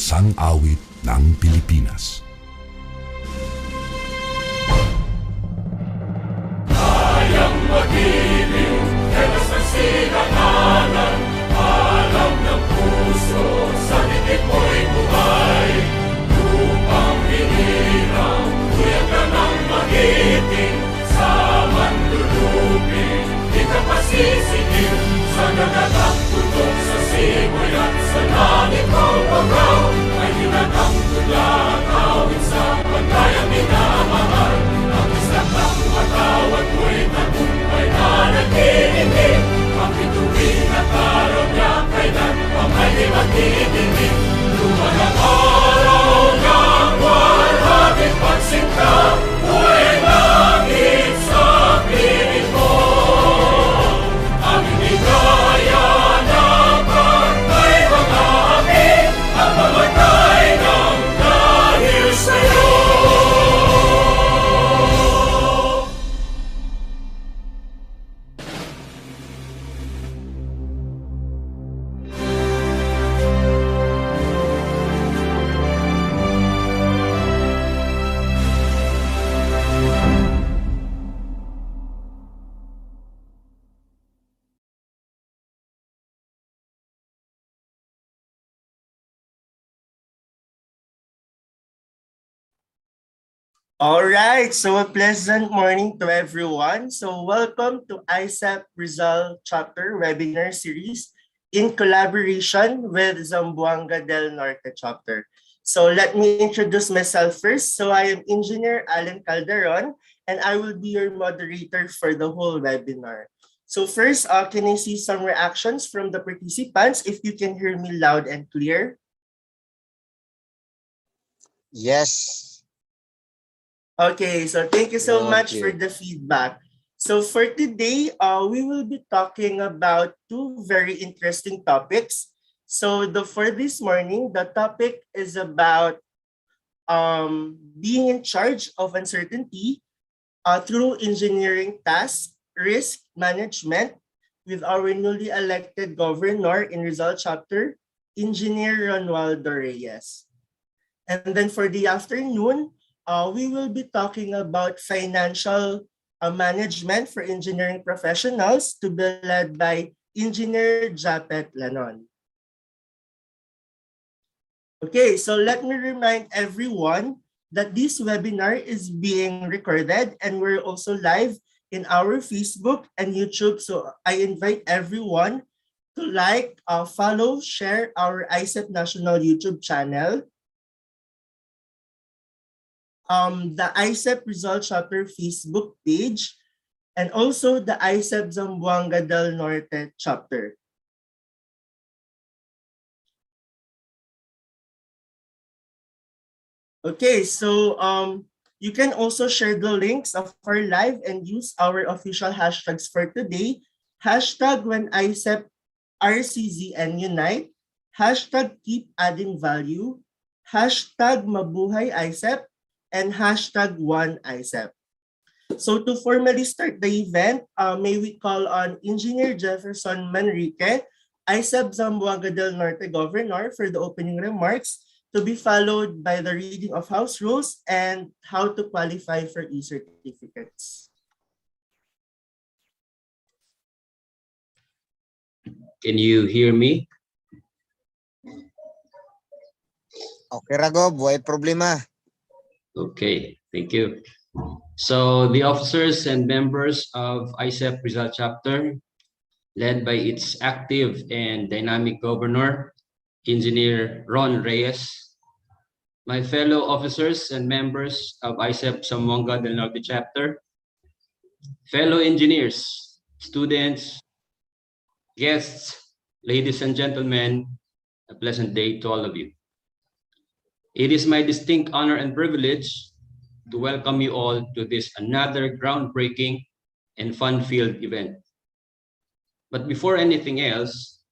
Pambansang Awit ng Pilipinas. Kayang mag-ibig, telas ng sinagalan, alam ng puso, sa dikit mo'y buhay. Lupang hinirang, tuyag ka ng magiting, sa manlulupin, di ka pasisikin, sa nagagang tutok sa simoy at sa langit mong pagaw, ay hinagang tulad, awit sa pagkayang minamahal. Ang isang ng matawad mo'y tagumpay na nag-iinip, ang bituin at araw niya kailan pa may di magdidinig. Lumagang araw ng walhati pagsinta, buhay langit sa piling mo. Ang inigaya na pagkay mga api, ang mamatay ng dahil sa'yo. All right, so a pleasant morning to everyone. So welcome to IECEP RIZAL Chapter Webinar Series in collaboration with ZAMBOANGA del Norte Chapter. So let me introduce myself first. So I am Engineer Alan Calderon, and I will be your moderator for the whole webinar. So first, can I see some reactions from the participants if you can hear me loud and clear? Yes. Okay, so thank you so much for the feedback. So for today, we will be talking about two very interesting topics. So for this morning, the topic is about being in charge of uncertainty through engineering tasks, risk management with our newly elected governor in Rizal Chapter, Engineer Ronaldo Reyes. And then for the afternoon, we will be talking about financial management for engineering professionals to be led by Engineer Japet Lanon. Okay, so let me remind everyone that this webinar is being recorded and we're also live in our Facebook and YouTube. So I invite everyone to like, follow, share our IECEP National YouTube channel, the IECEP RIZAL Chapter Facebook page, and also the IECEP ZAMBOANGA del Norte Chapter. Okay, so you can also share the links of our live and use our official hashtags for today. Hashtag when IECEP RCZN Unite, hashtag keep adding value, hashtag mabuhay IECEP, and hashtag one IECEP. So to formally start the event, may we call on Engineer Jefferson Manrique, IECEP Zamboanga del Norte Governor, for the opening remarks, to be followed by the reading of House rules and how to qualify for e-certificates. Can you hear me? Okay, Rago, buhay problema. Okay, thank you. So the officers and members of IECEP RIZAL Chapter, led by its active and dynamic governor, Engineer Ron Reyes, my fellow officers and members of IECEP ZAMBOANGA del Norte Chapter, fellow engineers, students, guests, ladies and gentlemen, a pleasant day to all of you. It is my distinct honor and privilege to welcome you all to this another groundbreaking and fun-filled event. But before anything else,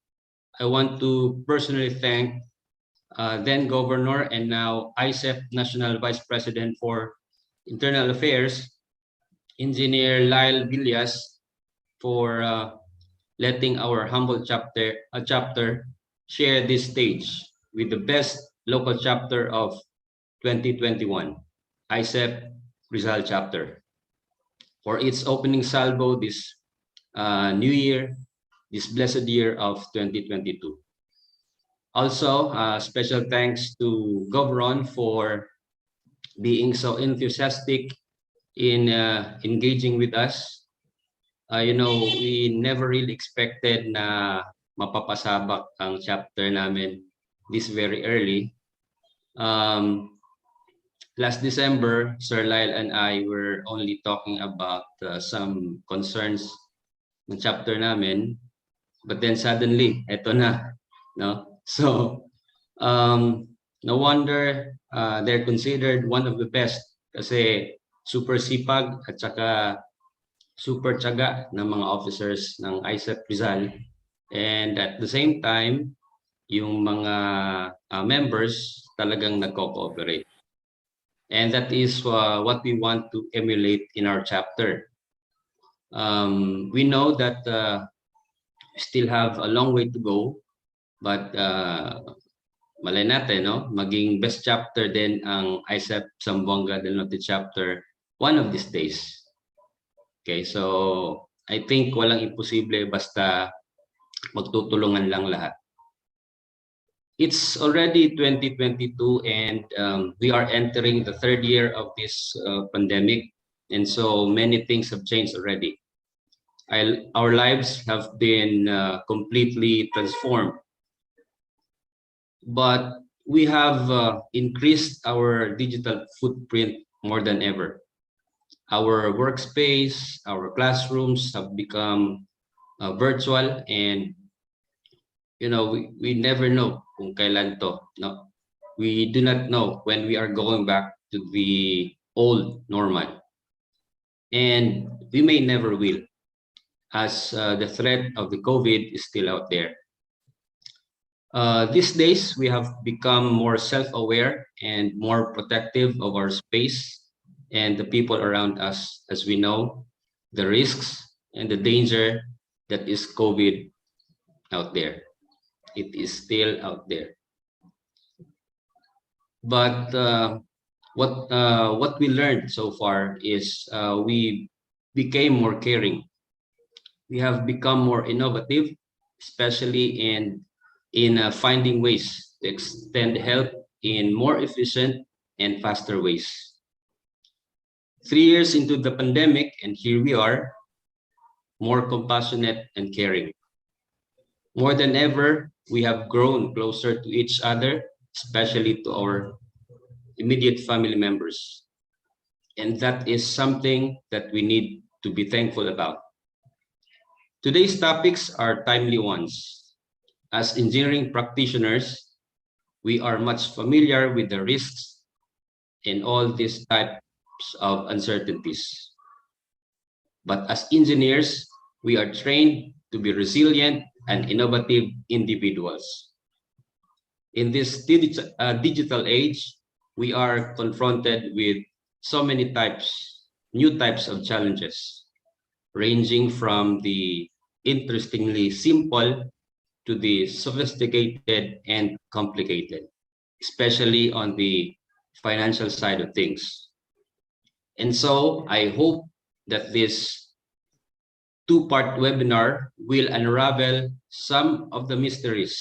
I want to personally thank then Governor and now IECEP National Vice President for Internal Affairs, Engineer Lyle Villas, for letting our humble chapter share this stage with the best local chapter of 2021, ISEP Rizal chapter, for its opening salvo this new year, this blessed year of 2022. Also, special thanks to Govron for being so enthusiastic in engaging with us. We never really expected na mapapasabak ang chapter namin this very early. Last December, Sir Lyle and I were only talking about some concerns ng chapter namin, but then suddenly, eto na, no? So, no wonder they're considered one of the best kasi super sipag at saka super tiyaga ng mga officers ng ISEP Rizal. And at the same time, yung mga members talagang nagko-cooperate. And that is what we want to emulate in our chapter. We know that we still have a long way to go, but malay natin, no? Maging best chapter din ang ISEP Zamboanga del Norte chapter one of these days. Okay, so I think walang imposible basta magtutulungan lang lahat. It's already 2022 and we are entering the third year of this pandemic, and so many things have changed already. Our lives have been completely transformed, but we have increased our digital footprint more than ever. Our workspace, our classrooms have become virtual, and we never know kung kailan to, no? We do not know when we are going back to the old normal, and we may never will, as the threat of the COVID is still out there. These days, we have become more self-aware and more protective of our space and the people around us, as we know the risks and the danger that is COVID out there. It is still out there. But what we learned so far is we became more caring. We have become more innovative, especially in finding ways to extend help in more efficient and faster ways. 3 years into the pandemic, and here we are, more compassionate and caring. More than ever, we have grown closer to each other, especially to our immediate family members. And that is something that we need to be thankful about. Today's topics are timely ones. As engineering practitioners, we are much familiar with the risks in all these types of uncertainties. But as engineers, we are trained to be resilient and innovative individuals. In this digital age, we are confronted with so many new types of challenges, ranging from the interestingly simple to the sophisticated and complicated, especially on the financial side of things. And so I hope that this two-part webinar will unravel some of the mysteries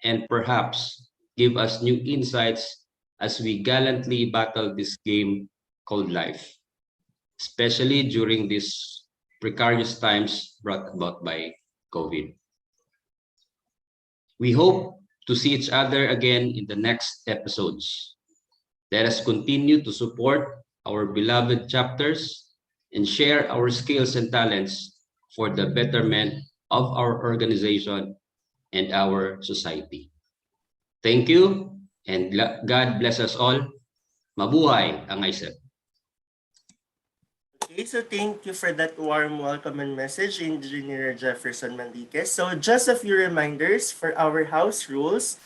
and perhaps give us new insights as we gallantly battle this game called life, especially during these precarious times brought about by COVID. We hope to see each other again in the next episodes. Let us continue to support our beloved chapters and share our skills and talents for the betterment of our organization and our society. Thank you, and God bless us all. Mabuhay ang ISEP. Okay, so thank you for that warm welcome and message, Engineer Jefferson Manriquez. So just a few reminders for our house rules.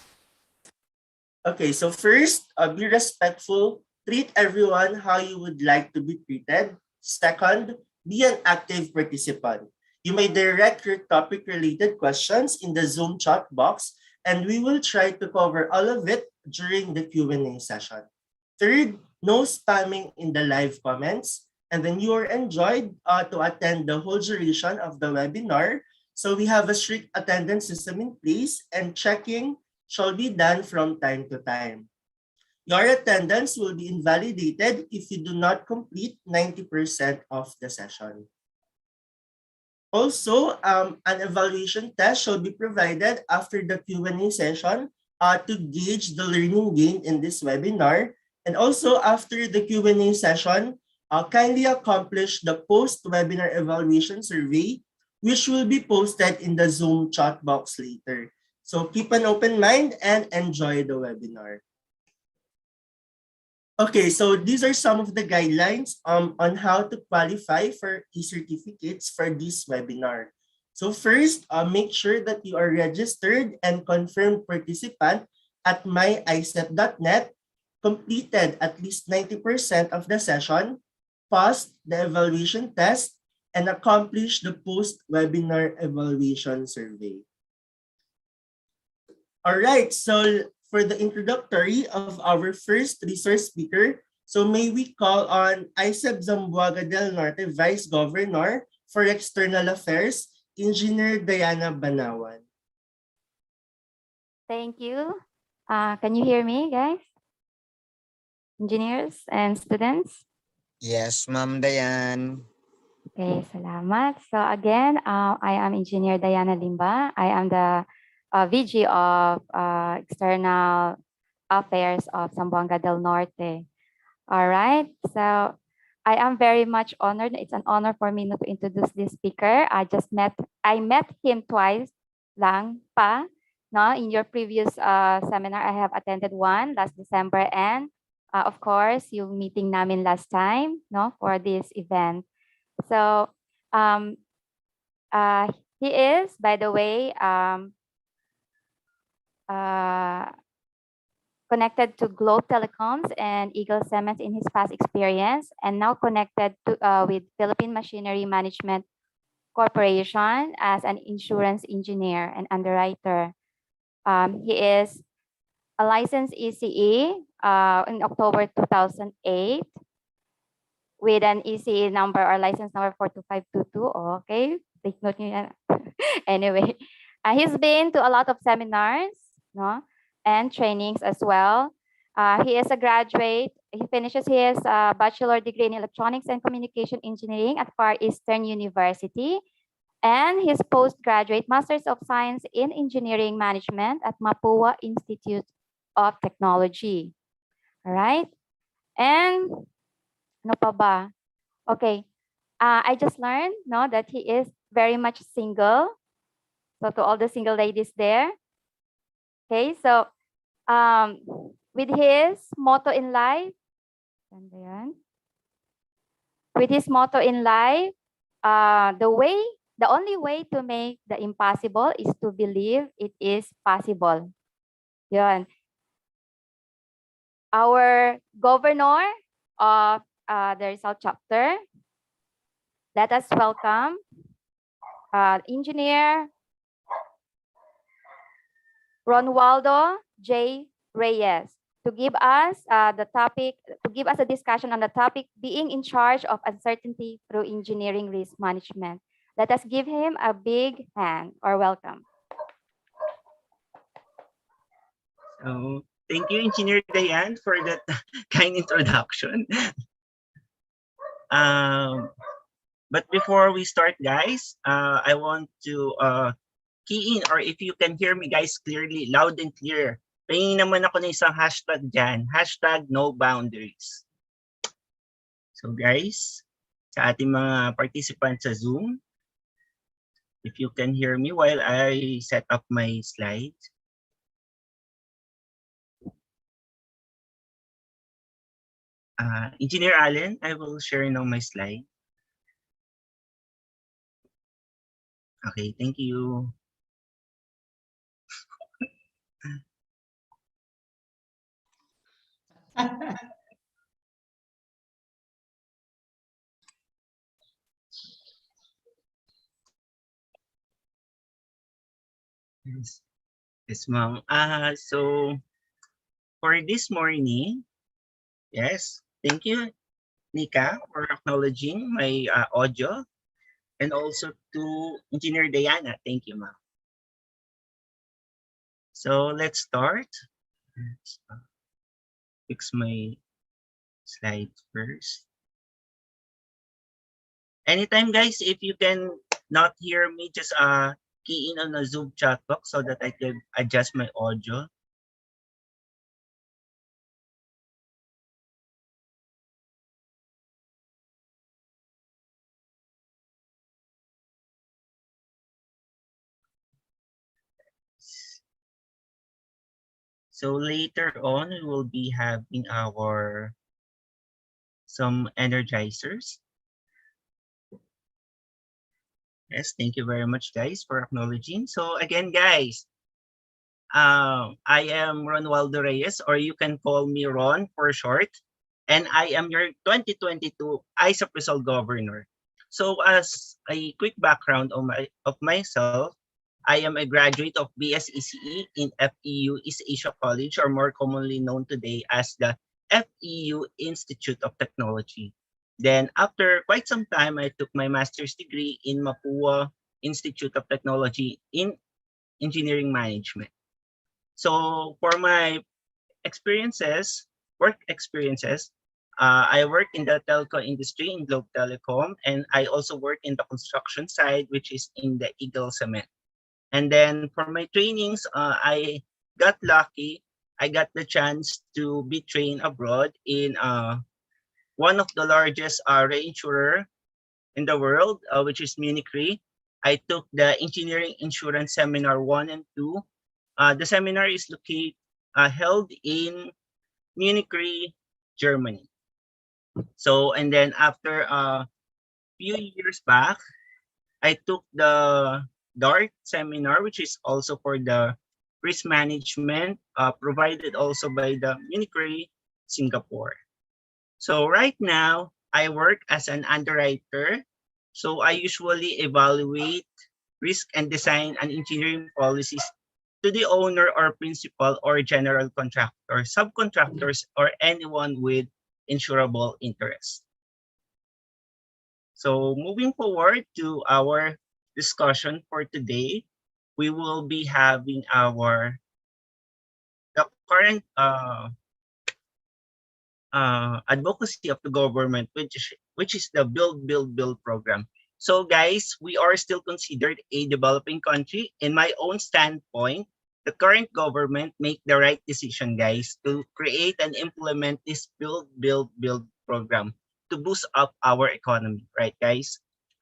Okay, so first, be respectful. Treat everyone how you would like to be treated. Second, be an active participant. You may direct your topic-related questions in the Zoom chat box, and we will try to cover all of it during the Q&A session. Third, no spamming in the live comments. And then you are enjoyed to attend the whole duration of the webinar. So we have a strict attendance system in place and checking shall be done from time to time. Your attendance will be invalidated if you do not complete 90% of the session. Also, an evaluation test shall be provided after the Q&A session to gauge the learning gained in this webinar. And also after the Q&A session, kindly accomplish the post-webinar evaluation survey, which will be posted in the Zoom chat box later. So keep an open mind and enjoy the webinar. Okay, so these are some of the guidelines on how to qualify for e-certificates for this webinar. So first, make sure that you are registered and confirmed participant at myicep.net, completed at least 90% of the session, passed the evaluation test, and accomplished the post-webinar evaluation survey. All right, so for the introductory of our first resource speaker, so may we call on IECEP Zamboanga del Norte Vice Governor for External Affairs, Engineer Diana Banawan. Thank you. Can you hear me, guys? Engineers and students? Yes, Ma'am Dayan. Okay, salamat. So again, I am Engineer Diana Limba. I am the VG of External Affairs of Zamboanga del Norte. All right, so I am very much honored. It's an honor for me to introduce this speaker. I met him twice lang pa. No, in your previous seminar, I have attended one last December, and of course, yung meeting namin last time, no, for this event. So he is, by the way, connected to Globe Telecoms and Eagle Cement in his past experience, and now connected to with Philippine Machinery Management Corporation as an insurance engineer and underwriter. He is a licensed ECE in October 2008 with an ECE number or license number 42522. Okay, take note nyo yan. Anyway, he's been to a lot of seminars, no, and trainings as well. He is a graduate. He finishes his bachelor degree in electronics and communication engineering at Far Eastern University, and his postgraduate Masters of Science in Engineering Management at Mapua Institute of Technology. All right, and ano pa ba? Okay, I just learned, no, that he is very much single. So to all the single ladies there, okay, so with his motto in life, the only way to make the impossible is to believe it is possible. Yun. Our governor of the Rizal chapter, let us welcome Engineer Ronaldo J. Reyes to give us a discussion on the topic, being in charge of uncertainty through engineering risk management. Let us give him a big hand or welcome. So, thank you, Engineer Diane, for that kind introduction. But before we start, guys, I want to key in, or if you can hear me, guys, clearly, loud and clear, pahingin naman ako ng isang hashtag dyan, hashtag no boundaries. So guys, sa ating mga participants sa Zoom, if you can hear me while I set up my slides. Engineer Allen, I will share now my slide. Okay, thank you. Yes, ma'am. So for this morning, yes, thank you, Nika, for acknowledging my audio, and also to Engineer Diana. Thank you, ma'am. So let's start. Let's fix my slide first. Anytime, guys, if you can not hear me, just key in on the Zoom chat box so that I can adjust my audio. So later on, we will be having our some energizers. Yes, thank you very much, guys, for acknowledging. So again, guys, I am Ronaldo Reyes, or you can call me Ron for short, and I am your 2022 ISAP Rizal Governor. So as a quick background of myself, I am a graduate of BSECE in FEU East Asia College, or more commonly known today as the FEU Institute of Technology. Then after quite some time, I took my master's degree in Mapua Institute of Technology in Engineering Management. So for my experiences, work experiences, I work in the telco industry in Globe Telecom, and I also work in the construction side, which is in the Eagle Cement. And then for my trainings, I got lucky. I got the chance to be trained abroad in one of the largest reinsurer in the world, which is Munich Re. I took the Engineering Insurance Seminar 1 and 2. The seminar is held in Munich Re, Germany. So, and then after a few years back, I took the DART seminar, which is also for the risk management, provided also by the Munich Re, Singapore. So right now, I work as an underwriter. So I usually evaluate risk and design and engineering policies to the owner or principal or general contractor, subcontractors, or anyone with insurable interest. So moving forward to our discussion for today, we will be having the current advocacy of the government, which is the Build program. So guys, we are still considered a developing country. In my own standpoint, the current government make the right decision, guys, to create and implement this Build program to boost up our economy, right, guys?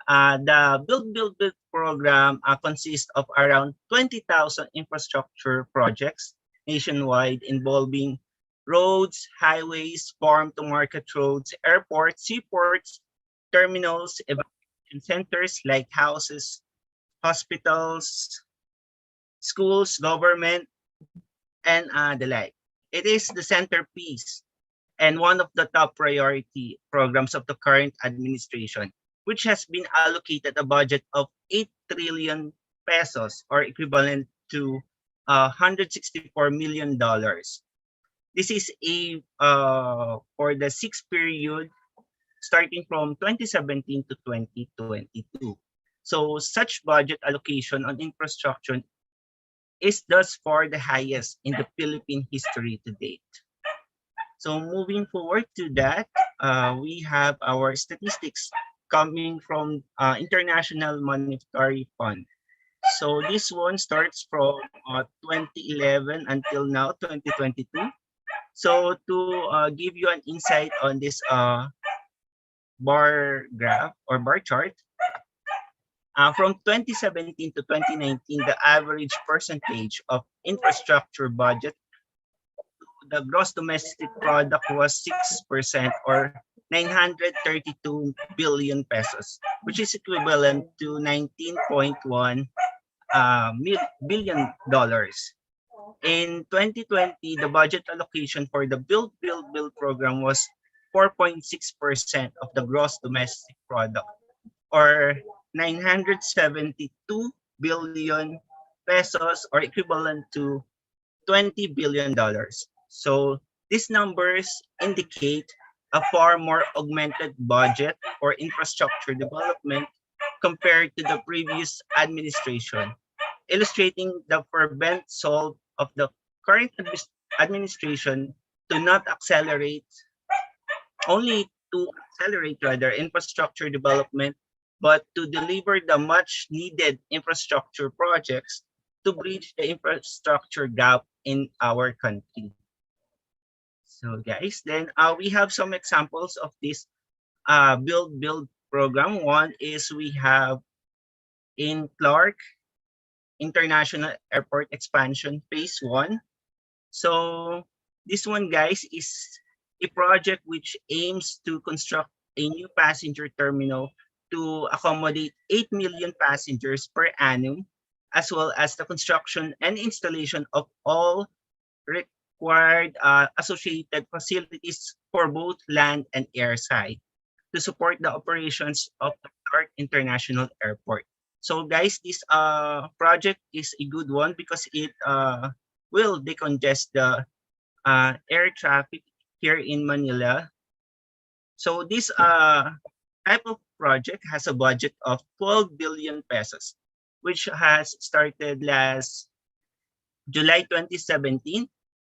The Build program consists of around 20,000 infrastructure projects nationwide involving roads, highways, farm-to-market roads, airports, seaports, terminals, evacuation centers, lighthouses, hospitals, schools, government, and the like. It is the centerpiece and one of the top priority programs of the current administration, which has been allocated a budget of 8 trillion pesos, or equivalent to $164 million. This is for the 6th period starting from 2017 to 2022. So such budget allocation on infrastructure is thus far the highest in the Philippine history to date. So moving forward to that, we have our statistics coming from International Monetary Fund. So this one starts from 2011 until now, 2022. So to give you an insight on this bar graph or bar chart, from 2017 to 2019, the average percentage of infrastructure budget to the gross domestic product was 6%, or 932 billion pesos, which is equivalent to $19.1 billion. In 2020, the budget allocation for the Build program was 4.6% of the gross domestic product, or 972 billion pesos, or equivalent to $20 billion. So these numbers indicate a far more augmented budget for infrastructure development compared to the previous administration, illustrating the fervent solve of the current administration to not accelerate, only to accelerate rather infrastructure development, but to deliver the much needed infrastructure projects to bridge the infrastructure gap in our country. So guys, then we have some examples of this build program. One is we have in Clark International Airport Expansion Phase 1. So this one, guys, is a project which aims to construct a new passenger terminal to accommodate 8 million passengers per annum, as well as the construction and installation of all required associated facilities for both land and air side to support the operations of the Clark International Airport. So guys, this project is a good one because it will decongest the air traffic here in Manila. So this type of project has a budget of 12 billion pesos, which has started last July 2017,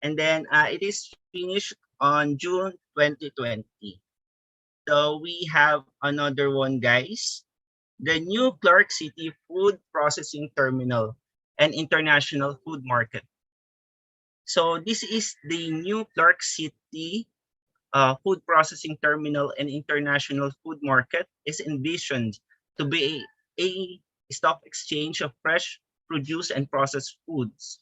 and then it is finished on June 2020. So we have another one, guys. The new Clark City Food Processing Terminal and International Food Market. So this is the new Clark City Food Processing Terminal and International Food Market is envisioned to be a stock exchange of fresh produce and processed foods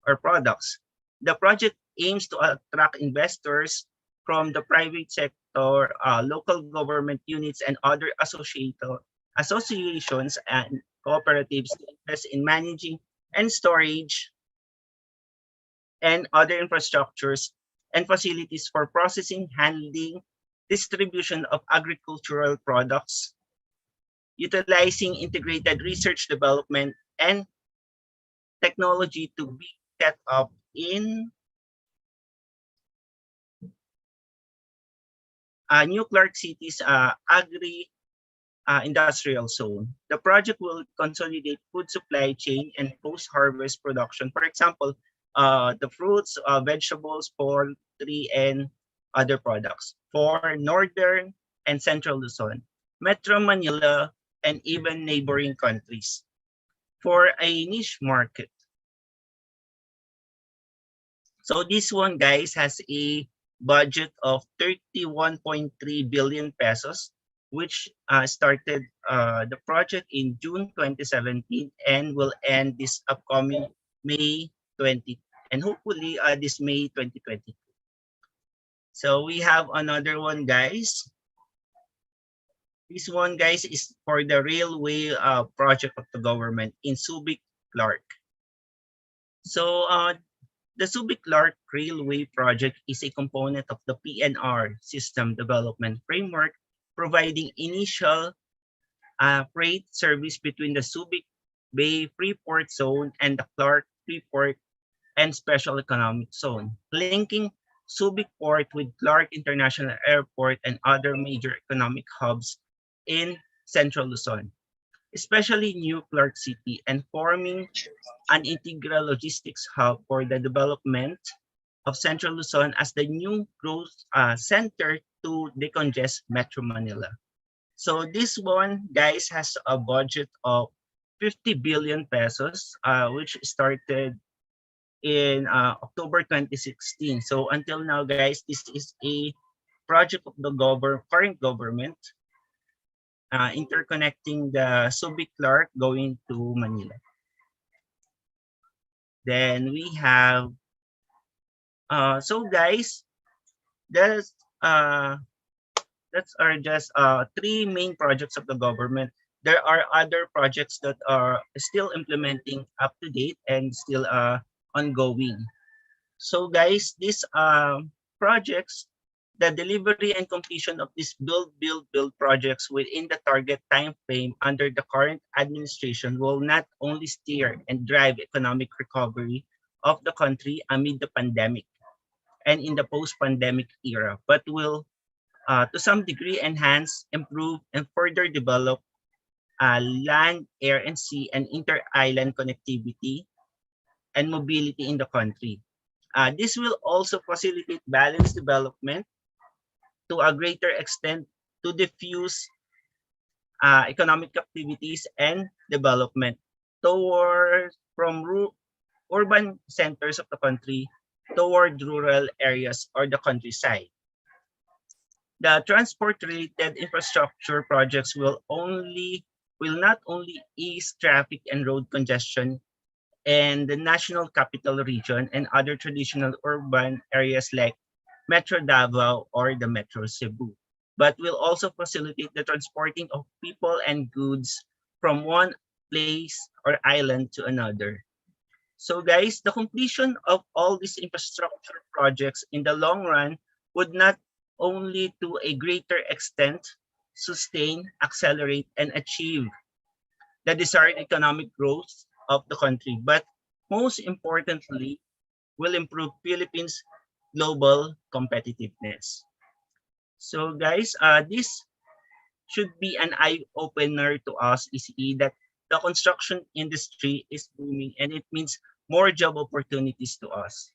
or products. The project aims to attract investors from the private sector, local government units, and other associations and cooperatives to invest in managing and storage and other infrastructures and facilities for processing, handling, distribution of agricultural products, utilizing integrated research development and technology to be set up in New Clark City's agri-industrial zone. The project will consolidate food supply chain and post-harvest production. For example, the fruits, vegetables, poultry, and other products for Northern and Central Luzon, Metro Manila, and even neighboring countries for a niche market. So this one, guys, has a budget of 31.3 billion pesos, which started the project in June 2017 and will end this upcoming May 20, and hopefully this May 2022. So we have another one, guys. This one, guys, is for the railway project of the government in Subic, Clark. So the Subic Clark Railway Project is a component of the PNR System Development Framework, providing initial freight service between the Subic Bay Freeport Zone and the Clark Freeport and Special Economic Zone, linking Subic Port with Clark International Airport and other major economic hubs in Central Luzon, especially New Clark City, and forming an integral logistics hub for the development of Central Luzon as the new growth center to decongest Metro Manila. So this one, guys, has a budget of 50 billion pesos, which started in October 2016. So until now, guys, this is a project of the current government interconnecting the Subic Clark going to Manila. Then we have, so guys, that's are just three main projects of the government. There are other projects that are still implementing up to date and still ongoing. So guys, these projects, the delivery and completion of these build projects within the target time frame under the current administration will not only steer and drive economic recovery of the country amid the pandemic and in the post-pandemic era, but will to some degree enhance, improve, and further develop land, air, and sea, and inter-island connectivity and mobility in the country. This will also facilitate balanced development to a greater extent to diffuse economic activities and development toward from urban centers of the country toward rural areas or the countryside. The transport-related infrastructure projects will not only ease traffic and road congestion in the national capital region and other traditional urban areas like Metro Davao or the Metro Cebu, but will also facilitate the transporting of people and goods from one place or island to another. So guys, the completion of all these infrastructure projects in the long run would not only to a greater extent sustain, accelerate, and achieve the desired economic growth of the country, but most importantly, will improve Philippines' global competitiveness. So guys, this should be an eye-opener to us, ECE, that the construction industry is booming and it means more job opportunities to us,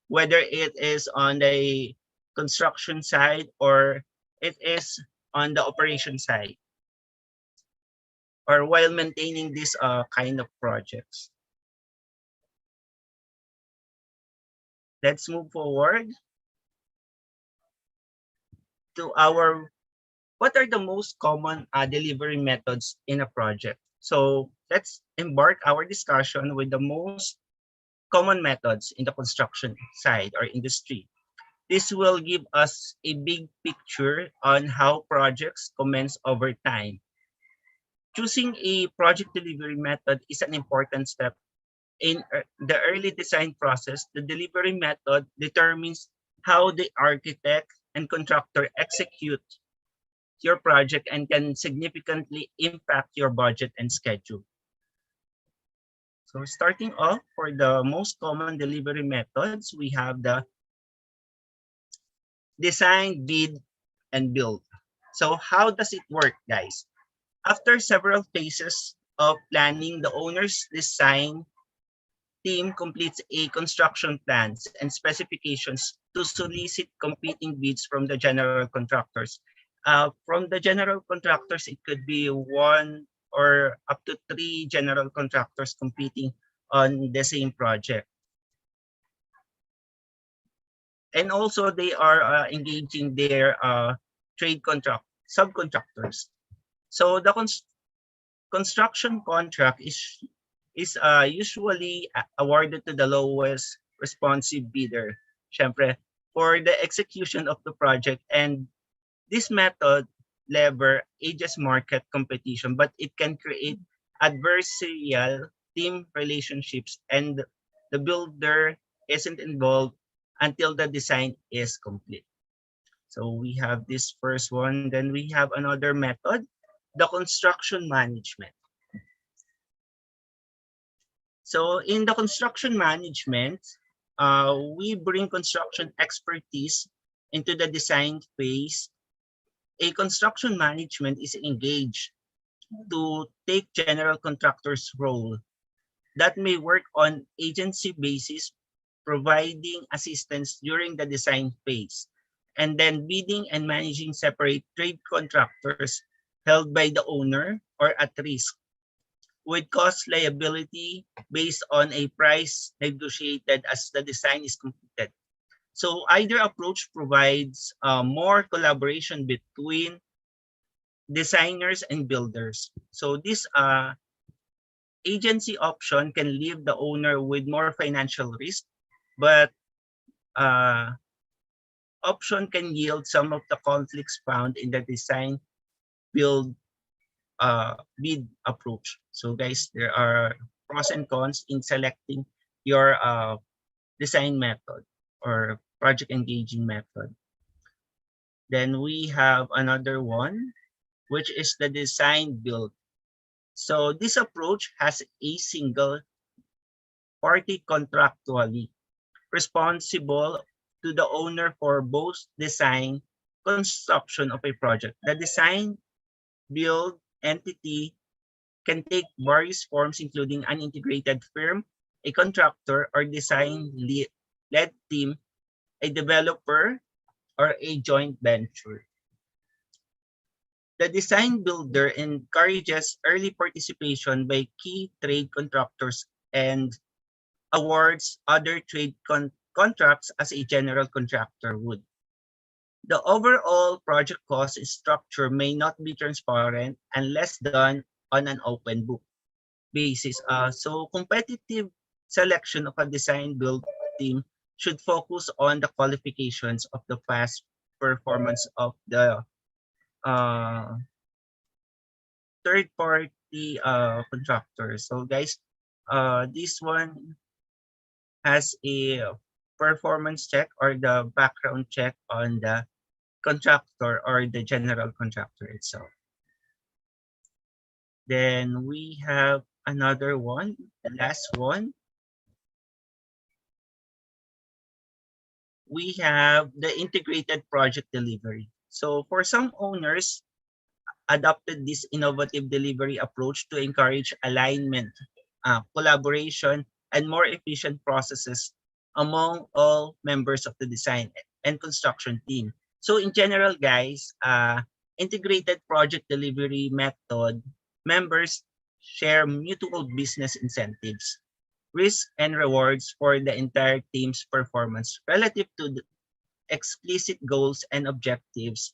whether it is on the construction side or it is on the operation side, or while maintaining these kind of projects. Let's move forward to our, what are the most common delivery methods in a project? So let's embark our discussion with the most common methods in the construction side or industry. This will give us a big picture on how projects commence over time. Choosing a project delivery method is an important step in the early design process. The delivery method determines how the architect and contractor execute your project and can significantly impact your budget and schedule. So starting off, for the most common delivery methods, we have the design, bid, and build. So how does it work, guys? After several phases of planning, the owner's design team completes a construction plans and specifications to solicit competing bids from the general contractors. From the general contractors, it could be one or up to 3 general contractors competing on the same project. And also they are engaging their trade subcontractors. So the construction contract is usually awarded to the lowest responsive bidder, syempre, for the execution of the project. And this method lever ages market competition, but it can create adversarial team relationships, and the builder isn't involved until the design is complete. So we have this first one. Then we have another method, the construction management. So in the construction management, we bring construction expertise into the design phase. A construction management is engaged to take general contractor's role that may work on agency basis, providing assistance during the design phase, and then bidding and managing separate trade contractors held by the owner or at risk, with cost liability based on a price negotiated as the design is completed. So either approach provides more collaboration between designers and builders. So this agency option can leave the owner with more financial risk, but option can yield some of the conflicts found in the design build bid approach. So guys, there are pros and cons in selecting your design method or project engaging method. Then we have another one, which is the design build. So this approach has a single party contractually responsible to the owner for both design, construction of a project. The design, build entity can take various forms, including an integrated firm, a contractor, or design-led team, a developer, or a joint venture. The design builder encourages early participation by key trade contractors and awards other trade contracts as a general contractor would. The overall project cost structure may not be transparent unless done on an open book basis. So competitive selection of a design build team should focus on the qualifications of the past performance of the uh, third party contractor. So guys, this one has a performance check or the background check on the contractor or the general contractor itself. Then we have another one, the last one. We have the integrated project delivery. So for some owners, adopted this innovative delivery approach to encourage alignment, collaboration, and more efficient processes among all members of the design and construction team. So in general, guys, integrated project delivery method members share mutual business incentives, risks, and rewards for the entire team's performance relative to the explicit goals and objectives.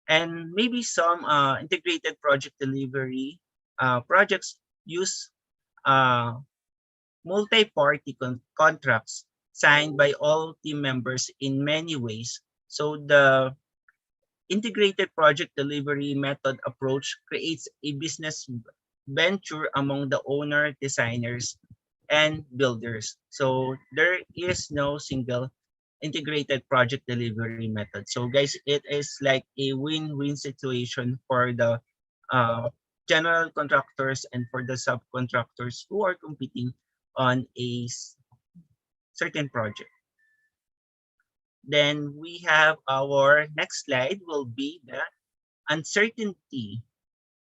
And maybe some integrated project delivery projects use multi-party contracts signed by all team members in many ways. So the integrated project delivery method approach creates a business venture among the owner, designers, and builders. So there is no single integrated project delivery method. So guys, it is like a win-win situation for the general contractors and for the subcontractors who are competing on a certain project. Then we have our next slide will be the uncertainty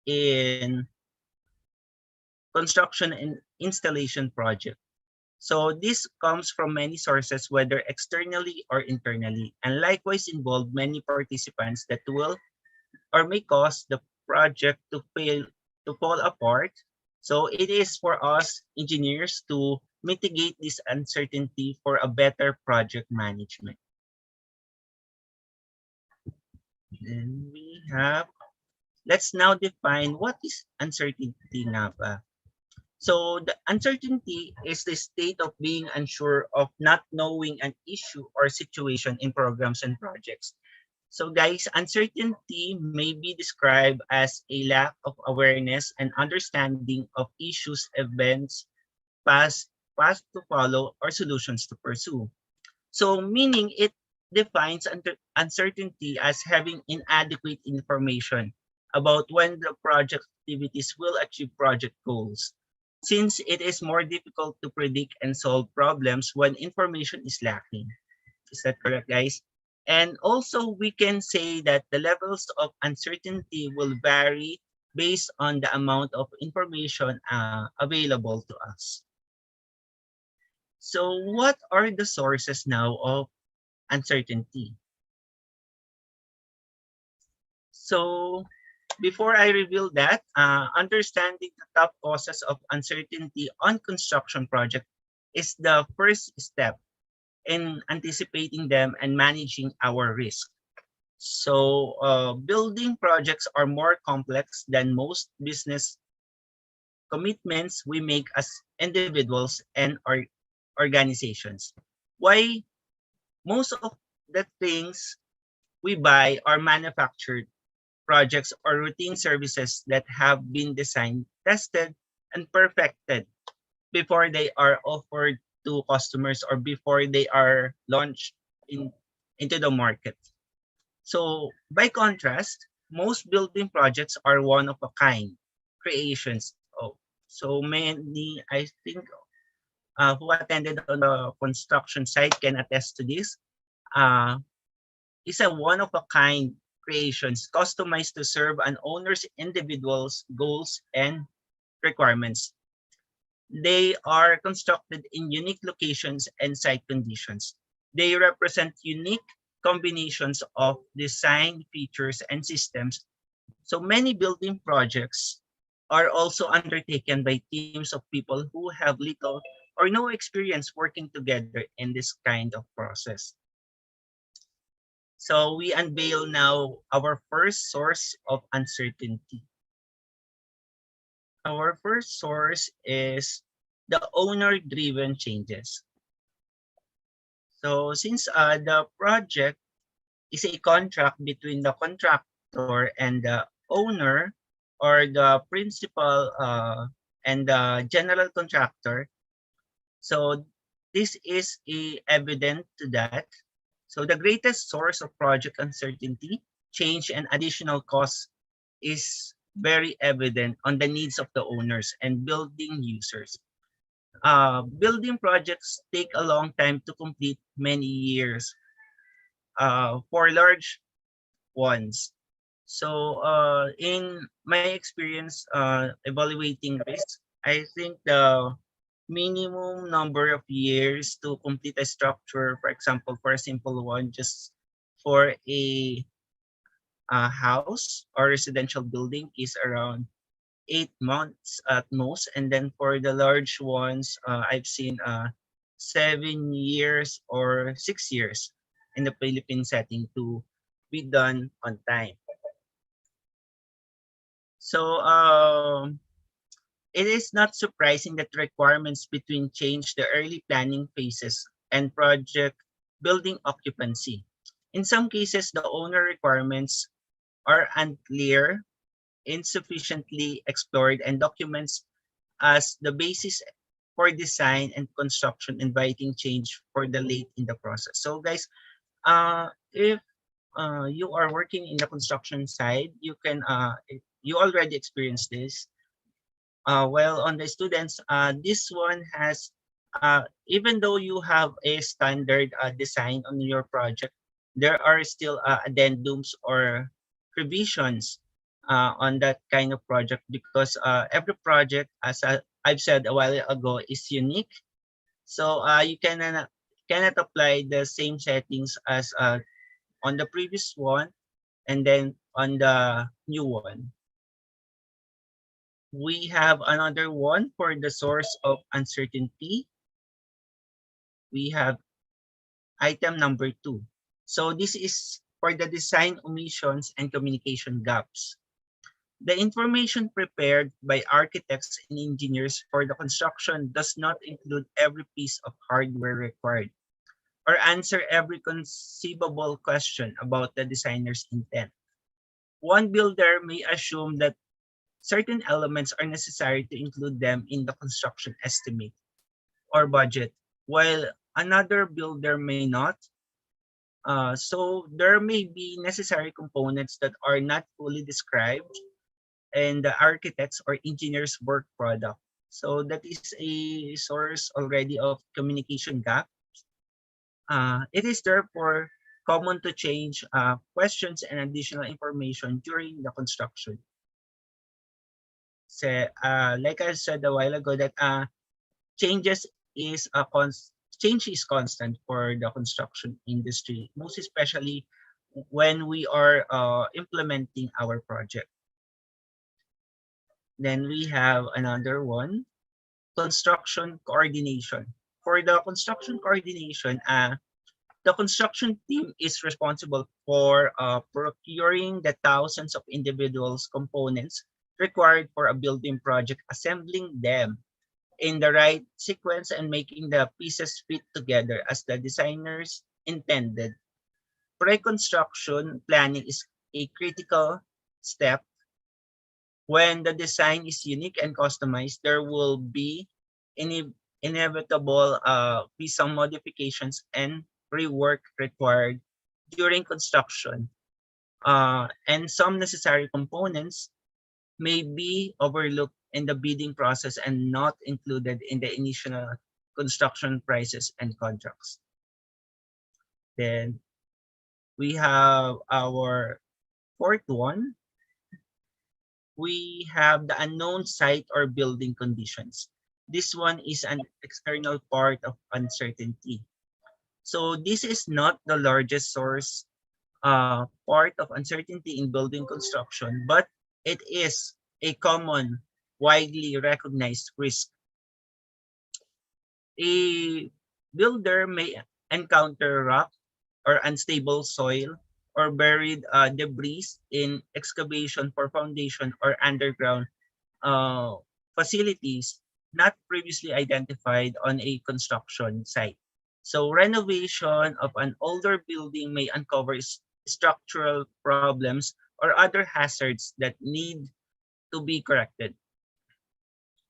in construction and installation project. So this comes from many sources, whether externally or internally, and likewise involve many participants that will or may cause the project to fall apart. So it is for us engineers to mitigate this uncertainty for a better project management. Then we have, let's now define what is uncertainty nga ba. So the uncertainty is the state of being unsure of not knowing an issue or situation in programs and projects. So guys, uncertainty may be described as a lack of awareness and understanding of issues, events, paths to follow, or solutions to pursue. So meaning it defines uncertainty as having inadequate information about when the project activities will achieve project goals, since it is more difficult to predict and solve problems when information is lacking. Is that correct, guys? And also, we can say that the levels of uncertainty will vary based on the amount of information available to us. So what are the sources now of uncertainty? So before I reveal that, understanding the top causes of uncertainty on construction project is the first step in anticipating them and managing our risk. So building projects are more complex than most business commitments we make as individuals and organizations. Why most of the things we buy are manufactured projects or routine services that have been designed, tested, and perfected before they are offered to customers or before they are launched into the market. So by contrast, most building projects are one of a kind creations. Oh, so many, I think, who attended on the construction site can attest to this. is a one-of-a-kind creations customized to serve an owner's individual's goals and requirements. They are constructed in unique locations and site conditions. They represent unique combinations of design features and systems. So many building projects are also undertaken by teams of people who have little or no experience working together in this kind of process. So we unveil now our first source of uncertainty. Our first source is the owner-driven changes. So since the project is a contract between the contractor and the owner or the principal and the general contractor, so this is evident to that. So the greatest source of project uncertainty, change, and additional costs is very evident on the needs of the owners and building users. Building projects take a long time to complete, many years for large ones. So in my experience evaluating risks, I think the minimum number of years to complete a structure, for example, for a simple one, just for a house or residential building is around 8 months at most. And then for the large ones, I've seen 7 years or 6 years in the Philippine setting to be done on time. So it is not surprising that requirements between change the early planning phases and project building occupancy. In some cases, the owner requirements are unclear, insufficiently explored, and documents as the basis for design and construction, inviting change for the late in the process. So guys, if you are working in the construction side, you can you already experienced this. Well, on the students, this one has even though you have a standard design on your project, there are still addendums or revisions on that kind of project because every project, as I've said a while ago, is unique. So you cannot apply the same settings as on the previous one and then on the new one. We have another one for the source of uncertainty. We have item number 2. So this is for the design omissions and communication gaps. The information prepared by architects and engineers for the construction does not include every piece of hardware required or answer every conceivable question about the designer's intent. One builder may assume that certain elements are necessary to include them in the construction estimate or budget, while another builder may not. So there may be necessary components that are not fully described in the architect's or engineer's work product. So that is a source already of communication gap. It is therefore common to change questions and additional information during the construction. So, like I said a while ago, that changes is change is constant for the construction industry, most especially when we are implementing our project. Then we have another one, construction coordination. For the construction coordination, the construction team is responsible for procuring the thousands of individuals components required for a building project, assembling them in the right sequence and making the pieces fit together as the designers intended. Pre-construction planning is a critical step. When the design is unique and customized, there will be inevitable be some modifications and rework required during construction. And some necessary components may be overlooked in the bidding process and not included in the initial construction prices and contracts. Then we have our fourth one. We have the unknown site or building conditions. This one is an external part of uncertainty. So this is not the largest source part of uncertainty in building construction, but it is a common, widely recognized risk. A builder may encounter rock or unstable soil or buried debris in excavation for foundation or underground uh, facilities not previously identified on a construction site. So renovation of an older building may uncover structural problems or other hazards that need to be corrected.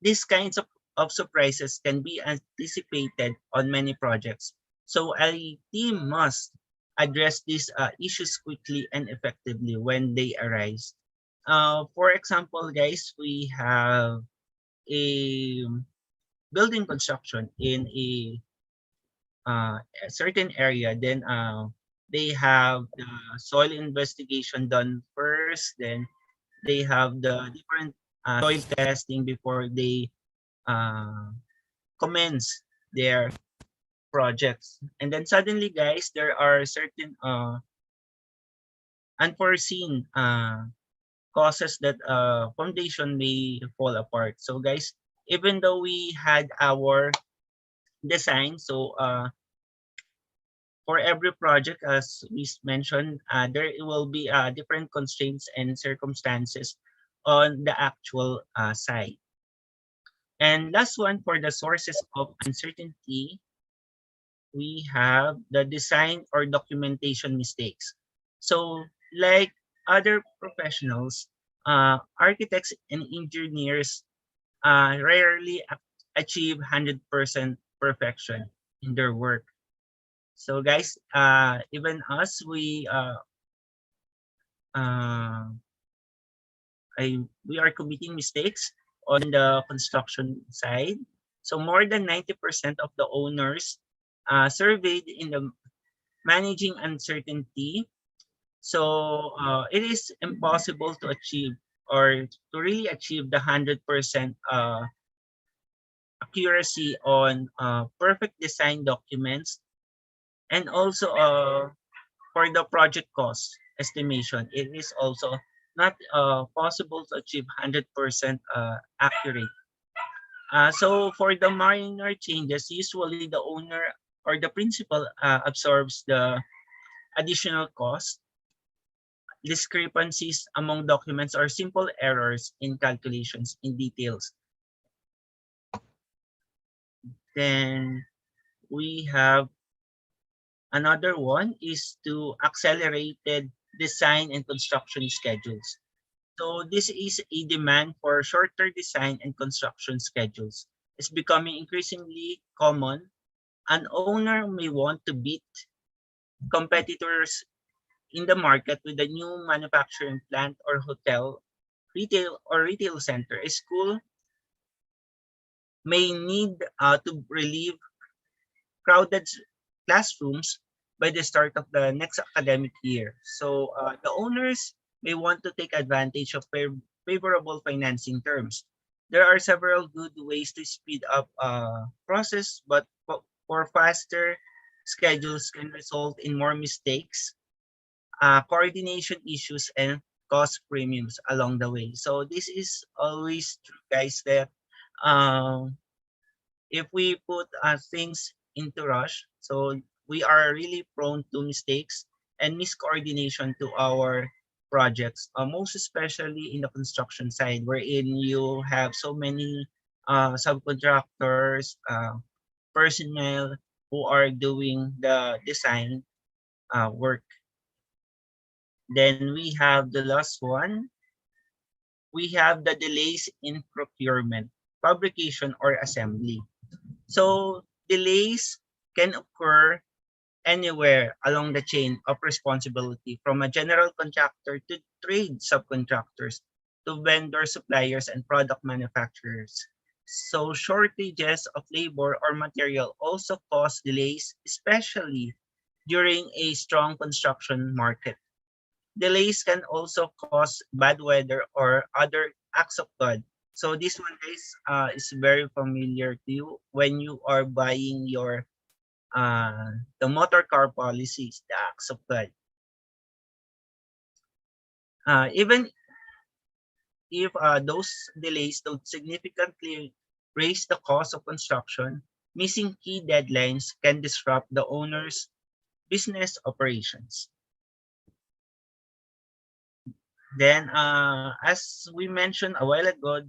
These kinds of surprises can be anticipated on many projects. So a team must address these issues quickly and effectively when they arise. For example, guys, we have a building construction in a certain area. Then they have the soil investigation done first. Then they have the different soil testing before they uh, commence their projects. And then suddenly, guys, there are certain unforeseen causes that foundation may fall apart. So, guys, even though we had our design, so for every project, as we mentioned, there will be different constraints and circumstances on the actual site. And last one, for the sources of uncertainty, we have the design or documentation mistakes. So like other professionals, architects and engineers rarely achieve 100% perfection in their work. So guys, even us, uh, we are committing mistakes on the construction side. So more than 90% of the owners surveyed in the managing uncertainty. So it is impossible to achieve or to really achieve the 100% accuracy on perfect design documents, and also for the project cost estimation, it is also not possible to achieve 100% accurate. So for the minor changes, usually the owner or the principal absorbs the additional cost, discrepancies among documents, or simple errors in calculations in details. Then we have another one is to accelerated design and construction schedules. So this is a demand for shorter design and construction schedules. It's becoming increasingly common. An owner may want to beat competitors in the market with a new manufacturing plant or hotel, retail center. A school may need to relieve crowded classrooms by the start of the next academic year. So the owners may want to take advantage of favorable financing terms. There are several good ways to speed up process, but for faster schedules can result in more mistakes, coordination issues, and cost premiums along the way. So this is always true, guys, that if we put things into rush, so we are really prone to mistakes and miscoordination to our projects, most especially in the construction side, wherein you have so many subcontractors, personnel who are doing the design work. Then we have the last one. We have the delays in procurement, fabrication, or assembly. So delays can occur anywhere along the chain of responsibility, from a general contractor to trade subcontractors to vendor suppliers and product manufacturers. So shortages of labor or material also cause delays, especially during a strong construction market. Delays can also cause bad weather or other acts of God. So this one, guys, is very familiar to you when you are buying your the motor car policies, the acts of God. Even if those delays don't significantly raise the cost of construction, missing key deadlines can disrupt the owner's business operations. Then, as we mentioned a while ago,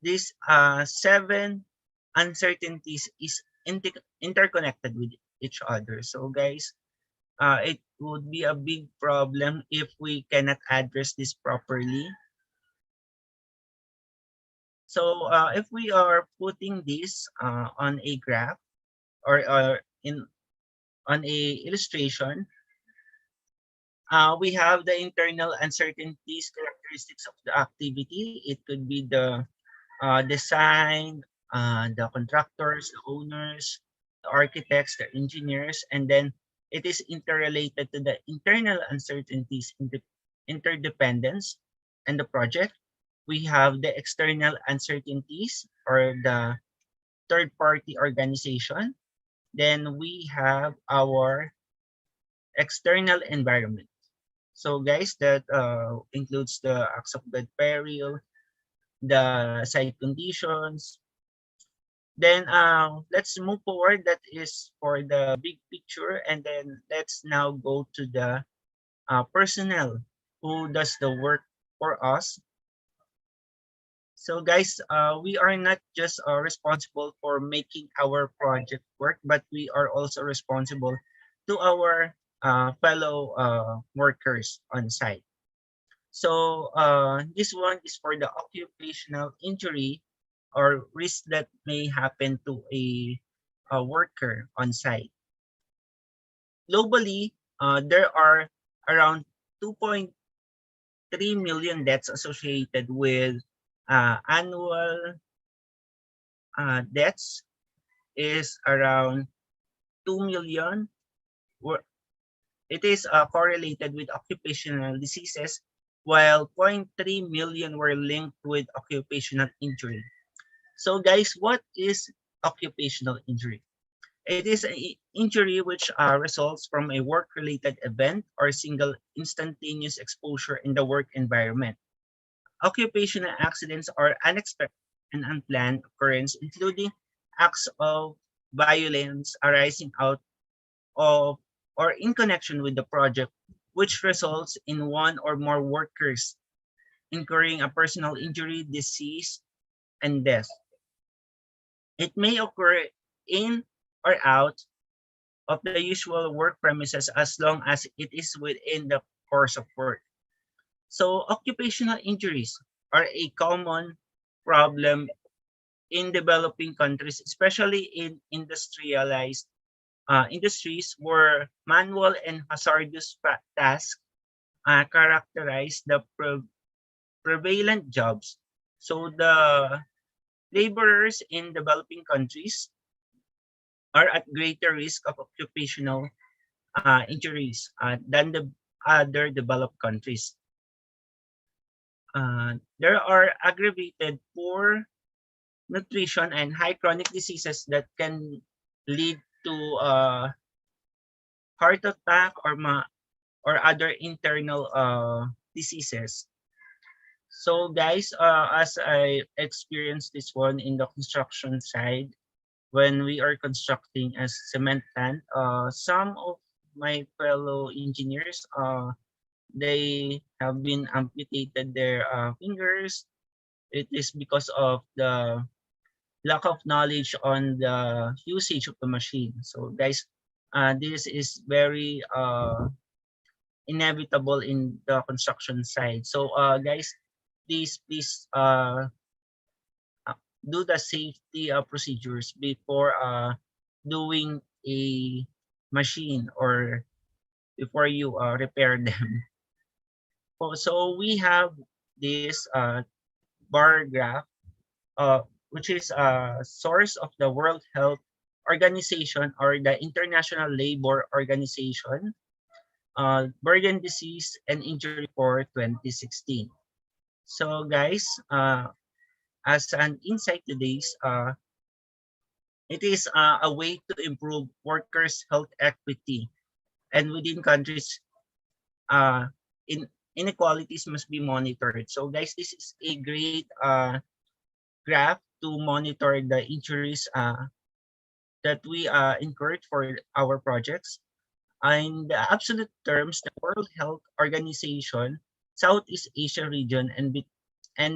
these 7 uncertainties is interconnected with each other. So, guys, it would be a big problem if we cannot address this properly. So, if we are putting this on a graph or in on a illustration, we have the internal uncertainties characteristics of the activity. It could be the design, the contractors, the owners, the architects, the engineers, and then it is interrelated to the internal uncertainties in the interdependence and the project. We have the external uncertainties or the third-party organization. Then we have our external environment. So guys, that includes the acts of God peril, the site conditions. Then let's move forward. That is for the big picture, and then let's now go to the personnel who does the work for us. So guys, we are not just responsible for making our project work, but we are also responsible to our fellow workers on site. So this one is for the occupational injury or risk that may happen to a worker on site. Globally, there are around 2.3 million deaths associated with annual deaths is around 2 million. It is correlated with occupational diseases, while 0.3 million were linked with occupational injury. So guys, what is occupational injury? It is an injury which results from a work-related event or single instantaneous exposure in the work environment. Occupational accidents are unexpected and unplanned occurrence, including acts of violence arising out of or in connection with the project, which results in one or more workers incurring a personal injury, disease, and death. It may occur in or out of the usual work premises as long as it is within the course of work. So occupational injuries are a common problem in developing countries, especially in industrialized industries where manual and hazardous tasks characterize the prevalent jobs. So the laborers in developing countries are at greater risk of occupational injuries than the other developed countries. There are aggravated poor nutrition and high chronic diseases that can lead to heart attack or other internal diseases. So guys, as I experienced this one in the construction side, when we are constructing a cement plant, some of my fellow engineers, they have been amputated their fingers. It is because of the lack of knowledge on the usage of the machine. So guys, this is very inevitable in the construction side. So guys, please do the safety procedures before doing a machine or before you repair them. So we have this bar graph, which is a source of the World Health Organization or the International Labor Organization Burden Disease and Injury for 2016. So guys, as an insight today's, it is a way to improve workers' health equity, and within countries, uh, in inequalities must be monitored. So guys, this is a great graph to monitor the injuries that we incurred for our projects. In the absolute terms, the World Health Organization, Southeast Asia region, and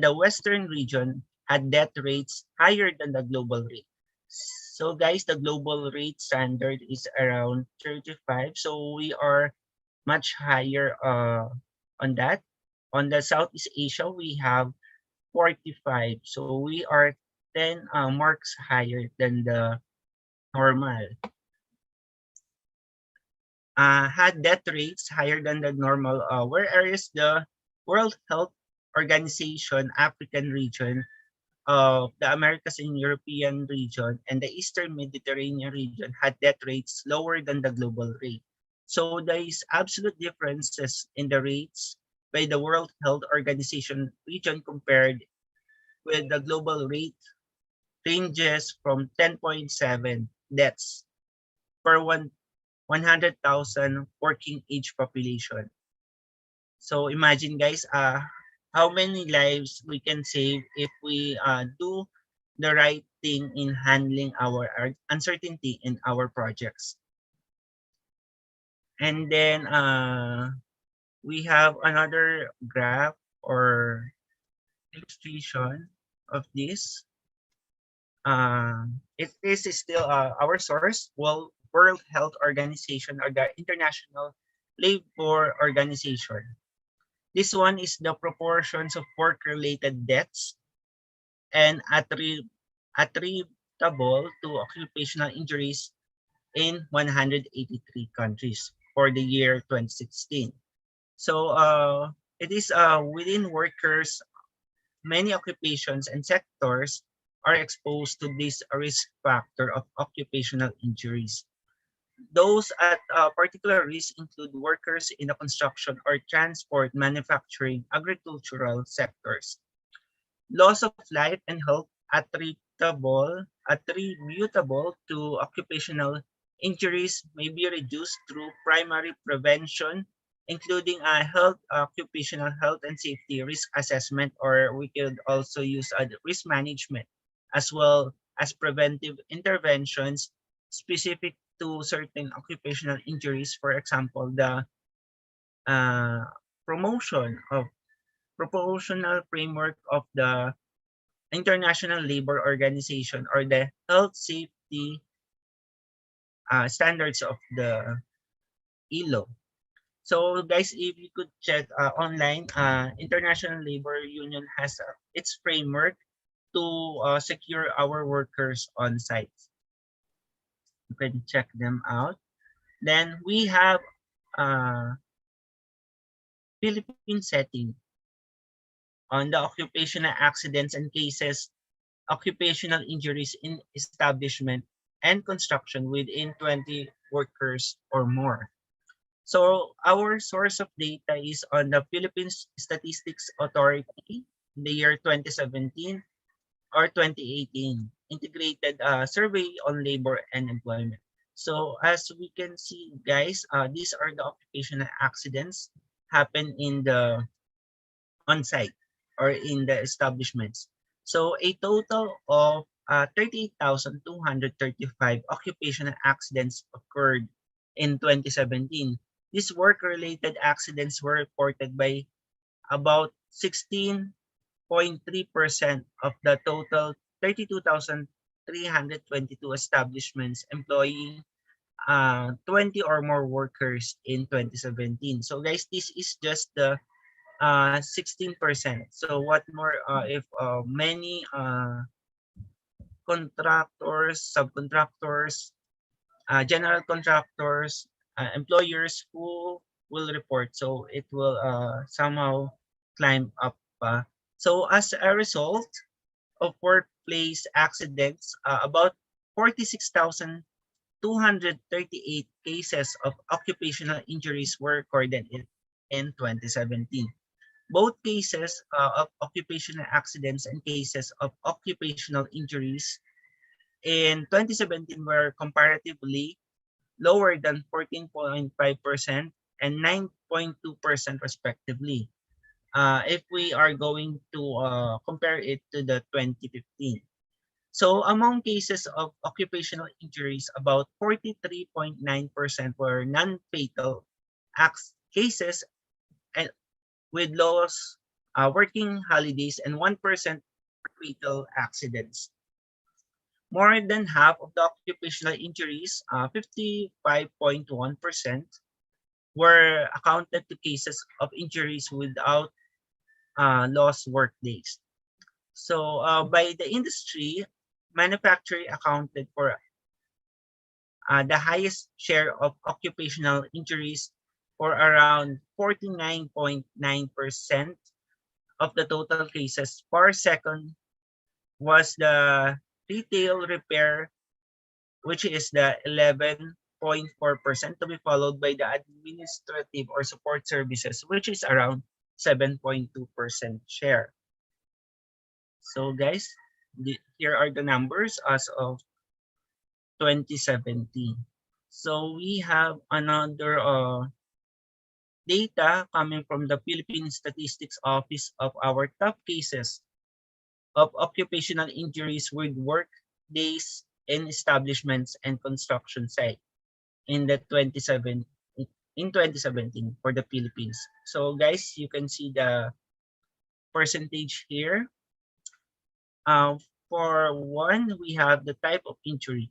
the Western region had death rates higher than the global rate. So guys, the global rate standard is around 35. So we are much higher on that. On the Southeast Asia, we have 45. So we are 10 marks higher than the normal. Had death rates higher than the normal, whereas the World Health Organization African region, the Americas and European region, and the Eastern Mediterranean region had death rates lower than the global rate. So there is absolute differences in the rates by the World Health Organization region compared with the global rate ranges from 10.7 deaths per 100,000 working age population. So imagine guys, how many lives we can save if we do the right thing in handling our uncertainty in our projects. And then we have another graph or illustration of this. It is still our source, World Health Organization or the International Labor Organization. This one is the proportions of work-related deaths and attributable to occupational injuries in 183 countries for the year 2016. So it is within workers, many occupations and sectors are exposed to this risk factor of occupational injuries. Those at particular risk include workers in the construction or transport, manufacturing, agricultural sectors. Loss of life and health attributable to occupational injuries may be reduced through primary prevention, including occupational health and safety risk assessment, or we could also use risk management, as well as preventive interventions specific to certain occupational injuries. For example, the promotional framework of the International Labor Organization or the health safety standards of the ILO. So guys, if you could check online, International Labor Union has its framework to secure our workers on site. You can check them out. Then we have Philippine setting on the occupational accidents and cases, occupational injuries in establishment and construction within 20 workers or more. So our source of data is on the Philippines Statistics Authority in the year 2017 or 2018, integrated survey on labor and employment. So as we can see, guys, these are the occupational accidents happen in the on-site or in the establishments. So a total of 38,235 occupational accidents occurred in 2017. These work-related accidents were reported by about 16.3% of the total 32,322 establishments employing 20 or more workers in 2017. So guys, this is just the 16%. So what more if many contractors, subcontractors, general contractors, employers who will report, so it will somehow climb up. So as a result of workplace accidents, about 46,238 cases of occupational injuries were recorded in 2017. Both cases of occupational accidents and cases of occupational injuries in 2017 were comparatively lower than 14.5% and 9.2% respectively, if we are going to compare it to the 2015. So among cases of occupational injuries, about 43.9% were non-fatal cases and with lost working holidays and 1% fatal accidents. More than half of the occupational injuries, 55.1%, were accounted to cases of injuries without lost work days. So by the industry, manufacturing accounted for the highest share of occupational injuries for around 49.9% of the total cases. Far second was the retail repair, which is the 11.4%, to be followed by the administrative or support services, which is around 7.2% share. So guys, here are the numbers as of 2017. So we have another data coming from the Philippine Statistics Office of our top cases of occupational injuries with work days in establishments and construction site in 2017 for the Philippines. So guys, you can see the percentage here. For one, we have the type of injury.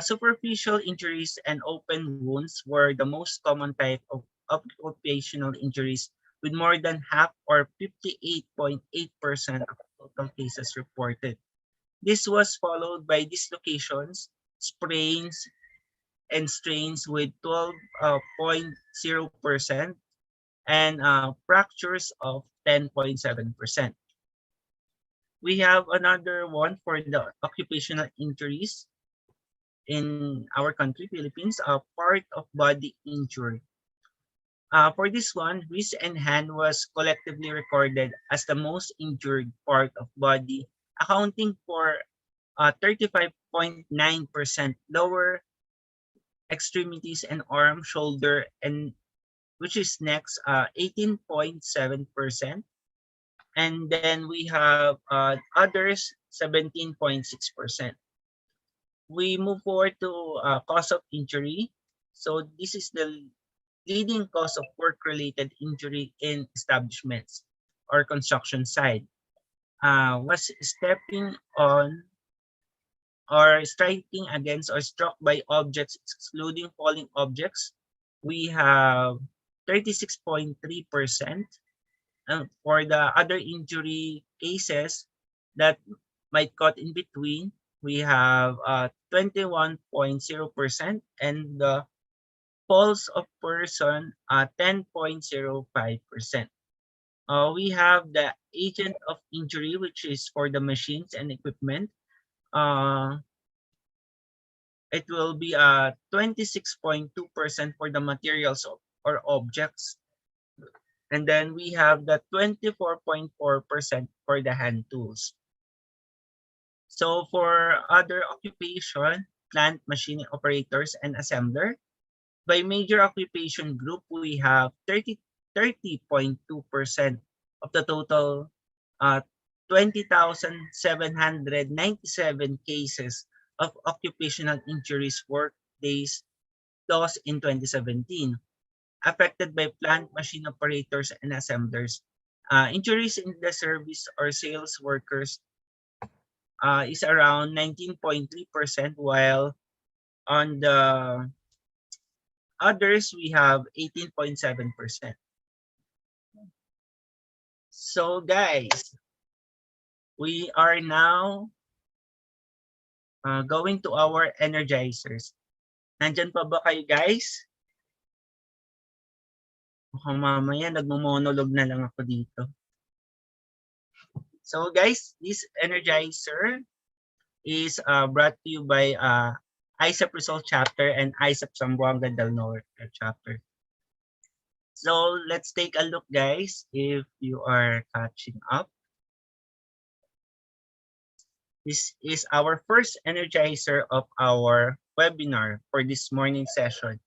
Superficial injuries and open wounds were the most common type of occupational injuries, with more than half or 58.8% of total cases reported. This was followed by dislocations, sprains, and strains with 12.0% and fractures of 10.7%. We have another one for the occupational injuries in our country, Philippines, part of body injury. For this one, wrist and hand was collectively recorded as the most injured part of body, accounting for 35.9%. Lower extremities and arm, shoulder, and which is next 18.7%. And then we have others 17.6%. We move forward to cause of injury. So this is the leading cause of work-related injury in establishments or construction site. Was stepping on or striking against or struck by objects, excluding falling objects. We have 36.3%. For the other injury cases that might cut in between, we have 21.0%, and the falls of person 10.05%. We have the agent of injury, which is for the machines and equipment. It will be 26.2% for the materials or objects. And then we have the 24.4% for the hand tools. So for other occupation, plant machine operators and assembler, by major occupation group, we have 30.2% of the total 20,797 cases of occupational injuries work days lost in 2017. Affected by plant machine operators and assemblers. Injuries in the service or sales workers is around 19.3%, while on the others we have 18.7%. So guys, we are now going to our energizers. Nandyan pa ba kayo guys? Mukhang mamaya nagmo-monolog na lang ako dito. So guys, this energizer is brought to you by IECEP RIZAL chapter and IECEP ZAMBOANGA del Norte chapter. So let's take a look, guys, if you are catching up. This is our first energizer of our webinar for this morning session.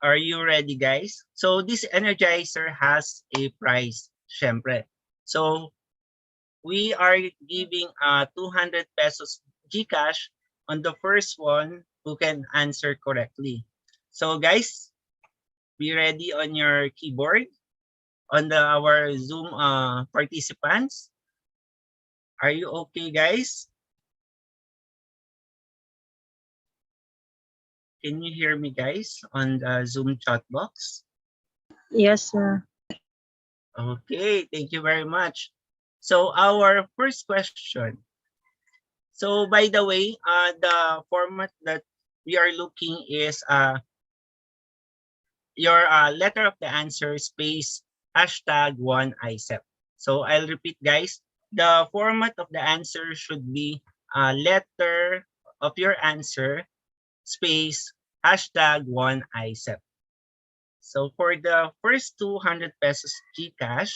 Are you ready, guys? So this energizer has a price, syempre. So we are giving 200 pesos GCash on the first one who can answer correctly. So guys, be ready on your keyboard, on our Zoom participants. Are you okay, guys? Can you hear me, guys, on the Zoom chat box? Yes, sir. Okay, thank you very much. So our first question. So by the way, the format that we are looking is your letter of the answer space #1 ICEP. So I'll repeat, guys. The format of the answer should be letter of your answer space #1 ICEP. So for the first 200 pesos GCash,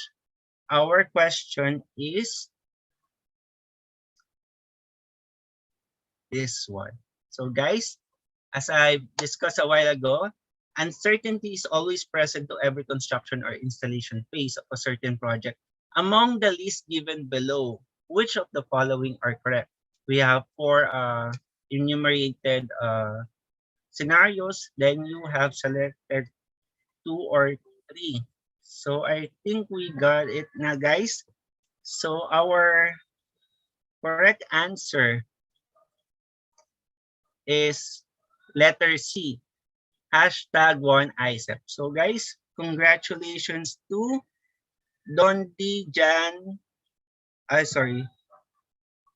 our question is this one. So guys, as I discussed a while ago, uncertainty is always present to every construction or installation phase of a certain project. Among the list given below, which of the following are correct? We have 4 enumerated scenarios, then you have selected 2 or 3. So I think we got it now, guys. So our correct answer is letter C, #1 ICEP. So guys, congratulations to Dondi Jan. Sorry.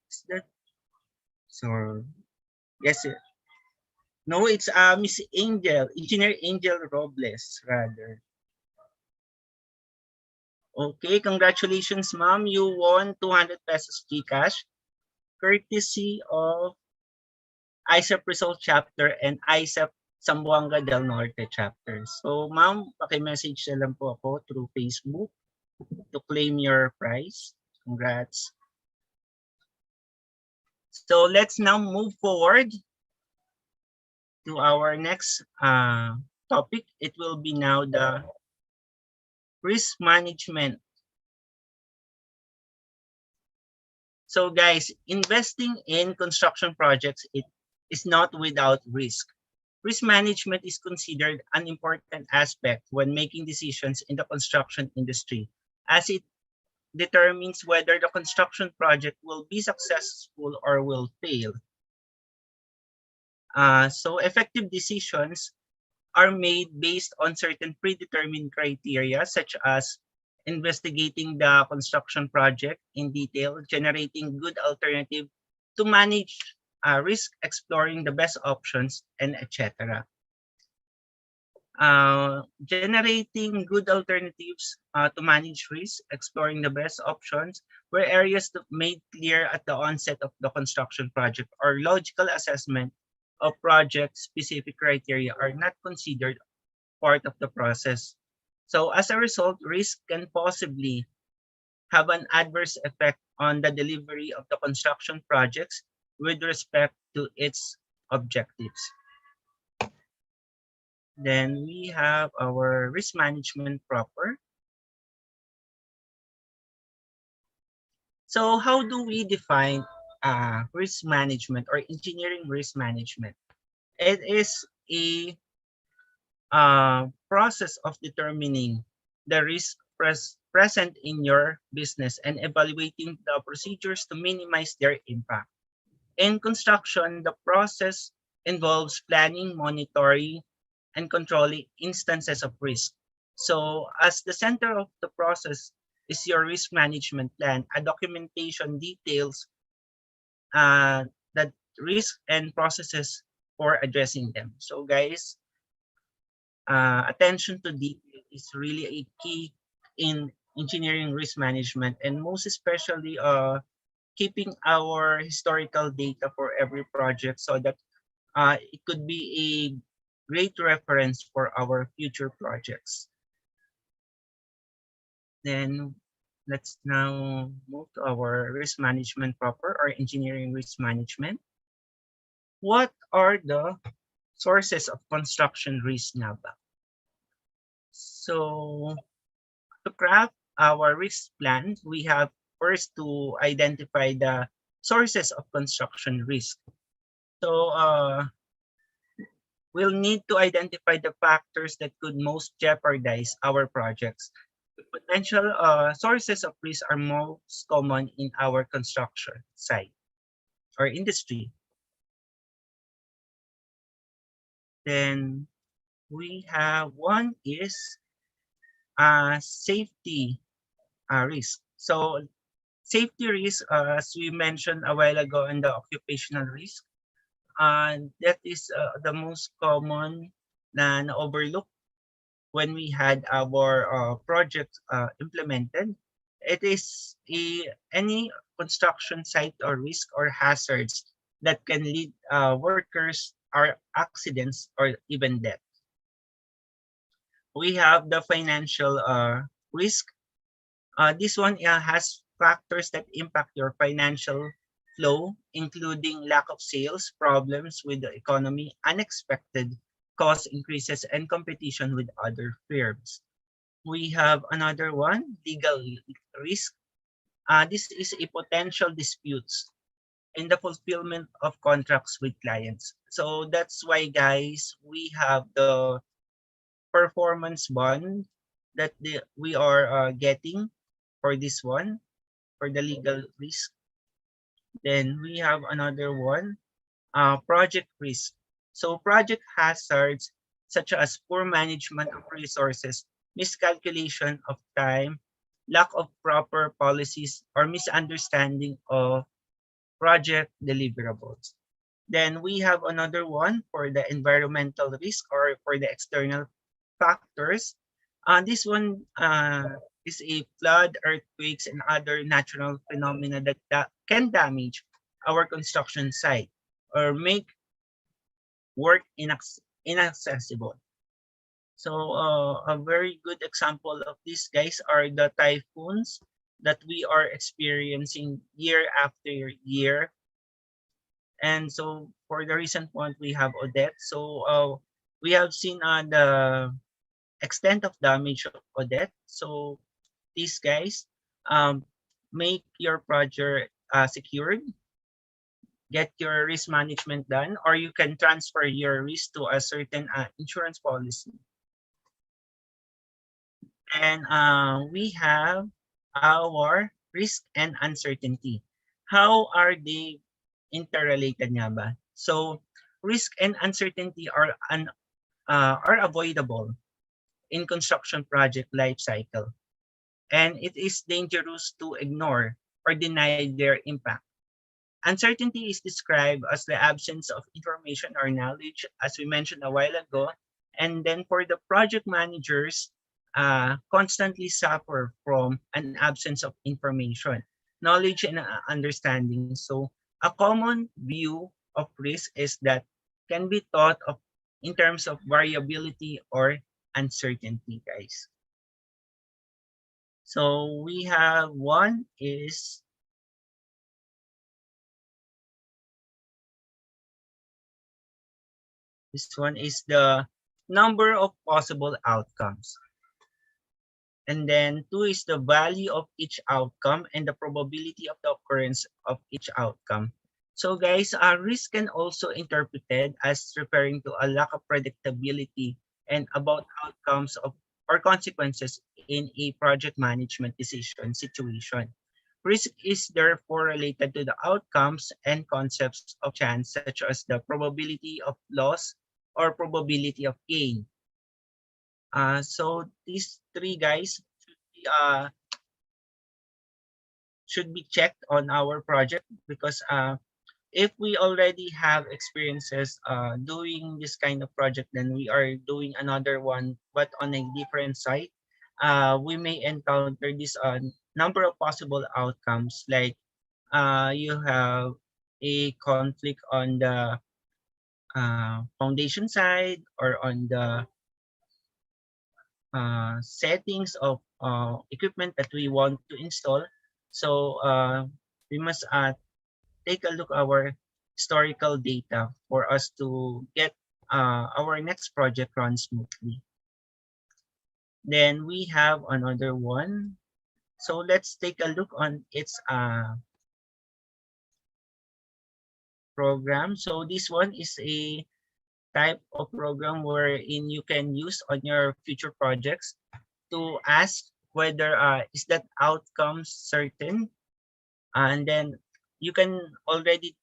Is that? So, yes. No, it's Miss Angel, Engineer Angel Robles, rather. Okay, congratulations, ma'am. You won 200 pesos GCash, courtesy of ICEP RIZAL chapter and ICEP Zamboanga del Norte chapter. So, ma'am, paki-message na lang po ako through Facebook to claim your prize. Congrats. So, let's now move forward to our next topic. It will be now the risk management. So guys, investing in construction projects, it is not without risk. Risk management is considered an important aspect when making decisions in the construction industry, as it determines whether the construction project will be successful or will fail. So effective decisions are made based on certain predetermined criteria, such as investigating the construction project in detail, generating good alternative to manage risk, exploring the best options, and etc. Generating good alternatives to manage risk, exploring the best options, were areas that made clear at the onset of the construction project, or logical assessment of project-specific criteria are not considered part of the process. So as a result, risk can possibly have an adverse effect on the delivery of the construction projects with respect to its objectives. Then we have our risk management proper. So how do we define risk management or engineering risk management? It is a process of determining the risk present in your business and evaluating the procedures to minimize their impact. In construction, the process involves planning, monitoring, and controlling instances of risk. So as the center of the process is your risk management plan, a documentation details the risk and processes for addressing them. So guys, attention to detail is really a key in engineering risk management, and most especially keeping our historical data for every project so that it could be a great reference for our future projects. Then let's now move to our risk management proper or engineering risk management. What are the sources of construction risk nga ba? So to craft our risk plan, we have first to identify the sources of construction risk. So we'll need to identify the factors that could most jeopardize our projects. The potential sources of risk are most common in our construction site or industry. Then we have one is safety risk. So safety risk, as we mentioned a while ago in the occupational risk, that is the most common na overlook when we had our project implemented. It is any construction site or risk or hazards that can lead workers or accidents or even death. We have the financial risk. This one has factors that impact your financial flow, including lack of sales, problems with the economy, unexpected cost increases, and competition with other firms. We have another one, legal risk. This is a potential disputes in the fulfillment of contracts with clients. So that's why, guys, we have the performance bond that we are getting for this one, for the legal risk. Then we have another one, project risk. So project hazards such as poor management of resources, miscalculation of time, lack of proper policies, or misunderstanding of project deliverables. Then we have another one for the environmental risk or for the external factors. This one is a flood, earthquakes, and other natural phenomena that can damage our construction site or make work inaccessible. So a very good example of this, guys, are the typhoons that we are experiencing year after year. And so for the recent one, we have Odette. So we have seen the extent of damage of Odette. So these guys, make your project secured, get your risk management done, or you can transfer your risk to a certain insurance policy. And we have our risk and uncertainty. How are they interrelated nga ba? So risk and uncertainty are avoidable in construction project life cycle, and it is dangerous to ignore or deny their impact. Uncertainty is described as the absence of information or knowledge, as we mentioned a while ago. And then for the project managers, constantly suffer from an absence of information, knowledge, and understanding. So a common view of risk is that can be thought of in terms of variability or uncertainty, guys. So we have one is this one is the number of possible outcomes. And then 2 is the value of each outcome and the probability of the occurrence of each outcome. So guys, risk can also interpreted as referring to a lack of predictability and about outcomes of or consequences in a project management decision situation. Risk is therefore related to the outcomes and concepts of chance, such as the probability of loss or probability of gain. So these three guys should be checked on our project because if we already have experiences doing this kind of project, then we are doing another one but on a different site. We may encounter this number of possible outcomes like you have a conflict on the foundation side or on the settings of equipment that we want to install. So we must take a look our historical data for us to get our next project run smoothly. Then we have another one. So let's take a look on its program. So this one is a type of program wherein you can use on your future projects to ask whether is that outcome certain, and then you can already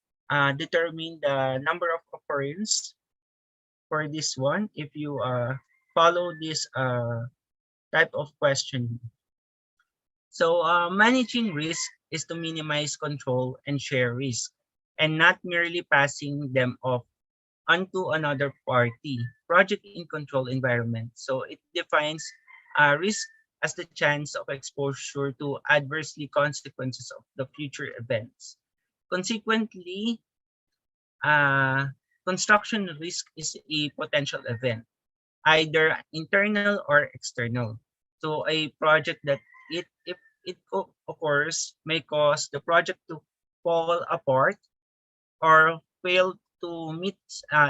determine the number of occurrence for this one if you follow this type of question. So managing risk is to minimize control and share risk, and not merely passing them off onto another party. Project in control environment. So it defines risk as the chance of exposure to adversely consequences of the future events. Consequently, construction risk is a potential event, either internal or external. So a project that if it occurs may cause the project to fall apart or fail to meet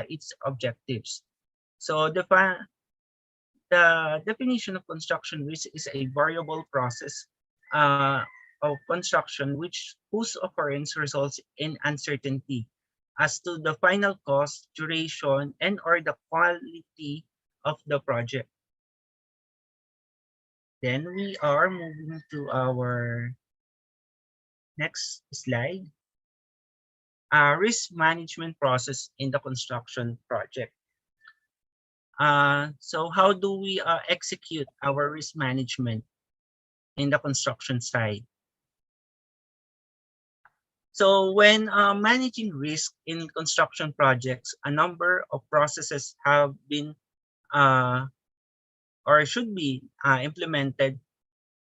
its objectives. So the definition of construction risk is a variable process of construction whose occurrence results in uncertainty as to the final cost, duration, and or the quality of the project. Then we are moving to our next slide. Risk management process in the construction project. So how do we execute our risk management in the construction side? So when managing risk in construction projects, a number of processes have been or should be implemented.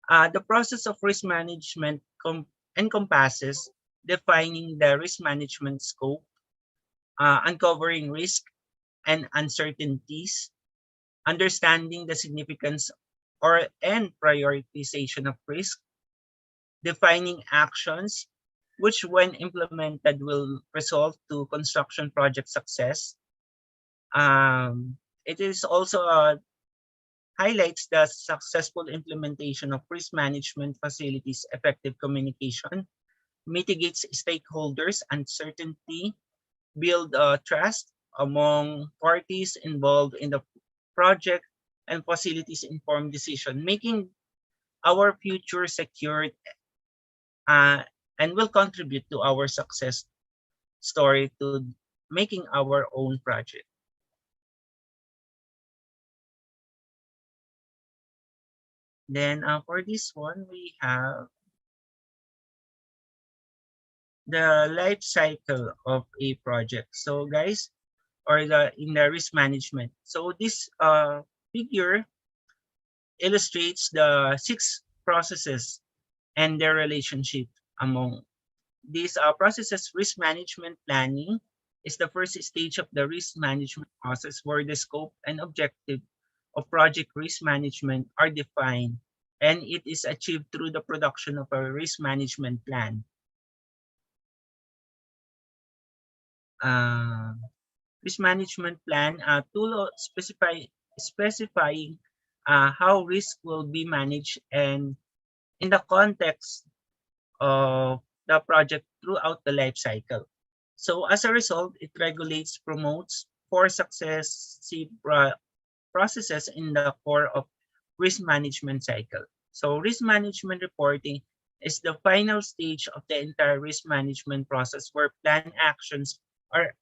The process of risk management encompasses defining the risk management scope, uncovering risk and uncertainties, understanding the significance and prioritization of risk, defining actions which when implemented will result to construction project success. It is also highlights the successful implementation of risk management facilities, effective communication, mitigates stakeholders' uncertainty, build trust among parties involved in the project, and facilities informed decision, making our future secured and will contribute to our success story to making our own project. Then for this one, we have the life cycle of a project. So guys, or in the risk management. So this figure illustrates the 6 processes and their relationship among these processes. Risk management planning is the first stage of the risk management process where the scope and objective of project risk management are defined, and it is achieved through the production of a risk management plan. Risk management plan tool specifying how risk will be managed and in the context of the project throughout the life cycle. So as a result, it regulates, promotes for successive processes in the core of risk management cycle. So risk management reporting is the final stage of the entire risk management process where planned actions are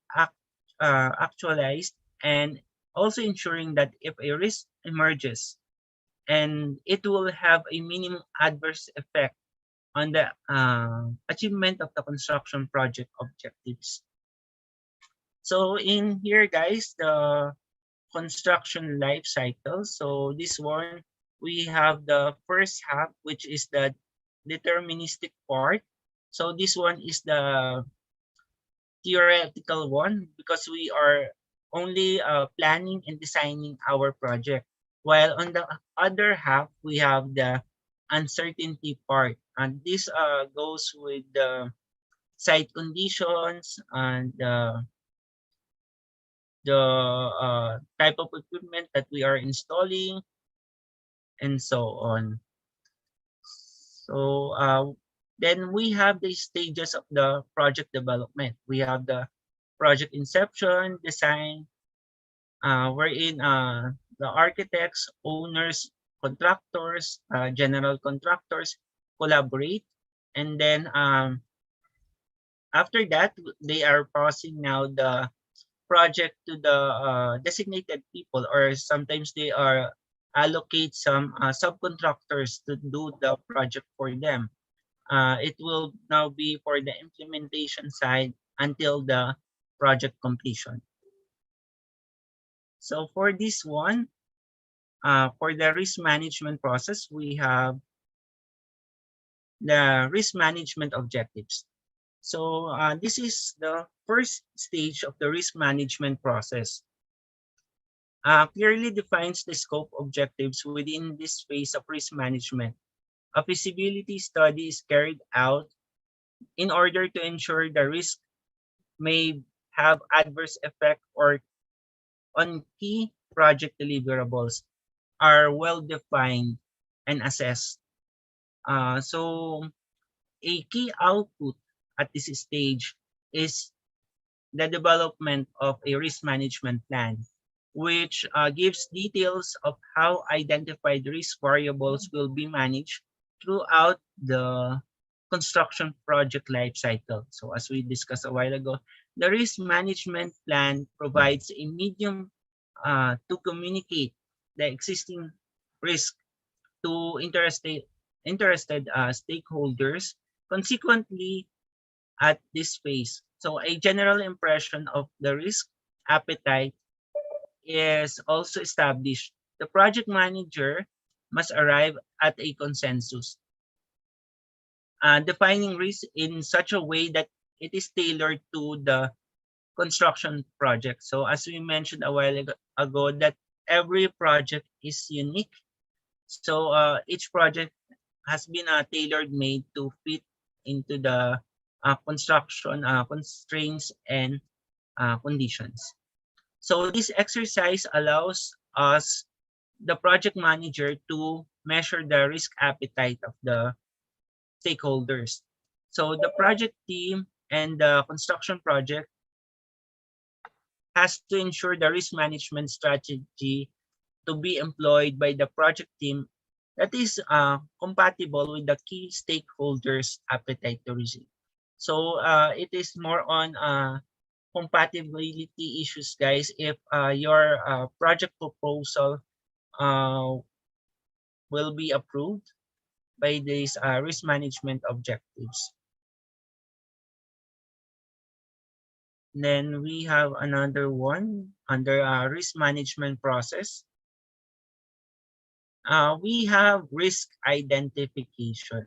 actualized, and also ensuring that if a risk emerges and it will have a minimum adverse effect on the achievement of the construction project objectives. So in here guys, the construction life cycle. So this one, we have the first half, which is the deterministic part. So this one is the theoretical one because we are only planning and designing our project. While on the other half, we have the uncertainty part. And this goes with the site conditions and the type of equipment that we are installing and so on. So then we have the stages of the project development. We have the project inception, design, wherein the architects, owners, contractors, general contractors collaborate. And then after that, they are passing now the project to the designated people, or sometimes they are allocate some subcontractors to do the project for them. It will now be for the implementation side until the project completion. So for this one, for the risk management process, we have the risk management objectives. So this is the first stage of the risk management process. Clearly defines the scope objectives within this phase of risk management. A feasibility study is carried out in order to ensure the risk may have adverse effect or on key project deliverables are well defined and assessed. So a key output at this stage is the development of a risk management plan, which gives details of how identified risk variables will be managed throughout the construction project lifecycle. So as we discussed a while ago, the risk management plan provides a medium to communicate the existing risk to interested stakeholders. Consequently, at this phase, so a general impression of the risk appetite is also established. The project manager must arrive at a consensus, defining risk in such a way that it is tailored to the construction project. So as we mentioned a while ago, that every project is unique. So each project has been tailored made to fit into the construction constraints and conditions. So this exercise allows us, the project manager, to measure the risk appetite of the stakeholders. So the project team and the construction project has to ensure the risk management strategy to be employed by the project team that is compatible with the key stakeholders' appetite to risk. So it is more on compatibility issues, guys. If your project proposal will be approved by these risk management objectives. Then we have another one under risk management process. We have risk identification.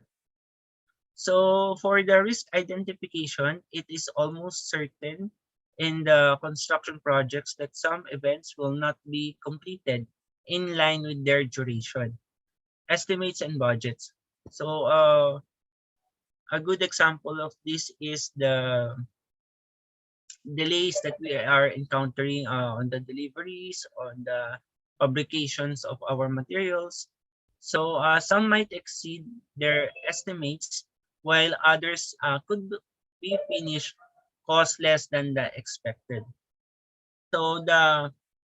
So for the risk identification, it is almost certain in the construction projects that some events will not be completed in line with their duration, estimates, and budgets. So a good example of this is the delays that we are encountering on the deliveries, on the fabrications of our materials. So some might exceed their estimates, while others could be finished cost less than the expected. So the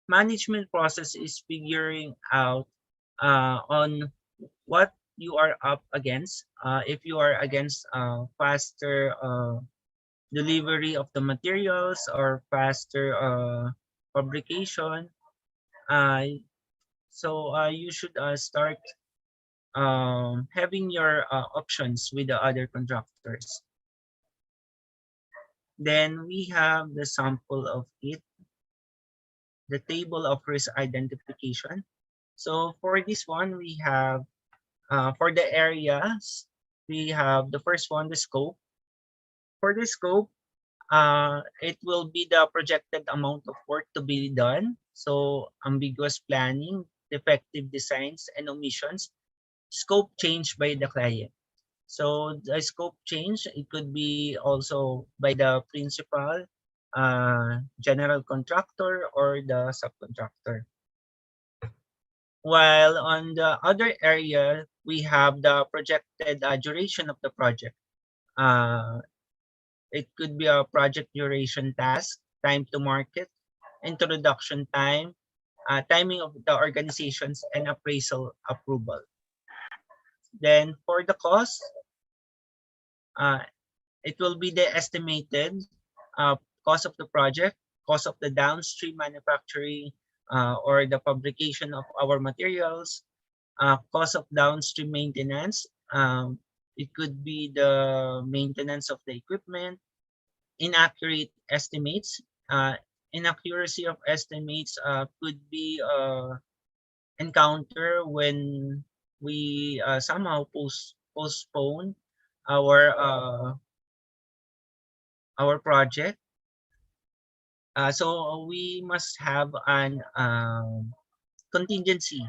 management process is figuring out on what you are up against. If you are against faster delivery of the materials or faster fabrication, so you should start having your options with the other contractors. Then we have the sample of it, the table of risk identification. So for this one, we have for the areas, we have the first one, the scope. for the scope, it will be the projected amount of work to be done. So ambiguous planning, defective designs, and omissions. Scope change by the client. So the scope change, it could be also by the principal, general contractor, or the subcontractor. While on the other area, we have the projected duration of the project. It could be a project duration task, time to market, introduction time, timing of the organizations, and appraisal approval. Then for the cost, it will be the estimated cost of the project, cost of the downstream manufacturing or the fabrication of our materials, cost of downstream maintenance. It could be the maintenance of the equipment, inaccurate estimates. Inaccuracy of estimates could be encounter when we somehow postpone our project. So we must have an contingency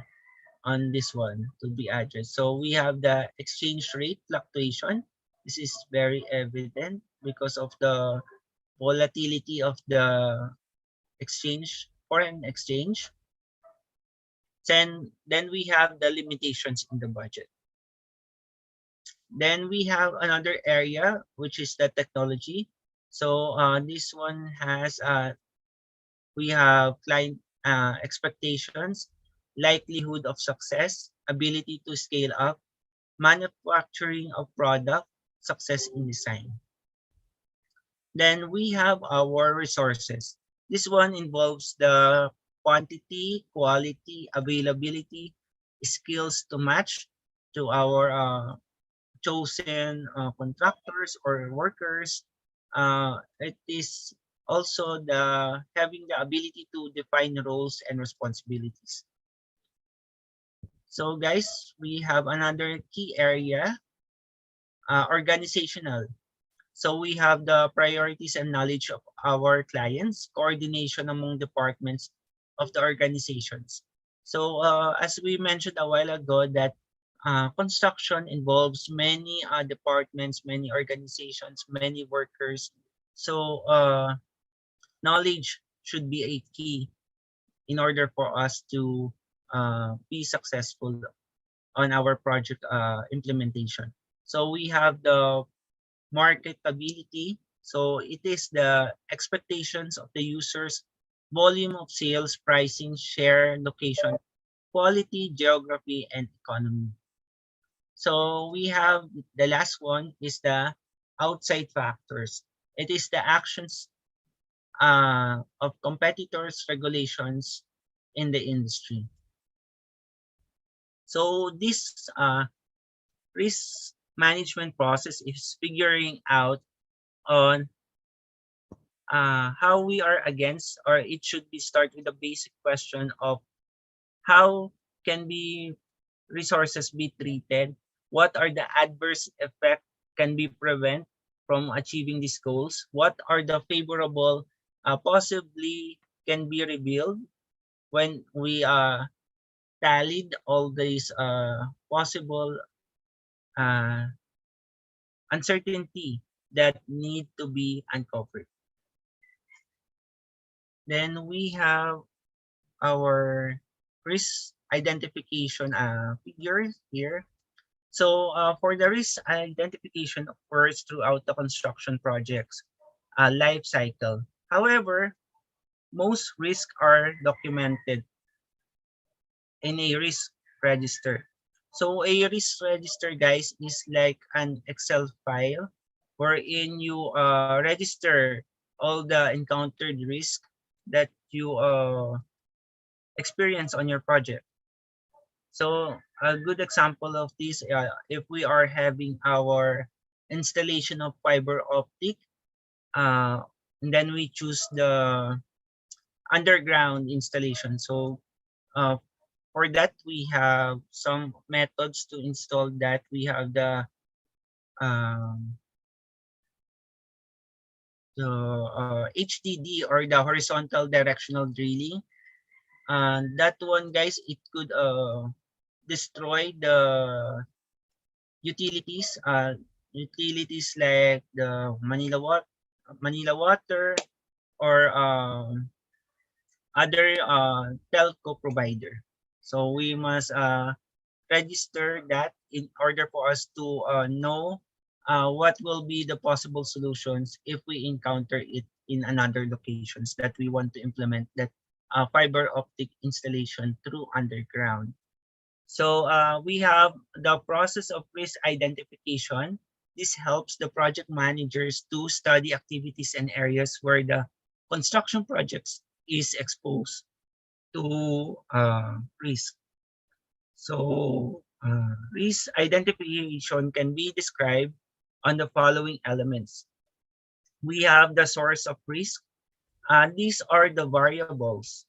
on this one to be addressed. So we have the exchange rate fluctuation. This is very evident because of the volatility of the foreign exchange. Then we have the limitations in the budget. Then we have another area, which is the technology. So this one has, we have client expectations, likelihood of success, ability to scale up, manufacturing of product, success in design. Then we have our resources. This one involves the quantity, quality, availability, skills to match to our chosen contractors or workers. It is also having the ability to define roles and responsibilities. So guys, we have another key area, organizational. So we have the priorities and knowledge of our clients, coordination among departments of the organizations. So as we mentioned a while ago, that construction involves many departments, many organizations, many workers. So knowledge should be a key in order for us to be successful on our project implementation. So we have the marketability. So it is the expectations of the users, volume of sales, pricing, share, location, quality, geography, and economy. So we have the last one is the outside factors. It is the actions of competitors, regulations in the industry. So this risk management process is figuring out on how we are against, or it should be start with a basic question of how can resources be treated, what are the adverse effects can be prevent from achieving these goals, what are the favorable possibly can be revealed when we tallied all these possible uncertainty that need to be uncovered. Then we have our risk identification figures here. So for the risk identification occurs throughout the construction project's life cycle. However, most risks are documented in a risk register. So a risk register, guys, is like an Excel file wherein you register all the encountered risk that you experience on your project. So a good example of this, if we are having our installation of fiber optic, and then we choose the underground installation. So for that, we have some methods to install that. We have the HDD, or the horizontal directional drilling. That one, guys, it could destroy the utilities, utilities like the Manila Water, or other telco provider. So we must register that in order for us to know what will be the possible solutions if we encounter it in another locations that we want to implement that fiber optic installation through underground. So we have the process of risk identification. This helps the project managers to study activities and areas where the construction projects is exposed to risk. So risk identification can be described on the following elements. We have the source of risk. These are the variables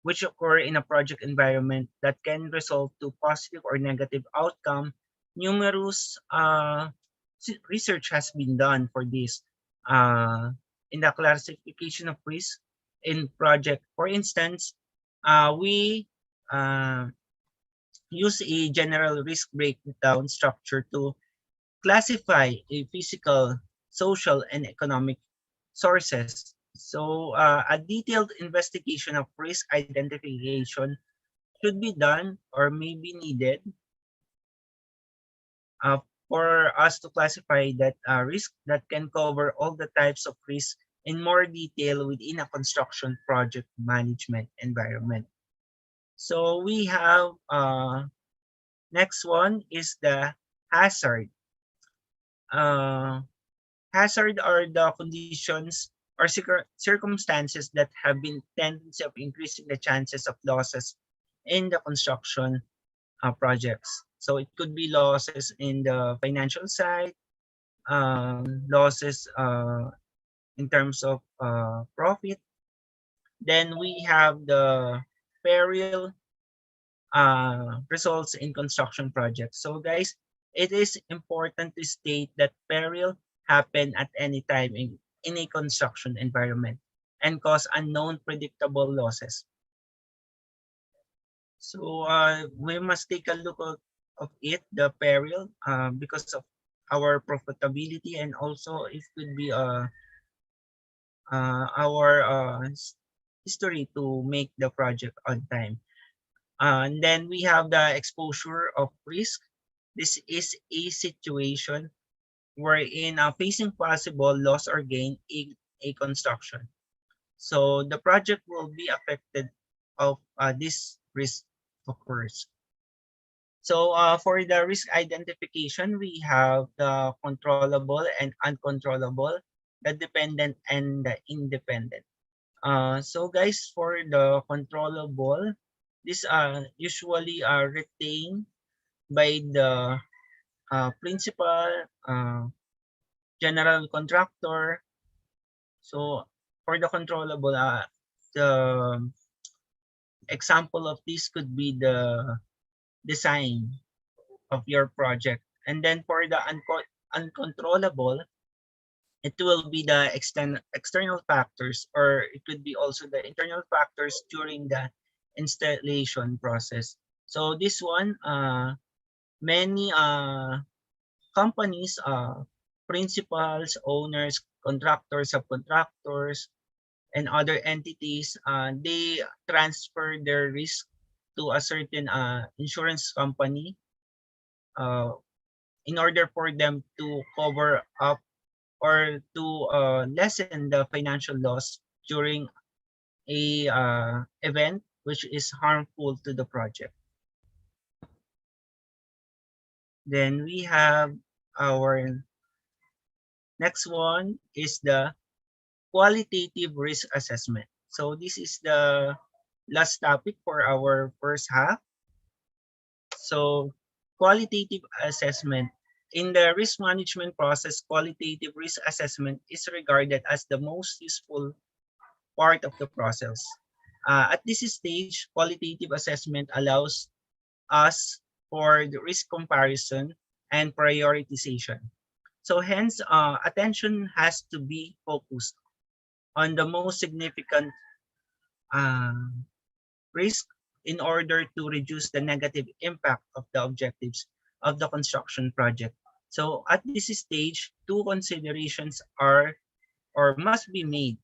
which occur in a project environment that can result to positive or negative outcome. Numerous research has been done for this in the classification of risk in project. For instance, we use a general risk breakdown structure to classify a physical, social, and economic sources. So a detailed investigation of risk identification should be done or may be needed for us to classify that risk that can cover all the types of risk in more detail within a construction project management environment. So we have next one is the hazard. Hazard are the conditions or circumstances that have been tendency of increasing the chances of losses in the construction projects. So it could be losses in the financial side, losses in terms of profit. Then we have the peril results in construction projects. So guys, it is important to state that peril happen at any time in a construction environment and cause unknown predictable losses. So we must take a look of it, the peril, because of our profitability, and also it could be our history to make the project on time. And then we have the exposure of risk. This is a situation wherein facing possible loss or gain in a construction. So the project will be affected of this risk occurs. So for the risk identification, we have the controllable and uncontrollable, the dependent and the independent. So guys, for the controllable, these are usually retained by the principal, general contractor. So for the controllable, the example of this could be the design of your project. And then for the uncontrollable, it will be the external factors, or it could be also the internal factors during the installation process. So this one, many companies, principals, owners, contractors, subcontractors, and other entities, they transfer their risk to a certain insurance company in order for them to cover up or to lessen the financial loss during a event which is harmful to the project. Then we have our next one is the qualitative risk assessment. So this is the last topic for our first half. So qualitative assessment. In the risk management process, qualitative risk assessment is regarded as the most useful part of the process. At this stage, qualitative assessment allows us for the risk comparison and prioritization. So hence, attention has to be focused on the most significant uh, risk in order to reduce the negative impact of the objectives of the construction project. So at this stage, two considerations are or must be made: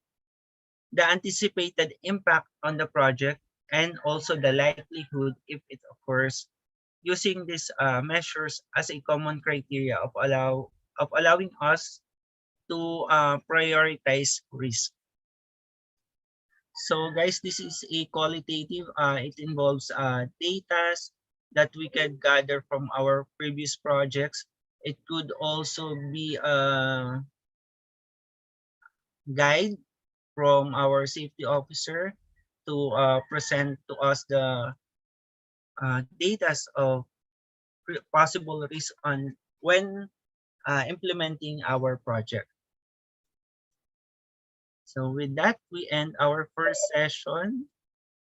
the anticipated impact on the project and also the likelihood if it occurs, using these measures as a common criteria of allowing us to prioritize risk. So guys, this is a qualitative. It involves data that we can gather from our previous projects. It could also be a guide from our safety officer to present to us the data of possible risk on when implementing our project. So with that, we end our first session,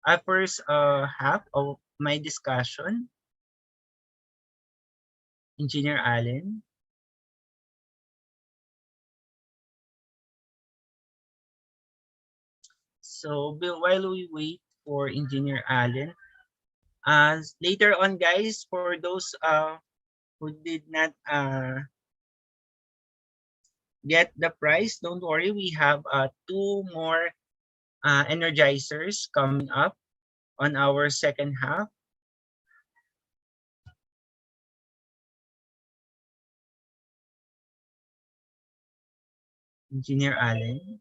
our first half of my discussion. Engineer Allen. So while we wait for Engineer Allen, later on guys, for those who did not get the prize, don't worry, we have two more energizers coming up on our second half. Engineer Allen.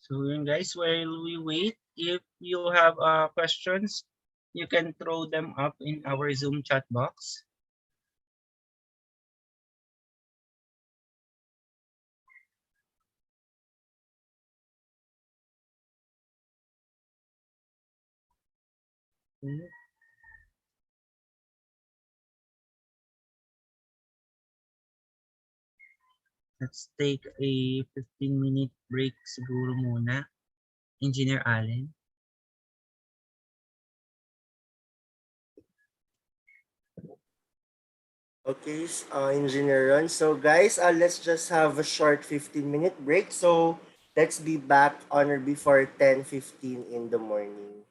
So yun guys, while we wait, if you have questions, you can throw them up in our Zoom chat box. Let's take a 15-minute break siguro muna. Engineer Allen. Okay, Engineer Ron. So guys, let's just have a short 15-minute break. So let's be back on or before 10:15 in the morning.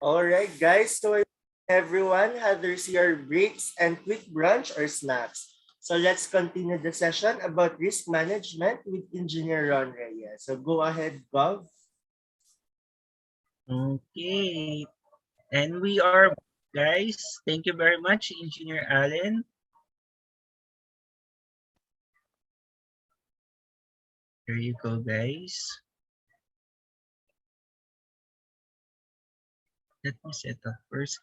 All right, guys. So everyone had their CR breaks and quick brunch or snacks. So let's continue the session about risk management with Engineer Ron Reyes. So go ahead, Gov. Okay. And we are, guys. Thank you very much, Engineer Allen. Here you go, guys. Let me set up first.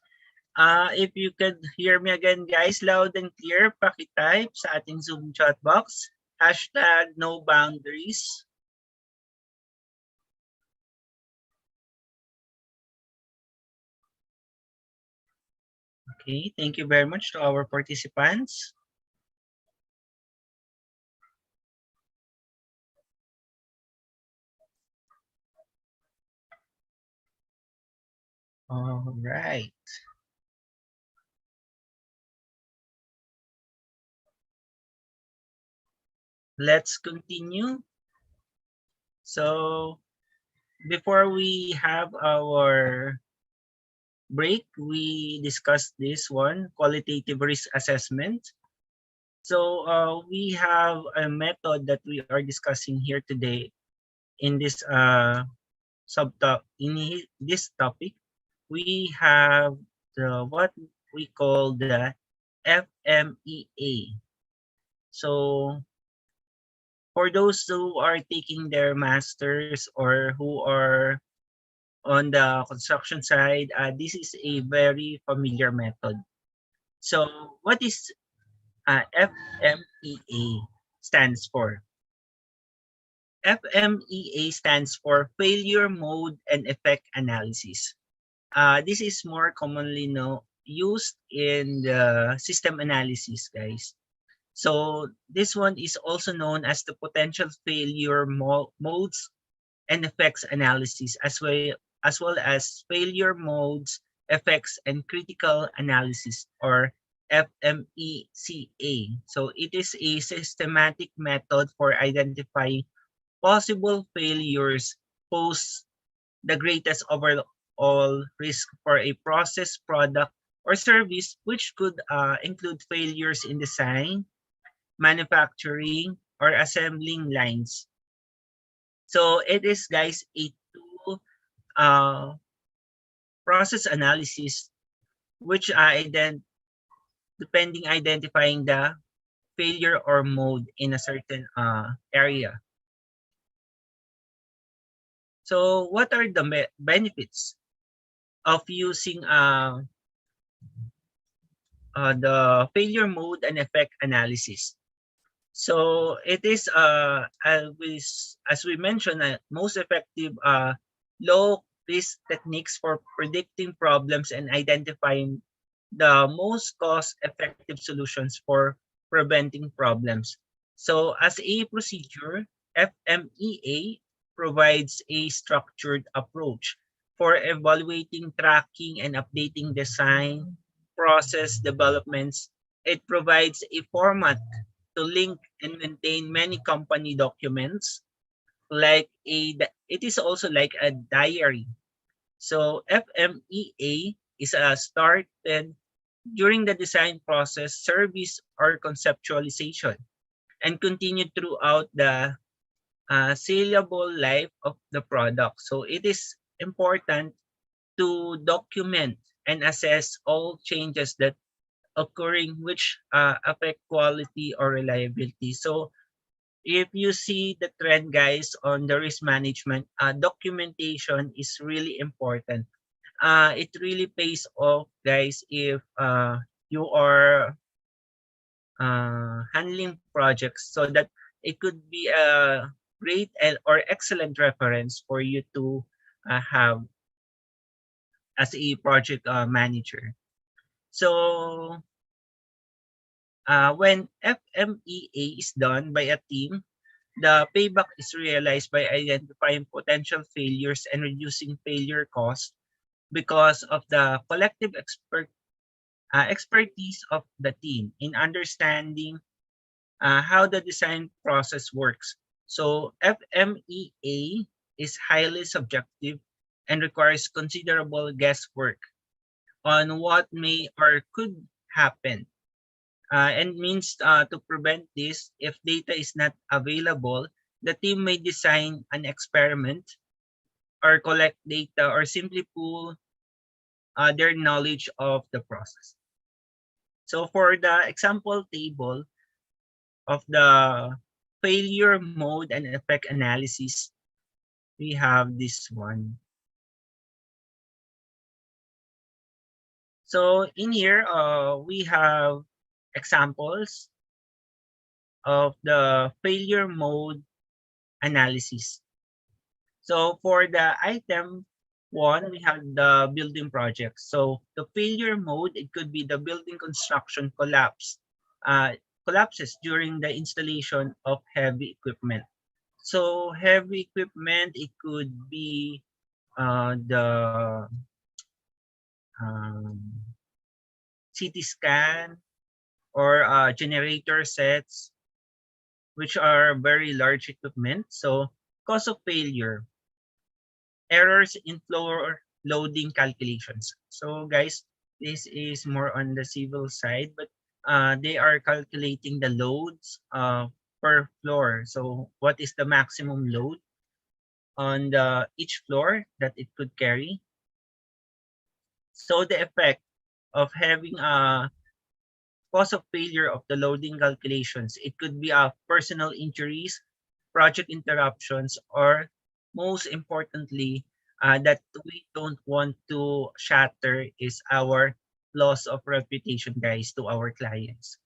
If you could hear me again, guys, loud and clear, pakitype sa ating Zoom chat box. Hashtag no boundaries. Okay, thank you very much to our participants. All right. Let's continue. So before we have our break, we discussed this one, qualitative risk assessment. So we have a method that we are discussing here today in this this topic. We have what we call the FMEA. So for those who are taking their masters or who are on the construction side, this is a very familiar method. So what is FMEA stands for? FMEA stands for Failure Mode and Effect Analysis. This is more commonly used in the system analysis, guys. So this one is also known as the potential failure modes and effects analysis, as well as failure modes, effects, and critical analysis, or FMECA. So it is a systematic method for identifying possible failures pose the greatest overall risk for a process, product, or service, which could include failures in design, manufacturing, or assembling lines. So it is, guys, a two process analysis which identifying the failure or mode in a certain area. So what are the benefits of using the failure mode and effect analysis? So it is as we mentioned, most effective low risk techniques for predicting problems and identifying the most cost effective solutions for preventing problems. So as a procedure, FMEA provides a structured approach for evaluating, tracking, and updating design process developments. It provides a format to link and maintain many company documents, it is also like a diary. So FMEA is started during the design process, service, or conceptualization, and continued throughout the saleable life of the product. So it is important to document and assess all changes that occurring which affect quality or reliability. So if you see the trend, guys, on the risk management, documentation is really important. It really pays off, guys, if you are handling projects, so that it could be a great or excellent reference for you to have as a project manager. So when FMEA is done by a team, the payback is realized by identifying potential failures and reducing failure costs because of the collective expertise of the team in understanding how the design process works. So FMEA is highly subjective and requires considerable guesswork on what may or could happen. And means to prevent this, if data is not available, the team may design an experiment or collect data or simply pool their knowledge of the process. So for the example table of the failure mode and effect analysis, we have this one. So in here, we have examples of the failure mode analysis. So for the item one, we have the building project. So the failure mode, it could be the building construction collapses during the installation of heavy equipment. So heavy equipment, it could be the CT scan or generator sets, which are very large equipment. So cause of failure, errors in floor loading calculations. So guys, this is more on the civil side, but they are calculating the loads per floor. So what is the maximum load on each floor that it could carry? So the effect of having a cause of failure of the loading calculations, it could be personal injuries, project interruptions, or most importantly, that we don't want to shatter is our loss of reputation, guys, to our clients.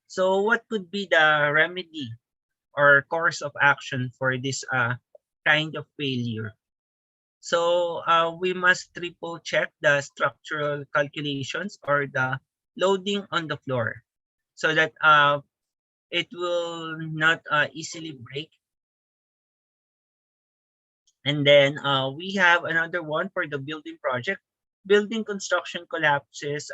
So what could be the remedy or course of action for this kind of failure? So we must triple check the structural calculations or the loading on the floor so that it will not easily break. And then we have another one for the building project. Building construction collapses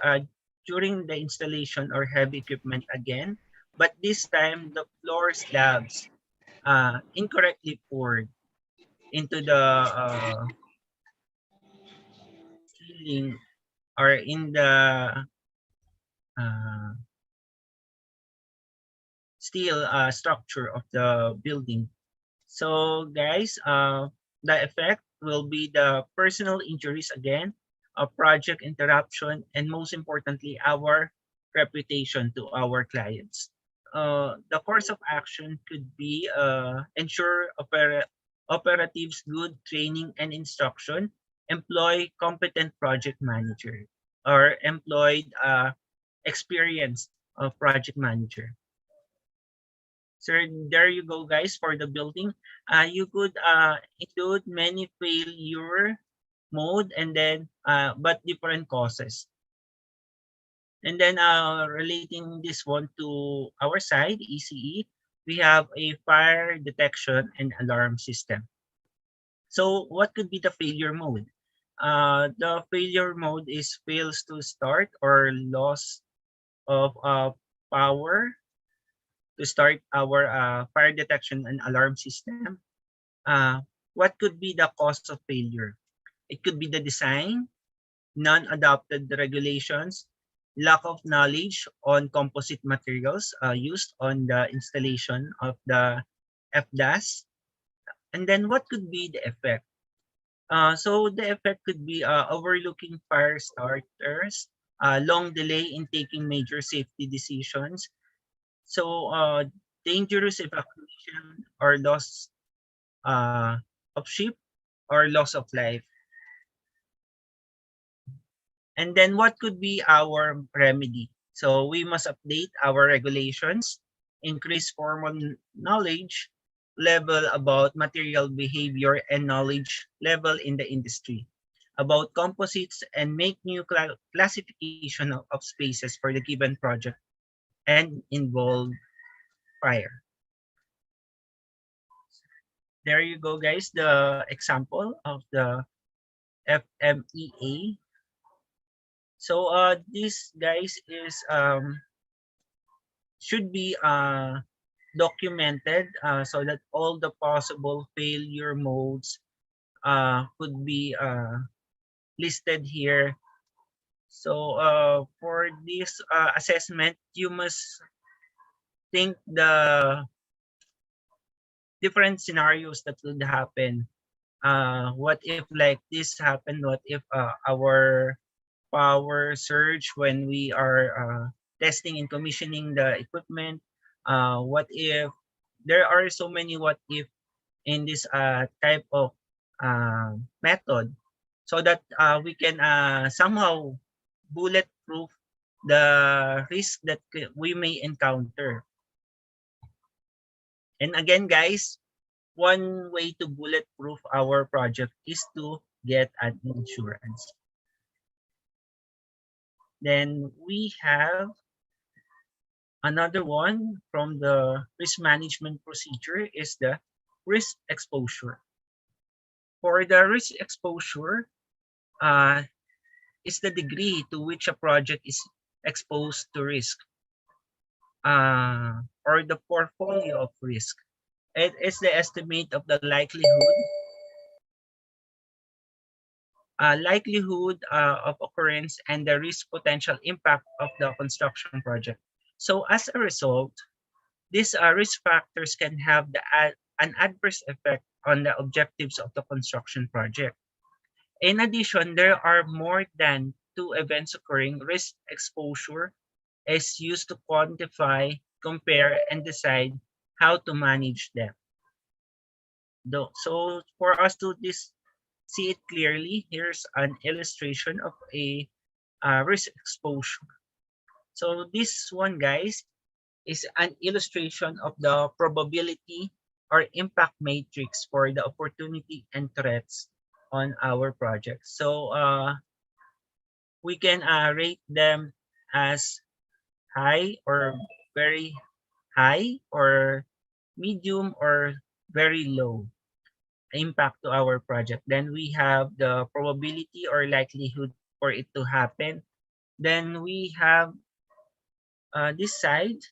during the installation or heavy equipment again, but this time the floor slabs incorrectly poured into the ceiling or in the steel structure of the building. So guys, the effect will be the personal injuries again, a project interruption, and most importantly, our reputation to our clients. The course of action could be ensure operatives good training and instruction, employ competent project manager, or employed experienced project manager. So there you go, guys, for the building. You could include many failure mode and then but different causes. And then relating this one to our side, ECE, we have a fire detection and alarm system. So what could be the failure mode? The failure mode is fails to start or loss of power to start our fire detection and alarm system. What could be the cause of failure? It could be the design, non-adopted regulations, lack of knowledge on composite materials used on the installation of the FDAS. And then what could be the effect? So the effect could be overlooking fire starters, long delay in taking major safety decisions. So dangerous evacuation or loss of ship or loss of life. And then what could be our remedy? So we must update our regulations, increase formal knowledge level about material behavior and knowledge level in the industry about composites and make new classification of spaces for the given project and involve fire. There you go, guys, the example of the FMEA. So this, guys, is should be documented so that all the possible failure modes could be listed here. So for this assessment, you must think the different scenarios that would happen. What if like this happened? What if our power surge when we are testing and commissioning the equipment? What if there are so many what if in this type of method, so that we can somehow bulletproof the risk that we may encounter. And again, guys, one way to bulletproof our project is to get an insurance. Then we have another one from the risk management procedure is the risk exposure. For the risk exposure, is the degree to which a project is exposed to risk, or the portfolio of risk. It is the estimate of the likelihood of occurrence and the risk potential impact of the construction project. So as a result, these risk factors can have an adverse effect on the objectives of the construction project. In addition, there are more than 2 events occurring. Risk exposure is used to quantify, compare, and decide how to manage them. So for us to see it clearly, here's an illustration of a risk exposure. So this one, guys, is an illustration of the probability or impact matrix for the opportunity and threats on our project. So we can rate them as high or very high, or medium or very low impact to our project. Then we have the probability or likelihood for it to happen. Then we have this side,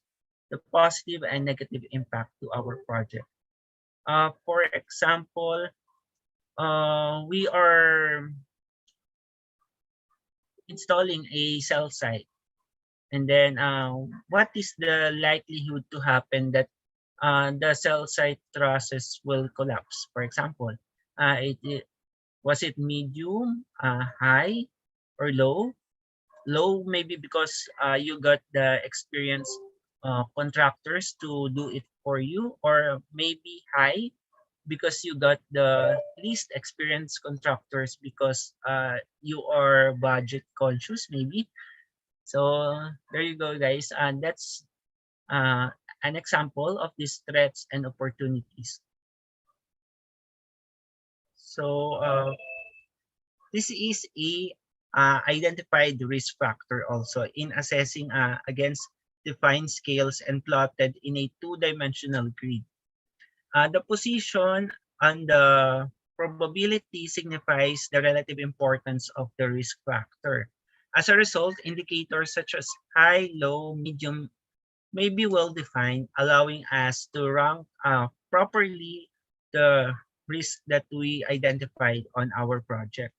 the positive and negative impact to our project. For example, we are installing a cell site, and then what is the likelihood to happen that the cell site trusses will collapse? For example, was it medium, high, or low? Low maybe because you got the experienced contractors to do it for you, or maybe high because you got the least experienced contractors because you are budget conscious maybe. So there you go, guys, and that's an example of these threats and opportunities. So this is a identified risk factor also in assessing against defined scales and plotted in a 2-dimensional grid. The position on the probability signifies the relative importance of the risk factor. As a result, indicators such as high, low, medium may be well defined, allowing us to rank properly the risk that we identified on our project.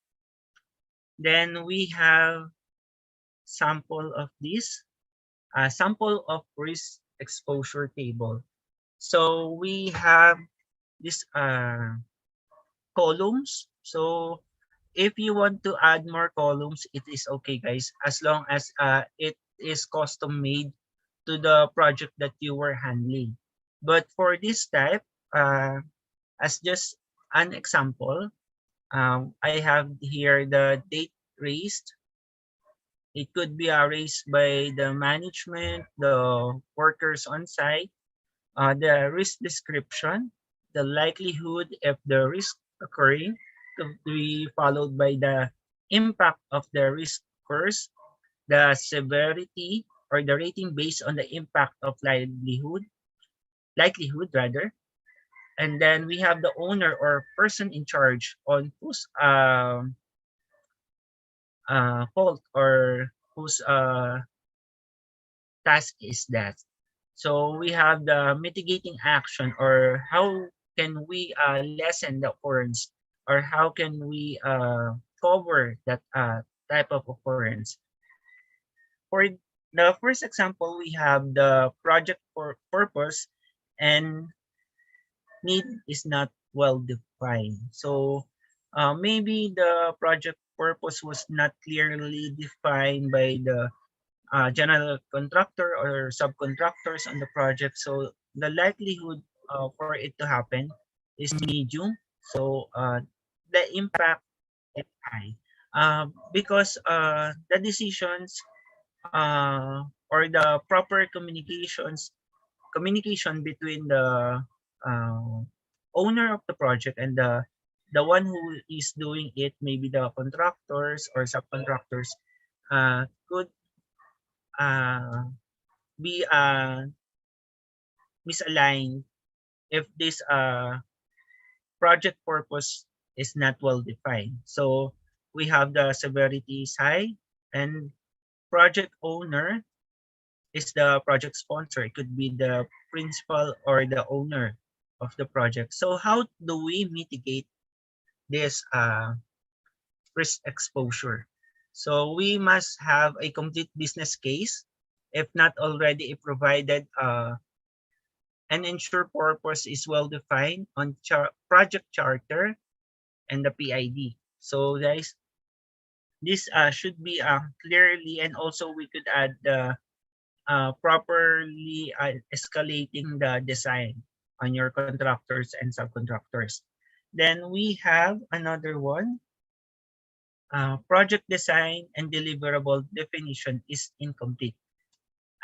Then we have sample of this, sample of risk exposure table. So we have this columns. So if you want to add more columns, it is okay, guys, as long as it is custom made to the project that you were handling. But for this type, as just an example, I have here the date raised. It could be raised by the management, the workers on site, the risk description, the likelihood if the risk occurring, to be followed by the impact of the risk first, the severity or the rating based on the impact of likelihood rather, and then we have the owner or person in charge on whose fault or whose task is that. So we have the mitigating action, or how can we lessen the occurrence or how can we cover that type of occurrence. For the first example, we have the project for purpose and need is not well defined. So maybe the project purpose was not clearly defined by the general contractor or subcontractors on the project. So the likelihood for it to happen is medium. So the impact is high because the decisions or the proper communication between the uh, owner of the project and the one who is doing it, maybe the contractors or subcontractors, could uh, be misaligned if this project purpose is not well defined. So we have the severity is high, and project owner is the project sponsor. It could be the principal or the owner of the project. So how do we mitigate this risk exposure? So we must have a complete business case, if not already provided. An ensure purpose is well defined on project charter and the PID. So guys, this should be clearly, and also we could add the properly escalating the design on your contractors and subcontractors. Then we have another one. Project design and deliverable definition is incomplete.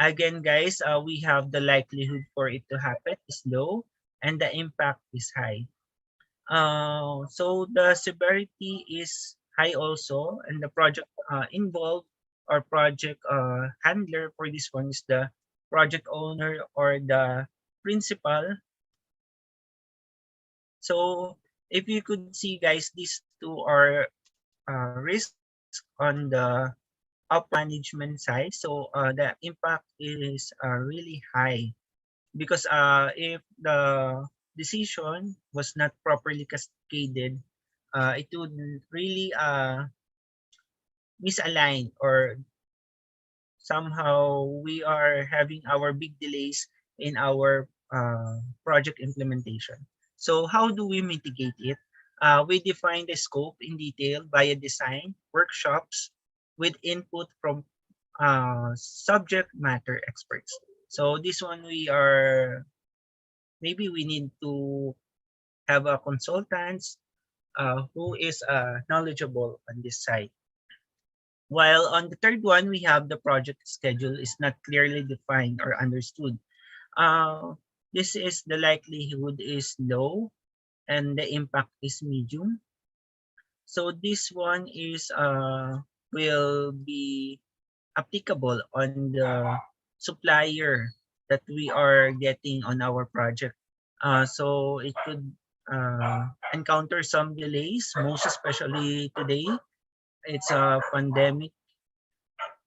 Again, guys, we have the likelihood for it to happen is low and the impact is high. So the severity is high also, and the project involved or project handler for this one is the project owner or the principal. So if you could see, guys, these two are risks on the up management side. So the impact is really high because if the decision was not properly cascaded, it would really misalign, or somehow we are having our big delays in our project implementation. So how do we mitigate it? We define the scope in detail via design workshops with input from subject matter experts. So this one maybe we need to have a consultant who is knowledgeable on this side. While on the third one, we have the project schedule is not clearly defined or understood. This is the likelihood is low and the impact is medium. So this one is will be applicable on the supplier that we are getting on our project. So it could encounter some delays, most especially today. It's a pandemic.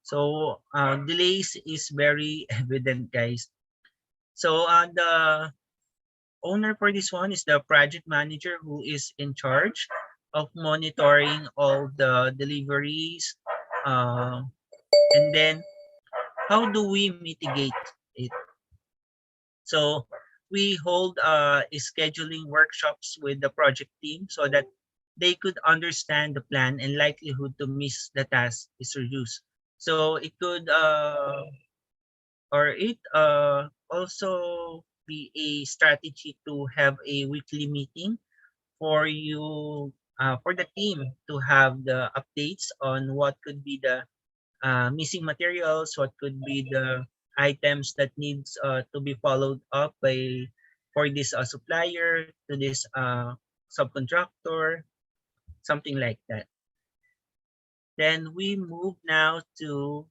So delays is very evident, guys. So the owner for this one is the project manager who is in charge of monitoring all the deliveries. And then how do we mitigate it? So we hold scheduling workshops with the project team so that they could understand the plan and likelihood to miss the task is reduced. So it could or it also be a strategy to have a weekly meeting for you for the team to have the updates on what could be the missing materials, what could be the items that needs to be followed up by for this supplier to this subcontractor, something like that. Then we move now to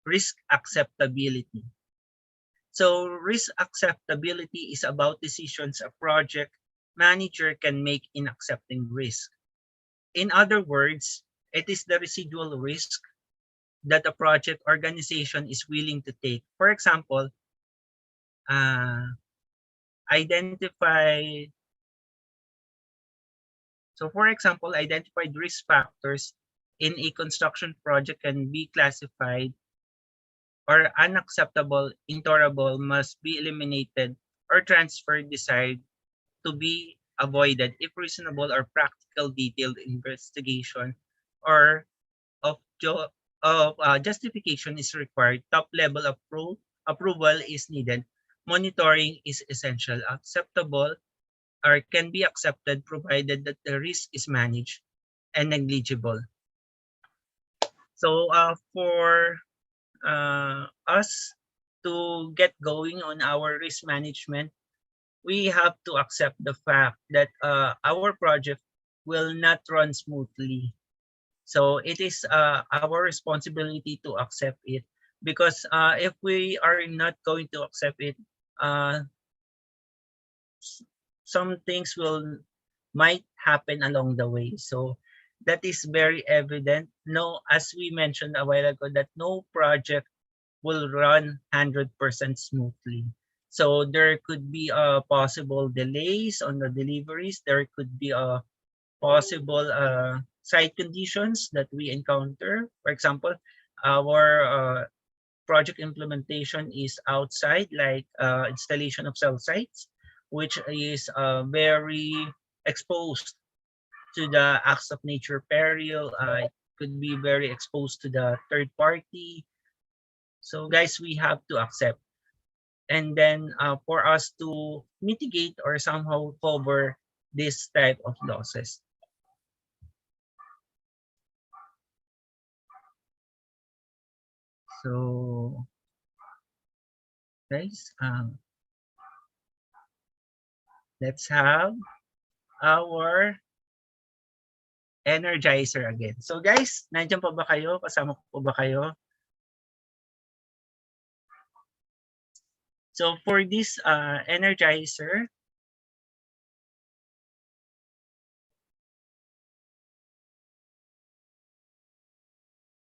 risk acceptability. So risk acceptability is about decisions a project manager can make in accepting risk. In other words, it is the residual risk that a project organization is willing to take. For example, identify So for example, identified risk factors in a construction project can be classified or unacceptable, intolerable, must be eliminated or transferred desired to be avoided if reasonable or practical detailed investigation or of, justification is required. Top level approval is needed. Monitoring is essential. Acceptable or can be accepted provided that the risk is managed and negligible. So for us to get going on our risk management, we have to accept the fact that our project will not run smoothly. So it is our responsibility to accept it, because if we are not going to accept it, some things might happen along the way. So that is very evident. No, as we mentioned a while ago, that no project will run 100% smoothly. So there could be possible delays on the deliveries. There could be possible site conditions that we encounter. For example, our project implementation is outside, like installation of cell sites, which is very exposed to the acts of nature peril. It could be very exposed to the third party. So guys, we have to accept. And then for us to mitigate or somehow cover this type of losses. So guys, let's have our energizer again. So guys, nandiyan pa ba kayo? Kasama ko ba kayo? So for this energizer,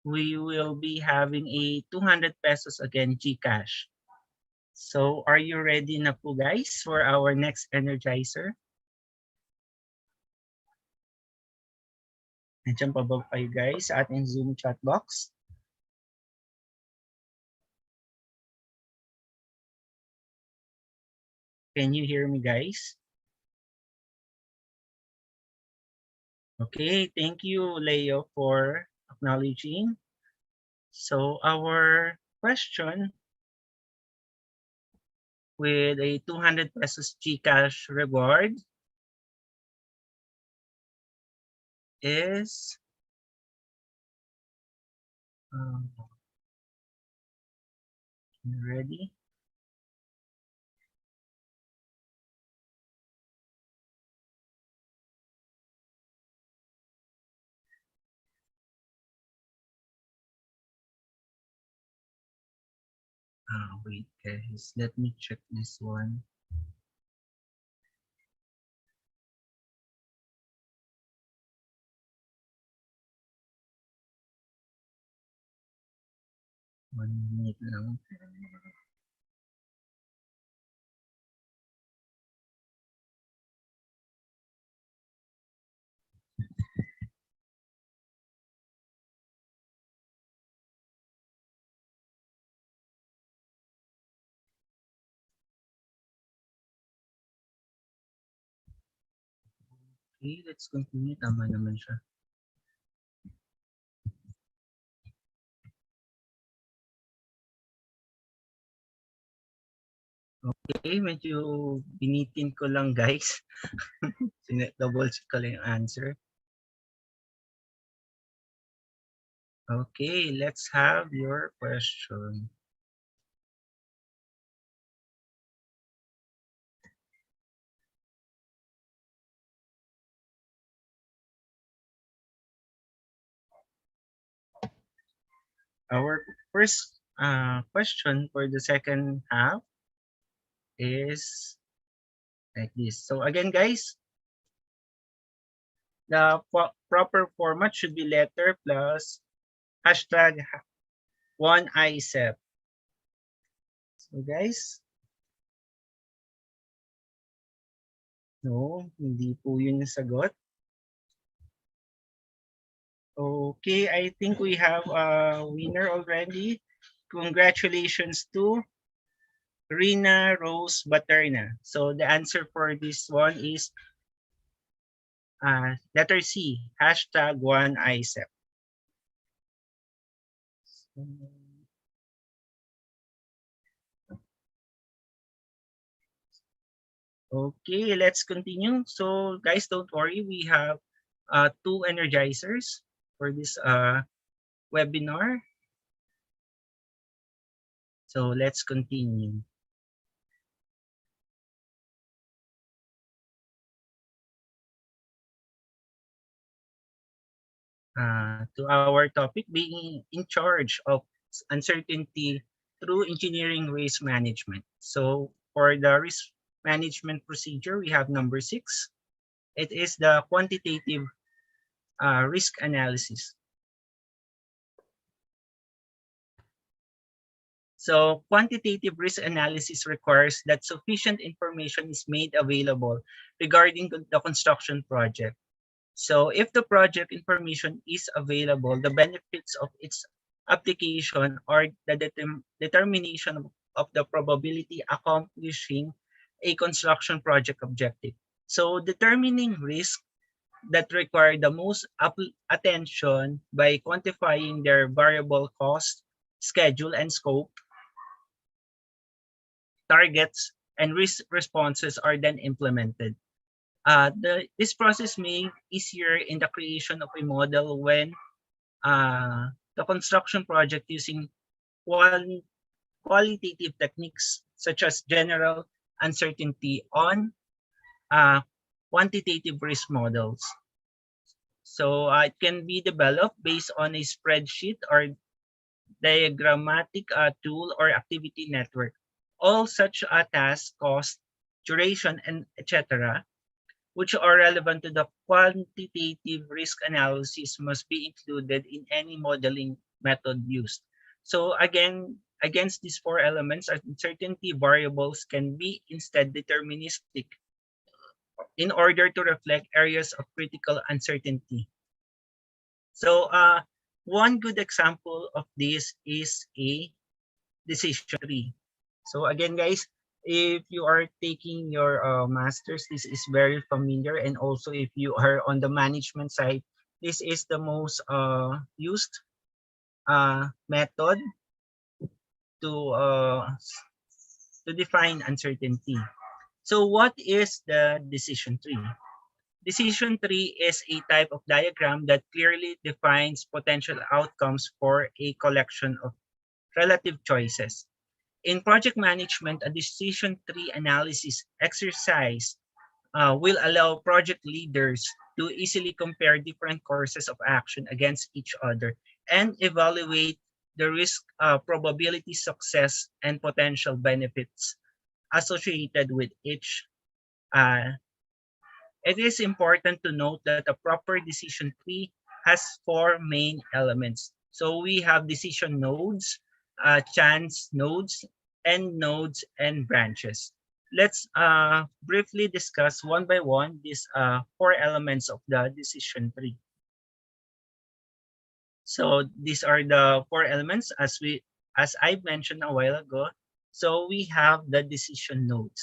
we will be having a 200 pesos again GCash. So are you ready na po guys for our next energizer? Nandiyan pa ba kayo guys sa ating Zoom chat box? Can you hear me guys? Okay, thank you Leo for acknowledging. So our question with a 200 pesos GCash reward is ready? Wait guys, let me check this one. One minute lang. Okay, let's continue. Tama naman siya. Okay, medyo binitin ko lang guys. Double check ko lang yung answer. Okay, let's have your question. Our first question for the second half is like this. So again, guys, the proper format should be letter plus hashtag 1ICEP. So guys, no, hindi po yun yung sagot. Okay, I think we have a winner already. Congratulations to Rina Rose Baterna. So the answer for this one is letter C, hashtag one ISEP. Okay, let's continue. So guys, don't worry, we have two energizers for this webinar. So let's continue. To our topic, being in charge of uncertainty through engineering risk management. So for the risk management procedure, we have number 6. It is the quantitative risk analysis. So quantitative risk analysis requires that sufficient information is made available regarding the construction project. So if the project information is available, the benefits of its application or the determination of the probability accomplishing a construction project objective. So determining risk that require the most attention by quantifying their variable cost, schedule, and scope, targets, and risk responses are then implemented. This process made easier in the creation of a model when the construction project using qualitative techniques such as general uncertainty on quantitative risk models. So it can be developed based on a spreadsheet or diagrammatic tool or activity network. All such tasks, cost, duration, and etc., which are relevant to the quantitative risk analysis, must be included in any modeling method used. So again, against these 4 elements, uncertainty variables can be instead deterministic in order to reflect areas of critical uncertainty. So one good example of this is a decision tree. So again, guys, if you are taking your masters, this is very familiar, and also if you are on the management side, this is the most used method to define uncertainty. So what is the decision tree? Decision tree is a type of diagram that clearly defines potential outcomes for a collection of relative choices. In project management, a decision tree analysis exercise will allow project leaders to easily compare different courses of action against each other and evaluate the risk, probability, success, and potential benefits associated with each. It is important to note that a proper decision tree has 4 main elements. So we have decision nodes, chance nodes, end nodes, and branches. Let's briefly discuss one by one these 4 elements of the decision tree. So these are the 4 elements as I mentioned a while ago. So we have the decision nodes.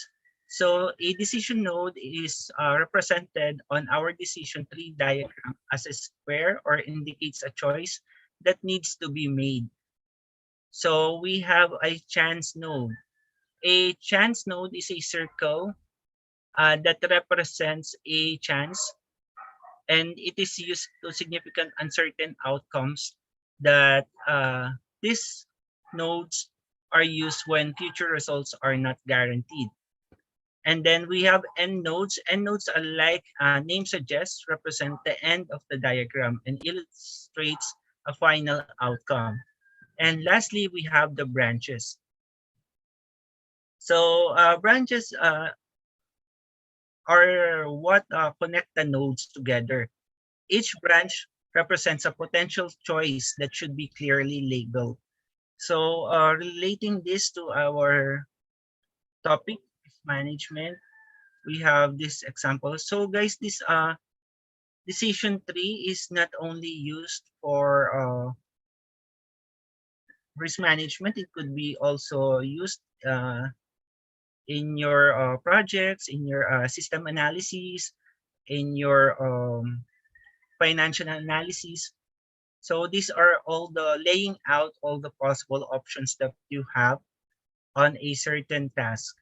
So a decision node is represented on our decision tree diagram as a square or indicates a choice that needs to be made. So we have a chance node. A chance node is a circle that represents a chance, and it is used to significant uncertain outcomes that these nodes are used when future results are not guaranteed. And then we have end nodes. End nodes are like name suggests, represent the end of the diagram and illustrates a final outcome. And lastly, we have the branches. So branches are what connect the nodes together. Each branch represents a potential choice that should be clearly labeled. So relating this to our topic, management, we have this example. So guys, decision tree is not only used for risk management, it could be also used in your projects, in your system analysis, in your financial analysis. So these are all the laying out all the possible options that you have on a certain task.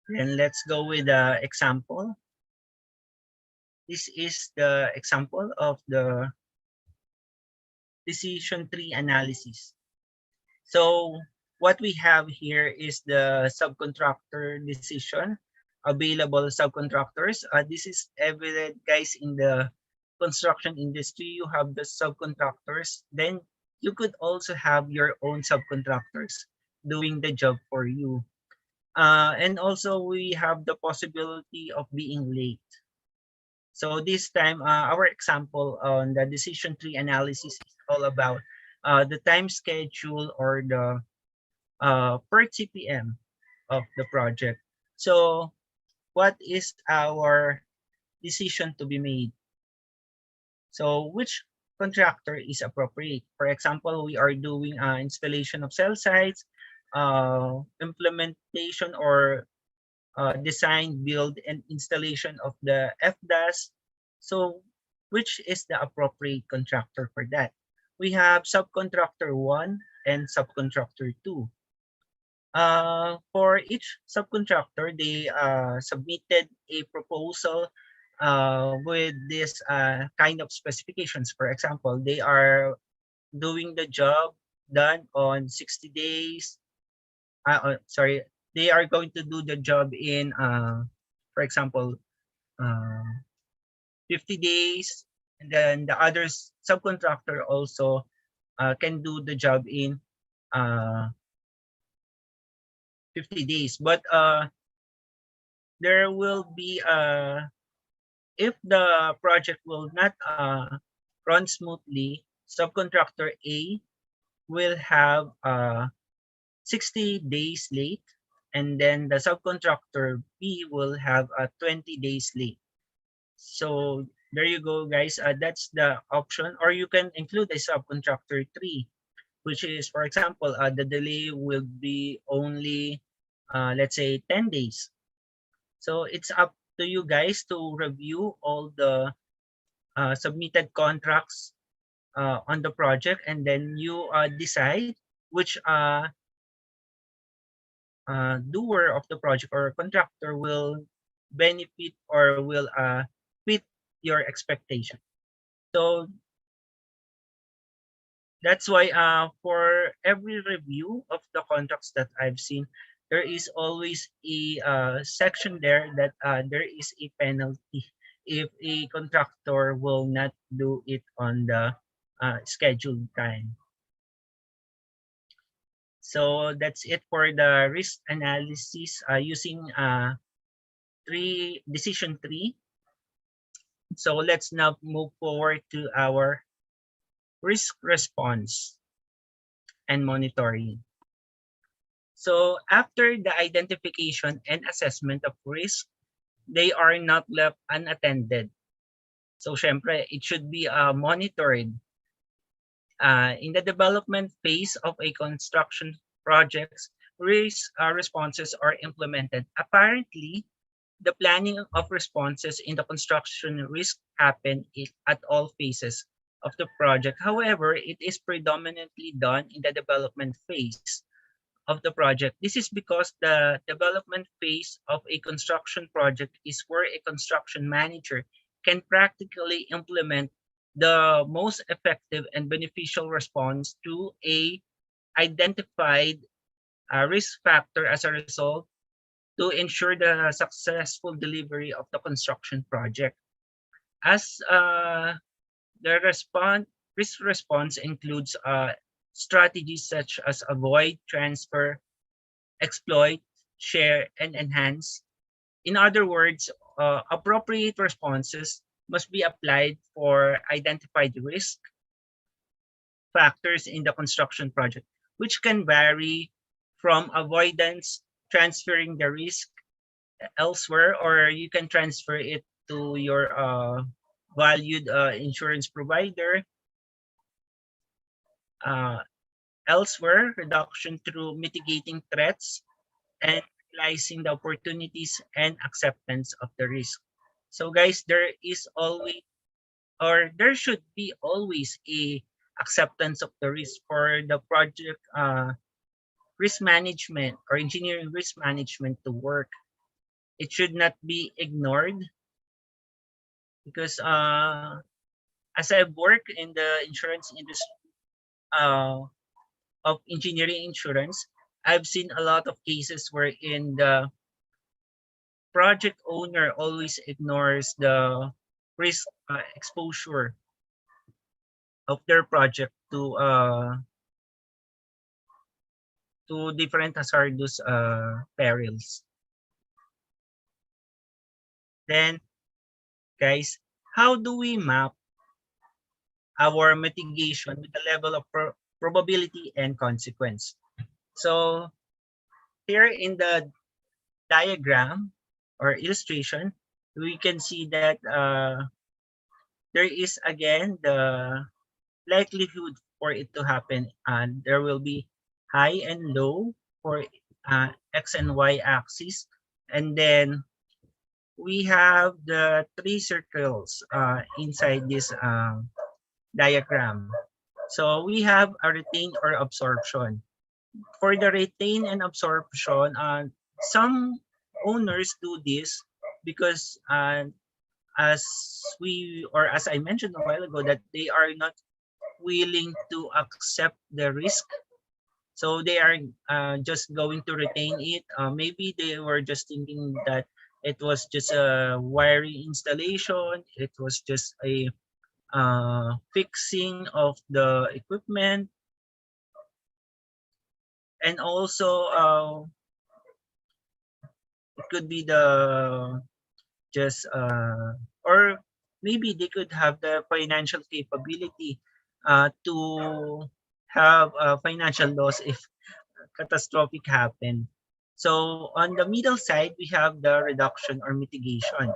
Then let's go with the example. This is the example of the decision tree analysis. So what we have here is the subcontractor decision, available subcontractors. This is evident, guys, in the construction industry. You have the subcontractors. Then you could also have your own subcontractors doing the job for you. And also we have the possibility of being late. So this time, our example on the decision tree analysis is all about the time schedule or the per TPM of the project. So what is our decision to be made? So which contractor is appropriate? For example, we are doing installation of cell sites, implementation or design, build, and installation of the FDAS. So which is the appropriate contractor for that? We have subcontractor 1 and subcontractor 2. For each subcontractor, they submitted a proposal with this kind of specifications. For example, they are doing the job done on 60 days. Sorry, they are going to do the job in, for example, 50 days. And then the other subcontractor also can do the job in 50 days. But there will be, if the project will not run smoothly, subcontractor A will have 60 days late, and then the subcontractor B will have 20 days late. So there you go, guys. That's the option. Or you can include a subcontractor 3, which is, for example, the delay will be only, let's say, 10 days. So it's up to you guys to review all the submitted contracts on the project, and then you decide which doer of the project or contractor will benefit or will fit your expectation. So that's why for every review of the contracts that I've seen, there is always a section there that there is a penalty if a contractor will not do it on the scheduled time. So that's it for the risk analysis using decision tree. So let's now move forward to our risk response and monitoring. So after the identification and assessment of risk, they are not left unattended. So syempre, it should be monitored. In the development phase of a construction projects, risk responses are implemented. Apparently, the planning of responses in the construction risk happen at all phases of the project. However, it is predominantly done in the development phase of the project. This is because the development phase of a construction project is where a construction manager can practically implement the most effective and beneficial response to a identified risk factor as a result to ensure the successful delivery of the construction project. As the risk response includes strategies such as avoid, transfer, exploit, share, and enhance. In other words, appropriate responses must be applied for identified risk factors in the construction project, which can vary from avoidance, transferring the risk elsewhere, or you can transfer it to your valued insurance provider. Elsewhere, reduction through mitigating threats and realizing the opportunities and acceptance of the risk. So guys, there is always, or there should be always, a acceptance of the risk for the project risk management or engineering risk management to work. It should not be ignored because as I've worked in the insurance industry of engineering insurance, I've seen a lot of cases wherein the project owner always ignores the risk exposure of their project to different hazardous perils. Then, guys, how do we map our mitigation with the level of probability and consequence? So here in the diagram or illustration, we can see that there is again the likelihood for it to happen, and there will be high and low for x and y axis, and then we have the three circles inside this diagram. So we have a retain or absorption. For the retain and absorption, some owners do this because as I mentioned a while ago, that they are not willing to accept the risk. So they are just going to retain it. Maybe they were just thinking that it was just a wiring installation. It was just a fixing of the equipment. And also it could be the just or maybe they could have the financial capability to have financial loss if catastrophic happen. So on the middle side, we have the reduction or mitigation.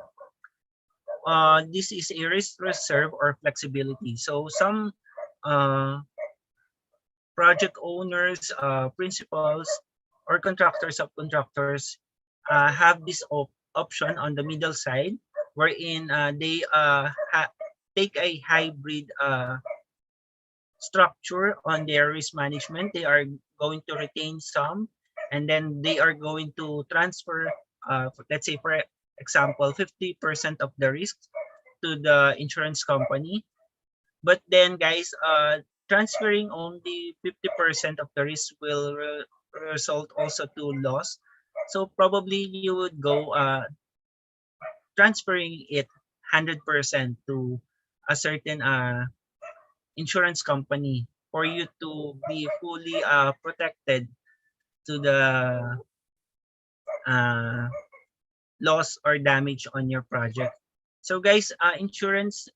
This is a risk reserve or flexibility. So some project owners, principals, or contractors, subcontractors have this option on the middle side, wherein they take a hybrid structure on their risk management. They are going to retain some, and then they are going to transfer, let's say for example, 50% of the risk to the insurance company. But then guys, transferring only 50% of the risk will result also to loss. So probably you would go transferring it 100% to a certain insurance company for you to be fully protected to the loss or damage on your project. So guys, insurance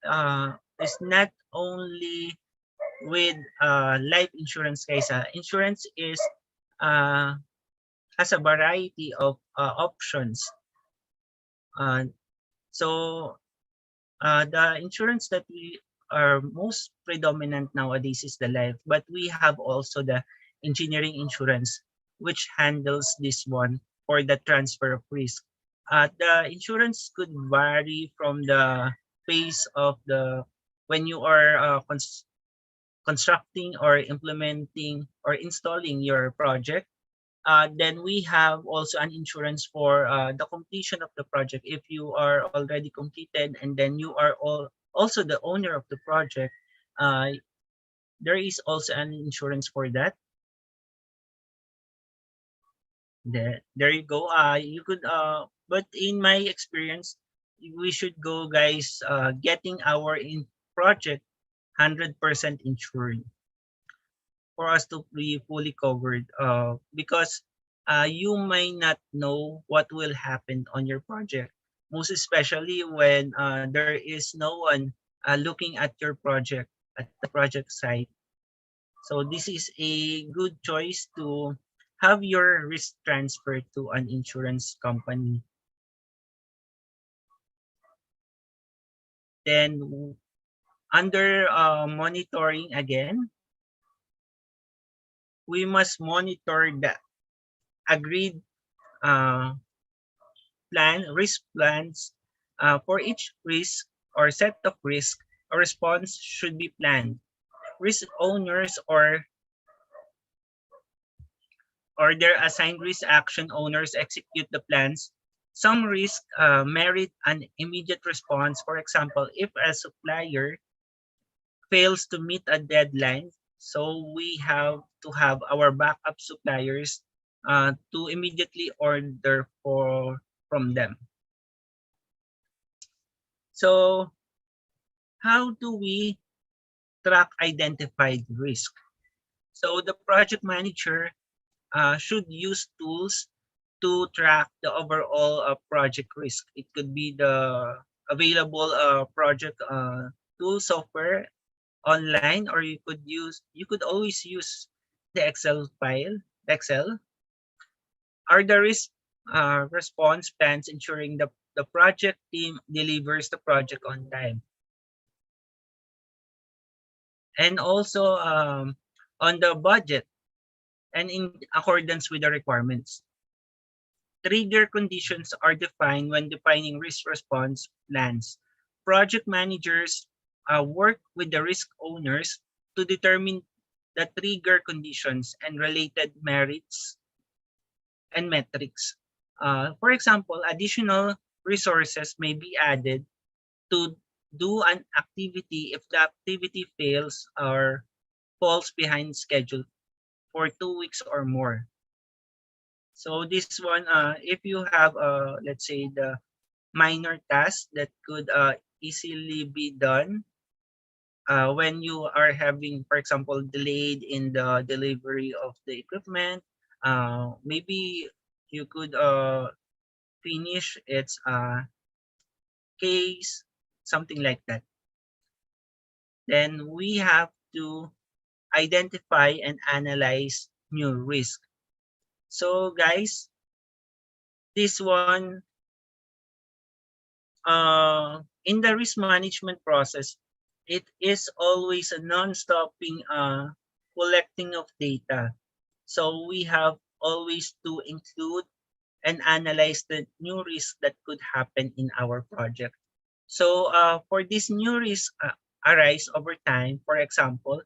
is not only with life insurance, guys. Insurance is has a variety of options. So the insurance that we are most predominant nowadays is the life, but we have also the engineering insurance, which handles this one for the transfer of risk. The insurance could vary from the phase of the when you are constructing or implementing or installing your project. Then we have also an insurance for the completion of the project. If you are already completed and then you are also the owner of the project, there is also an insurance for that. There you go. You could, but in my experience, we should go, guys, getting our project 100% insured for us to be fully covered, because you may not know what will happen on your project, most especially when there is no one looking at your project at the project site. So this is a good choice to have your risk transferred to an insurance company. Then under monitoring again, we must monitor the agreed risk plans. For each risk or set of risk, a response should be planned. Risk owners or their assigned risk action owners execute the plans. Some risks merit an immediate response. For example, if a supplier fails to meet a deadline, so we have to have our backup suppliers to immediately order from them. So how do we track identified risk? So the project manager should use tools to track the overall project risk. It could be the available project tool software online, or you could always use the Excel file. Excel are the risk response plans ensuring the project team delivers the project on time. And also on the budget and in accordance with the requirements. Trigger conditions are defined when defining risk response plans. Project managers work with the risk owners to determine the trigger conditions and related merits and metrics. For example, additional resources may be added to do an activity if the activity fails or falls behind schedule for 2 weeks or more. So this one, if you have, let's say, the minor task that could easily be done when you are having, for example, delayed in the delivery of the equipment, maybe you could finish its case, something like that. Then we have to identify and analyze new risk. So guys, this one, in the risk management process, it is always a non-stopping collecting of data. So we have always to include and analyze the new risks that could happen in our project. So for this new risk arise over time, for example,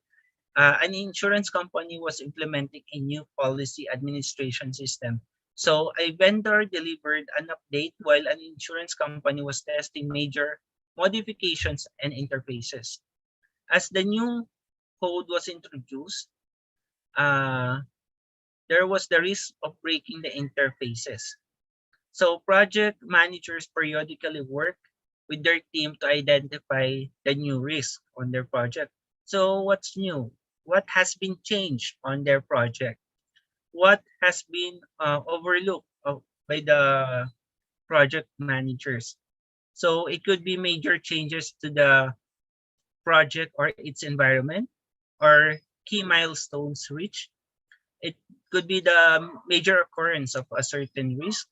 an insurance company was implementing a new policy administration system. So a vendor delivered an update while an insurance company was testing major modifications and interfaces. As the new code was introduced, there was the risk of breaking the interfaces. So project managers periodically work with their team to identify the new risk on their project. So what's new? What has been changed on their project? What has been overlooked by the project managers? So it could be major changes to the project or its environment, or key milestones reached. It could be the major occurrence of a certain risk.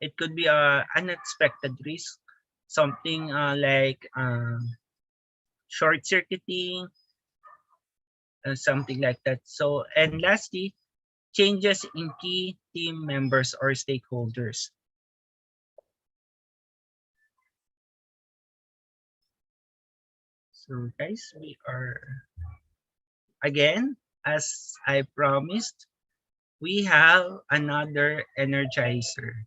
It could be an unexpected risk, something like short circuiting, something like that. So, and lastly, changes in key team members or stakeholders. So guys, we are, again, as I promised, we have another energizer.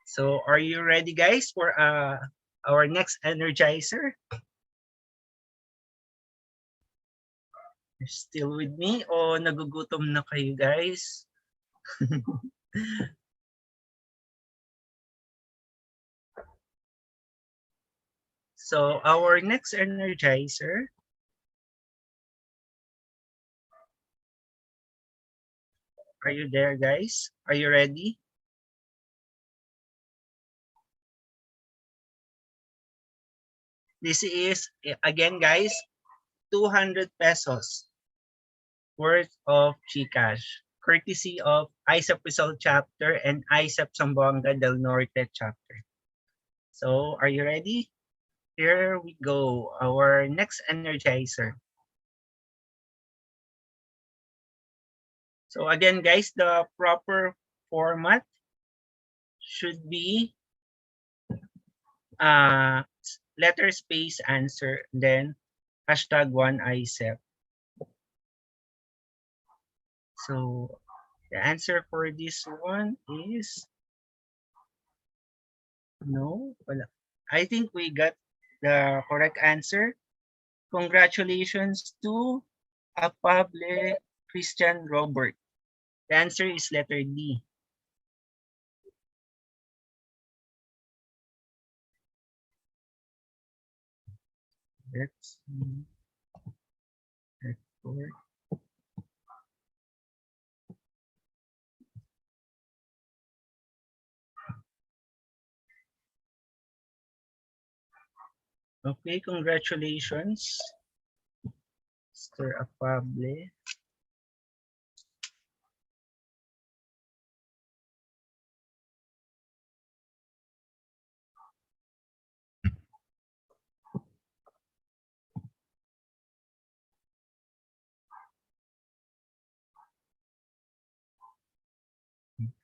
So are you ready guys for our next energizer? You're still with me o nagugutom na kayo guys? So our next energizer, are you there guys? Are you ready? This is, again guys, 200 pesos worth of GCash. courtesy of ISEP Rizal chapter and ISEP Zamboanga del Norte chapter. So are you ready? Here we go, our next energizer. So again, guys, the proper format should be letter space answer, then #1 ISEP. So the answer for this one is no. Wala. I think we got the correct answer. Congratulations to Apable Christian Robert. The answer is letter D. Let's see. Okay, congratulations, Mr. Apable.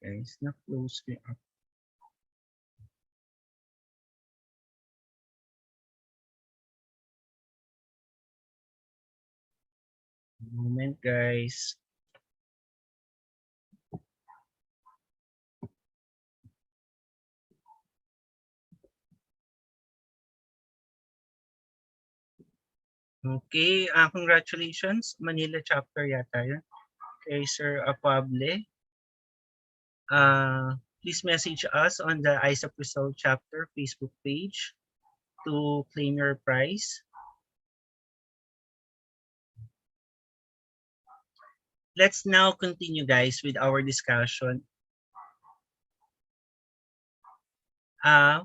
Okay, it's not closely up. Moment, guys. Okay, congratulations. Manila chapter yata yun. Okay, Sir Apable. Please message us on the ISEP Rizal chapter Facebook page to claim your prize. Let's now continue, guys, with our discussion.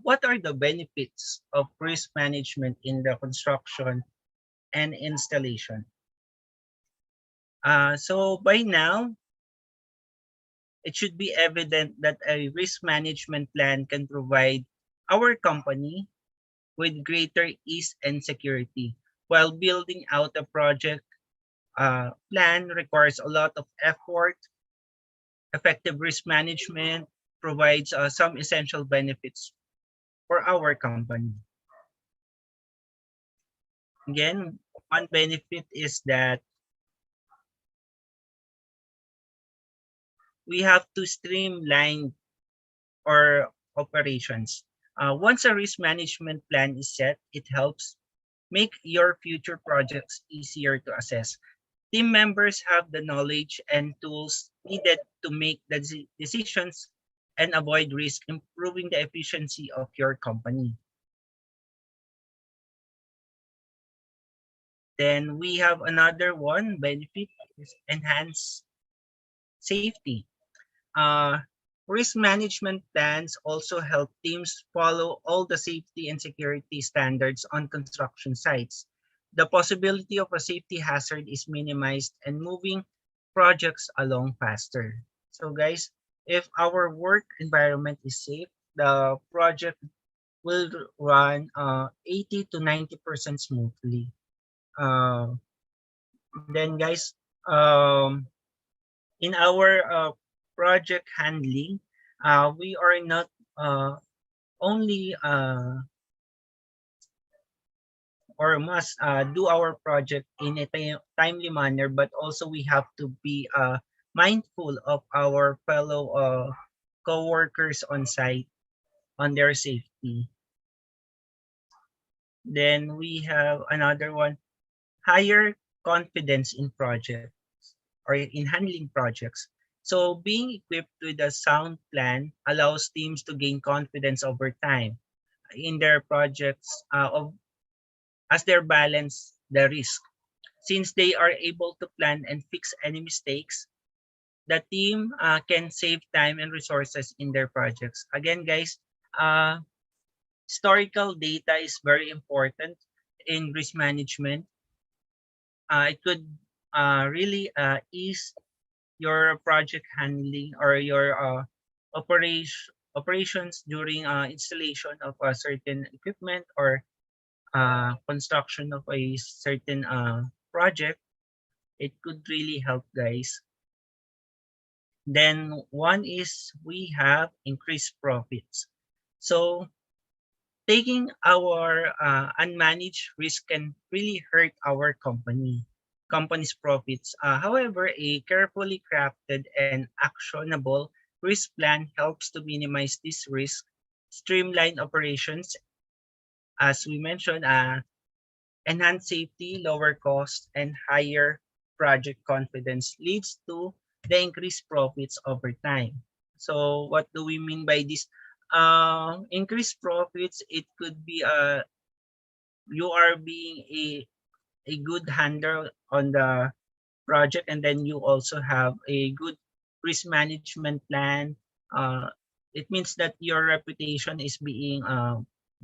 What are the benefits of risk management in the construction and installation? So by now, it should be evident that a risk management plan can provide our company with greater ease and security. While building out a project plan requires a lot of effort, effective risk management provides some essential benefits for our company. Again, one benefit is that we have to streamline our operations. Once a risk management plan is set, it helps make your future projects easier to assess. Team members have the knowledge and tools needed to make the decisions and avoid risk, improving the efficiency of your company. Then we have another one benefit is enhanced safety. Risk management plans also help teams follow all the safety and security standards on construction sites. The possibility of a safety hazard is minimized and moving projects along faster. So guys, if our work environment is safe, the project will run 80 to 90% smoothly. Then guys, in our project handling, we are not only or must do our project in a timely manner, but also we have to be mindful of our fellow co-workers on site on their safety. Then we have another one, higher confidence in projects or in handling projects. So being equipped with a sound plan allows teams to gain confidence over time in their projects as they balance the risk. Since they are able to plan and fix any mistakes, the team can save time and resources in their projects. Again, guys, historical data is very important in risk management. It could really ease your project handling or your operations during installation of a certain equipment or construction of a certain project, it could really help, guys. Then one is we have increased profits. So taking our unmanaged risk can really hurt our company's profits. However, a carefully crafted and actionable risk plan helps to minimize this risk, streamline operations, as we mentioned, enhance safety, lower cost, and higher project confidence leads to the increased profits over time. So what do we mean by this? Increased profits, it could be you are being a good handler on the project, and then you also have a good risk management plan. Uh, it means that your reputation is being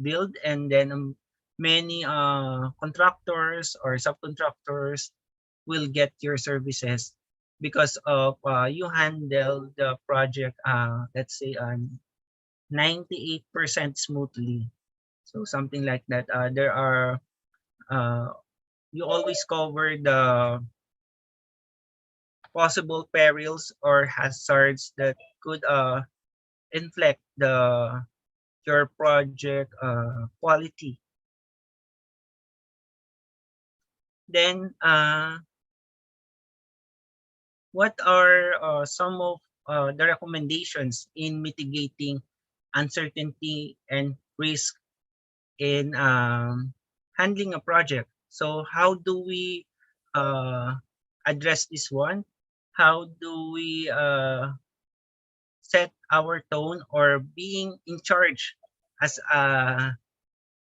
built, and then many contractors or subcontractors will get your services because of you handle the project, let's say 98% smoothly. So something like that. There are uh, you always cover the possible perils or hazards that could inflict the your project quality. Then what are some of the recommendations in mitigating uncertainty and risk in handling a project? So how do we uh, address this one? How do we set our tone or being in charge, as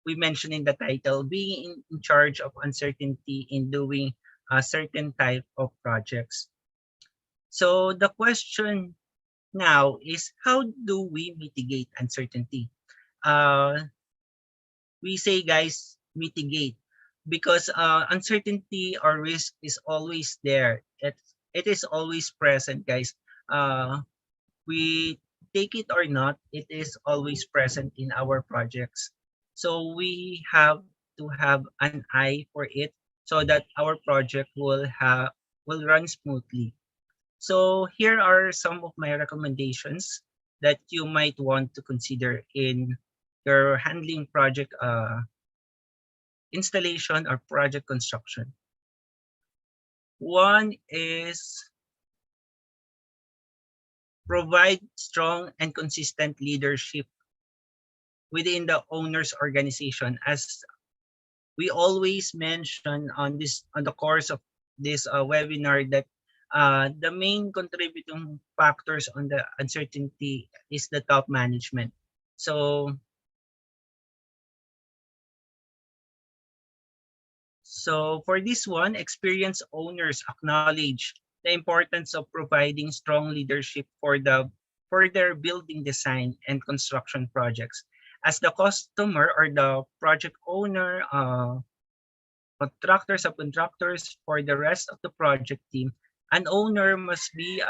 we mentioned in the title, being in charge of uncertainty in doing a certain type of projects? So the question now is, how do we mitigate uncertainty? We say, guys, mitigate, because uncertainty or risk is always there. It is always present, guys. We take it or not, it is always present in our projects. So we have to have an eye for it so that our project will run smoothly. So here are some of my recommendations that you might want to consider in your handling project installation or project construction. One is provide strong and consistent leadership within the owner's organization. As we always mention on the course of this webinar, that the main contributing factors on the uncertainty is the top management. So for this one, experienced owners acknowledge the importance of providing strong leadership for their building design and construction projects. As the customer or the project owner, contractors, subcontractors, for the rest of the project team, an owner must be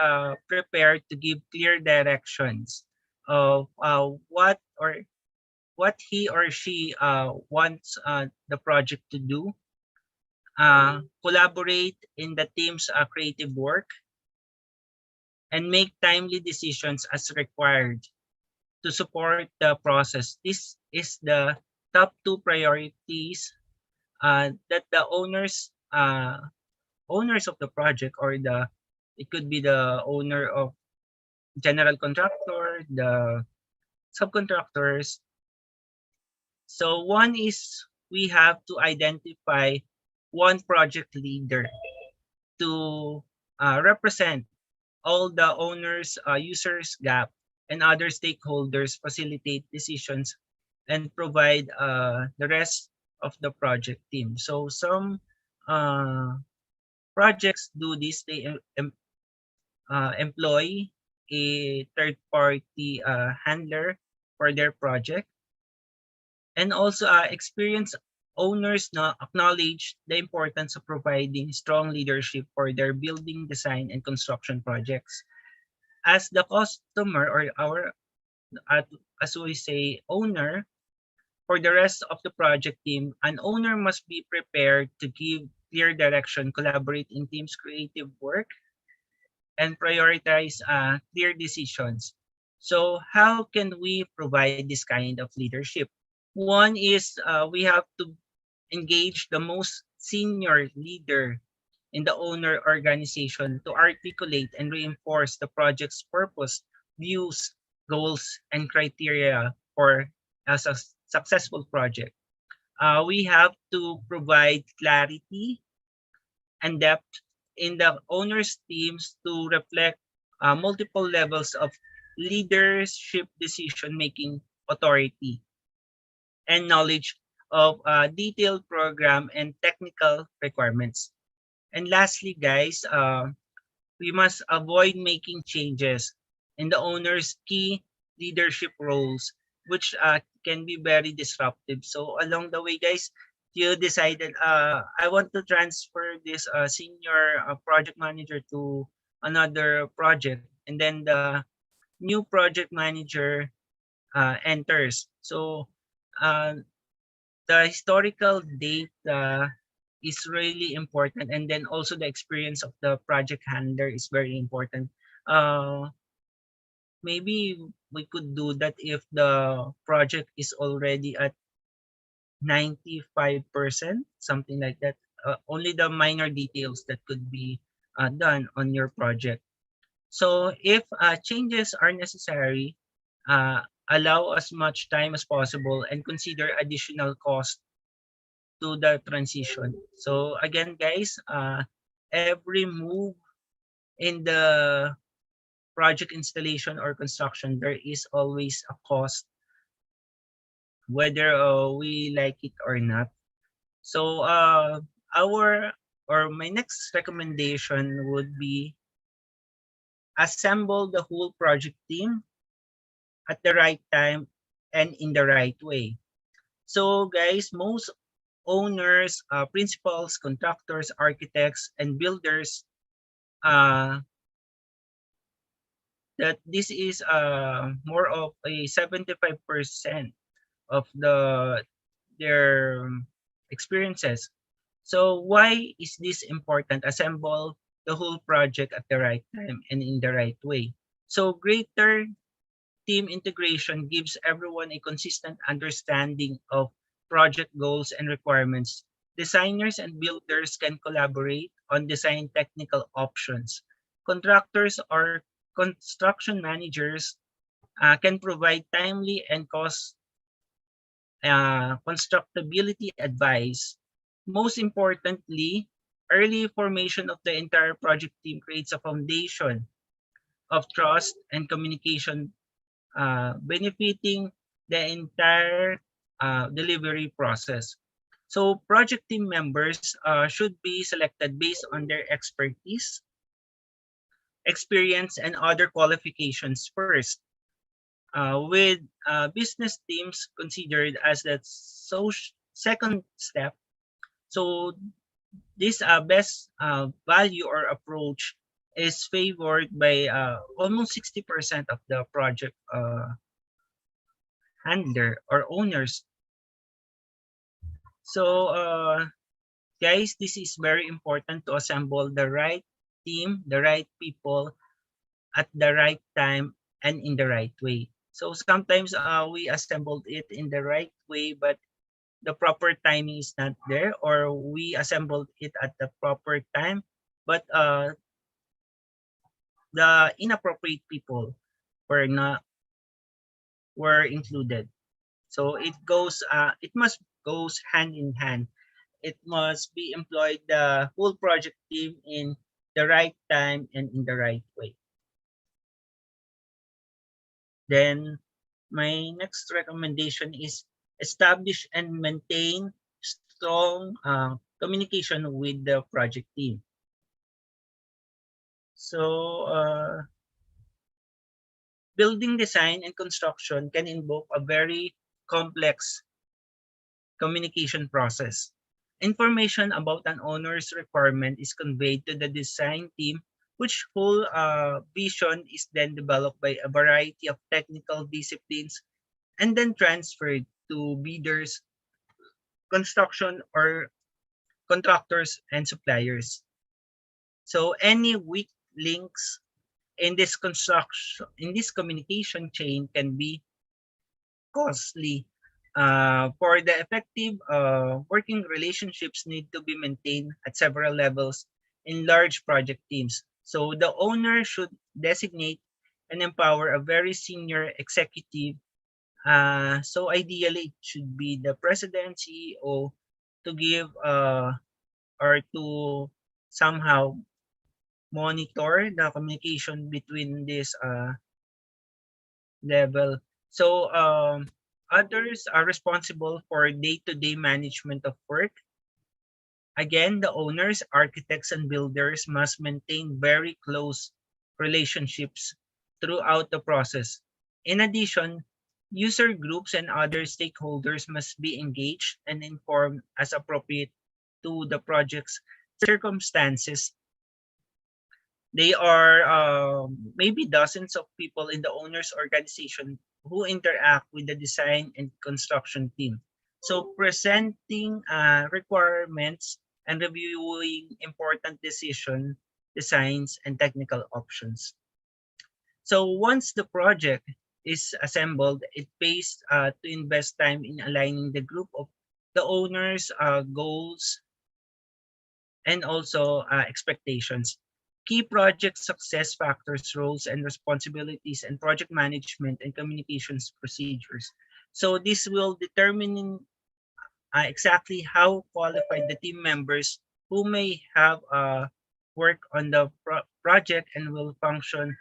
prepared to give clear directions of what he or she wants the project to do, collaborate in the team's creative work, and make timely decisions as required to support the process. This is the top two priorities that the owners of the project, or it could be the owner of general contractor, the subcontractors. So one is, we have to identify one project leader to represent all the owners, users, gap, and other stakeholders, facilitate decisions, and provide the rest of the project team. So some projects do this. They employ a third-party handler for their project, and also experienced owners now acknowledge the importance of providing strong leadership for their building, design, and construction projects. As the customer or as we say, owner, for the rest of the project team, an owner must be prepared to give clear direction, collaborate in teams, creative work, and prioritize clear decisions. So how can we provide this kind of leadership? One is we have to engage the most senior leader in the owner organization to articulate and reinforce the project's purpose, views, goals, and criteria for a successful project. We have to provide clarity and depth in the owner's teams to reflect multiple levels of leadership, decision-making authority, and knowledge of detailed program and technical requirements. And lastly, guys, we must avoid making changes in the owner's key leadership roles, which can be very disruptive. So along the way, guys, you decided, I want to transfer this senior project manager to another project, and then the new project manager enters. So the historical data is really important, and then also the experience of the project handler is very important. Maybe we could do that if the project is already at 95%, something like that. Only the minor details that could be done on your project. So if changes are necessary, allow as much time as possible and consider additional cost to the transition. So again, guys, every move in the project installation or construction, there is always a cost, whether we like it or not. So my next recommendation would be assemble the whole project team at the right time and in the right way. So guys, most owners, principals, contractors, architects, and builders, that this is more of a 75% of their experiences. So why is this important? Assemble the whole project at the right time and in the right way. So greater team integration gives everyone a consistent understanding of project goals and requirements. Designers and builders can collaborate on design technical options. Contractors or construction managers can provide timely and cost constructability advice. Most importantly, early formation of the entire project team creates a foundation of trust and communication, benefiting the entire delivery process. So project team members should be selected based on their expertise, experience, and other qualifications first, with business teams considered as the second step. So this best value or approach is favored by almost 60% of the project handler or owners. So guys, this is very important to assemble the right team, the right people at the right time and in the right way. So sometimes we assembled it in the right way, but the proper timing is not there, or we assembled it at the proper time, but the inappropriate people were included. So it must goes hand in hand. It must be employed the whole project team in the right time and in the right way. Then my next recommendation is establish and maintain strong communication with the project team. So building design and construction can invoke a very complex communication process. Information about an owner's requirement is conveyed to the design team, which whole vision is then developed by a variety of technical disciplines and then transferred to bidders, construction or contractors and suppliers. So any weak links in this communication chain can be costly. For the effective working relationships need to be maintained at several levels in large project teams. So the owner should designate and empower a very senior executive. So ideally, it should be the president, CEO, to give or to somehow monitor the communication between this level. So others are responsible for day-to-day management of work. Again, the owners, architects, and builders must maintain very close relationships throughout the process. In addition, user groups and other stakeholders must be engaged and informed as appropriate to the project's circumstances. They are maybe dozens of people in the owner's organization who interact with the design and construction team. So presenting requirements and reviewing important designs, and technical options. So once the project is assembled, it pays to invest time in aligning the group of the owner's goals and also expectations. Key project success factors, roles and responsibilities, and project management and communications procedures. So this will determine exactly how qualified the team members who may have work on the project and will function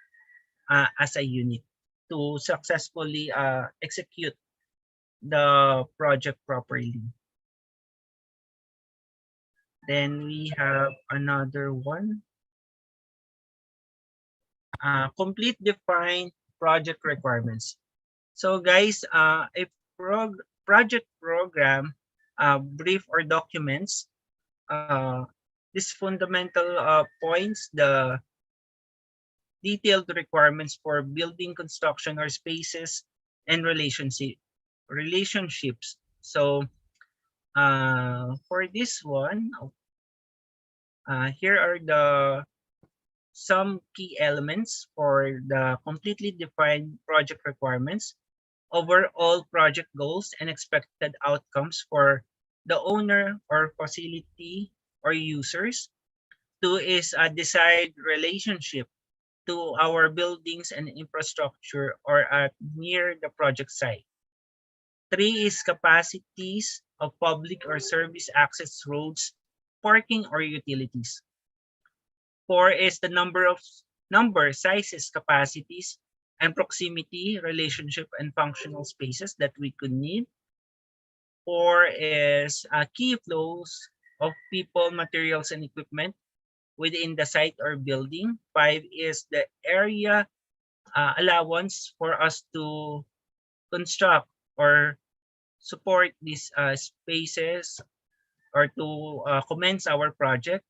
as a unit to successfully execute the project properly. Then we have another one. Complete defined project requirements. So guys, a project program, brief or documents, these fundamental points, the detailed requirements for building construction or spaces and relationships. So for this one, here are some key elements for the completely defined project requirements, overall project goals and expected outcomes for the owner or facility or users. 2 is a desired relationship to our buildings and infrastructure or at near the project site. 3 is capacities of public or service access roads, parking or utilities. 4 is the number, sizes, capacities, and proximity, relationship, and functional spaces that we could need. 4 is key flows of people, materials, and equipment within the site or building. 5 is the area allowance for us to construct or support these spaces or to commence our project.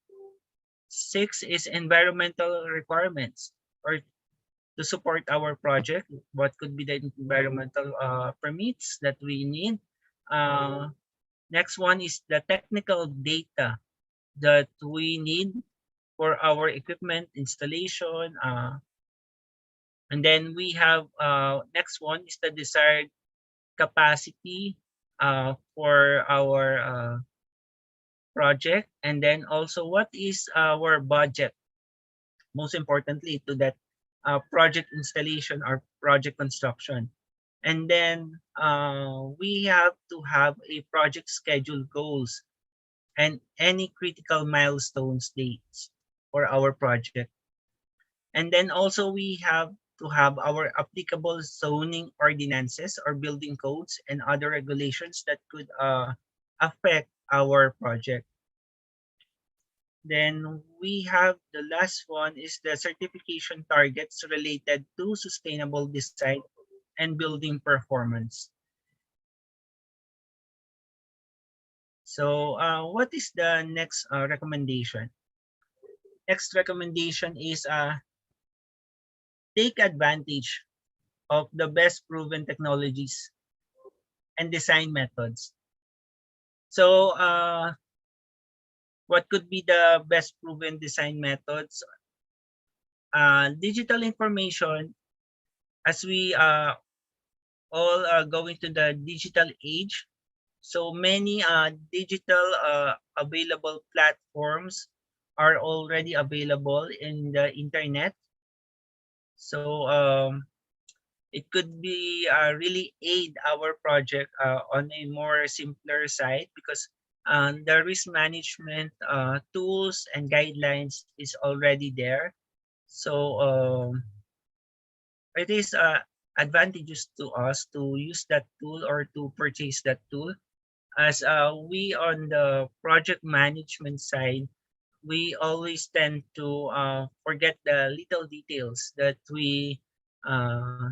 6 is environmental requirements or to support our project. What could be the environmental permits that we need? Next one is the technical data that we need for our equipment installation. And then we have next one is the desired capacity for our project, and then also what is our budget, most importantly to that project installation or project construction. And then we have to have a project schedule goals and any critical milestones dates for our project. And then also we have to have our applicable zoning ordinances or building codes and other regulations that could affect our project. Then we have the last one is the certification targets related to sustainable design and building performance. So what is the next recommendation? Next recommendation is take advantage of the best proven technologies and design methods. So what could be the best proven design methods? Digital information, as we all are going to the digital age. So many digital available platforms are already available in the internet. So it could be really aid our project on a more simpler side, because the risk management tools and guidelines is already there. So it is advantageous to us to use that tool or to purchase that tool, as we on the project management side, we always tend to forget the little details that we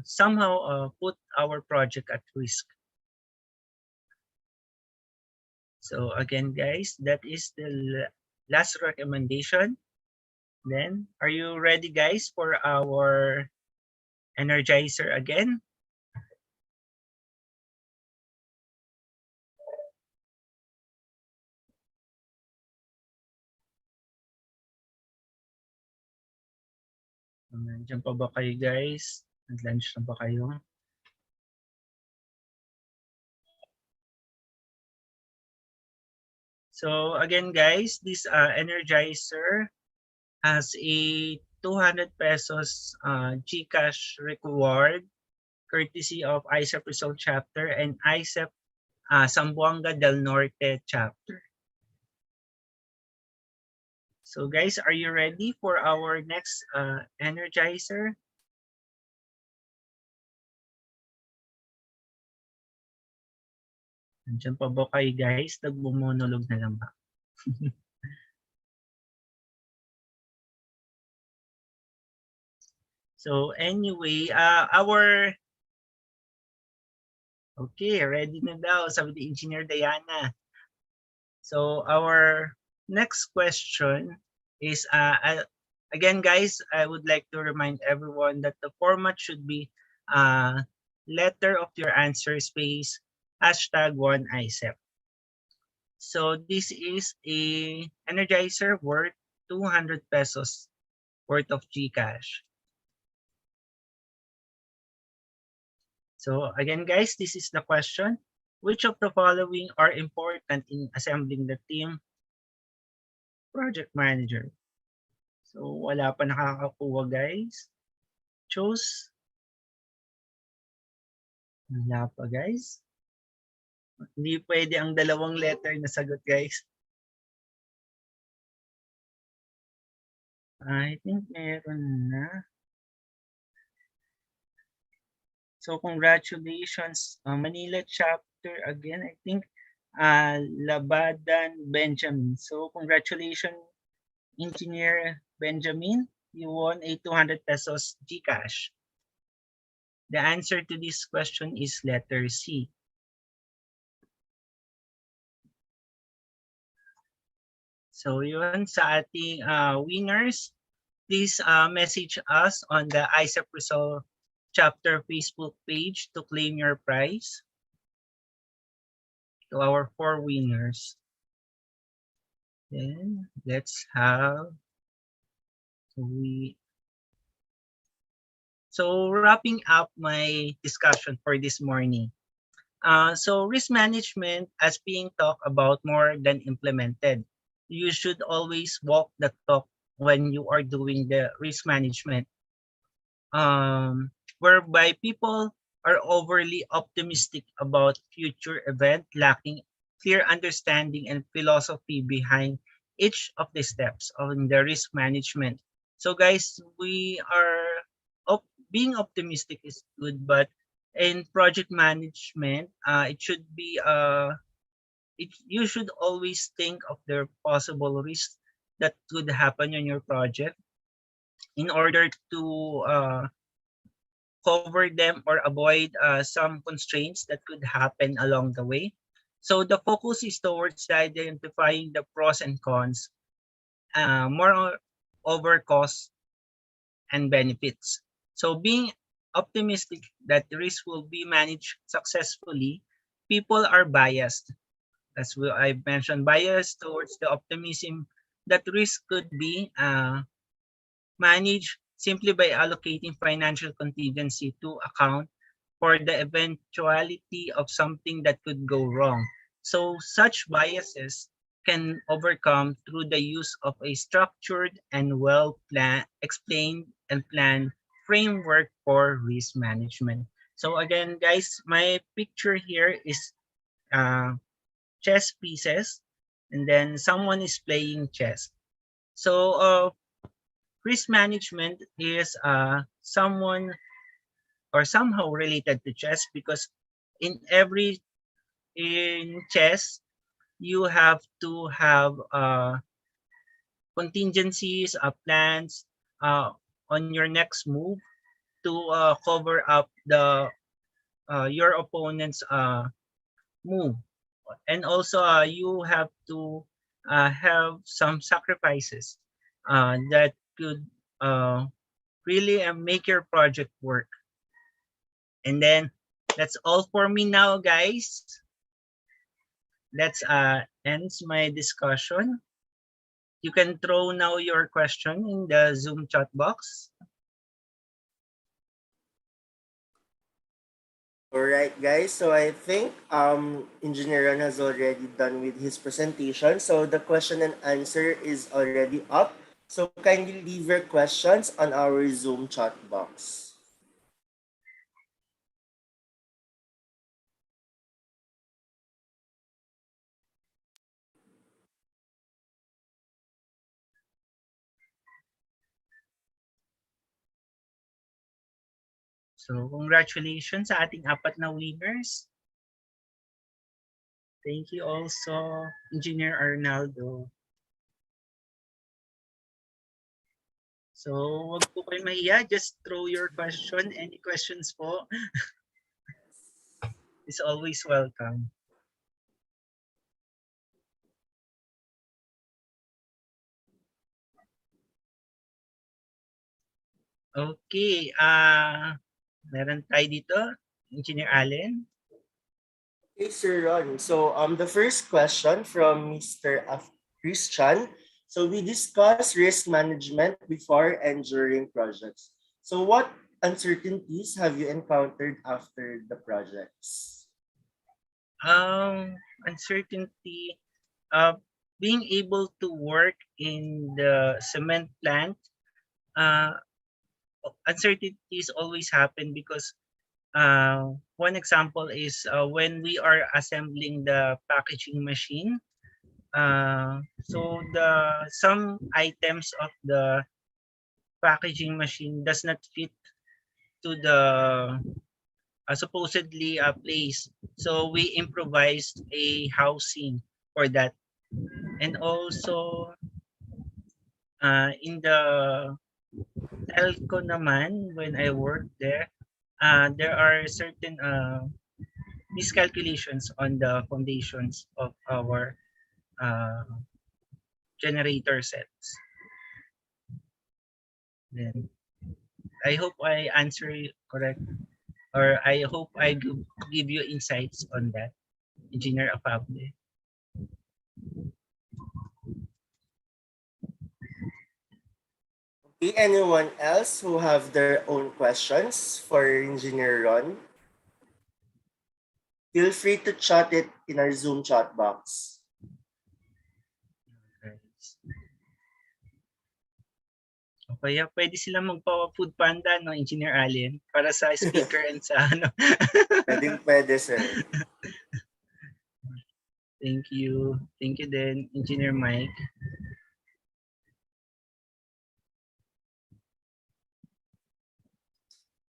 somehow put our project at risk. So again, guys, that is the last recommendation. Then, are you ready, guys, for our energizer again? Nandiyan pa ba kayo, guys? Nag-lunch na ba kayo? So again, guys, this energizer has a 200 pesos GCash reward courtesy of IECEP Rizal chapter and IECEP Zamboanga del Norte chapter. So guys, are you ready for our next energizer? Nandiyan pa ba kayo, guys? Nagmumonolog na lang ba? So anyway, okay, ready na daw, sabi ni Engineer Diana. So our next question is, again, guys, I would like to remind everyone that the format should be letter of your answer space, #1 ICEP. So this is a energizer worth 200 pesos worth of GCash. So again, guys, this is the question. Which of the following are important in assembling the team? Project manager. So wala pa nakakakuha, guys. Choose. Wala pa, guys. Hindi pwede ang dalawang letter na sagot, guys. I think meron na. So congratulations, Manila chapter again. I think Labadan Benjamin. So congratulations, Engineer Benjamin. You won a 200 pesos GCash. The answer to this question is letter C. So yun sa ating winners, please message us on the IECEP Rizal chapter Facebook page to claim your prize. To our 4 winners. Then let's have so wrapping up my discussion for this morning. So risk management as being talked about more than implemented. You should always walk the talk when you are doing the risk management. Whereby people are overly optimistic about future event, lacking clear understanding and philosophy behind each of the steps of the risk management. So guys, we are being optimistic is good, but in project management, it should be you should always think of the possible risks that could happen on your project in order to cover them or avoid some constraints that could happen along the way. So the focus is towards identifying the pros and cons, more over costs and benefits. So being optimistic that the risk will be managed successfully, people are biased. As I mentioned, biased towards the optimism that risk could be managed simply by allocating financial contingency to account for the eventuality of something that could go wrong. So such biases can overcome through the use of a structured and explained and planned framework for risk management. So again, guys, my picture here is chess pieces, and then someone is playing chess. So risk management is someone or somehow related to chess, because in chess you have to have contingencies, plans on your next move to cover up the your opponent's move, and also you have to have some sacrifices that could really make your project work. And then that's all for me now, guys. That's ends my discussion. You can throw now your question in the Zoom chat box. All right, guys. So I think Engineer Ron has already done with his presentation. So the question and answer is already up. So kindly leave your questions on our Zoom chat box. So congratulations sa ating 4 na winners. Thank you also, Engineer Arnaldo. So wag po kayo mahiya, just throw your question. Any questions po is always welcome. Okay, meron tayo dito, Engineer Allen. Okay, Sir Ron. So the first question from Mr. Christian. So we discussed risk management before and during projects. So what uncertainties have you encountered after the projects? Uncertainty, being able to work in the cement plant, uncertainties always happen because one example is when we are assembling the packaging machine. So some items of the packaging machine does not fit to the supposedly place. So we improvised a housing for that. And also in the telco naman, when I worked there are certain miscalculations on the foundations of our generator sets. Then I hope I answer you correct, or I hope I give you insights on that, Engineer Afable. Okay, anyone else who have their own questions for Engineer Ron? Feel free to chat it in our Zoom chat box. O kaya pwede sila magpa-food panda, no, Engineer Allen, para sa speaker and sa ano. Pwede, sir. Thank you. Thank you din, Engineer Mike.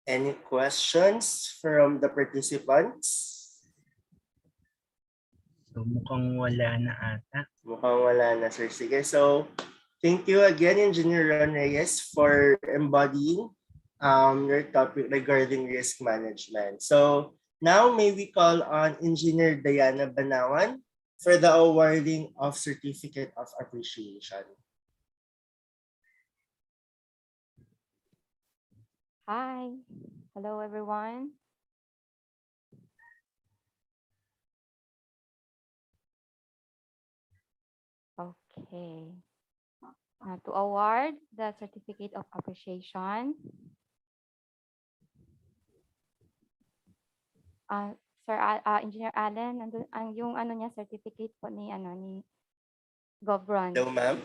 Any questions from the participants? So mukhang wala na ata. Mukhang wala na, sir. Sige, so thank you again, Engineer Ron Reyes, for embodying your topic regarding risk management. So Now may we call on Engineer Diana Banawan for the awarding of Certificate of Appreciation. Hi. Hello, everyone. Okay. To award the Certificate of Appreciation, Sir Engineer Allen, yung ano niya certificate po ni Govron. Hello, ma'am.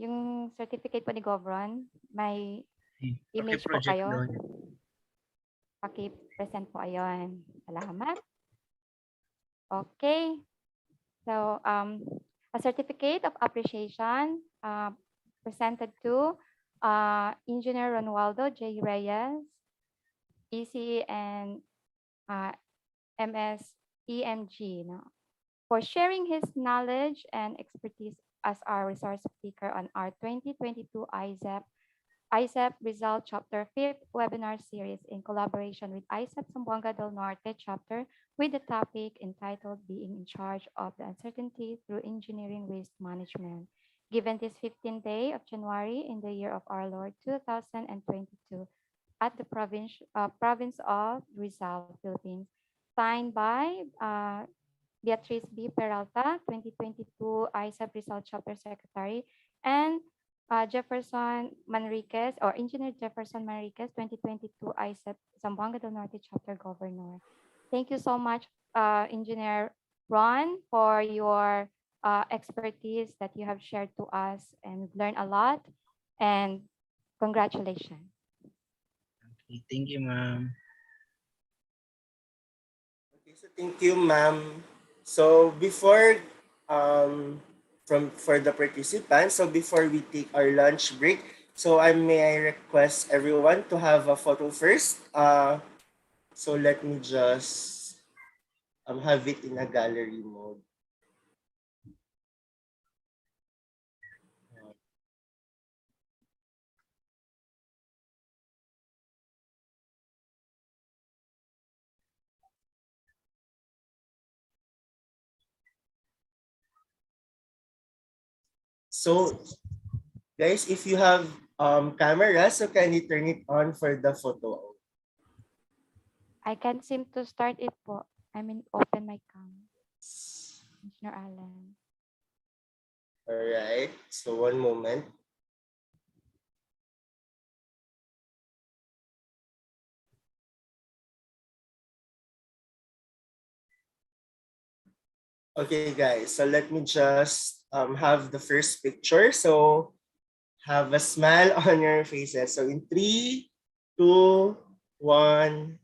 Yung certificate po ni Govron, may image po Paki-project kayo. doon. Paki-present po ayon. Salamat. Okay. So, a certificate of appreciation presented to Engineer Ronaldo J. Reyes, EC and MS EMG, for sharing his knowledge and expertise as our resource speaker on our 2022 IECEP RIZAL Chapter 5th webinar series in collaboration with IECEP Zamboanga del Norte Chapter with the topic entitled Being in Charge of the Uncertainty Through Engineering Waste Management, given this 15th day of January in the year of our Lord 2022 at the province of Rizal, Philippines, signed by Beatriz B. Peralta, 2022 IECEP Rizal Chapter Secretary, and Jefferson Manriquez, or Engineer Jefferson Manriquez, 2022 IECEP Zamboanga del Norte Chapter Governor. Thank you so much, Engineer Ron, for your expertise that you have shared to us and learned a lot. And congratulations. Okay, thank you, ma'am. Okay, so thank you, ma'am. So before for the participants, so before we take our lunch break, so may I request everyone to have a photo first. So let me just have it in a gallery mode. So guys, if you have camera, so can you turn it on for the photo? I can't seem to start it po. Open my cam. Engineer Allen. All right, so one moment. Okay, guys, so let me just have the first picture. So have a smile on your faces. So in 3, 2, 1,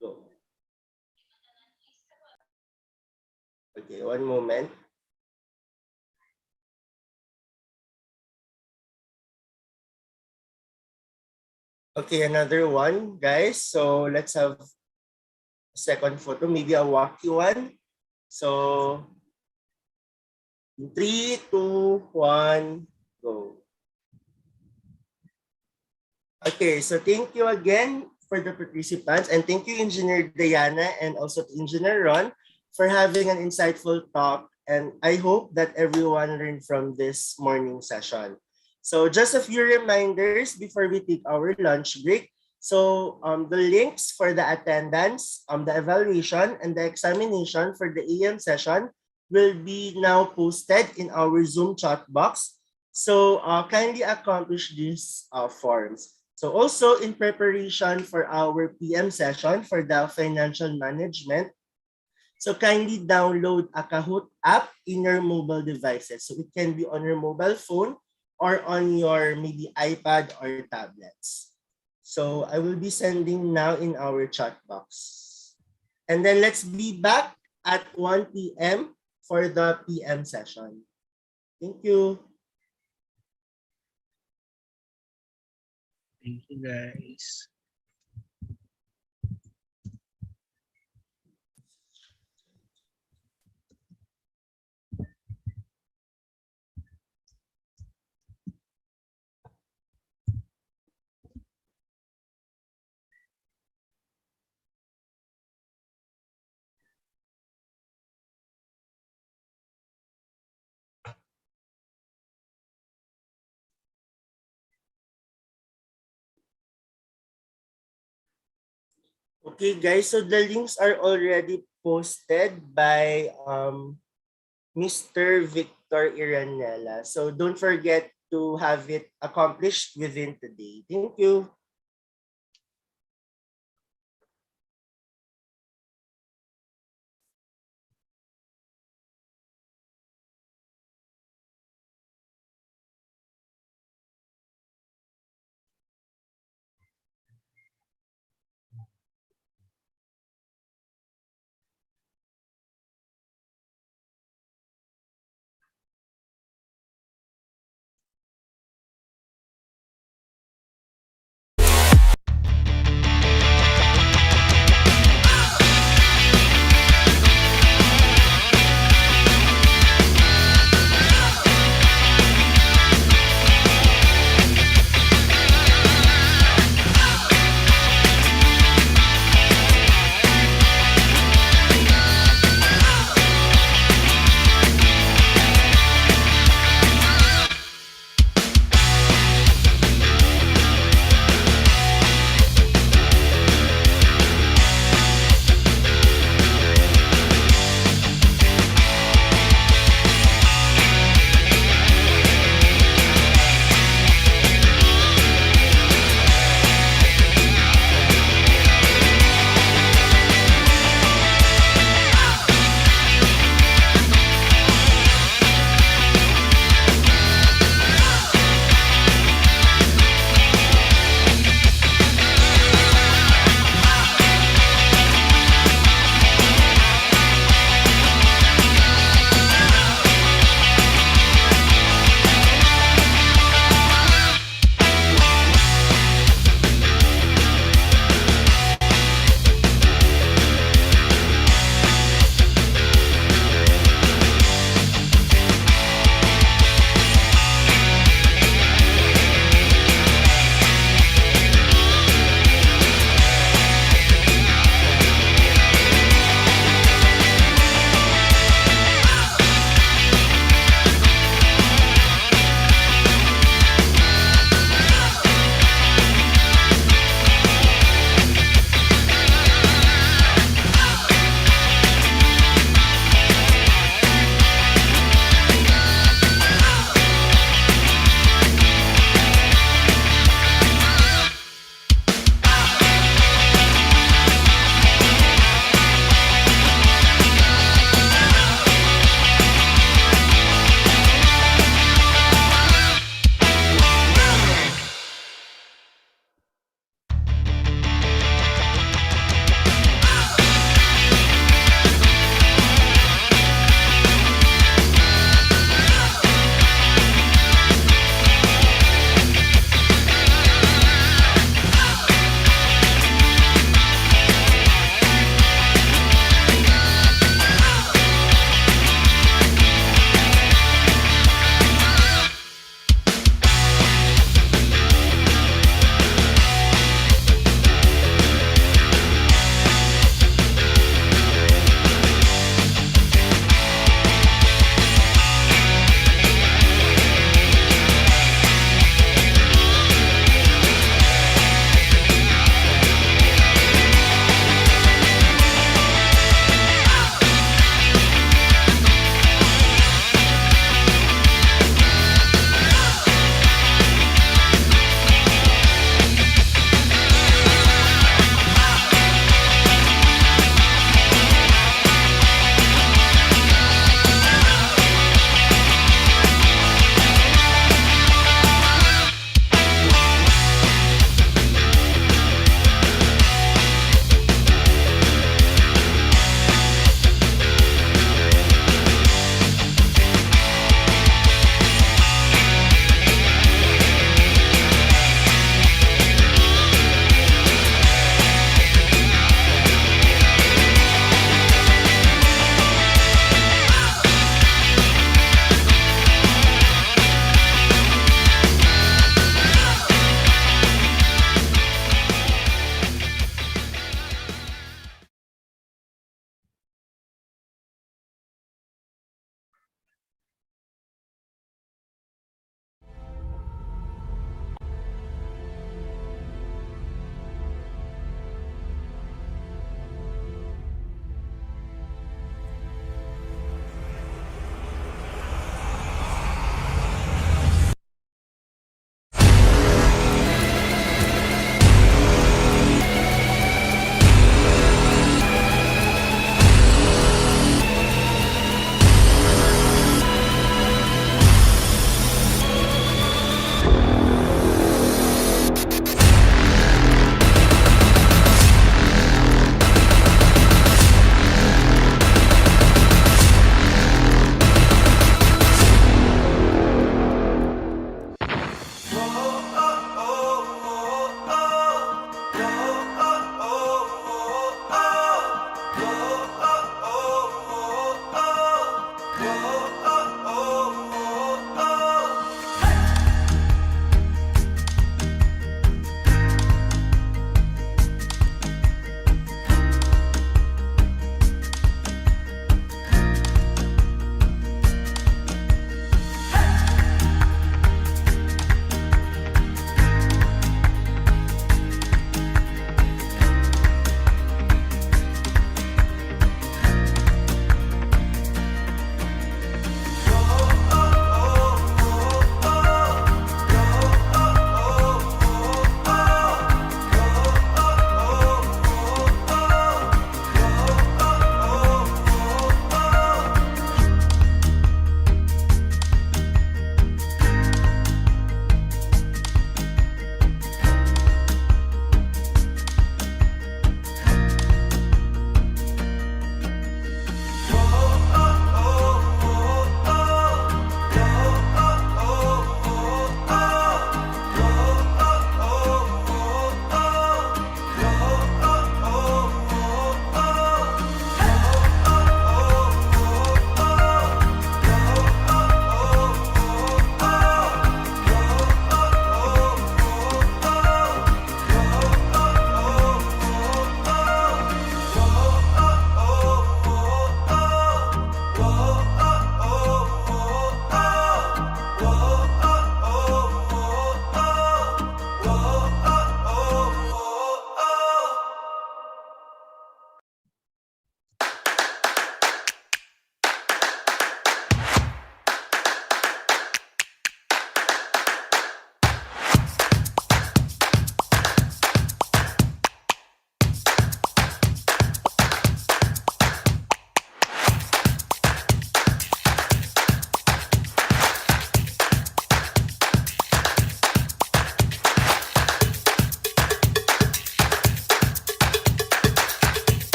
go. Okay, one moment. Okay, another one, guys. So let's have a second photo, maybe a wacky one. So 3, 2, 1, go. Okay, so thank you again for the participants, and thank you, Engineer Diana, and also to Engineer Ron for having an insightful talk. And I hope that everyone learned from this morning session. So just a few reminders before we take our lunch break. So the links for the attendance, the evaluation, and the examination for the AM session will be now posted in our Zoom chat box. So kindly accomplish these forms. So also in preparation for our PM session for the financial management, so kindly download a Kahoot app in your mobile devices. So it can be on your mobile phone or on your maybe iPad or tablets. So I will be sending now in our chat box. And then let's be back at 1 p.m. for the PM session. Thank you. Thank you, guys. Okay, guys, so the links are already posted by Mr. Victor Iranella. So don't forget to have it accomplished within today. Thank you.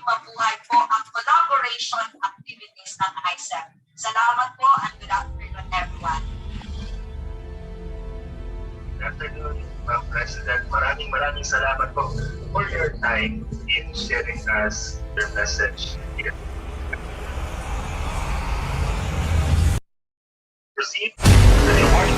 mabuhay po ang collaboration activities ng IECEP. Salamat po and good afternoon everyone. Good afternoon, Ma'am President. Maraming salamat po for your time in sharing us your message here. Proceed to the award.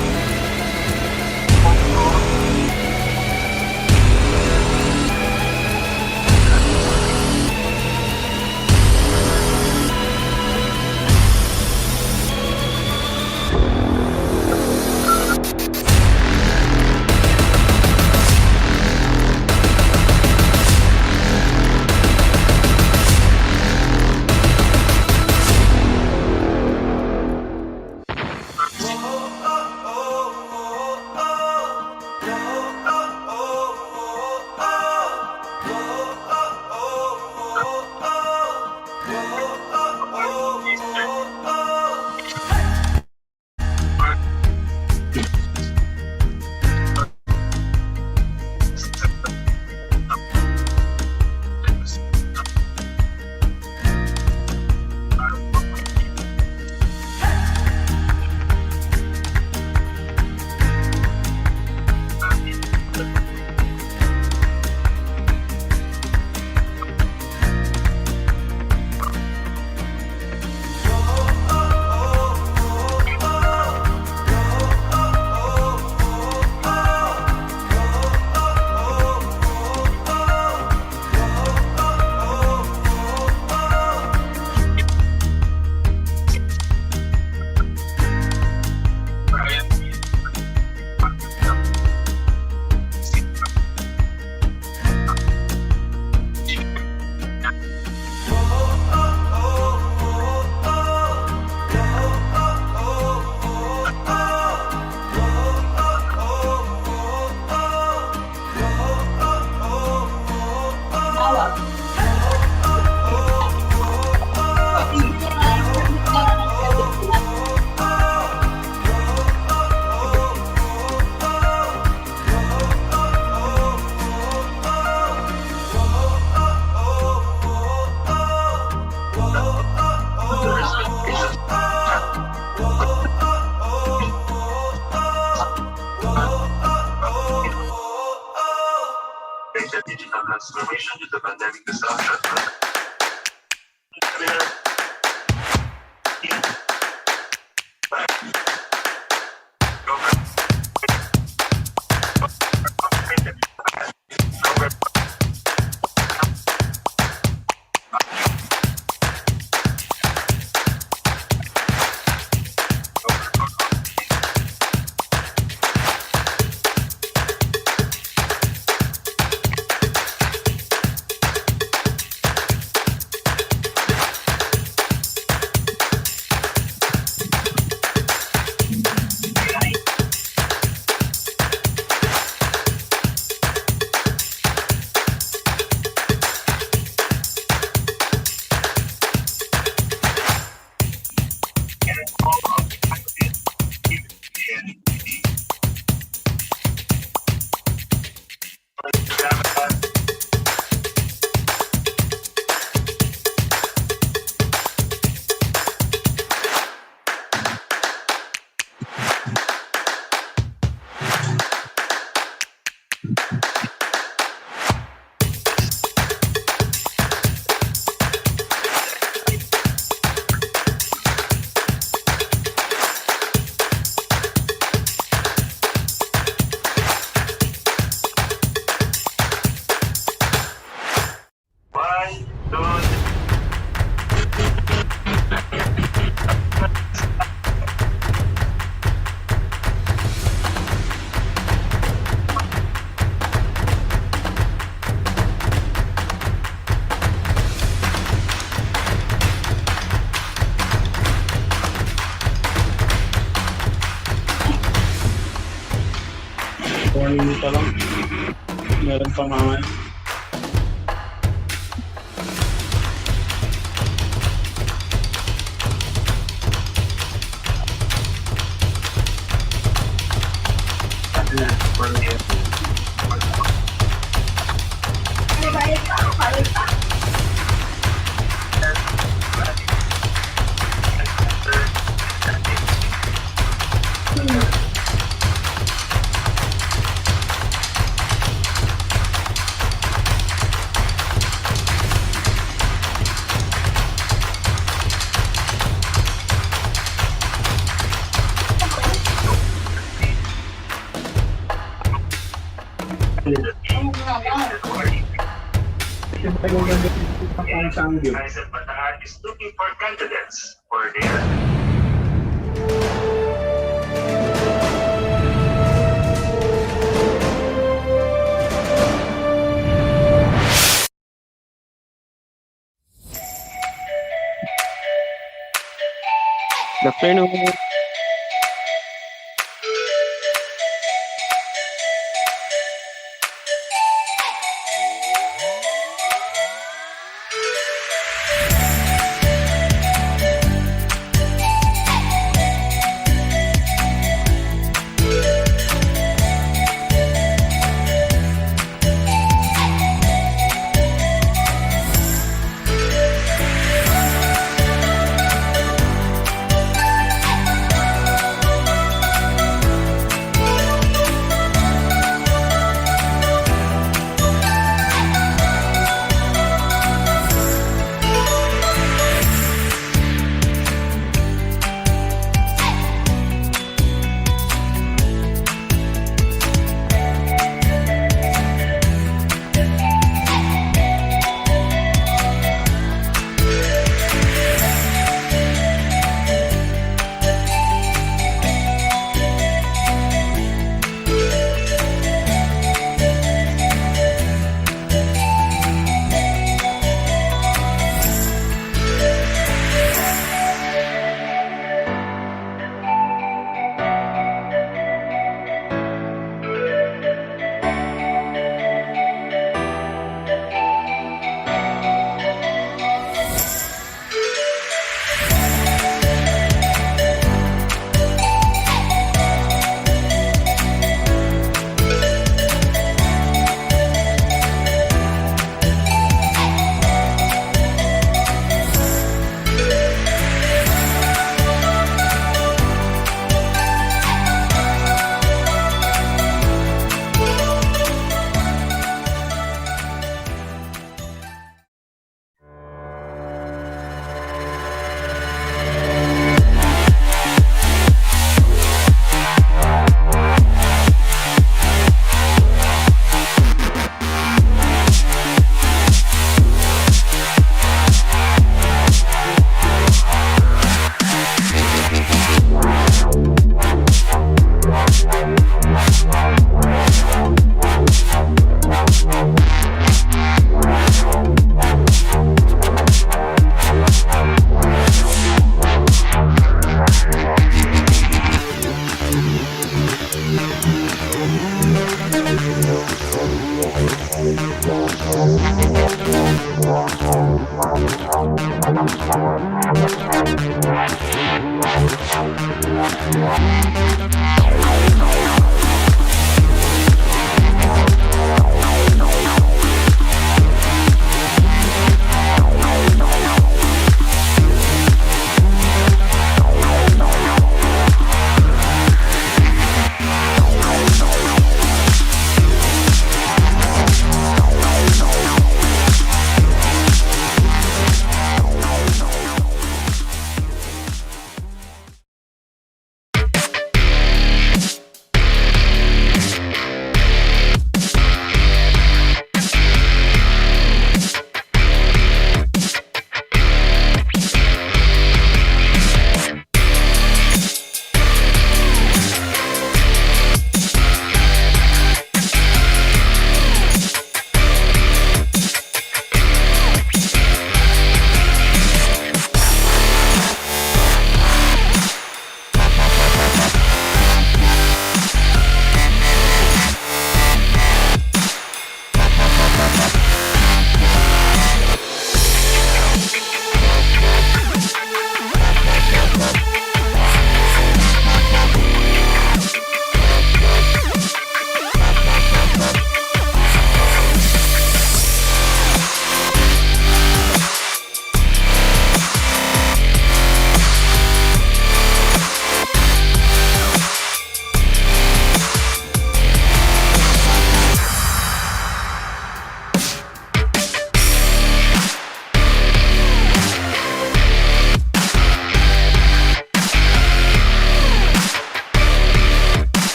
Digital transformation due to pandemic disaster. minuto lang. Meron pa mamaya. ISEP Bataan is looking for candidates for their Good afternoon.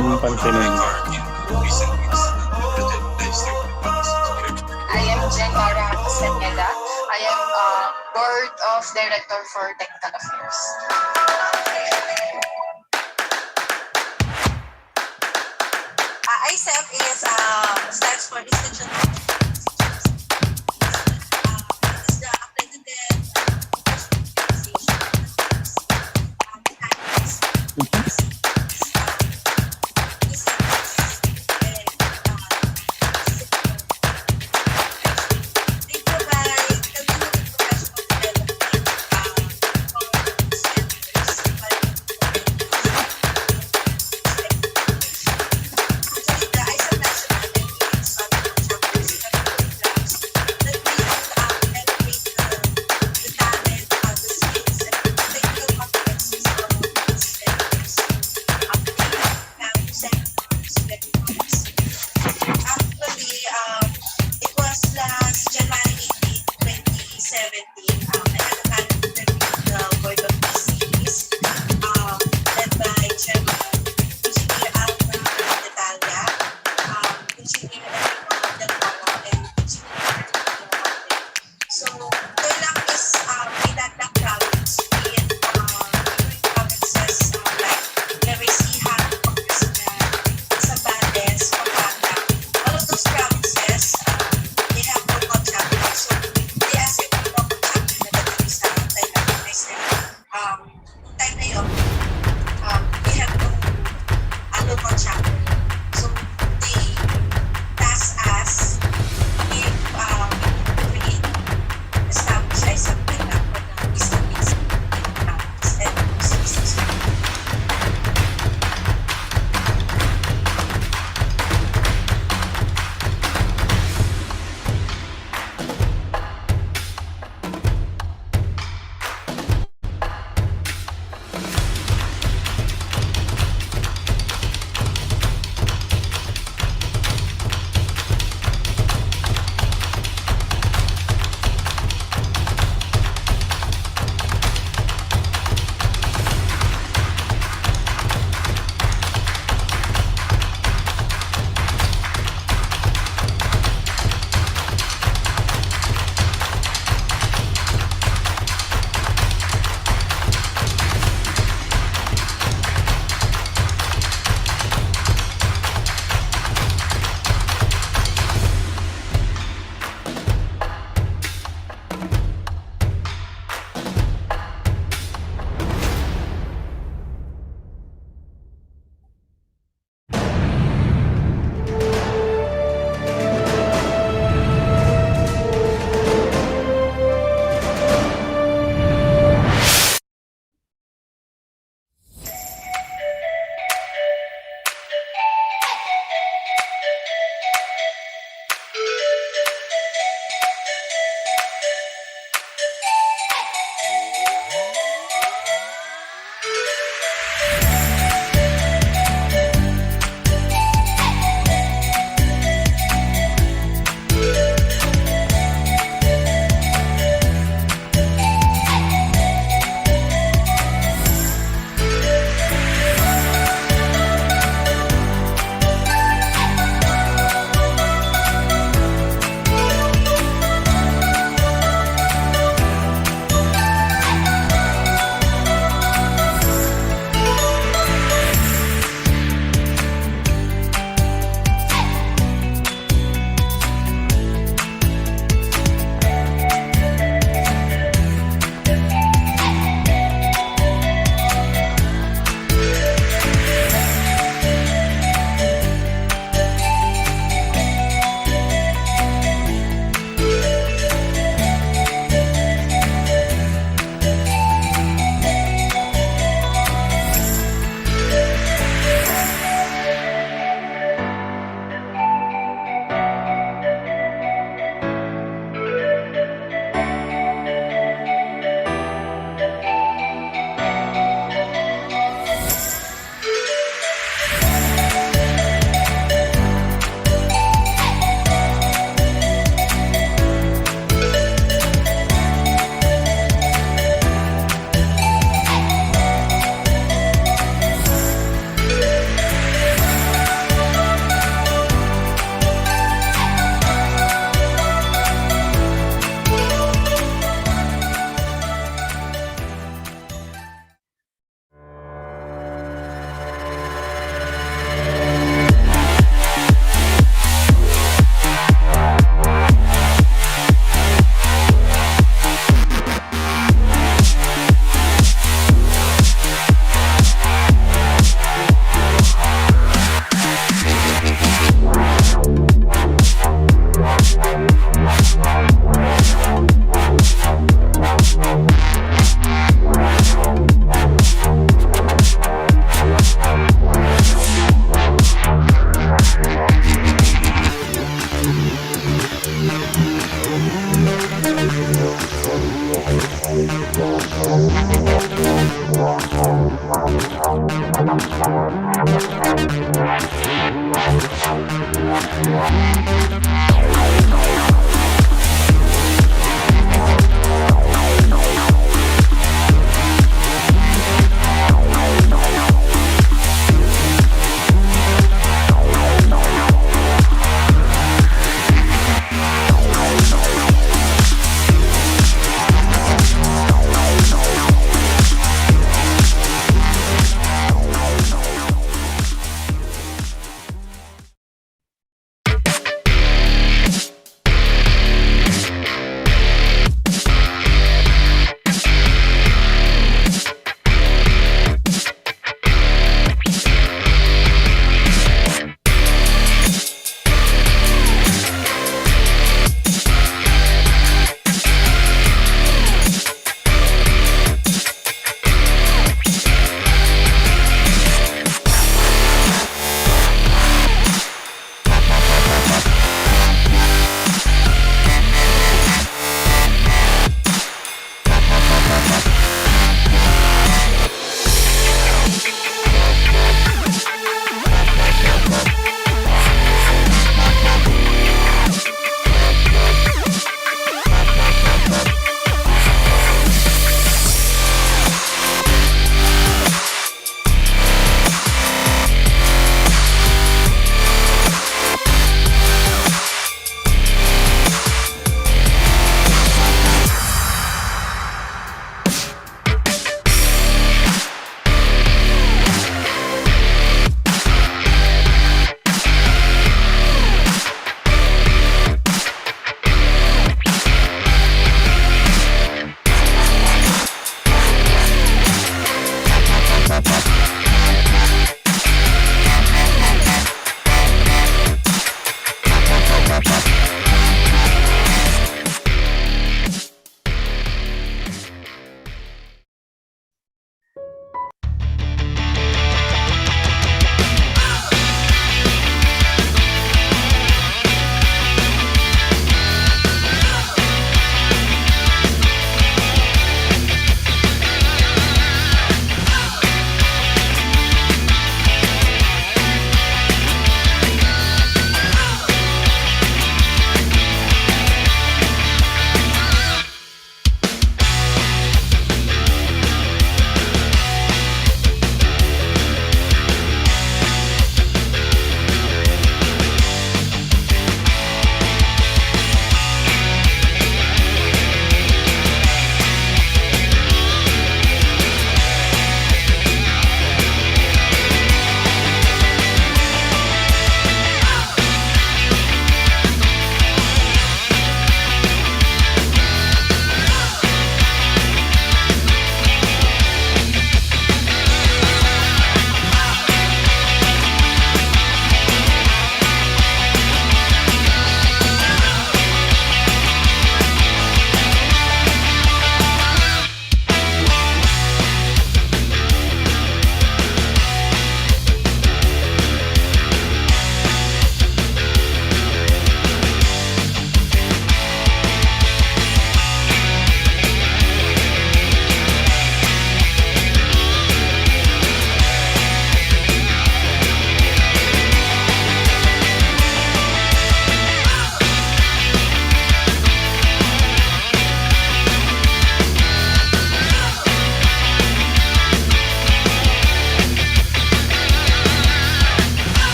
yung pansinin. I am Jenara Castaneda. I am Board of Director for Technical Affairs. ISEP is stands for Institution of is the accredited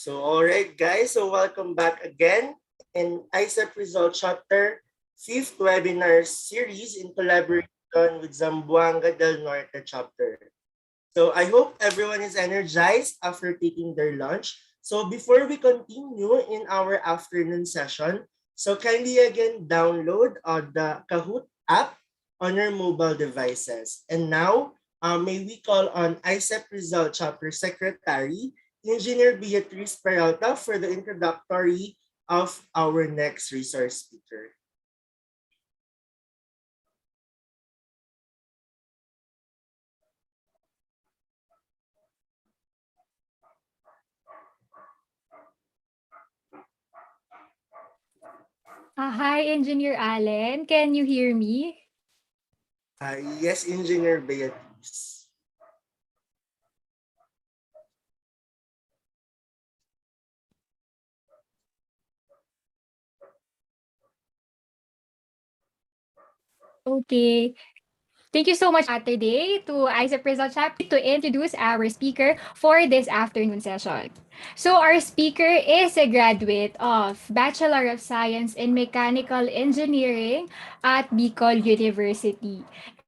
So, all right, guys. So, welcome back again in ISEP Result Chapter 5th webinar series in collaboration with Zamboanga del Norte Chapter. So, I hope everyone is energized after taking their lunch. So, before we continue in our afternoon session, so kindly again download the Kahoot app on your mobile devices. And now, may we call on ISEP Result Chapter Secretary Engineer Beatrice Peralta for the introductory of our next resource speaker. Hi, Engineer Allen. Can you hear me? Yes, Engineer Beatrice. Okay. Thank you so much, Saturday, to ISEP Result Chapter to introduce our speaker for this afternoon session. So our speaker is a graduate of Bachelor of Science in Mechanical Engineering at Bicol University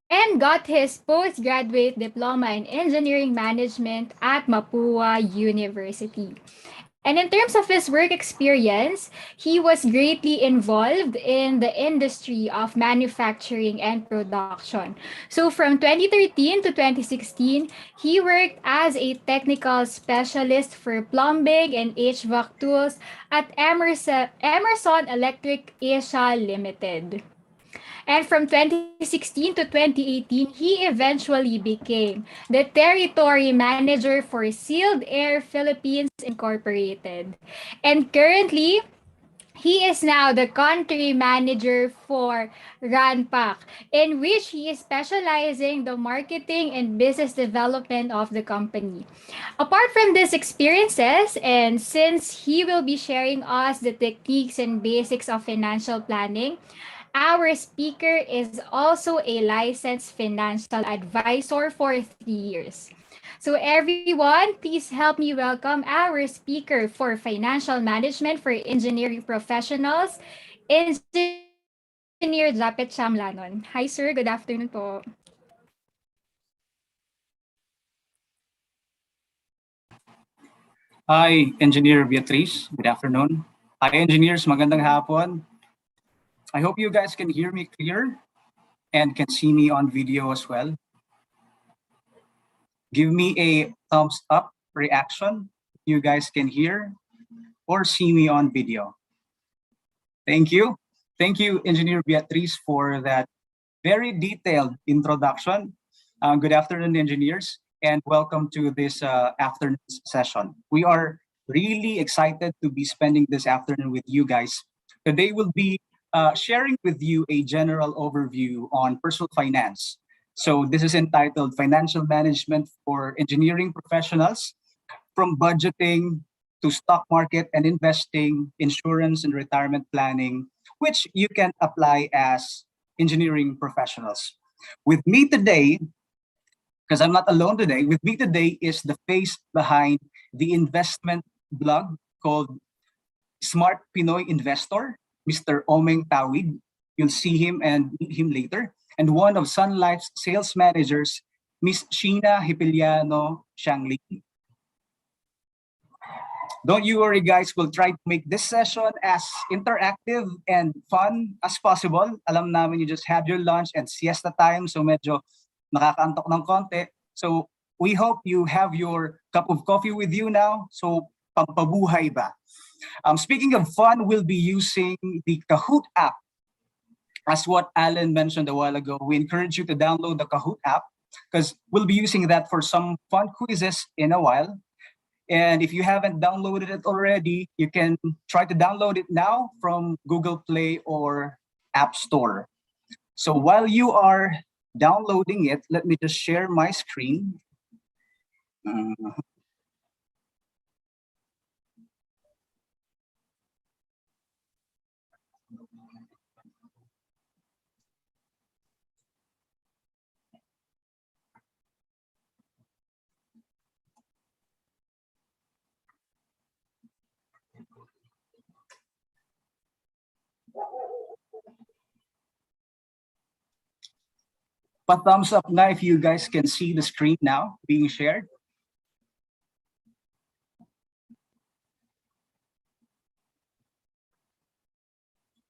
and got his postgraduate diploma in Engineering Management at Mapua University. And in terms of his work experience, he was greatly involved in the industry of manufacturing and production. So from 2013 to 2016, he worked as a technical specialist for plumbing and HVAC tools at Emerson Electric Asia Limited. And from 2016 to 2018, he eventually became the territory manager for Sealed Air Philippines Incorporated. And currently, he is now the country manager for RANPAC, in which he is specializing the marketing and business development of the company. Apart from these experiences, and since he will be sharing us the techniques and basics of financial planning, our speaker is also a licensed financial advisor for 3 years. So everyone, please help me welcome our speaker for financial management for engineering professionals, Engineer Japet Shamlanon. Hi sir, good afternoon po. Hi, Engineer Beatrice. Good afternoon. Hi, engineers. Magandang hapon. I hope you guys can hear me clear and can see me on video as well. Give me a thumbs up reaction. You guys can hear or see me on video. Thank you. Thank you, Engineer Beatrice, for that very detailed introduction. Good afternoon, engineers, and welcome to this afternoon session. We are really excited to be spending this afternoon with you guys. Today we'll be sharing with you a general overview on personal finance. So this is entitled Financial Management for Engineering Professionals, from budgeting to stock market and investing, insurance and retirement planning, which you can apply as engineering professionals. With me today, because I'm not alone today, with me today is the face behind the investment blog called Smart Pinoy Investor, Mr. Omeng Tawid. You'll see him and meet him later. And one of Sun Life's sales managers, Miss Sheena Hipiliano Shangli. Don't you worry, guys. We'll try to make this session as interactive and fun as possible. Alam namin you just had your lunch and siesta time, so medyo nakakaantok ng konti. So we hope you have your cup of coffee with you now. So pampabuhay ba? Speaking of fun, we'll be using the Kahoot app. As what Alan mentioned a while ago, we encourage you to download the Kahoot app because we'll be using that for some fun quizzes in a while. And if you haven't downloaded it already, you can try to download it now from Google Play or App Store. So while you are downloading it, let me just share my screen. Pa-thumbs up na if you guys can see the screen now being shared.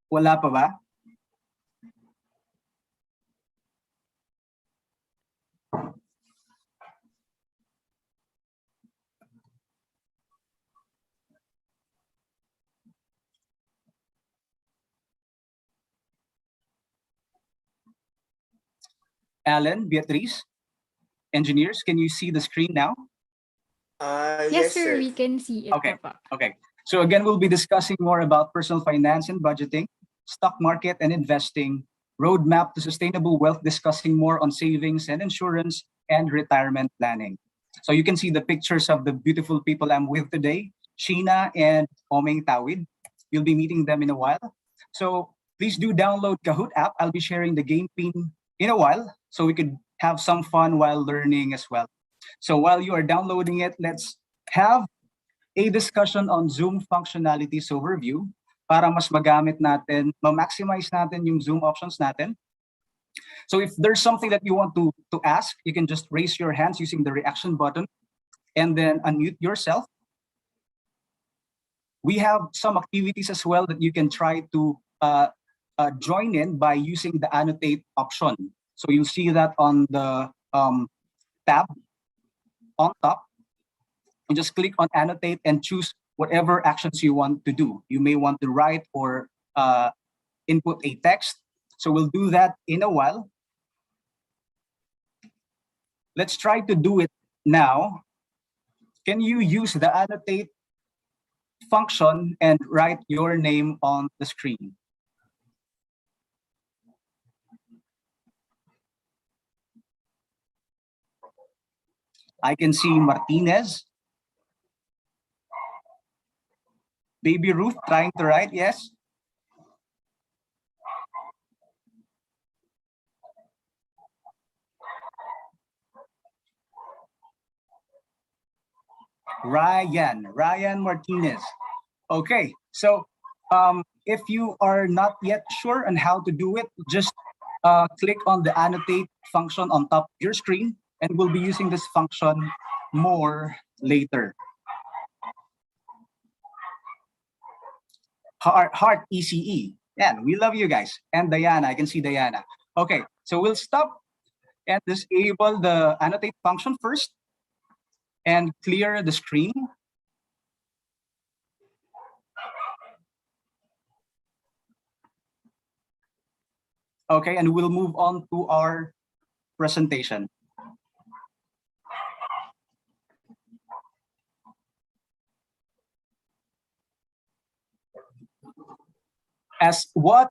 Wala pa ba? Alan, Beatrice, engineers, can you see the screen now? Yes, sir, we can see it. Okay, okay. So again, we'll be discussing more about personal finance and budgeting, stock market and investing, roadmap to sustainable wealth, discussing more on savings and insurance and retirement planning. So you can see the pictures of the beautiful people I'm with today, Sheena and Omeng Tawid. You'll be meeting them in a while. So please do download Kahoot app. I'll be sharing the game pin in a while so we could have some fun while learning as well. So while you are downloading it, let's have a discussion on Zoom functionalities overview para mas magamit natin, ma-maximize natin yung Zoom options natin. So if there's something that you want to ask, you can just raise your hands using the reaction button and then unmute yourself. We have some activities as well that you can try to join in by using the annotate option. So you'll see that on the tab on top. You just click on annotate and choose whatever actions you want to do. You may want to write or input a text, So we'll do that in a while. Let's try to do it now. Can you use the annotate function and write your name on the screen? I can see Martinez. Baby Ruth trying to write, yes. Ryan Martinez. Okay, so if you are not yet sure on how to do it, just click on the annotate function on top of your screen, and we'll be using this function more later. Heart ECE. Yeah, we love you guys. And Diana, I can see Diana. Okay, so we'll stop and disable the annotate function first and clear the screen. Okay, and we'll move on to our presentation. As what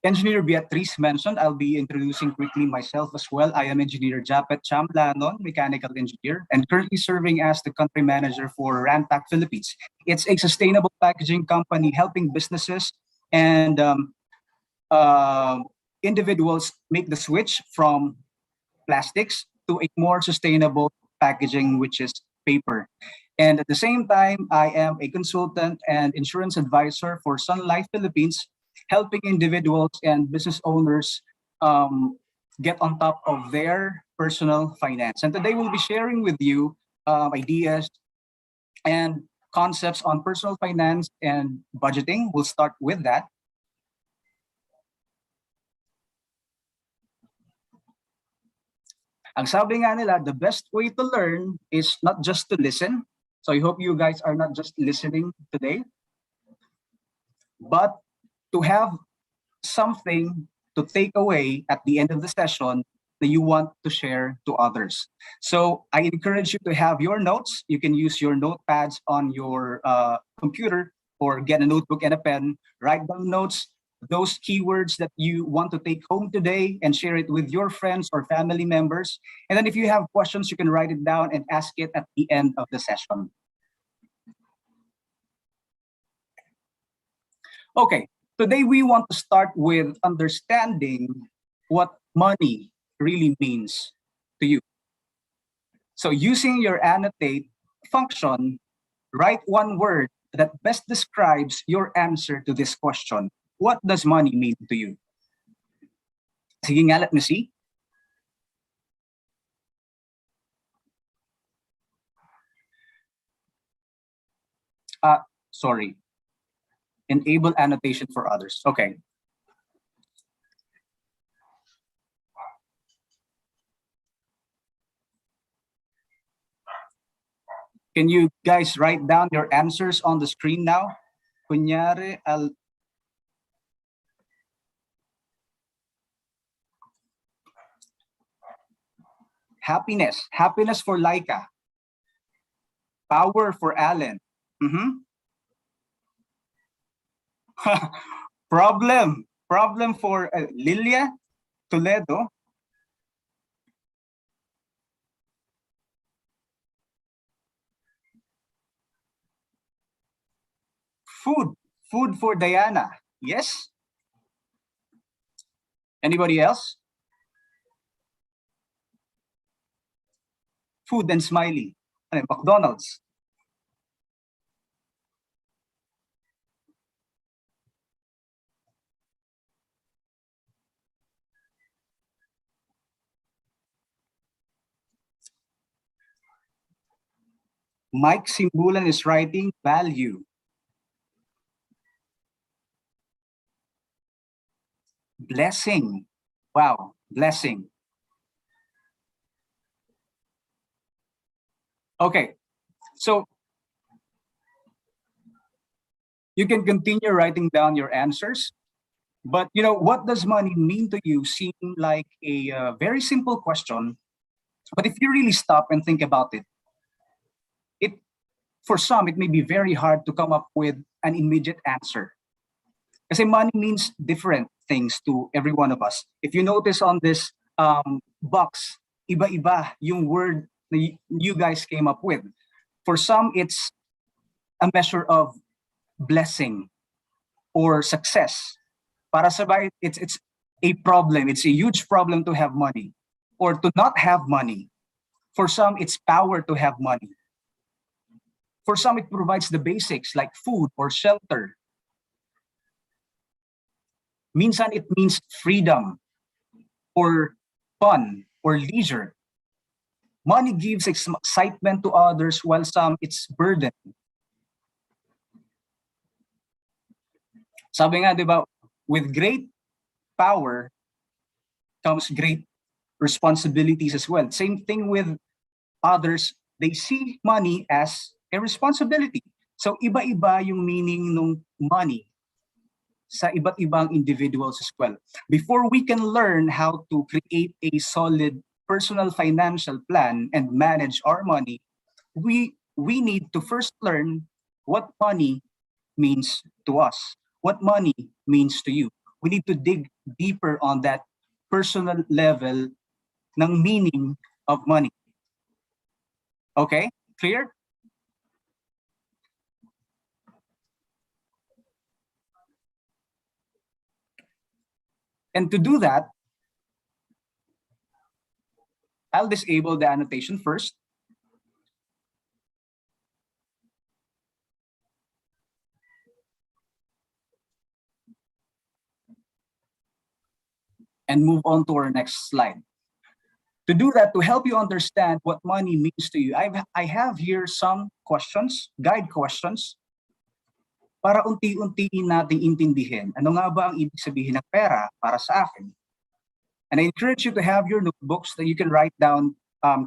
Engineer Beatriz mentioned, I'll be introducing quickly myself as well. I am Engineer Japet Chamlanon, Mechanical Engineer, and currently serving as the Country Manager for Ranpak Philippines. It's a sustainable packaging company helping businesses and individuals make the switch from plastics to a more sustainable packaging, which is paper. And at the same time, I am a consultant and insurance advisor for Sun Life Philippines, helping individuals and business owners get on top of their personal finance. And today we'll be sharing with you ideas and concepts on personal finance and budgeting. We'll start with that. Ang sabi nga nila, the best way to learn is not just to listen. So I hope you guys are not just listening today, but to have something to take away at the end of the session that you want to share to others. So I encourage you to have your notes. You can use your notepads on your computer or get a notebook and a pen, write down notes, those keywords that you want to take home today and share it with your friends or family members. And then if you have questions, you can write it down and ask it at the end of the session. Okay, today we want to start with understanding what money really means to you. So using your annotate function, write one word that best describes your answer to this question. What does money mean to you? Sige nga, let me see. Sorry. Enable annotation for others. Okay. Can you guys write down your answers on the screen now? Kunyari, Happiness for Laika. Power for Allen. Problem for Lilia Toledo. Food for Diana. Yes. Anybody else? Food and Smiley. McDonald's. Mike Simbulan is writing value. Blessing. Wow, blessing. Okay, so you can continue writing down your answers. But you know, what does money mean to you seem like a very simple question. But if you really stop and think about it, for some, it may be very hard to come up with an immediate answer. Kasi money means different things to every one of us. If you notice on this box, iba-iba yung word na you guys came up with. For some, it's a measure of blessing or success. Para sa iba, it's a problem. It's a huge problem to have money or to not have money. For some, it's power to have money. For some, it provides the basics like food or shelter. Minsan, it means freedom or fun or leisure. Money gives excitement to others while some, it's burden. Sabi nga, di ba, with great power comes great responsibilities as well. Same thing with others. They see money as a responsibility. So iba-iba yung meaning ng money sa iba't ibang individuals as well. Before we can learn how to create a solid personal financial plan and manage our money, we need to first learn what money means to us, what money means to you. We need to dig deeper on that personal level ng meaning of money. Okay, clear? And to do that, I'll disable the annotation first. And move on to our next slide. To do that, to help you understand what money means to you, I have here some questions, guide questions, para unti-untiin nating intindihin. Ano nga ba ang ibig sabihin ng pera para sa akin? And I encourage you to have your notebooks that you can write down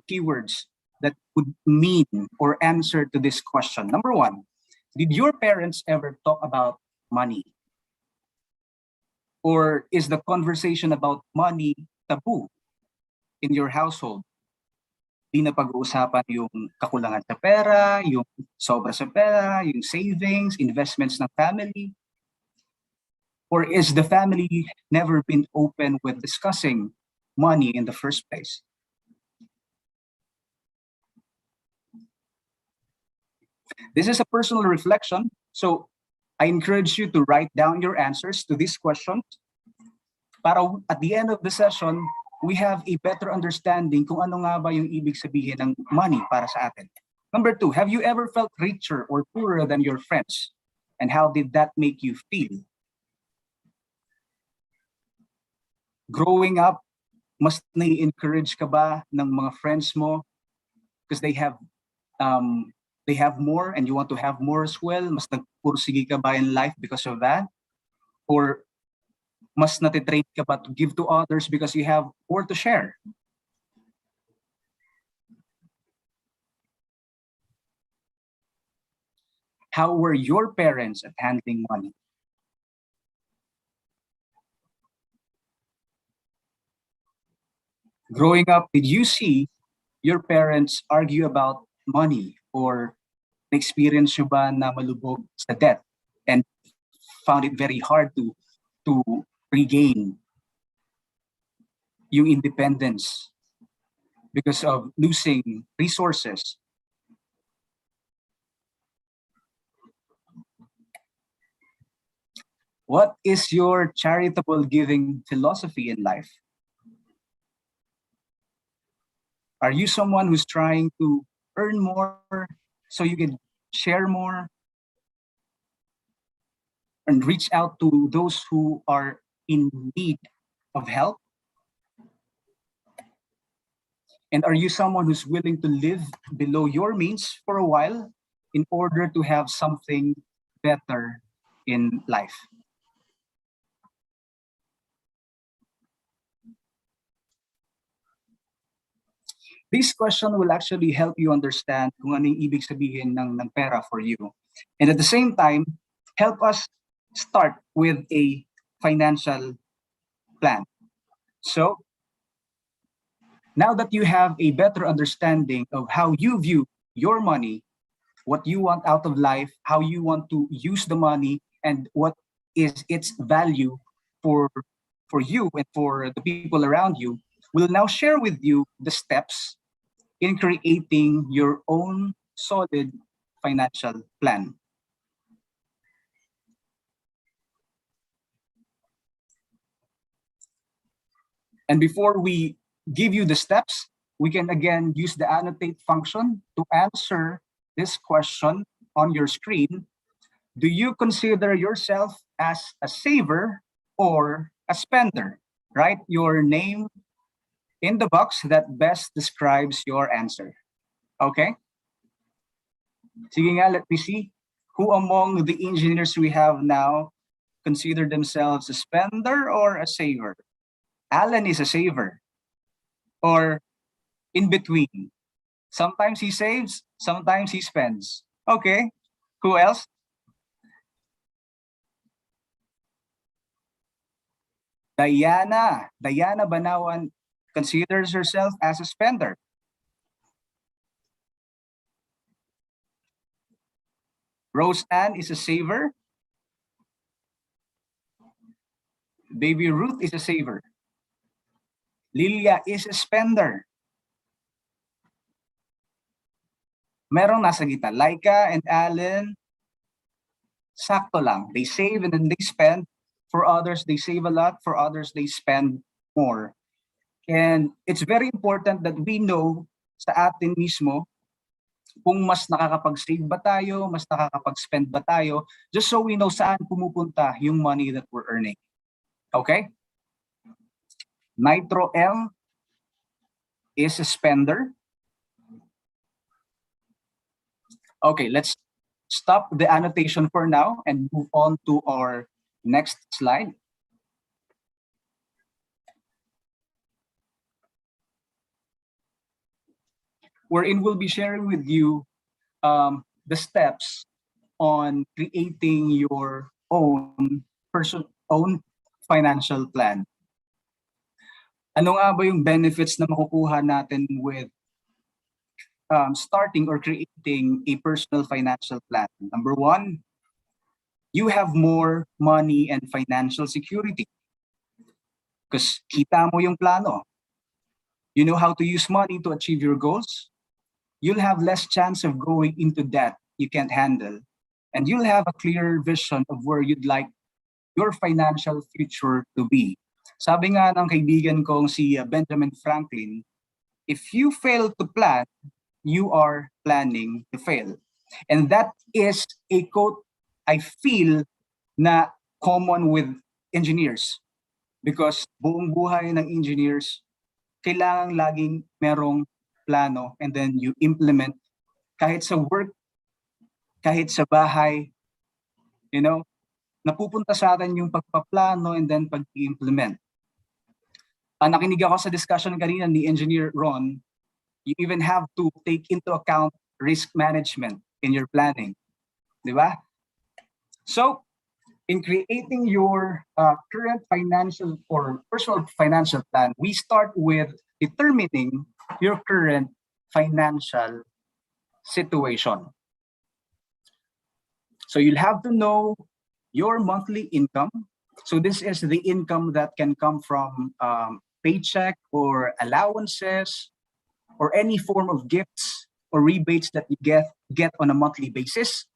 keywords that would mean or answer to this question. Number one, did your parents ever talk about money? Or is the conversation about money taboo in your household? Di na pag-uusapan yung kakulangan sa pera, yung sobra sa pera, yung savings, investments ng family? Or is the family never been open with discussing money in the first place? This is a personal reflection, so I encourage you to write down your answers to these questions para at the end of the session, we have a better understanding kung ano nga ba yung ibig sabihin ng money para sa atin. Number two, have you ever felt richer or poorer than your friends? And how did that make you feel? Growing up, mas nai-encourage ka ba ng mga friends mo because they have more and you want to have more as well? Mas nagpursige ka ba in life because of that? Or mas natitrain ka ba to give to others because you have more to share? How were your parents at handling money? Growing up, did you see your parents argue about money or experience nyo ba na malubog sa debt and found it very hard to regain yung independence because of losing resources? What is your charitable giving philosophy in life? Are you someone who's trying to earn more so you can share more and reach out to those who are in need of help? And are you someone who's willing to live below your means for a while in order to have something better in life? This question will actually help you understand kung ano yung ibig sabihin ng pera for you. And at the same time, help us start with a financial plan. So now that you have a better understanding of how you view your money, what you want out of life, how you want to use the money, and what is its value for you and for the people around you, we'll now share with you the steps in creating your own solid financial plan. And before we give you the steps, we can again use the annotate function to answer this question on your screen. Do you consider yourself as a saver or a spender? Write your name in the box that best describes your answer. Okay? Sige nga, let me see. Who among the engineers we have now consider themselves a spender or a saver? Alan is a saver, or in between. Sometimes he saves, sometimes he spends. Okay, who else? Diana Banawan considers herself as a spender. Rose Ann is a saver. Baby Ruth is a saver. Lilia is a spender. Merong nasa gitna. Laika and Alan, sakto lang. They save and then they spend. For others, they save a lot. For others, they spend more. And it's very important that we know sa atin mismo kung mas nakakapag-save ba tayo, mas nakakapag-spend ba tayo, just so we know saan pumupunta yung money that we're earning. Okay? Nitro M is a spender. Okay, let's stop the annotation for now and move on to our next slide. Wherein we'll be sharing with you the steps on creating your own financial plan. Ano nga ba yung benefits na makukuha natin with starting or creating a personal financial plan? Number one, you have more money and financial security. Because kita mo yung plano. You know how to use money to achieve your goals. You'll have less chance of going into debt you can't handle. And you'll have a clear vision of where you'd like your financial future to be. Sabi nga ng kaibigan kong si Benjamin Franklin, if you fail to plan, you are planning to fail. And that is a quote I feel na common with engineers. Because buong buhay ng engineers, kailangang laging merong plano and then you implement kahit sa work, kahit sa bahay, you know, napupunta sa atin yung pagpaplano and then pag-implement. Nakinig ako sa discussion kanina ni Engineer Ron, you even have to take into account risk management in your planning. Di ba? So, in creating your current financial or personal financial plan, we start with determining your current financial situation. So you'll have to know your monthly income. So this is the income that can come from paycheck or allowances or any form of gifts or rebates that you get on a monthly basis.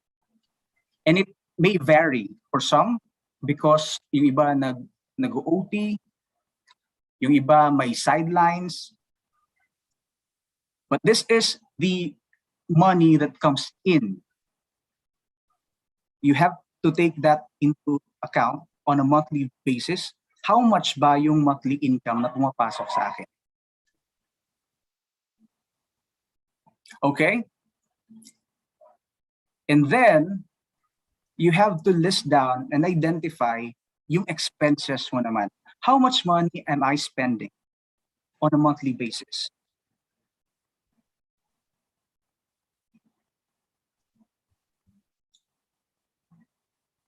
And it may vary for some because yung iba nag-OT, yung iba may sidelines. But this is the money that comes in. You have to take that into account on a monthly basis. How much ba yung monthly income na pumapasok sa akin? Okay? And then, you have to list down and identify yung expenses mo naman. How much money am I spending on a monthly basis?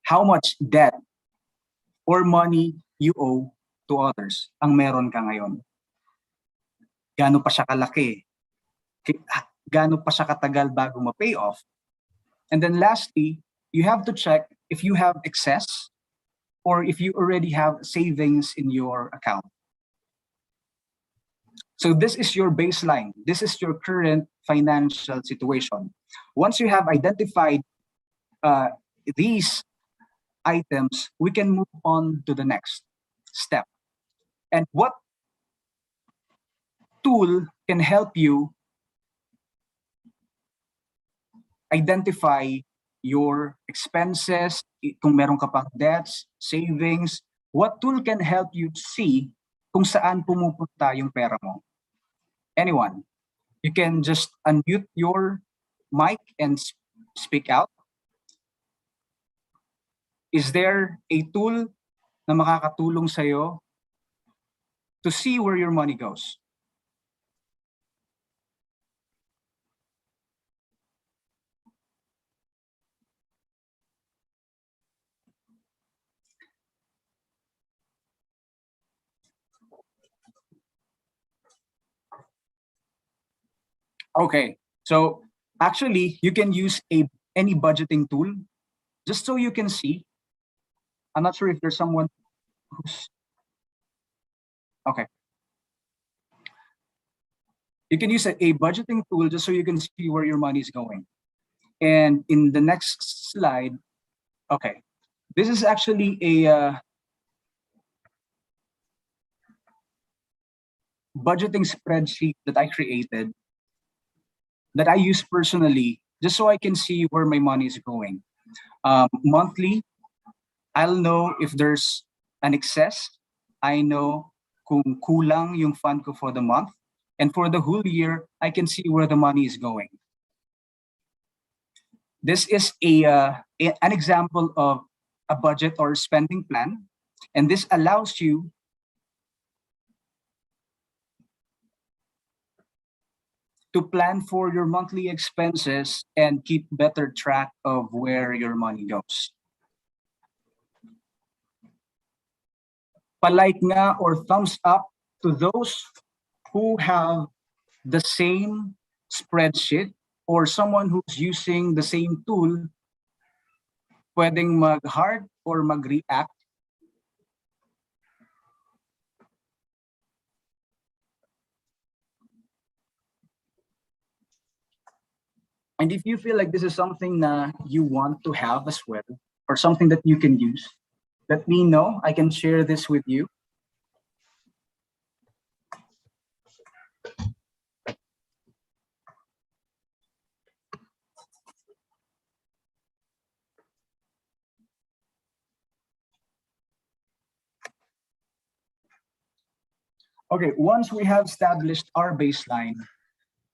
How much debt or money you owe to others ang meron ka ngayon? Gaano pa siya kalaki? Gaano pa siya katagal bago ma-pay off? And then lastly, you have to check if you have excess or if you already have savings in your account. So this is your baseline. This is your current financial situation. Once you have identified these items, we can move on to the next step. And what tool can help you identify your expenses, kung meron ka pang debts, savings, what tool can help you see kung saan pumupunta yung pera mo? Anyone? You can just unmute your mic and speak out. Is there a tool na makakatulong sa'yo to see where your money goes? Okay, so actually you can use any budgeting tool just so you can see. I'm not sure if there's someone who's okay. You can use a budgeting tool just so you can see where your money is going. And in the next slide, okay, this is actually a budgeting spreadsheet that I created, that I use personally, just so I can see where my money is going. Monthly, I'll know if there's an excess. I know kung kulang yung fund ko for the month. And for the whole year, I can see where the money is going. This is an example of a budget or spending plan. And this allows you to plan for your monthly expenses and keep better track of where your money goes. Palike nga or thumbs up to those who have the same spreadsheet or someone who's using the same tool. Pwedeng mag-heart or mag-react. And if you feel like this is something that you want to have as well, or something that you can use, let me know. I can share this with you. Okay, once we have established our baseline,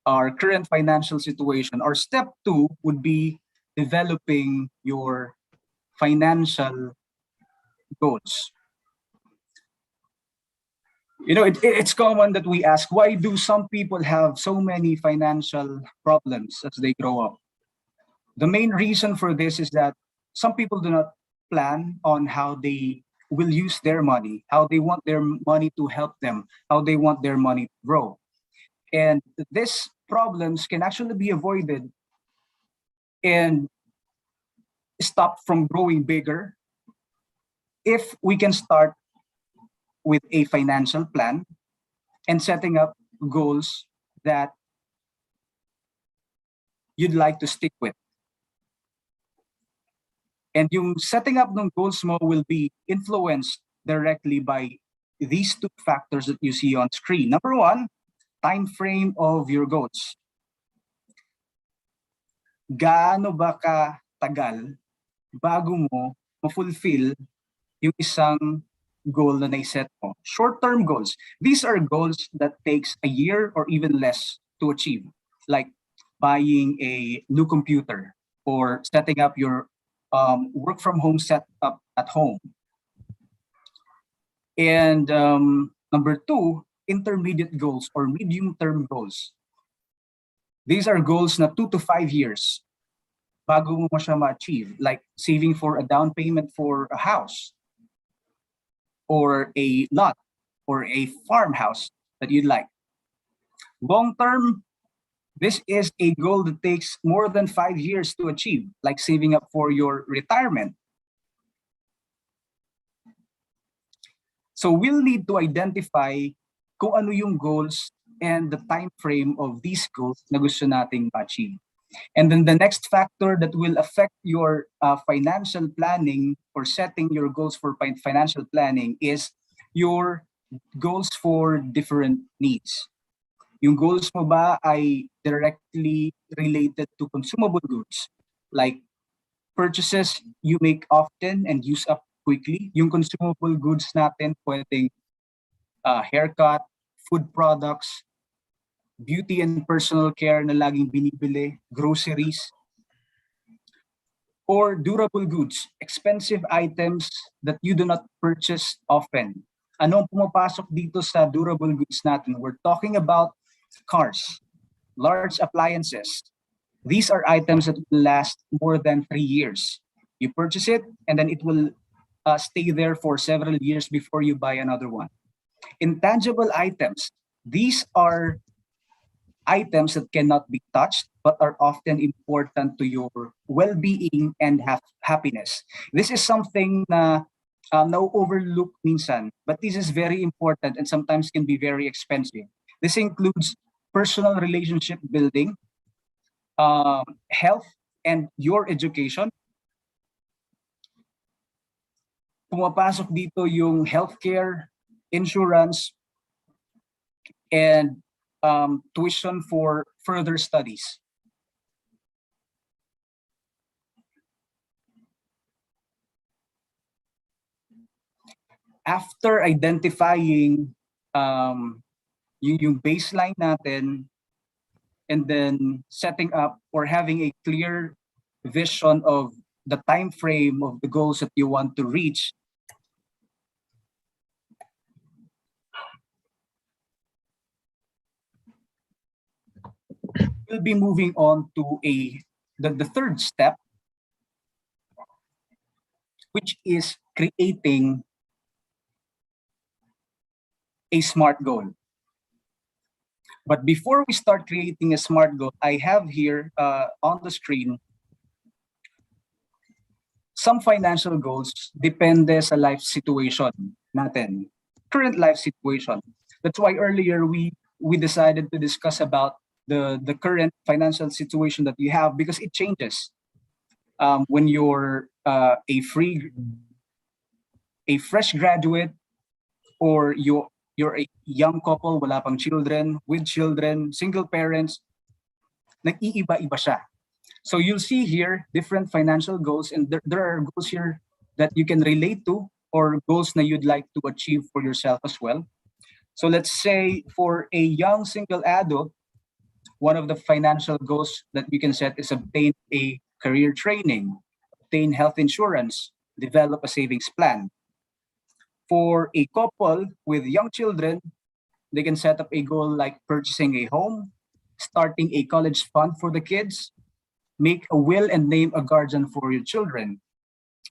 our current financial situation, our step 2 would be developing your financial goals. You know, it's common that we ask, why do some people have so many financial problems as they grow up? The main reason for this is that some people do not plan on how they will use their money, how they want their money to help them, how they want their money to grow. And these problems can actually be avoided and stopped from growing bigger if we can start with a financial plan and setting up goals that you'd like to stick with. And yung setting up ng goals mo will be influenced directly by these 2 factors that you see on screen. Number 1, time frame of your goals. Gaano ba katagal bago mo ma-fulfill yung isang goal na naiset mo? Short-term goals. These are goals that takes a year or even less to achieve, like buying a new computer or setting up your work from home setup at home. And number 2, intermediate goals or medium-term goals. These are goals na 2 to 5 years bago mo siya ma-achieve, like saving for a down payment for a house, or a lot or a farmhouse that you'd like. Long term, this is a goal that takes more than 5 years to achieve, like saving up for your retirement. So we'll need to identify kung ano yung goals and the time frame of these goals na gusto nating ma-achieve. And then the next factor that will affect your financial planning or setting your goals for financial planning is your goals for different needs. Yung goals mo ba ay directly related to consumable goods, like purchases you make often and use up quickly? Yung consumable goods natin pwedeng haircut, food products, beauty and personal care na laging binibili, groceries, or durable goods, expensive items that you do not purchase often. Anong pumapasok dito sa durable goods natin? We're talking about cars, large appliances. These are items that will last more than 3 years. You purchase it and then it will stay there for several years before you buy another one. Intangible items. These are items that cannot be touched but are often important to your well-being and happiness. This is something na na-overlook minsan, but this is very important and sometimes can be very expensive. This includes personal relationship building, health, and your education. Pumapasok dito yung healthcare, insurance, and tuition for further studies. After identifying yung baseline natin and then setting up or having a clear vision of the time frame of the goals that you want to reach, we'll be moving on to the third step, which is creating a SMART goal. But before we start creating a SMART goal, I have here on the screen some financial goals depende sa life situation natin, current life situation. That's why earlier we decided to discuss about the current financial situation that you have, because it changes when you're a fresh graduate, or you're a young couple, wala pang children, with children, single parents, nag-iiba-iba siya. So you'll see here different financial goals, and there are goals here that you can relate to, or goals that you'd like to achieve for yourself as well. So let's say for a young single adult, one of the financial goals that you can set is obtain a career training, obtain health insurance, develop a savings plan. For a couple with young children, they can set up a goal like purchasing a home, starting a college fund for the kids, make a will and name a guardian for your children.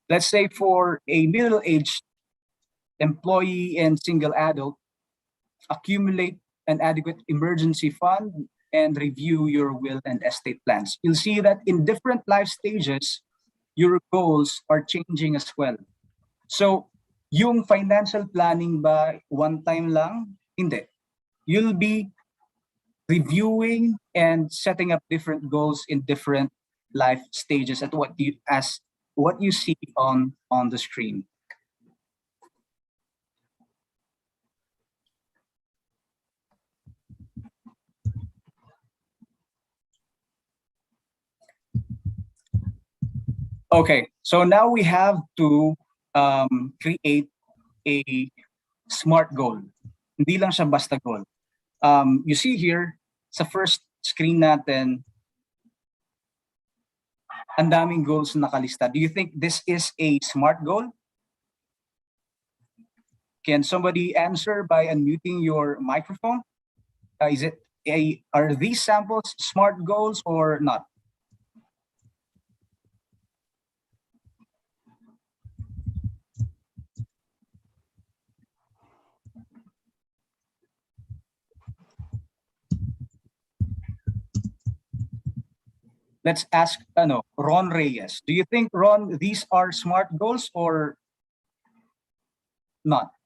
Let's say for a middle-aged employee and single adult, accumulate an adequate emergency fund and review your will and estate plans. You'll see that in different life stages, your goals are changing as well. So, yung financial planning ba one time lang? Hindi. You'll be reviewing and setting up different goals in different life stages at what you see on the screen. Okay, so now we have to create a SMART goal. Hindi lang siya basta goal. You see here, sa first screen natin, ang daming goals na nakalista. Do you think this is a SMART goal? Can somebody answer by unmuting your microphone? Are these samples SMART goals or not? let's ask Ron Reyes. Do you think, Ron, these are SMART goals or not?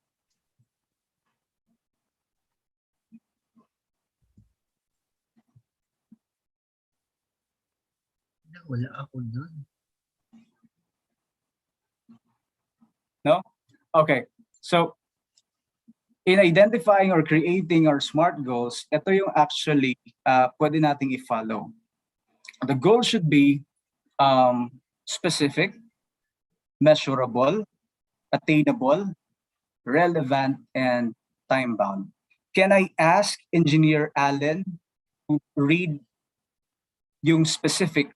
Wala ako dun. No? Okay. So, in identifying or creating our SMART goals, ito yung actually pwede nating i-follow. The goal should be specific, measurable, attainable, relevant, and time-bound. Can I ask Engineer Allen to read yung specific?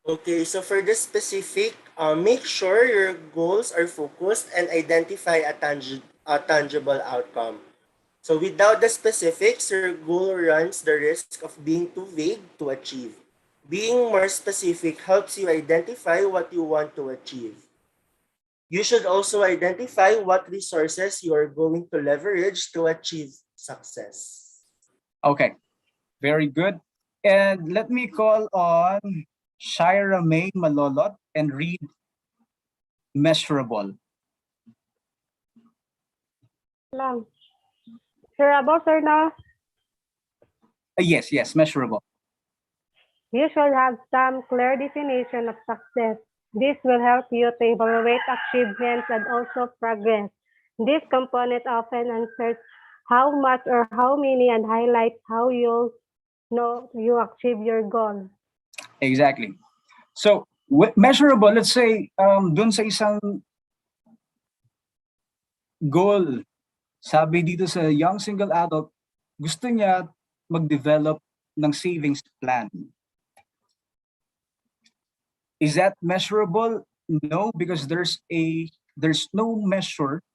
Okay, so for the specific, make sure your goals are focused and identify a tangible outcome. So without the specifics, your goal runs the risk of being too vague to achieve. Being more specific helps you identify what you want to achieve. You should also identify what resources you are going to leverage to achieve success. Okay, very good. And let me call on Shira May Malolot and read measurable. Lang. Measurable, sir, no? Yes, measurable. You should have some clear definition of success. This will help you to evaluate achievements and also progress. This component often answers how much or how many and highlights how you'll know you achieve your goal. Exactly. So, measurable, let's say, dun sa isang goal, sabi dito sa young single adult, gusto niya mag-develop ng savings plan. Is that measurable? No, because there's no measure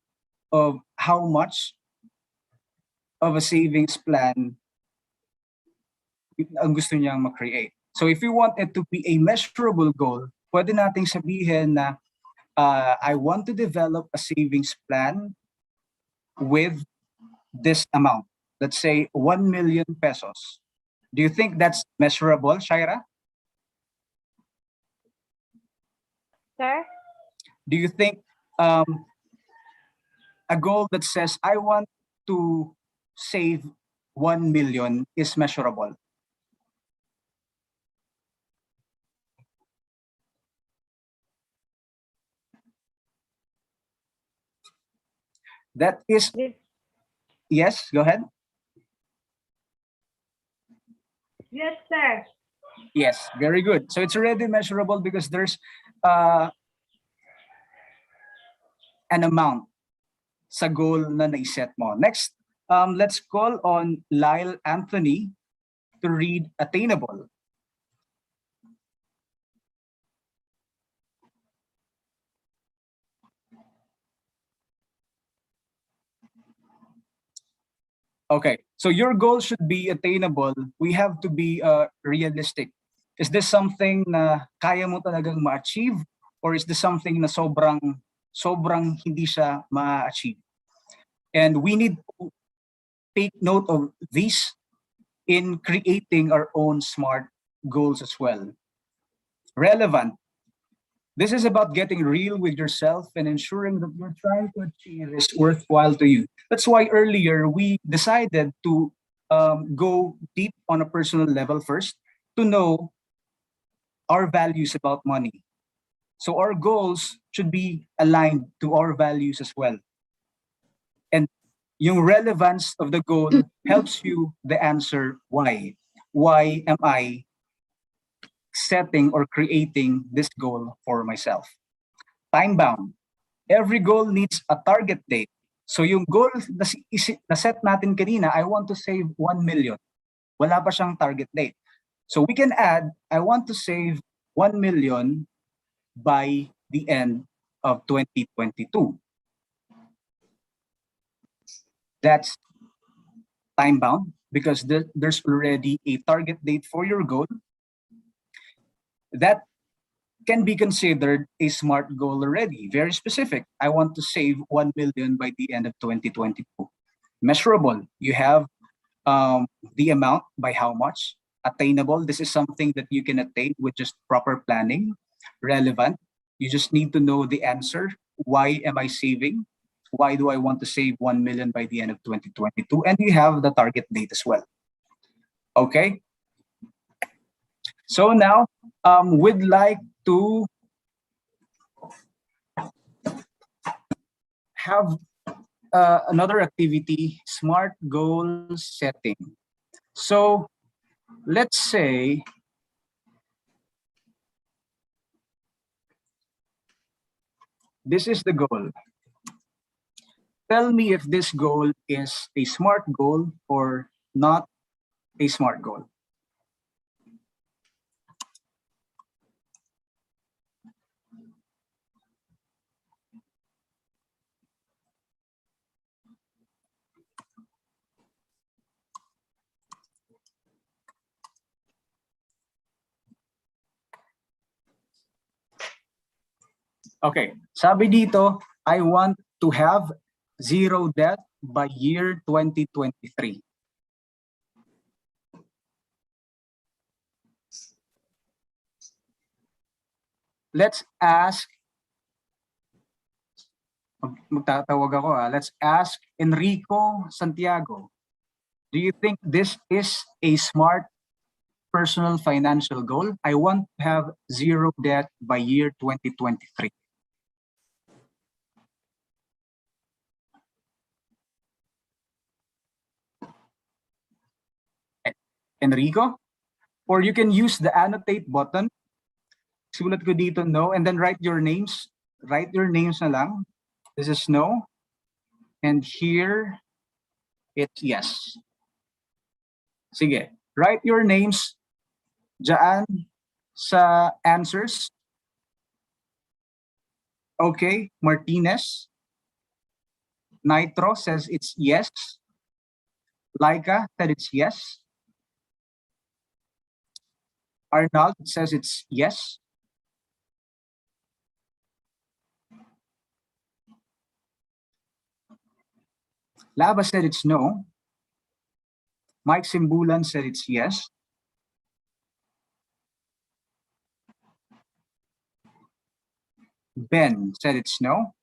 of how much of a savings plan ang gusto niyang ma-create. So if you want it to be a measurable goal, pwede nating sabihin na I want to develop a savings plan with this amount. Let's say 1 million pesos. Do you think that's measurable, Shira? Sir? Do you think a goal that says I want to save 1 million is measurable? That is, yes, go ahead. Yes, sir. Yes, very good. So it's already measurable because there's an amount sa goal na naiset mo. Next, let's call on Lyle Anthony to read attainable. Okay, so your goal should be attainable. We have to be realistic. Is this something na kaya mo talagang ma-achieve, or is this something na sobrang hindi siya ma-achieve? And we need to take note of this in creating our own SMART goals as well. Relevant. This is about getting real with yourself and ensuring that you're trying to achieve is worthwhile to you. That's why earlier we decided to go deep on a personal level first to know our values about money. So our goals should be aligned to our values as well. And yung relevance of the goal helps you the answer why. Why am I setting or creating this goal for myself? Time bound. Every goal needs a target date. So yung goal na set natin kanina, I want to save 1 million. Wala pa siyang target date. So we can add, I want to save 1 million by the end of 2022. That's time bound because there's already a target date for your goal. That can be considered a SMART goal already. Very specific. I want to save 1 million by the end of 2022. Measurable. You have the amount by how much. attainable. This is something that you can attain with just proper planning. Relevant, you just need to know the answer. Why am I saving? Why do I want to save 1 million by the end of 2022? And you have the target date as well. Okay. So now we'd like to have another activity, SMART goal setting. So let's say this is the goal. Tell me if this goal is a SMART goal or not a SMART goal. Okay, sabi dito, I want to have zero debt by year 2023. Let's ask, magtatawag ako let's ask Enrico Santiago. Do you think this is a SMART personal financial goal? I want to have zero debt by year 2023. Enrico? Or you can use the annotate button. Sulat ko dito no, and then write your names. Write your names na lang. This is no. And here, it's yes. Sige, write your names dyan sa answers. Okay, Martinez. Nitro says it's yes. Laika said it's yes. Arnold says it's yes. Laba said it's no. Mike Simbulan said it's yes. Ben said it's no.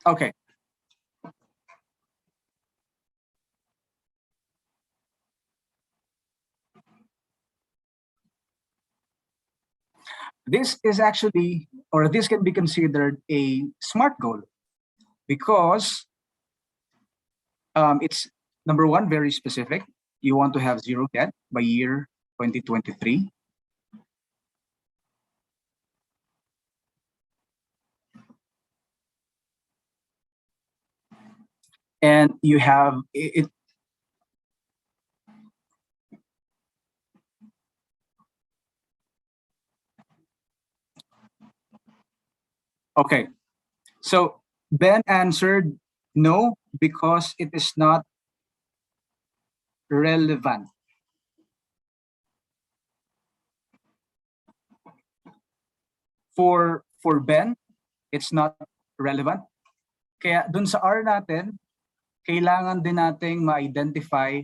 Okay. This is actually, or this can be considered a SMART goal because it's number one, very specific. You want to have zero debt by year 2023. And you have it. Okay, so Ben answered no because it is not relevant. For Ben, it's not relevant. Kaya dun sa R natin, kailangan din nating ma-identify.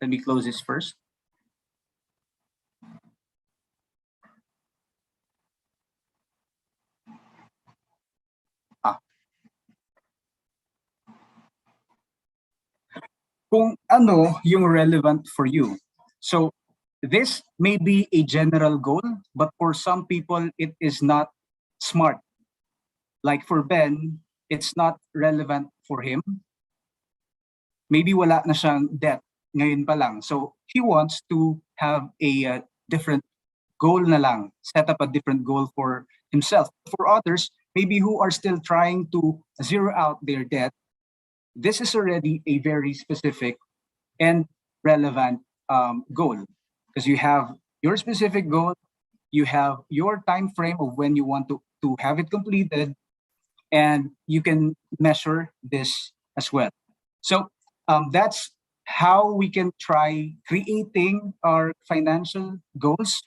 Let me close this first. Kung ano yung relevant for you. So this may be a general goal, but for some people, it is not SMART. Like for Ben, it's not relevant for him. Maybe wala na siyang debt ngayon pa lang. So he wants to have a different goal na lang, set up a different goal for himself. For others, maybe who are still trying to zero out their debt, this is already a very specific and relevant goal because you have your specific goal, you have your time frame of when you want to have it completed, and you can measure this as well. So that's how we can try creating our financial goals.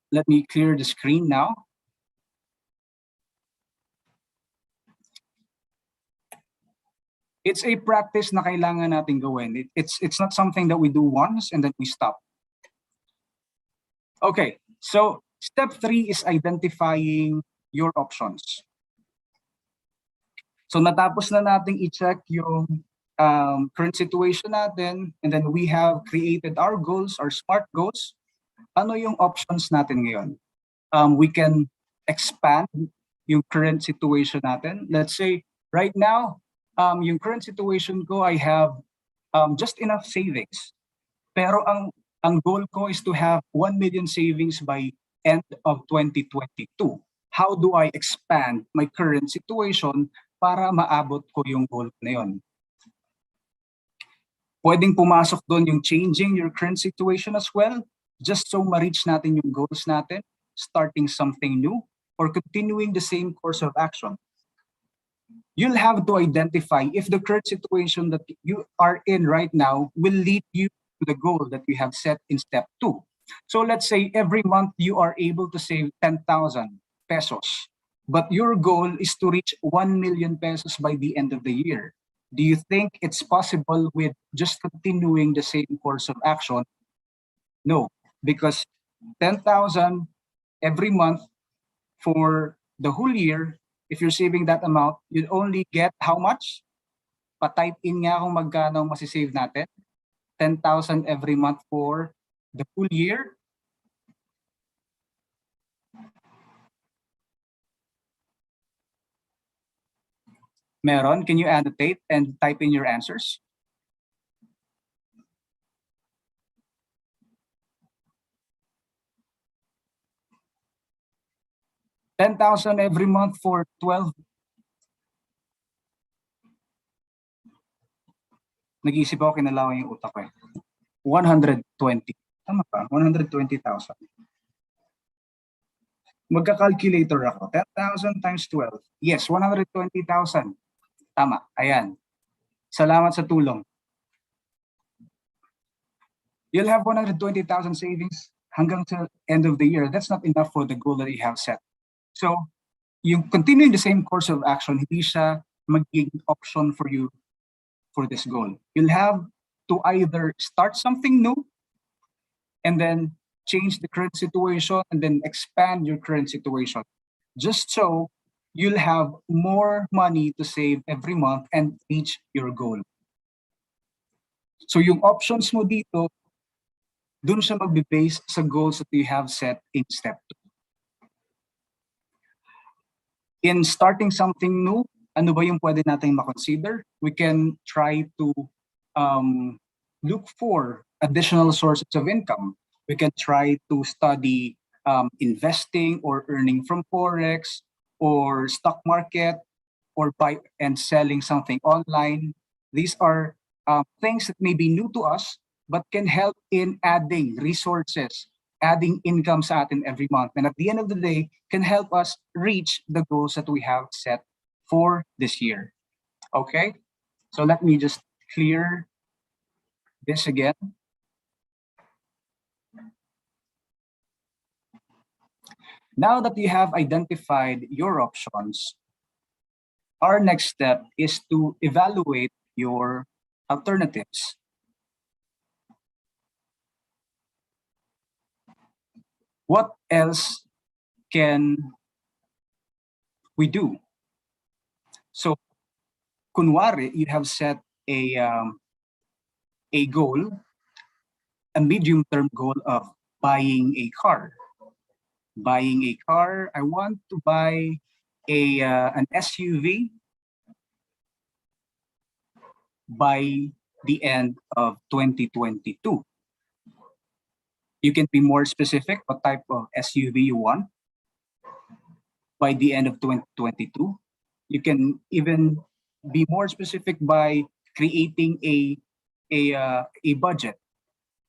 Let me clear the screen now. It's a practice na kailangan natin gawin. It's not something that we do once and then we stop. Okay, so step 3 is identifying your options. So natapos na nating i-check yung current situation natin, and then we have created our goals, our SMART goals. Ano yung options natin ngayon? We can expand yung current situation natin. Let's say right now, yung current situation ko, I have just enough savings. Pero ang goal ko is to have 1 million savings by end of 2022. How do I expand my current situation para maabot ko yung goal na yun? Pwedeng pumasok doon yung changing your current situation as well, just so ma-reach natin yung goals natin, starting something new, or continuing the same course of action. You'll have to identify if the current situation that you are in right now will lead you to the goal that you have set in step 2. So let's say every month you are able to save 10,000 pesos, but your goal is to reach 1 million pesos by the end of the year. Do you think it's possible with just continuing the same course of action? No, because 10,000 every month for the whole year, if you're saving that amount, you'd only get how much? Pa-type in nga kung magkano masisave natin. 10,000 every month for the full year. Meron, can you annotate and type in your answers? $10,000 every month for 12. Nag-iisip ako, kinalawan yung utak ko eh. 120. Tama ba? 120,000. Magka-calculator ako. 10,000 times 12. Yes, 120,000. Tama. Ayan. Salamat sa tulong. You'll have 120,000 savings hanggang to end of the year. That's not enough for the goal that you have set. So, yung continuing the same course of action, hindi siya magiging option for you for this goal. You'll have to either start something new and then change the current situation and then expand your current situation. Just so you'll have more money to save every month and reach your goal. So yung options mo dito, dun siya magbe-base sa goals that you have set in step 2. In starting something new, ano ba yung pwede natin makonsider? We can try to look for additional sources of income. We can try to study investing or earning from Forex or stock market or buy and selling something online. These are things that may be new to us, but can help in adding resources, adding income sa atin every month. And at the end of the day, can help us reach the goals that we have set for this year. Okay, so let me just clear this again. Now that you have identified your options, our next step is to evaluate your alternatives. What else can we do? So, kunwari, you have set a goal, a medium-term goal of buying a car. Buying a car, I want to buy an SUV by the end of 2022. You can be more specific what type of SUV you want by the end of 2022. You can even be more specific by creating a budget.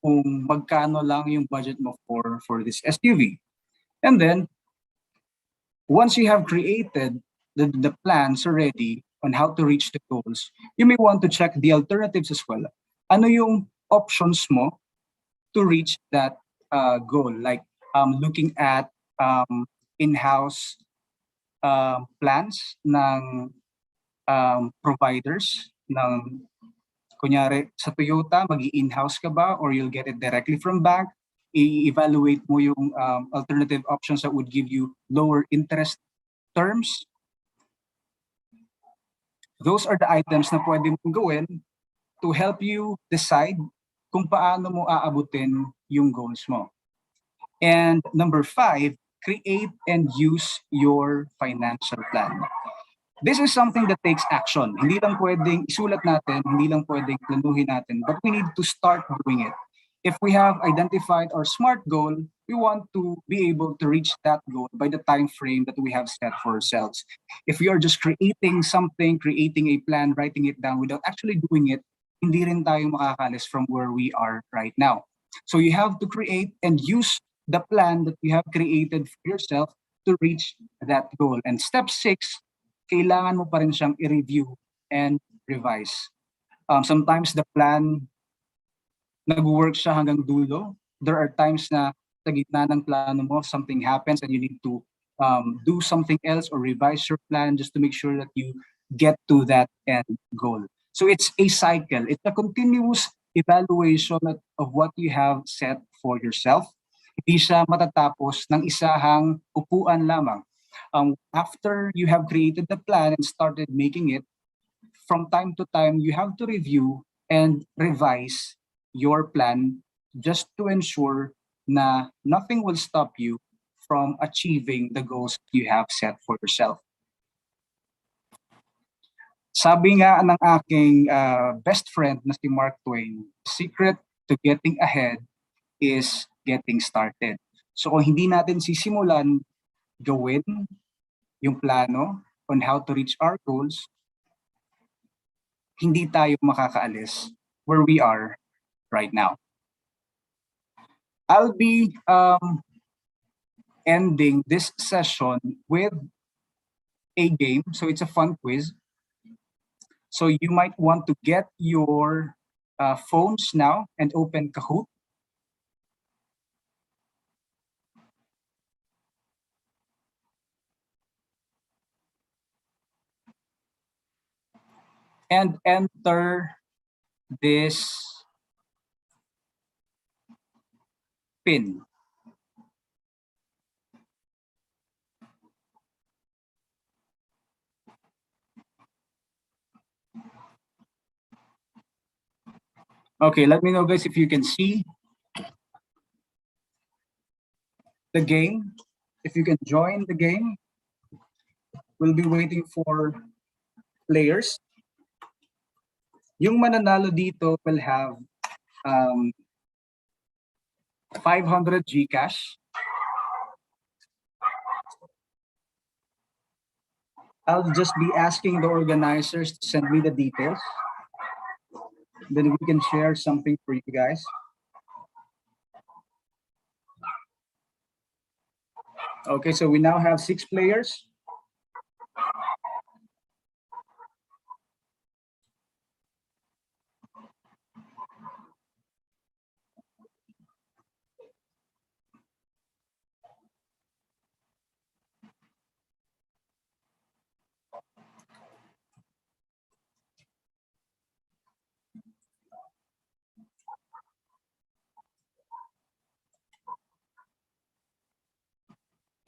Kung magkano lang yung budget mo for this SUV. And then, once you have created the plans already on how to reach the goals, you may want to check the alternatives as well. Ano yung options mo to reach that goal? Like looking at in-house plans ng providers ng, kunyari sa Toyota, mag-i-in-house ka ba or you'll get it directly from bank? I-evaluate mo yung alternative options that would give you lower interest terms. Those are the items na pwede mong gawin to help you decide kung paano mo aabutin yung goals mo. And number 5, create and use your financial plan. This is something that takes action. Hindi lang pwedeng isulat natin, hindi lang pwedeng planuhin natin, but we need to start doing it. If we have identified our SMART goal, we want to be able to reach that goal by the time frame that we have set for ourselves. If we are just creating something, creating a plan, writing it down without actually doing it, hindi rin tayo makakalis from where we are right now. So you have to create and use the plan that you have created for yourself to reach that goal. And step 6, kailangan mo pa rin siyang i-review and revise. Sometimes the plan, nag-work siya hanggang dulo. There are times na sa gitna ng plano mo, something happens and you need to do something else or revise your plan just to make sure that you get to that end goal. So it's a cycle. It's a continuous evaluation of what you have set for yourself. Hindi siya matatapos ng isahang upuan lamang. After you have created the plan and started making it, from time to time, you have to review and revise your plan just to ensure na nothing will stop you from achieving the goals you have set for yourself. Sabi nga ng aking best friend na si Mark Twain, secret to getting ahead is getting started. So kung hindi natin sisimulan gawin yung plano on how to reach our goals, hindi tayo makakaalis where we are right now. I'll be ending this session with a game. So it's a fun quiz. So you might want to get your phones now and open Kahoot. And enter this pin. Okay, let me know guys if you can see the game. If you can join the game, we'll be waiting for players. Yung mananalo dito will have 500 GCash. I'll just be asking the organizers to send me the details. Then we can share something for you guys. Okay, so we now have 6 players.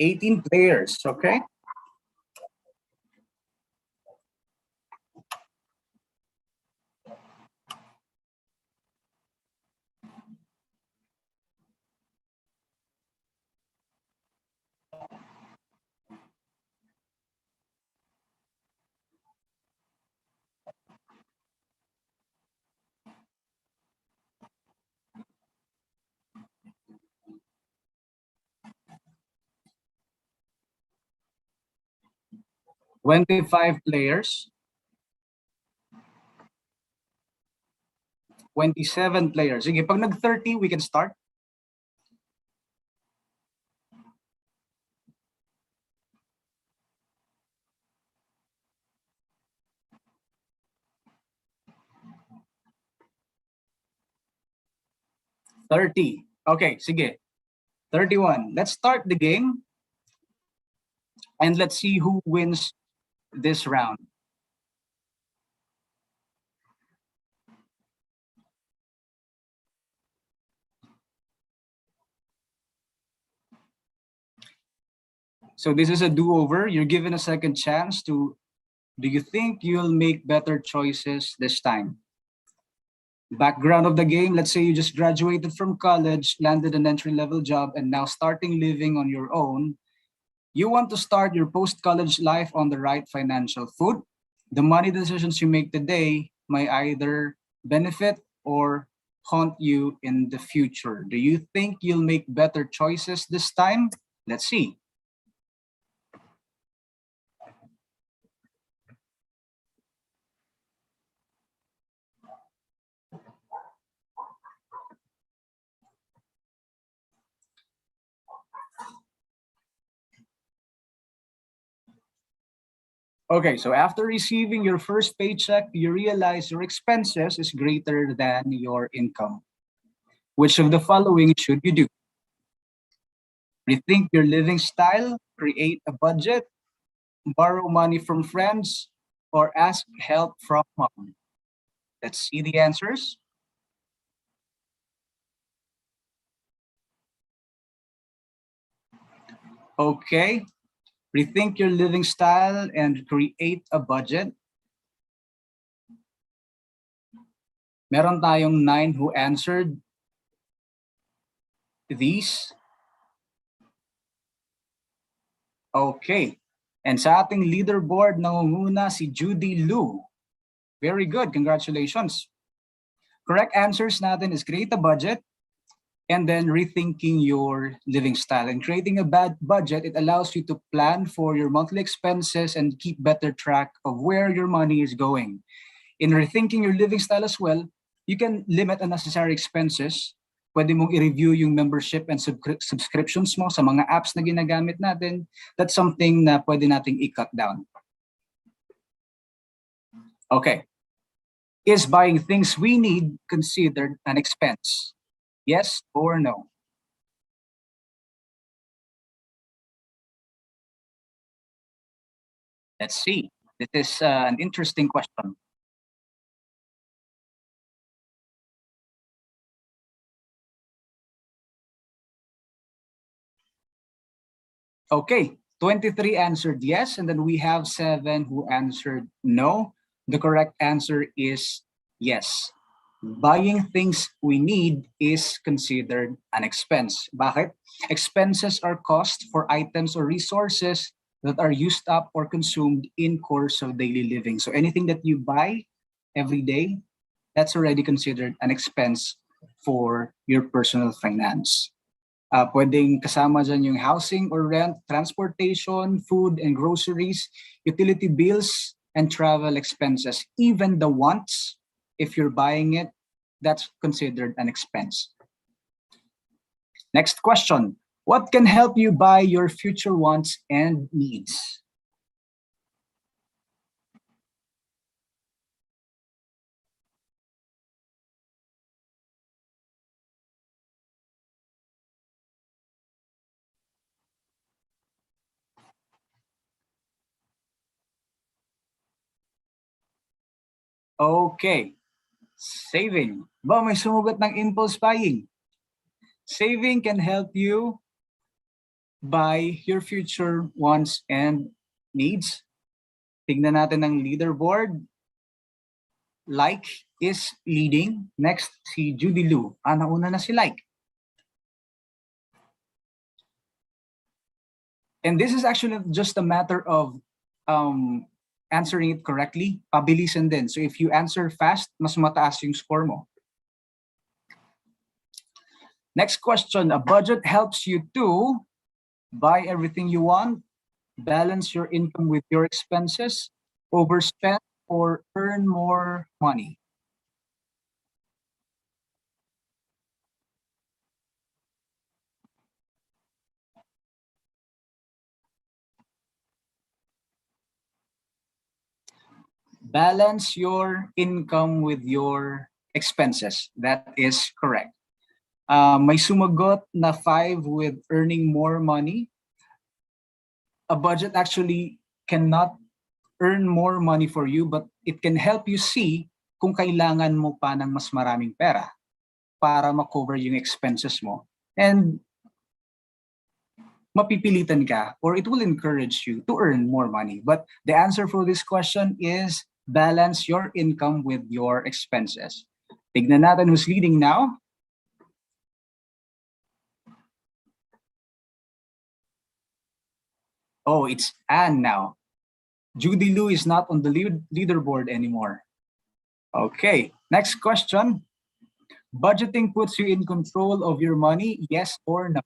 $18 players, okay? $25 players. 27 players. Sige, pag nag-30, we can start. $30. Okay, sige. 31. Let's start the game. And let's see who wins this round. So this is a do-over. You're given a second chance to, do you think you'll make better choices this time? Background of the game, let's say you just graduated from college, landed an entry-level job, and now starting living on your own. You want to start your post-college life on the right financial foot. The money decisions you make today may either benefit or haunt you in the future. Do you think you'll make better choices this time? Let's see. Okay, so after receiving your first paycheck, you realize your expenses is greater than your income. Which of the following should you do? Rethink your living style, create a budget, borrow money from friends, or ask help from mom? Let's see the answers. Okay, rethink your living style and create a budget. Meron tayong 9 who answered these. Okay, and sa ating leaderboard, nangunguna si Judy Lu. Very good, congratulations. Correct answers natin is create a budget and then rethinking your living style. And creating a budget, it allows you to plan for your monthly expenses and keep better track of where your money is going. In rethinking your living style as well, you can limit unnecessary expenses. Pwede mong i-review yung membership and subscriptions mo sa mga apps na ginagamit natin. That's something na pwede nating i-cut down. Okay. Is buying things we need considered an expense? Yes or no? Let's see. This is an interesting question. Okay, 23 answered yes, and then we have 7 who answered no. The correct answer is yes. Buying things we need is considered an expense. Bakit? Expenses are cost for items or resources that are used up or consumed in course of daily living. So anything that you buy every day, that's already considered an expense for your personal finance. Pwedeng kasama dyan yung housing or rent, transportation, food and groceries, utility bills, and travel expenses. Even the wants, if you're buying it, that's considered an expense. Next question. What can help you buy your future wants and needs? Okay. Saving. Ba, may sumugot ng impulse buying. Saving can help you buy your future wants and needs. Tignan natin ang leaderboard. Like is leading. Next, si Judy Lu. Nauna na si Like. And this is actually just a matter of answering it correctly. Pabilisan din. So if you answer fast, mas mataas yung score mo. Next question. A budget helps you to buy everything you want, balance your income with your expenses, overspend, or earn more money. Balance your income with your expenses. That is correct. May sumagot na 5 with earning more money. A budget actually cannot earn more money for you, but it can help you see kung kailangan mo pa ng mas maraming pera para ma-cover yung expenses mo. And mapipilitan ka or it will encourage you to earn more money. But the answer for this question is balance your income with your expenses. Tignan natin who's leading now. Oh, it's Anne now. Judy Lou is not on the leaderboard anymore. Okay, next question. Budgeting puts you in control of your money, yes or no?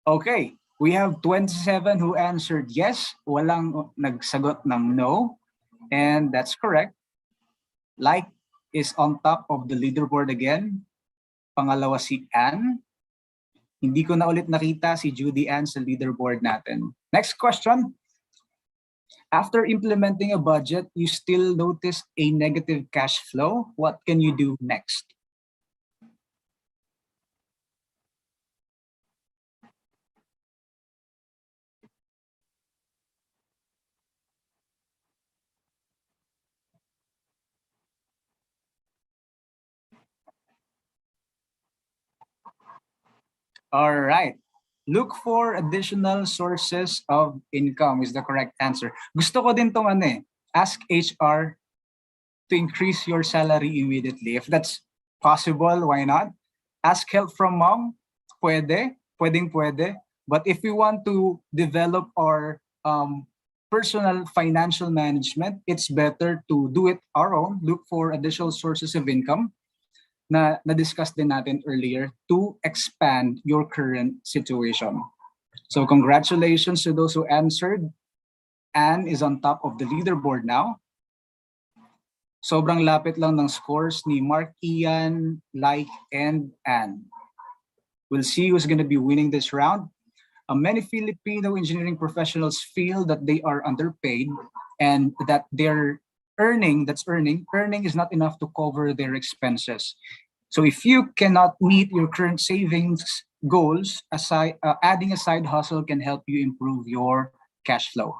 Okay, we have 27 who answered yes, walang nagsagot ng no, and that's correct. Like is on top of the leaderboard again. Pangalawa si Anne. Hindi ko na ulit nakita si Judy Ann sa leaderboard natin. Next question. After implementing a budget, you still notice a negative cash flow. What can you do next? All right. Look for additional sources of income is the correct answer. Gusto ko din tong ask HR to increase your salary immediately. If that's possible, why not? Ask help from mom, pwede. But if we want to develop our personal financial management, it's better to do it our own. Look for additional sources of income na na-discuss din natin earlier to expand your current situation. So congratulations to those who answered. Anne is on top of the leaderboard now. Sobrang lapit lang ng scores ni Mark, Ian, Like, and Anne. We'll see who's going to be winning this round. Many Filipino engineering professionals feel that they are underpaid and that their earning is not enough to cover their expenses. So if you cannot meet your current savings goals, adding a side hustle can help you improve your cash flow.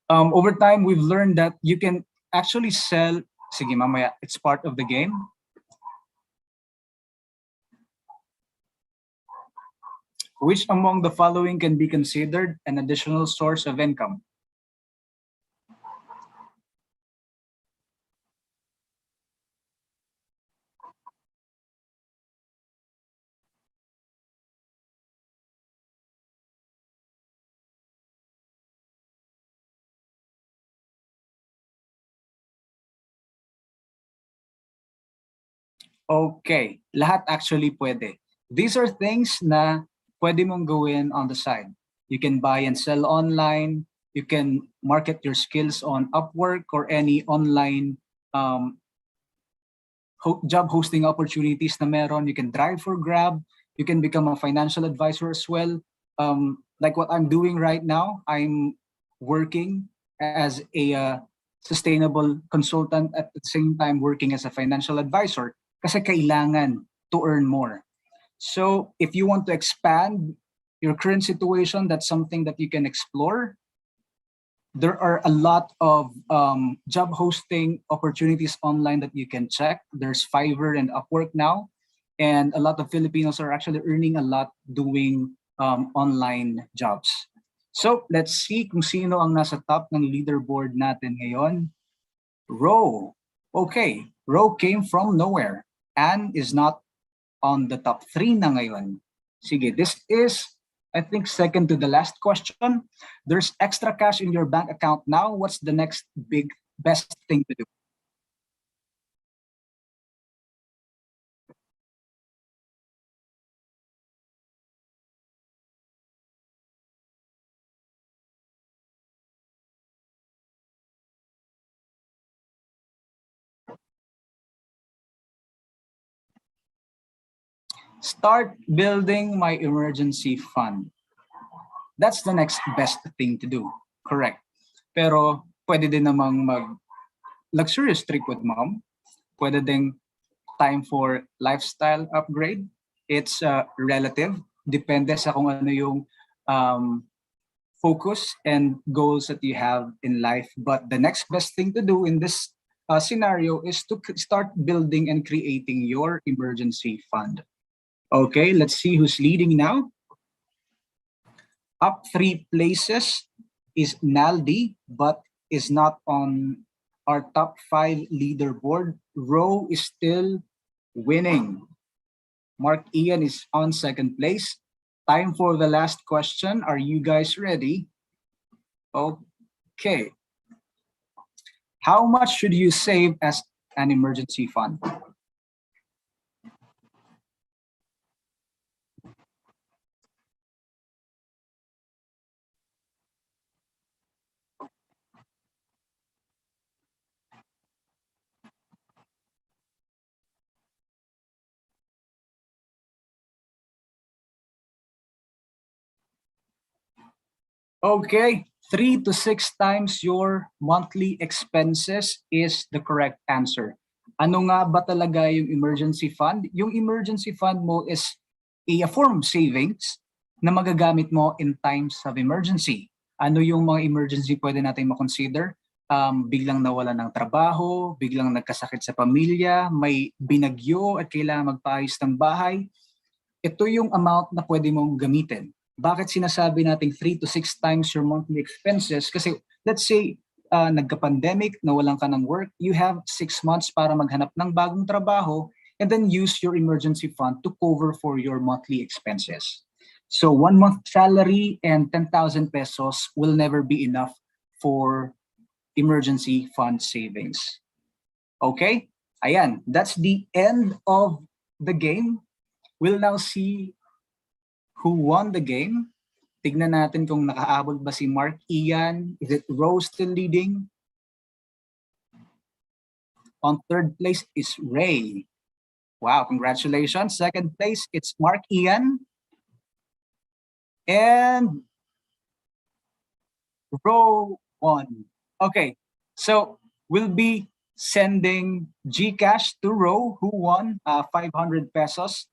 Over time, we've learned that you can actually sell. Sige, mamaya, it's part of the game. Which among the following can be considered an additional source of income? Okay, lahat actually pwede. These are things na pwede mong gawin on the side. You can buy and sell online. You can market your skills on Upwork or any online job hosting opportunities na meron. You can drive for Grab. You can become a financial advisor as well. Like what I'm doing right now, I'm working as a sustainable consultant at the same time working as a financial advisor kasi kailangan to earn more. So if you want to expand your current situation, that's something that you can explore. There are a lot of job hosting opportunities online that you can check. There's Fiverr and Upwork now. And a lot of Filipinos are actually earning a lot doing online jobs. So let's see kung sino ang nasa top ng leaderboard natin ngayon. Ro. Okay, Ro came from nowhere. Anne is not on the top 3 na ngayon. Sige, this is, I think, second to the last question. There's extra cash in your bank account now. What's the next best thing to do? Start building my emergency fund. That's the next best thing to do. Correct. Pero pwede din namang mag luxurious trip with mom. Pwede ding time for lifestyle upgrade. It's relative. Depende sa kung ano yung focus and goals that you have in life. But the next best thing to do in this scenario is to start building and creating your emergency fund. Okay, let's see who's leading now. Up 3 places is Naldi, but is not on our top 5 leaderboard. Row is still winning. Mark Ian is on 2nd place. Time for the last question. Are you guys ready? Okay. How much should you save as an emergency fund? Okay, 3 to 6 times your monthly expenses is the correct answer. Ano nga ba talaga yung emergency fund? Yung emergency fund mo is a form of savings na magagamit mo in times of emergency. Ano yung mga emergency pwede natin makonsider? Biglang nawala ng trabaho, biglang nagkasakit sa pamilya, may binagyo at kailangan magpaayos ng bahay. Ito yung amount na pwede mong gamitin. Bakit sinasabi natin 3 to 6 times your monthly expenses? Kasi let's say nagka-pandemic, nawalan ka ng work, you have 6 months para maghanap ng bagong trabaho and then use your emergency fund to cover for your monthly expenses. So 1 month salary and 10,000 pesos will never be enough for emergency fund savings. Okay? Ayan, that's the end of the game. We'll now see who won the game. Tignan natin kung nakaabot ba si Mark Ian. Is it Rose still leading? On 3rd place is Ray. Wow, congratulations. 2nd place, it's Mark Ian. And Row won. Okay, so we'll be sending GCash to Row, who won 500 pesos.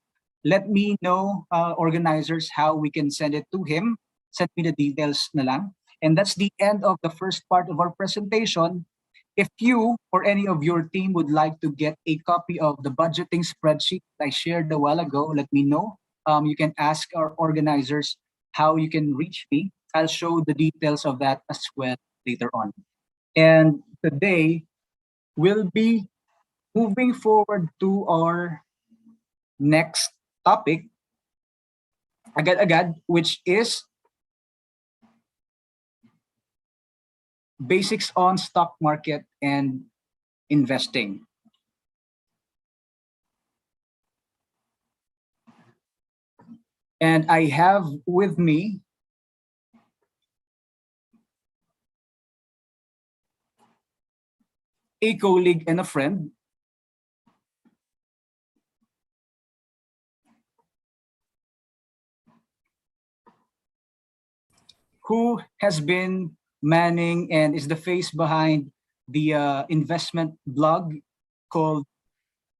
Let me know, organizers, how we can send it to him. Send me the details na lang. And that's the end of the first part of our presentation. If you or any of your team would like to get a copy of the budgeting spreadsheet I shared a while ago, let me know. You can ask our organizers how you can reach me. I'll show the details of that as well later on. And today, we'll be moving forward to our next topic, agad-agad, which is basics on stock market and investing. And I have with me a colleague and a friend, who has been manning and is the face behind the investment blog called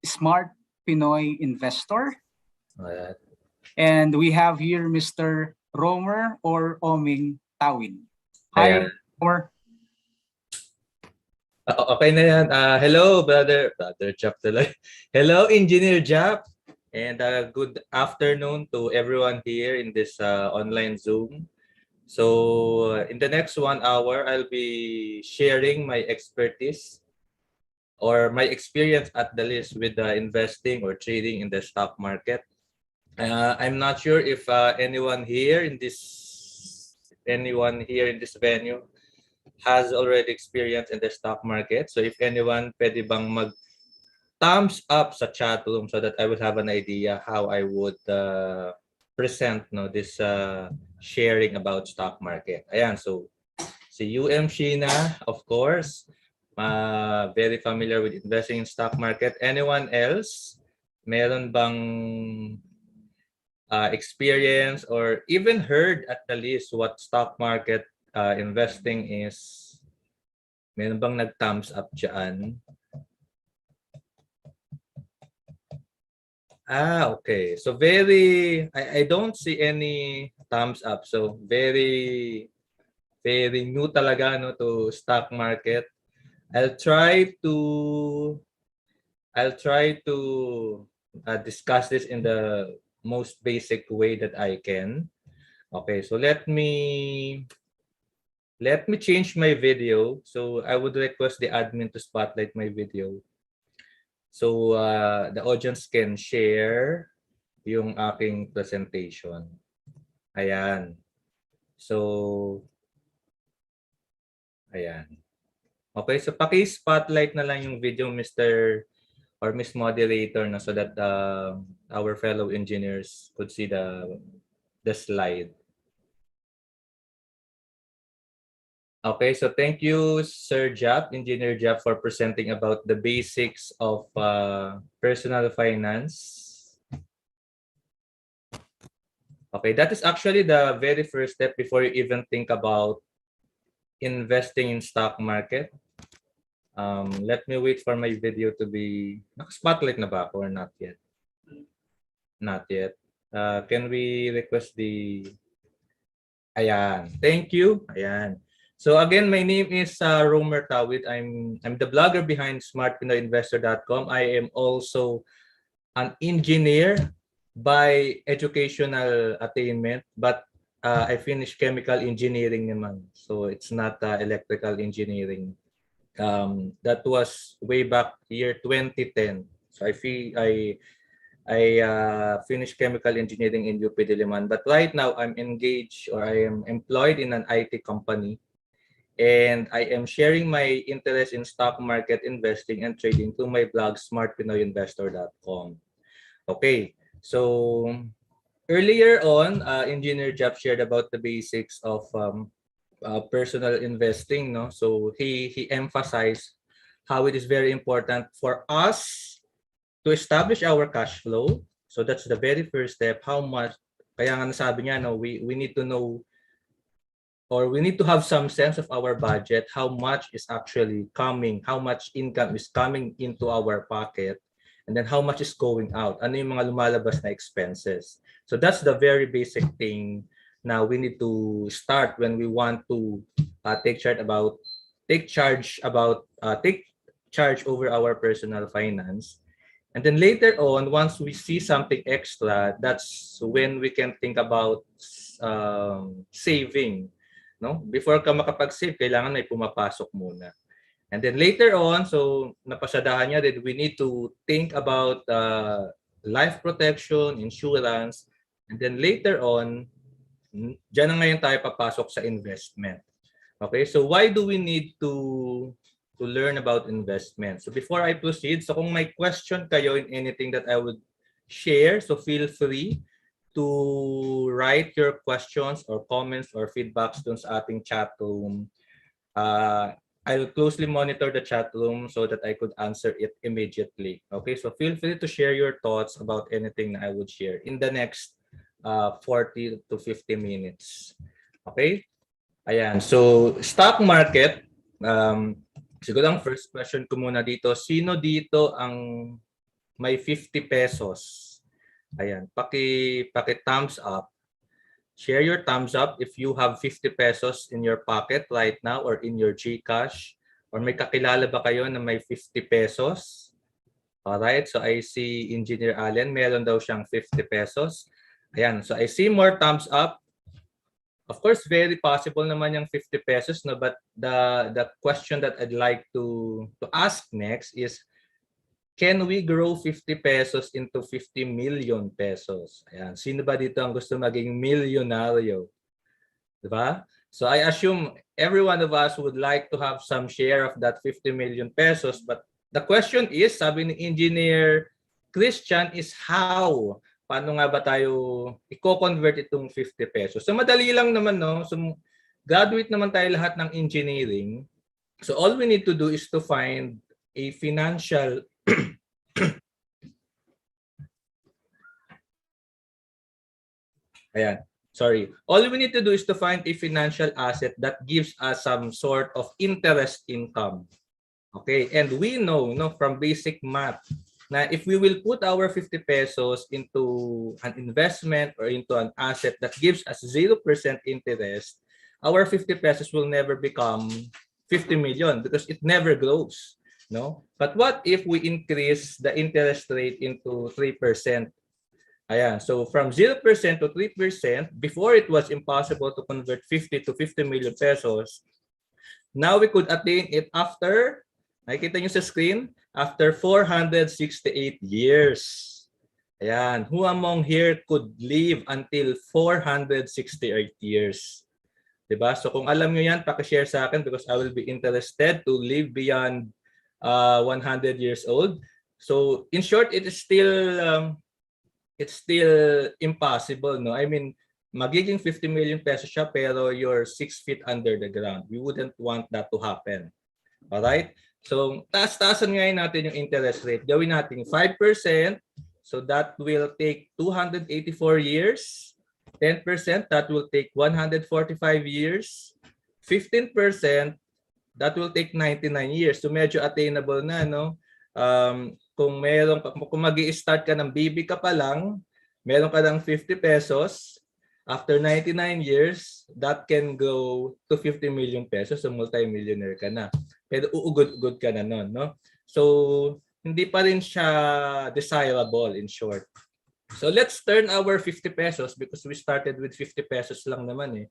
Smart Pinoy Investor. And we have here Mr. Romer or Oming Tawin. Hi, Romer. Okay na yan. Hello, brother Jap tuloy. Hello, Engineer Jap. And good afternoon to everyone here in this online Zoom. So in the next 1 hour, I'll be sharing my expertise or my experience at the least with investing or trading in the stock market. I'm not sure if anyone here in this venue has already experienced in the stock market. So if anyone, pwede bang mag thumbs up sa chat room so that I will have an idea how I would present this sharing about stock market. Ayan, so si UM Sheena, of course, very familiar with investing in stock market. Anyone else? Meron bang experience or even heard at the least what stock market investing is? Meron bang nag-thumbs up dyan? Okay. So very, I don't see any thumbs up. So very, very new talaga no to stock market. I'll try to discuss this in the most basic way that I can. Okay, so let me change my video. So I would request the admin to spotlight my video. So the audience can share yung aking presentation. Ayan. So ayan. Okay, so paki-spotlight na lang yung video, Mr. or Miss Moderator, na so that our fellow engineers could see the slide. Okay, so thank you, Sir Jap, Engineer Jap, for presenting about the basics of personal finance. Okay, that is actually the very first step before you even think about investing in stock market. Let me wait for my video to be... Naka-spotlight na ba ako or not yet? Not yet. Can we request the... Ayan. Thank you. Ayan. So again, my name is Romer Tawid. I'm the blogger behind smartpinoyinvestor.com. I am also an engineer by educational attainment, but I finished chemical engineering naman. So it's not electrical engineering. That was way back year 2010. So I finished chemical engineering in UP Diliman, but right now I'm engaged, or I am employed in an IT company. And I am sharing my interest in stock market investing and trading to my blog, smartpinoyinvestor.com. Okay, so earlier on, Engineer Jap shared about the basics of personal investing. No, so he emphasized how it is very important for us to establish our cash flow. So that's the very first step. How much? Kaya nga nasabi niya, no, we need to know, or we need to have some sense of our budget, how much is actually coming, how much income is coming into our pocket, and then how much is going out. Ano yung mga lumalabas na expenses. So that's the very basic thing now we need to start when we want to take charge over our personal finance. And then later on, once we see something extra, that's when we can think about saving. No? Before ka makapag-save, kailangan may pumapasok muna. And then later on, so napasadahan niya that we need to think about life protection, insurance, and then later on, dyan na ngayon tayo papasok sa investment. Okay, so why do we need to learn about investment? So before I proceed, so kung may question kayo in anything that I would share, so feel free to write your questions or comments or feedbacks dun sa ating chat room. I'll closely monitor the chat room so that I could answer it immediately. Okay, so feel free to share your thoughts about anything that I would share in the next 40 to 50 minutes. Okay? Ayan, so stock market. Siguro ang first question ko muna dito, sino dito ang may 50 pesos? Ayan, paki thumbs up. Share your thumbs up if you have 50 pesos in your pocket right now or in your GCash, or may kakilala ba kayo na may 50 pesos? Alright, so I see Engineer Allen, meron daw siyang 50 pesos. Ayan, so I see more thumbs up. Of course, very possible naman yung 50 pesos, no? But the question that I'd like to ask next is, can we grow 50 pesos into 50 million pesos? Ayan. Sino ba dito ang gusto maging milyonaryo? Diba? So I assume every one of us would like to have some share of that 50 million pesos. But the question is, sabi ni Engineer Christian, is how? Paano nga ba tayo i-convert itong 50 pesos? So madali lang naman, no? So graduate naman tayo lahat ng engineering. So all we need to do is to find a financial Ayan. Sorry. All we need to do is to find a financial asset that gives us some sort of interest income. Okay? And we know, no, from basic math na if we will put our 50 pesos into an investment or into an asset that gives us 0% interest, our 50 pesos will never become 50 million because it never grows. No? But what if we increase the interest rate into 3%? Ayan, so from 0% to 3%, before it was impossible to convert 50 to 50 million pesos, now we could attain it after, nakikita nyo sa screen, after 468 years. Ayan, who among here could live until 468 years? Diba? So kung alam nyo yan, pakishare sa akin because I will be interested to live beyond 100 years old. So in short, it's still impossible, no? I mean, magiging 50 million pesos siya pero you're 6 feet under the ground. We wouldn't want that to happen. All right? So taas-taasan ngayon natin yung interest rate. Gawin natin 5%. So that will take 284 years. 10%, that will take 145 years. 15%, that will take 99 years. So medyo attainable na, no? Kung magi-start ka ng BB ka pa lang, meron ka ng 50 pesos, after 99 years, that can go to 50 million pesos, so multi-millionaire ka na. Pero uugod-ugod ka na nun, no? So hindi pa rin siya desirable in short. So let's turn our 50 pesos because we started with 50 pesos lang naman eh.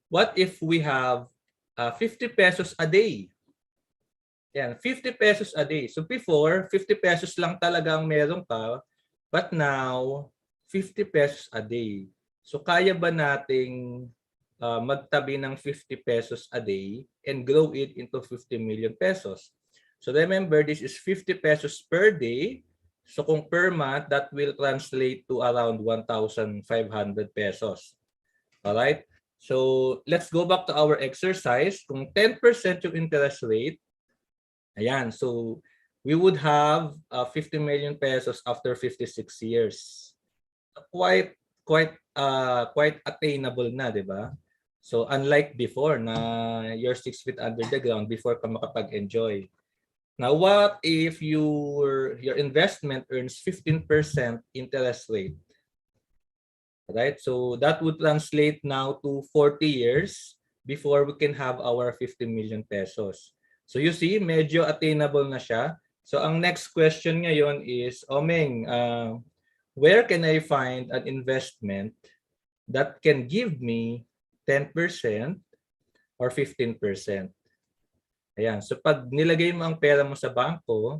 What if we have 50 pesos a day? Yan, 50 pesos a day. So before, 50 pesos lang talaga ang meron ka, but now 50 pesos a day. So kaya ba nating magtabi ng 50 pesos a day and grow it into 50 million pesos? So remember, this is 50 pesos per day. So kung per month, that will translate to around 1,500 pesos. Alright? So let's go back to our exercise. Kung 10% yung interest rate, ayan, so we would have 50 million pesos after 56 years. Quite attainable na, di ba? So unlike before na you're 6 feet under the ground before ka makapag-enjoy. Now, what if your investment earns 15% interest rate? Right? So that would translate now to 40 years before we can have our 50 million pesos. So you see, medyo attainable na siya. So ang next question ngayon is, Omeng, where can I find an investment that can give me 10% or 15%? Ayan. So pag nilagay mo ang pera mo sa bangko,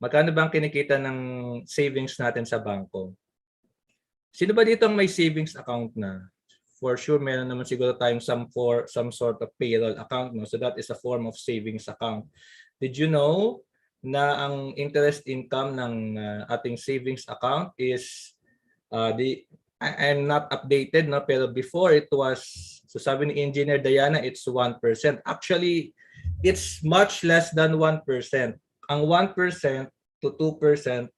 magkano ba ang kinikita ng savings natin sa bangko? Sino ba dito ang may savings account na? For sure, meron naman siguro tayong some sort of payroll account. No? So that is a form of savings account. Did you know na ang interest income ng ating savings account is I'm not updated, no? Pero before it was, so sabi ni Engineer Diana, it's 1%. Actually, it's much less than 1%. Ang 1% to 2%,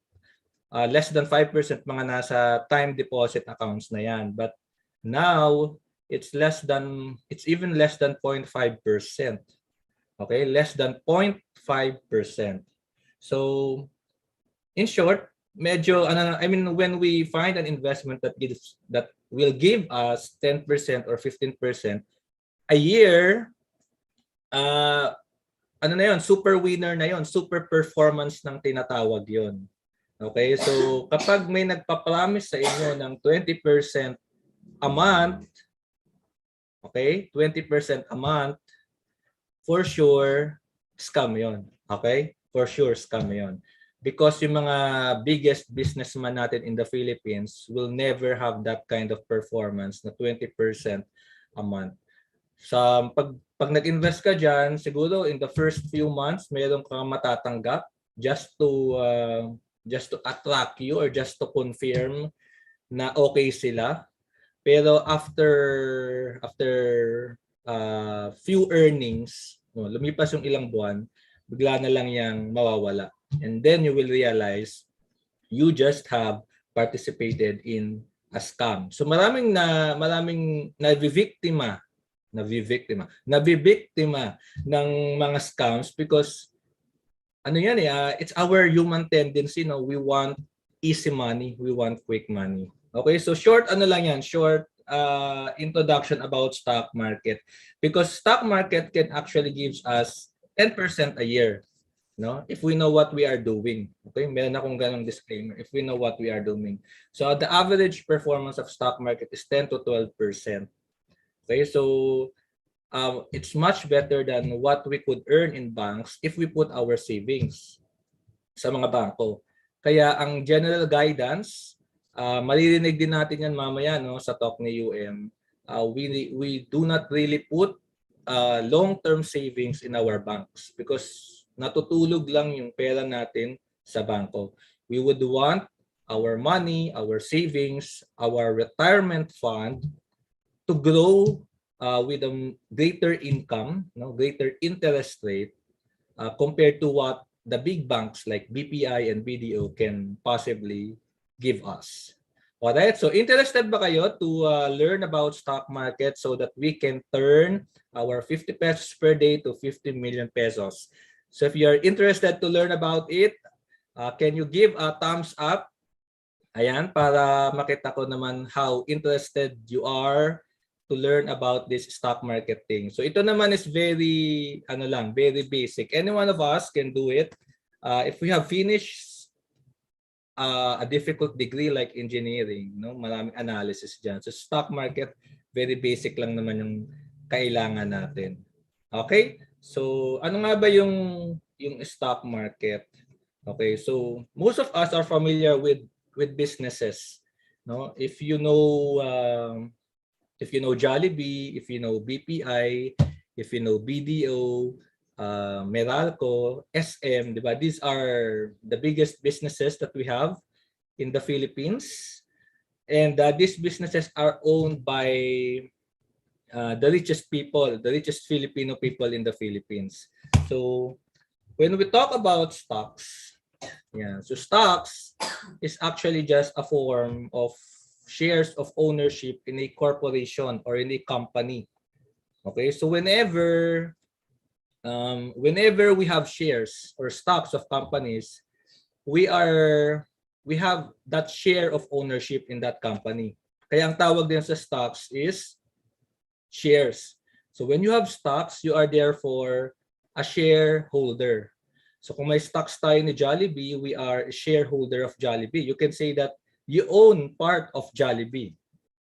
less than 5%, mga nasa time deposit accounts na yan. But now, it's even less than 0.5%. Okay, less than 0.5%. So, in short, medyo, I mean, when we find an investment that will give us 10% or 15% a year, ano na yun, super winner na yun, super performance ng tinatawag yun. Okay, so kapag may nagpa-promise sa inyo ng 20% a month, okay, 20% a month, for sure, scam yun. Okay, for sure, scam yun. Because yung mga biggest businessman natin in the Philippines will never have that kind of performance na 20% a month. So pag nag-invest ka dyan, siguro in the first few months, mayroon kang matatanggap just to attract you or just to confirm na okay sila. Pero after few earnings, no, lumipas yung ilang buwan, bigla na lang yang mawawala. And then you will realize you just have participated in a scam. So maraming nabibiktima ng mga scams because ano yan it's our human tendency, no? We want easy money, we want quick money. Okay, so short ano lang yan, short introduction about stock market, because stock market can actually gives us 10% a year, no? If we know what we are doing. Okay, meron akong ganong disclaimer, if we know what we are doing. So the average performance of stock market is 10 to 12%. Okay, so it's much better than what we could earn in banks if we put our savings sa mga bangko. Kaya ang general guidance, maririnig din natin yan mamaya, no, sa talk ni UM. We do not really put long-term savings in our banks because natutulog lang yung pera natin sa bangko. We would want our money, our savings, our retirement fund to grow with a greater income, no, greater interest rate compared to what the big banks like BPI and BDO can possibly give us. Alright, so interested ba kayo to learn about stock market so that we can turn our 50 pesos per day to 50 million pesos? So if you're interested to learn about it, can you give a thumbs up? Ayan, para makita ko naman how interested you are to learn about this stock market thing. So ito naman is very very basic. Any one of us can do it. If we have finished a difficult degree like engineering, no, maraming analysis diyan. So stock market, very basic lang naman yung kailangan natin. Okay? So ano nga ba yung stock market? Okay, so most of us are familiar with businesses, no? If you know Jollibee, if you know BPI, if you know BDO, Meralco, SM, diba? These are the biggest businesses that we have in the Philippines. And these businesses are owned by the richest people, the richest Filipino people in the Philippines. So when we talk about stocks, so stocks is actually just a form of shares of ownership in a corporation or in a company. Okay, so whenever we have shares or stocks of companies, we have that share of ownership in that company. Kaya ang tawag din sa stocks is shares. So when you have stocks, you are therefore a shareholder. So kung may stocks tayo ni Jollibee, we are a shareholder of Jollibee. You can say that you own part of Jollibee.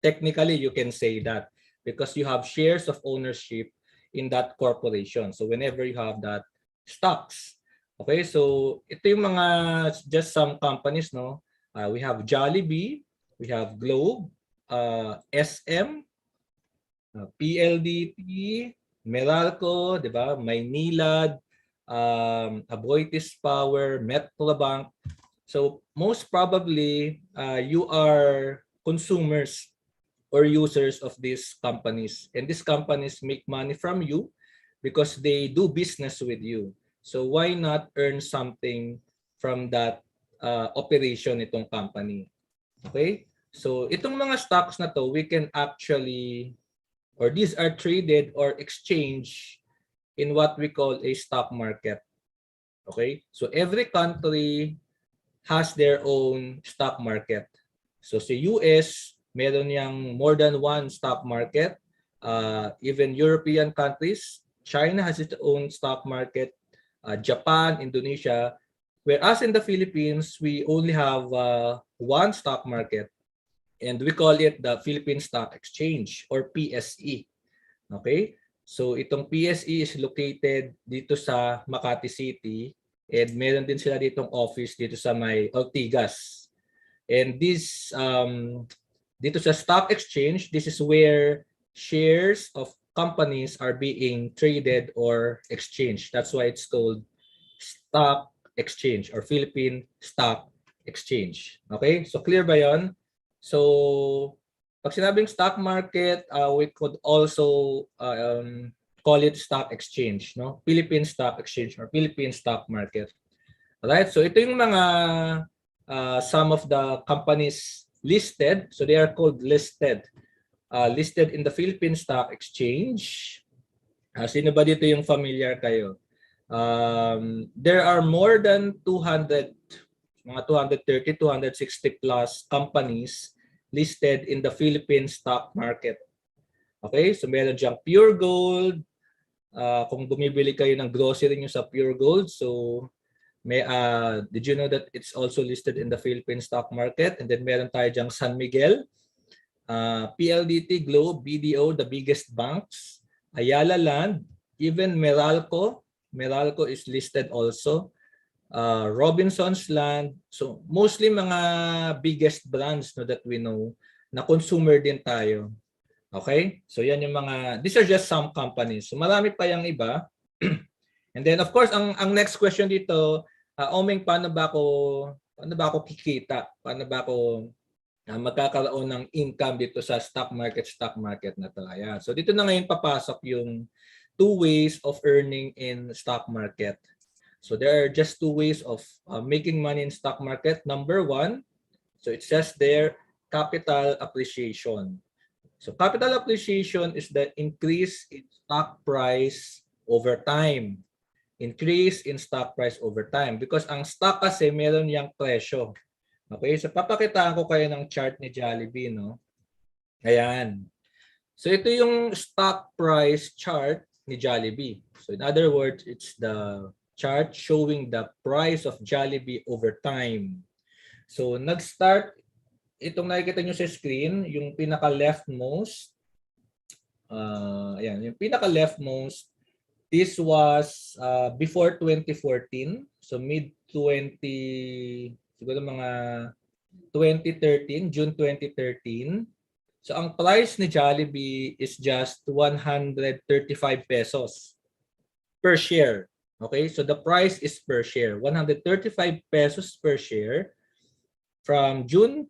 Technically, you can say that because you have shares of ownership in that corporation. So whenever you have that stocks. Okay, so ito yung mga just some companies, no? We have Jollibee, we have Globe, SM, PLDT, Meralco, di ba? Maynilad, Aboitiz Power, Metrobank. So most probably you are consumers or users of these companies, and these companies make money from you because they do business with you. So why not earn something from that operation itong company? Okay? So itong mga stocks na to, we can actually, or these are traded or exchanged in what we call a stock market. Okay? So every country has their own stock market. So sa US, meron yang more than one stock market. Even European countries, China has its own stock market, Japan, Indonesia. Whereas in the Philippines, we only have one stock market, and we call it the Philippine Stock Exchange or PSE. Okay? So itong PSE is located dito sa Makati City, and meron din sila ditong office dito sa may Ortigas. And this dito sa stock exchange, this is where shares of companies are being traded or exchanged. That's why it's called stock exchange or Philippine Stock Exchange. Okay? So clear ba 'yon? So pag sinabing stock market, we could also call it stock exchange, no? Philippine Stock Exchange or Philippine Stock Market. Alright? So ito yung mga some of the companies listed. So they are called listed. Listed in the Philippine Stock Exchange. Sino ba dito yung familiar kayo? There are more than 200, mga 230, 260 plus companies listed in the Philippine stock market. Okay, so meron diyang Pure Gold. Kung bumibili kayo ng grocery nyo sa Pure Gold, so did you know that it's also listed in the Philippine stock market? And then meron tayo diyang San Miguel, PLDT, Globe, BDO, the biggest banks, Ayala Land, even Meralco. Meralco is listed also. Robinson's Land. So mostly mga biggest brands no, that we know na consumer din tayo. Okay? So yan yung mga, these are just some companies. So marami pa yung iba. And then of course, ang next question dito, Omeng, paano ba ako kikita? Paano ba ako magkakaroon ng income dito sa stock market na to? Ayan. So dito na ngayon papasok yung 2 ways of earning in stock market. So there are just 2 ways of making money in stock market. Number 1, so it says there, capital appreciation. So capital appreciation is the increase in stock price over time. Increase in stock price over time. Because ang stock kasi meron yang presyo. Okay, so papakitaan ko kayo ng chart ni Jollibee, no? Ayan. So ito yung stock price chart ni Jollibee. So in other words, it's the chart showing the price of Jollibee over time. So nag-start, itong nakikita nyo sa screen, yung pinaka-leftmost, ayan, yung pinaka-leftmost, this was before 2014, so mid-20, siguro mga 2013, June 2013. So ang price ni Jollibee is just 135 pesos per share. Okay, so the price is per share, 135 pesos per share from June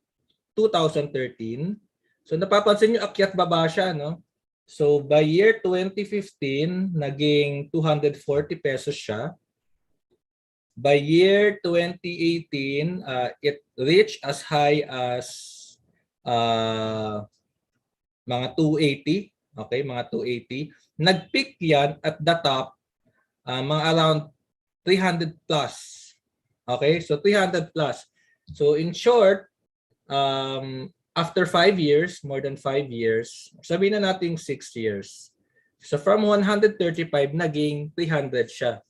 2013. So napapansin nyo, akyat baba siya, no? So by year 2015, naging 240 pesos siya. By year 2018, it reached as high as mga 280. Okay, mga 280. Nag-peak yan at the top, mga around 300 plus. Okay, so 300 plus. So in short, after 5 years, more than 5 years, sabihin na natin 6 years. So from 135, naging 300 siya.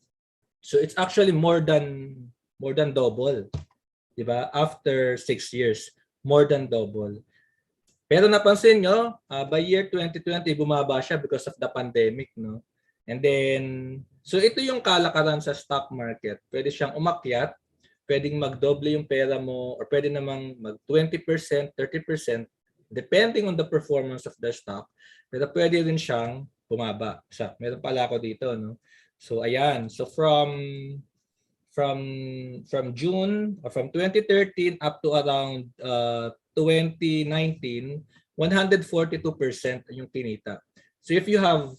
So it's actually more than double. Diba? After 6 years, more than double. Pero napansin nyo, by year 2020, bumaba siya because of the pandemic, no? And then, so ito yung kalakaran sa stock market. Pwede siyang umakyat, pwedeng magdoble yung pera mo, or pwede namang mag 20%, 30%, depending on the performance of the stock. Pero pwede rin siyang bumaba. Meron pala ako dito, no? So ayan, so from June or from 2013 up to around 2019, 142% yung kinita. So if you have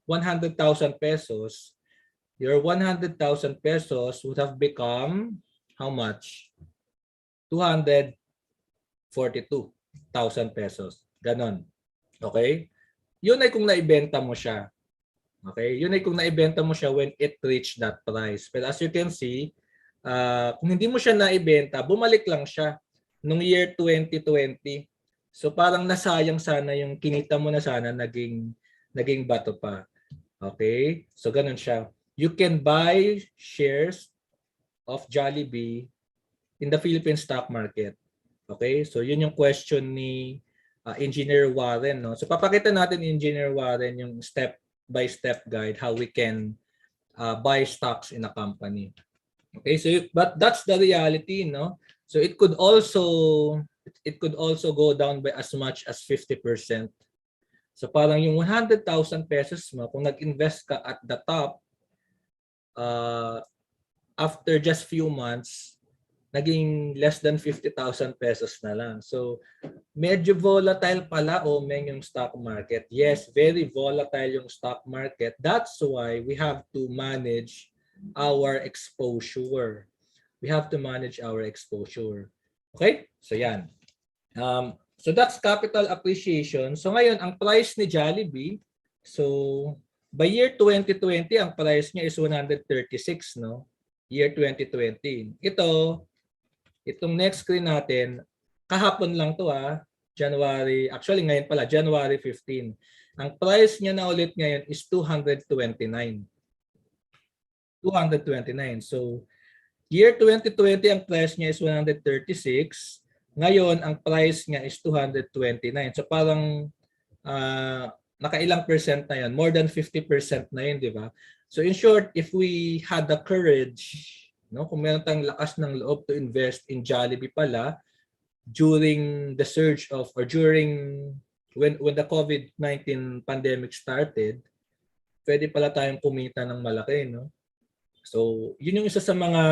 100,000 pesos, your 100,000 pesos would have become how much? 242,000 pesos. Ganon. Okay? Yun ay kung naibenta mo siya. Okay? Yun ay kung naibenta mo siya when it reached that price. But as you can see, kung hindi mo siya naibenta, bumalik lang siya nung year 2020. So parang nasayang sana yung kinita mo na sana, naging bato pa. Okay? So ganun siya. You can buy shares of Jollibee in the Philippine stock market. Okay? So yun yung question ni Engineer Warren, no? So papakita natin Engineer Warren yung step-by-step guide how we can buy stocks in a company. Okay? So but that's the reality, no? So it could also go down by as much as 50%. So parang yung 100,000 pesos mo, kung nag-invest ka at the top, after just few months, naging less than 50,000 pesos na lang. So medyo volatile pala yung stock market. Yes, very volatile yung stock market. That's why we have to manage our exposure. We have to manage our exposure. Okay? So yan. So that's capital appreciation. So ngayon, ang price ni Jollibee, so By year 2020, ang price niya is 136, no? Year 2020. Itong next screen natin, kahapon lang to January, actually ngayon pala, January 15. Ang price niya na ulit ngayon is 229. 229. So, year 2020, ang price niya is 136. Ngayon, ang price niya is 229. So, parang nakailang percent na yun? More than 50% na yun, di ba? So, in short, if we had the courage, no, kung meron tayong lakas ng loob to invest in Jollibee pala, during the surge of, or during when the COVID-19 pandemic started, pwede pala tayong kumita ng malaki, no? So, yun yung isa sa mga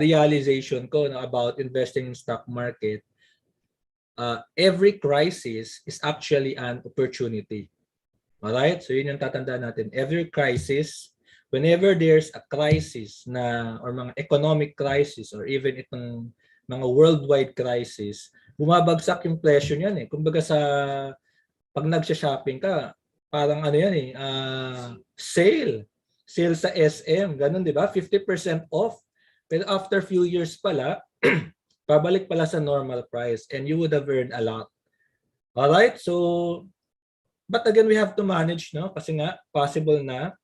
realization ko about investing in stock market. Every crisis is actually an opportunity. Alright? So, yun yung tatandaan natin. Every crisis, whenever there's a crisis or mga economic crisis or even itong mga worldwide crisis, bumabagsak yung presyo niyan eh. Kumbaga pag nagsha-shopping ka, parang ano yan eh, sale sa SM, ganun, di ba? 50% off. Pero after few years pala, pabalik pala sa normal price and you would have earned a lot. Alright? So, but again, we have to manage, no? Kasi nga, possible na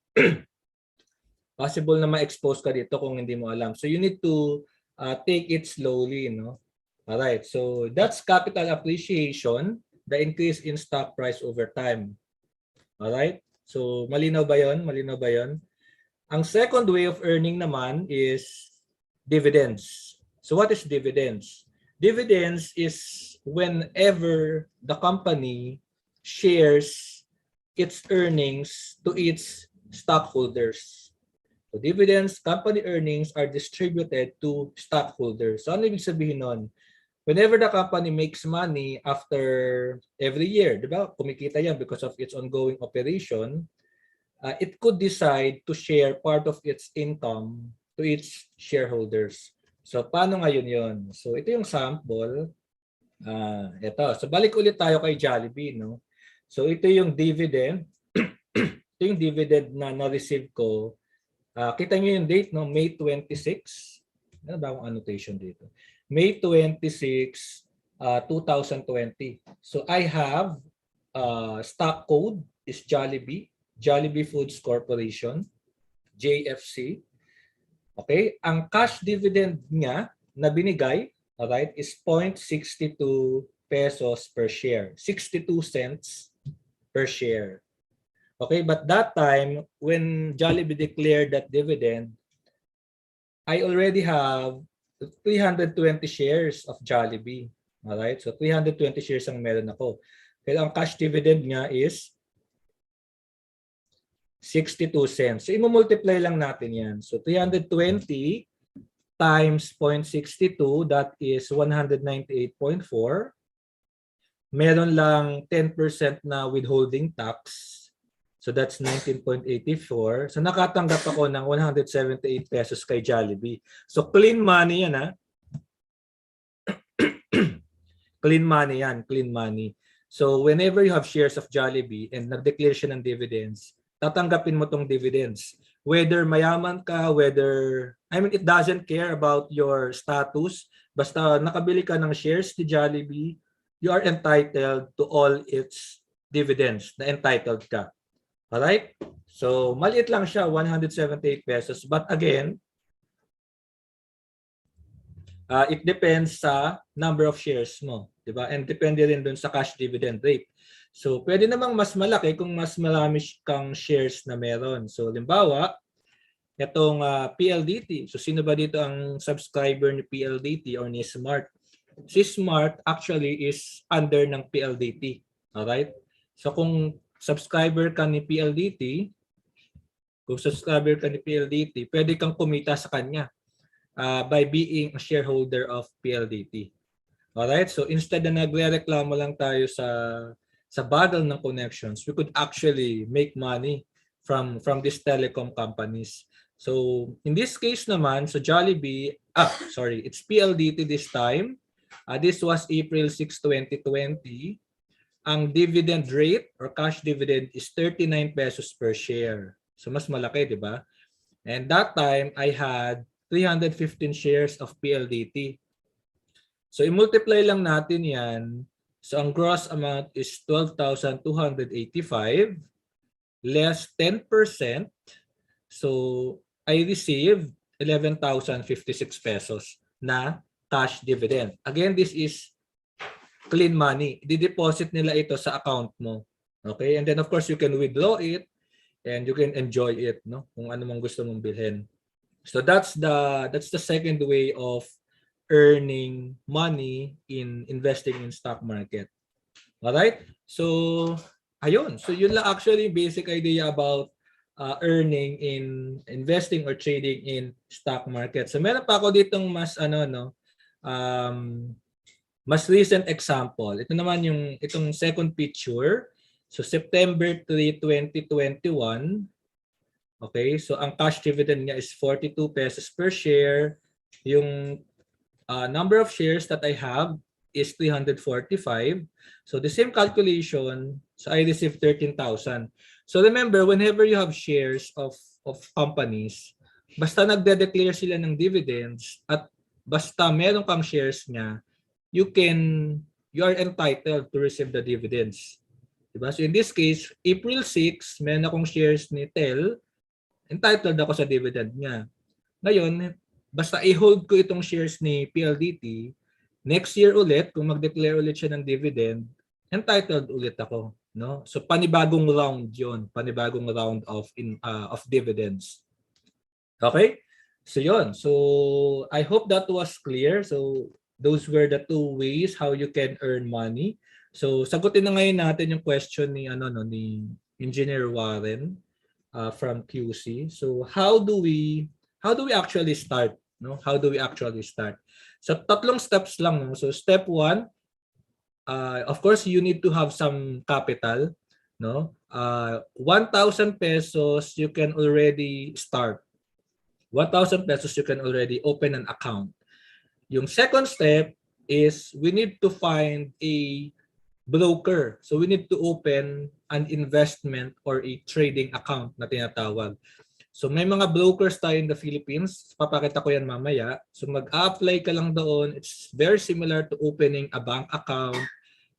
ma-expose ka dito kung hindi mo alam. So, you need to take it slowly, no? Alright, so that's capital appreciation, the increase in stock price over time. Alright, so malinaw ba yun? Malinaw ba yun? Ang second way of earning naman is dividends. So what is dividends? Dividends is whenever the company shares its earnings to its stockholders. So dividends, company earnings are distributed to stockholders. So ano ibig sabihin nun? Whenever the company makes money after every year, di ba? Kumikita yan because of its ongoing operation, it could decide to share part of its income to its shareholders. So paano ngayon yun? So ito yung sample. Ito. So balik ulit tayo kay Jollibee, no? So ito yung dividend. Ito yung dividend na na-receive ko. Kita nyo yung date, no? May 26. Ano ba ang annotation dito? May 26, 2020. So I have stock code is Jollibee, Jollibee Foods Corporation, JFC. Okay? Ang cash dividend niya na binigay, alright, is 0.62 pesos per share. 62 cents per share. Okay, but that time, when Jollibee declared that dividend, I already have 320 shares of Jollibee. Alright, so 320 shares ang meron ako. Kaya ang cash dividend niya is 62 cents. So, i-multiply lang natin yan. So, 320 times 0.62, that is 198.4. Meron lang 10% na withholding tax. So, that's 19.84. So, nakatanggap ako ng 178 pesos kay Jollibee. So, clean money yan, Clean money yan, clean money. So, whenever you have shares of Jollibee and nag-declare siya ng dividends, tatanggapin mo tong dividends. Whether mayaman ka, it doesn't care about your status. Basta nakabili ka ng shares ni Jollibee, you are entitled to all its dividends na entitled ka. Alright? So, maliit lang siya, 178 pesos. But again, it depends sa number of shares mo. Diba? And depende rin dun sa cash dividend rate. So, pwede namang mas malaki kung mas marami kang shares na meron. So, limbawa, itong PLDT. So, sino ba dito ang subscriber ni PLDT or ni Smart? Si Smart actually is under ng PLDT. Alright? So, kung subscriber ka ni PLDT, pwede kang kumita sa kanya by being a shareholder of PLDT. Alright? So, instead na nagre-reklamo lang tayo sa battle ng connections, we could actually make money from these telecom companies. So, in this case naman, so Jollibee, it's PLDT this time. This was April 6, 2020. ang dividend rate or cash dividend is 39 pesos per share. So mas malaki, di ba? And that time, I had 315 shares of PLDT. So i-multiply lang natin yan. So ang gross amount is 12,285 less 10%. So I received 11,056 pesos na cash dividend. Again, this is clean money. Di-deposit nila ito sa account mo. Okay? And then of course, you can withdraw it and you can enjoy it, no? Kung ano mang gusto mong bilhin. So that's the second way of earning money in investing in stock market. All right? So ayun. So yun lang actually basic idea about earning in investing or trading in stock market. So meron pa ako ditong mas mas recent example. Ito naman itong second picture. So September 3, 2021. Okay, so ang cash dividend niya is 42 pesos per share. Yung number of shares that I have is 345. So the same calculation, so I received 13,000. So remember, whenever you have shares of companies, basta nagde-declare sila ng dividends at basta meron kang shares niya, you are entitled to receive the dividends. Diba? So in this case, April 6, meron akong shares ni Tel, entitled ako sa dividend niya. Ngayon, basta i-hold ko itong shares ni PLDT, next year ulit, kung mag-declare ulit siya ng dividend, entitled ulit ako. No? So panibagong round yon, panibagong round of dividends. Okay? So yon. So I hope that was clear. So those were the two ways how you can earn money. So sagutin na ngayon natin yung question ni ni Engineer Warren from QC. So how do we actually start, no? How do we actually start? So tatlong steps lang, no? So step 1, of course you need to have some capital, no? 1,000 pesos you can already start. 1,000 pesos you can already open an account. Yung second step is we need to find a broker. So we need to open an investment or a trading account na tinatawag. So may mga brokers tayo in the Philippines. Papakita ko yan mamaya. So mag-apply ka lang doon. It's very similar to opening a bank account.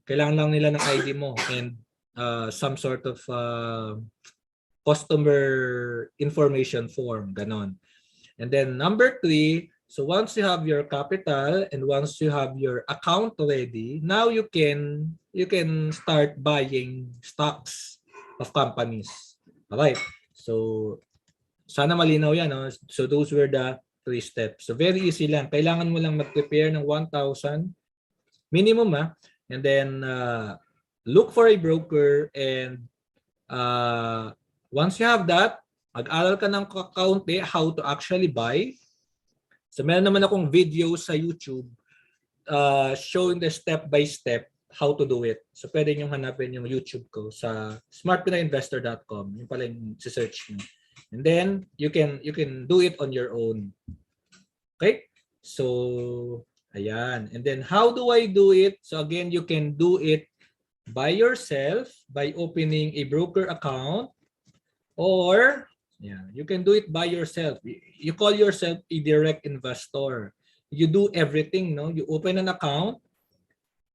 Kailangan lang nila ng ID mo and some sort of customer information form. Ganon. And then number 3, so once you have your capital and once you have your account ready, now you can start buying stocks of companies. All right. So sana malinaw yan, no? So those were the 3 steps. So very easy lang. Kailangan mo lang mag-prepare ng 1,000 minimum, and then look for a broker, and once you have that, mag-aral ka ng kaunti how to actually buy. So meron naman akong video sa YouTube showing the step-by-step how to do it. So pwede nyo hanapin yung YouTube ko sa smartpinainvestor.com. Yung pala yung search nyo. And then you can do it on your own. Okay? So ayan. And then how do I do it? So again, you can do it by yourself by opening a broker account, or you can do it by yourself. You call yourself a direct investor. You do everything, no? You open an account,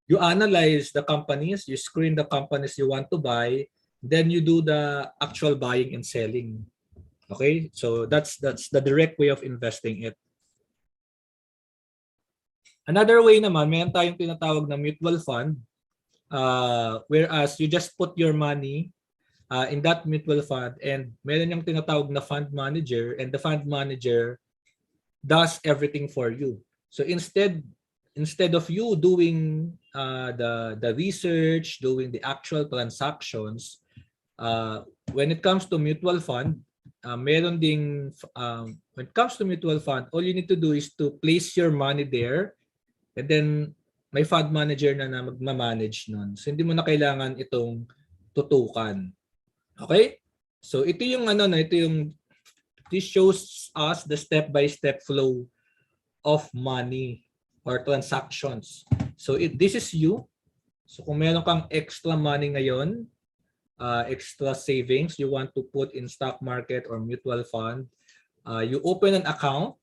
you analyze the companies, you screen the companies you want to buy, then you do the actual buying and selling. Okay? So that's the direct way of investing it. Another way naman, meron tayong tinatawag na mutual fund, whereas you just put your money in that mutual fund, and meron yung tinatawag na fund manager, and the fund manager does everything for you. So instead of you doing the research, doing the actual transactions, when it comes to mutual fund, when it comes to mutual fund, all you need to do is to place your money there, and then may fund manager na magma-manage nun. So hindi mo na kailangan itong tutukan. Okay? So ito yung this shows us the step-by-step flow of money or transactions. So this is you. So kung meron kang extra money ngayon, extra savings you want to put in stock market or mutual fund, you open an account,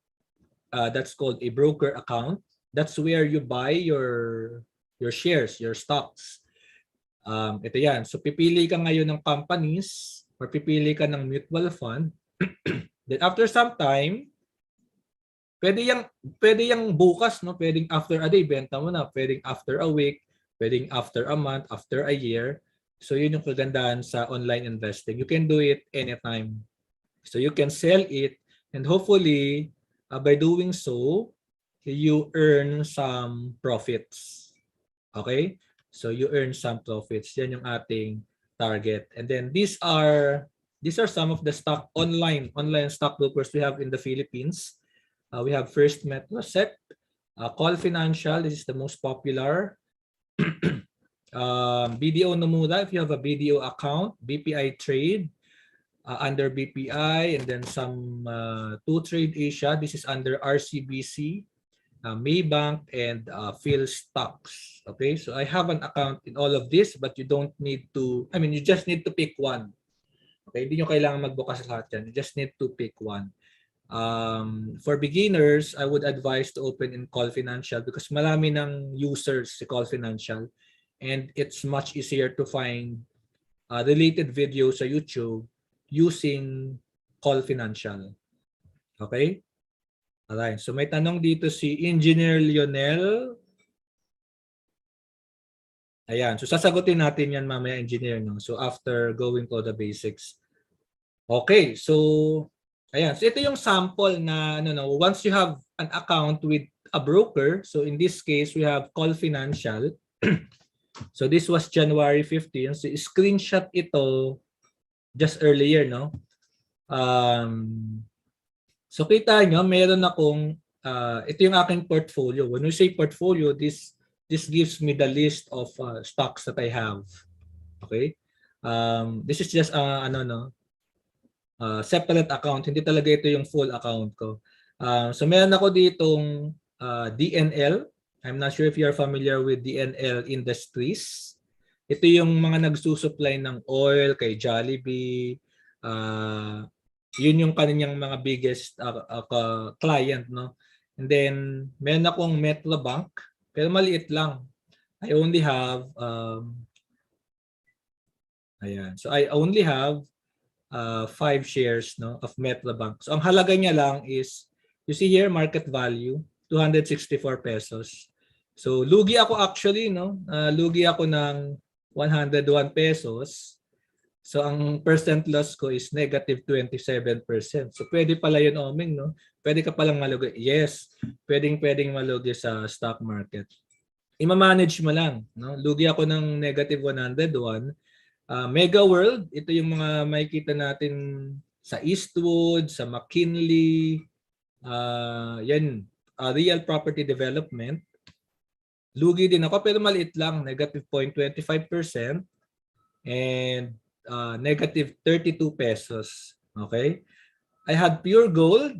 that's called a broker account. That's where you buy your shares, your stocks. Ito yan. So pipili ka ngayon ng companies or pipili ka ng mutual fund. Then after some time, pwede yang bukas, no? Pwedeng after a day, benta mo na. Pwedeng after a week, pwedeng after a month, after a year. So yun yung kagandahan sa online investing. You can do it anytime. So you can sell it and hopefully by doing so, you earn some profits. Okay? So you earn some profits. Yan yung ating target. And then these are some of the online stockbrokers we have in the Philippines. We have First Metrosec, Call Financial. This is the most popular. BDO Nomura, if you have a BDO account, BPI Trade under BPI, and then some 2Trade Asia. This is under RCBC, Maybank, and PhilStocks. Okay, so I have an account in all of this, but you don't need to. I mean, you just need to pick one. Okay, hindi nyo kailangan magbukas lahat yan. You just need to pick one. For beginners, I would advise to open in Call Financial because marami ng users si Call Financial. And it's much easier to find related videos sa YouTube using Call Financial. Okay? Alright. So may tanong dito si Engineer Lionel. Ayan. So sasagutin natin yan mamaya, Engineer. No? So after going to the basics. Okay. So ayan. So ito yung sample na once you have an account with a broker. So in this case, we have Call Financial. So this was January 15. So screenshot ito just earlier, no? So kita nyo, meron akong ito yung aking portfolio. When we say portfolio, this gives me the list of stocks that I have. Okay? This is just separate account. Hindi talaga ito yung full account ko. So meron ako ditong DNL. I'm not sure if you're familiar with DNL Industries. Ito yung mga nagsusupply ng oil kay Jollibee. Yun yung kaninyang mga biggest client, no? And then meron akong Metrobank, pero maliit lang. I only have ayan. So I only have 5 shares, no, of Metrobank. So ang halaga niya lang is, you see here, market value 264 pesos. So lugi ako actually, no? Lugi ako ng 101 pesos. So ang percent loss ko is negative 27%. So pwede pala yun, Oming, no? Pwede ka palang malugi. Yes, pwedeng malugi sa stock market. Ima-manage mo lang, no? Lugi ako ng negative 101. Mega World, ito yung mga makikita natin sa Eastwood, sa McKinley, yan, Real Property Development. Lugi din ako pero maliit lang, negative 0.25% and negative 32 pesos. Okay? I had Pure Gold.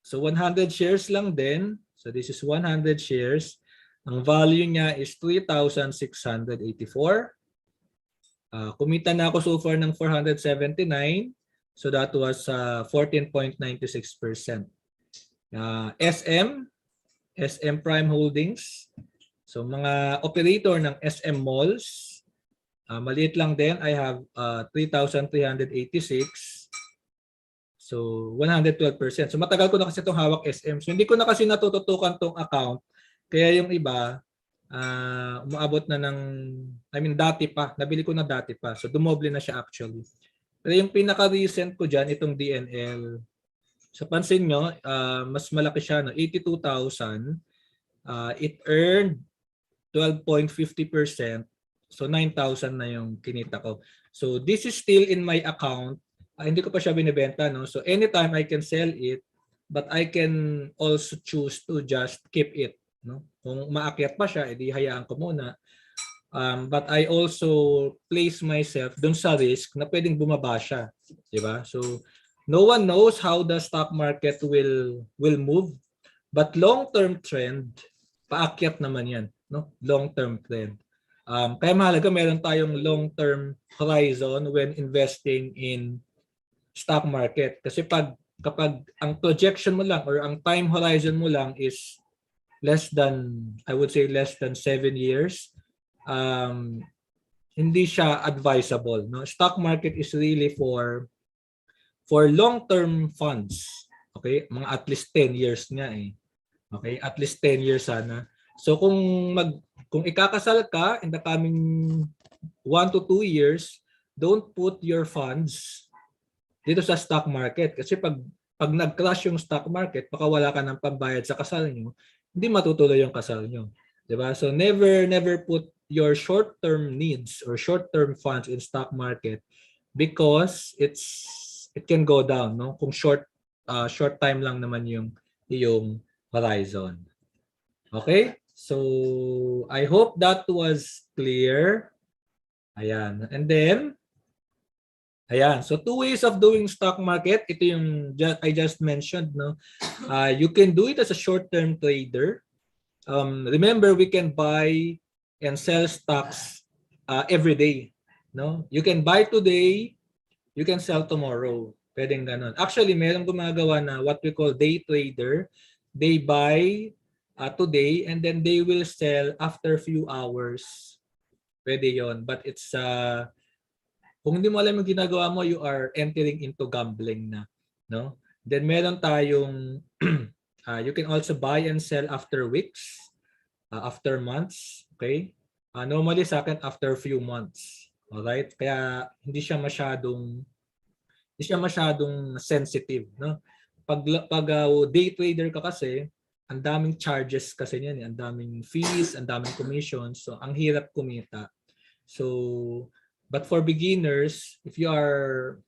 So 100 shares lang din. So this is 100 shares. Ang value niya is 3,684. Kumita na ako so far ng 479. So that was 14.96%. SM Prime Holdings. So mga operator ng SM Malls, maliit lang din. I have 3,386. So 112%. So matagal ko na kasi itong hawak SM. So hindi ko na kasi natututukan tong account. Kaya yung iba, umaabot na ng, dati pa. Nabili ko na dati pa. So dumoble na siya actually. Pero yung pinaka-recent ko dyan, itong DNL. So pansin nyo, mas malaki siya, no? 82,000. It earned 12.50%. So 9,000 na yung kinita ko. So this is still in my account. Hindi ko pa siya binibenta, no? So anytime I can sell it, but I can also choose to just keep it, no? Kung maakyat pa siya, edi hayaan ko muna. But I also place myself dun sa risk na pwedeng bumaba siya, di ba? So no one knows how the stock market will move, but long-term trend, paakyat naman yan, no? Long-term trend. Kaya mahalaga meron tayong long-term horizon when investing in stock market. Kasi kapag ang projection mo lang or ang time horizon mo lang is less than 7 years, hindi siya advisable. No? Stock market is really for long-term funds. Okay? Mga at least 10 years nga eh. Okay? At least 10 years sana. So kung ikakasal ka in the coming 1 to 2 years, don't put your funds dito sa stock market. Kasi pag nag-crash yung stock market, baka wala ka ng pambayad sa kasal nyo, hindi matutuloy yung kasal nyo. Diba? So never put your short-term needs or short-term funds in stock market because it can go down, no? Kung short time lang naman yung horizon. Okay? So I hope that was clear. Ayan. And then ayan. So 2 ways of doing stock market. Ito yung I just mentioned, no? You can do it as a short-term trader. Remember, we can buy and sell stocks every day, no? You can buy today, you can sell tomorrow. Pwedeng ganun. Actually, meron gumagawa na what we call day trader. They buy today and then they will sell after few hours. Pwede yon. But it's kung hindi mo alam yung ginagawa mo, you are entering into gambling na, no? Then meron tayong you can also buy and sell after weeks, after months, okay? Normally sa akin after few months. All right? Kaya hindi siya masyadong sensitive, no? Pag day trader ka kasi, ang daming charges kasi niyan, ang daming fees, ang daming commissions, so ang hirap kumita. So but for beginners, if you are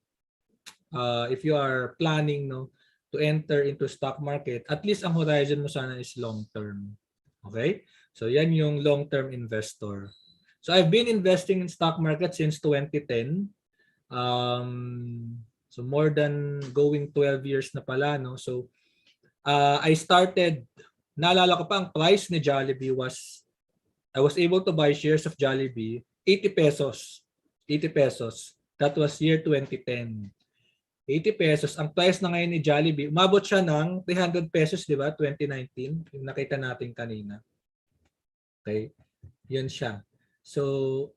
planning, no, to enter into stock market, at least ang horizon mo sana is long term. Okay? So yan yung long term investor. So I've been investing in stock market since 2010. So more than going 12 years na pala, no. So I started, naalala ko pa ang price ni Jollibee I was able to buy shares of Jollibee 80 pesos. 80 pesos. That was year 2010. 80 pesos. Ang price na ngayon ni Jollibee, umabot siya ng 300 pesos, di ba? 2019, yung nakita natin kanina. Okay? Yun siya. So,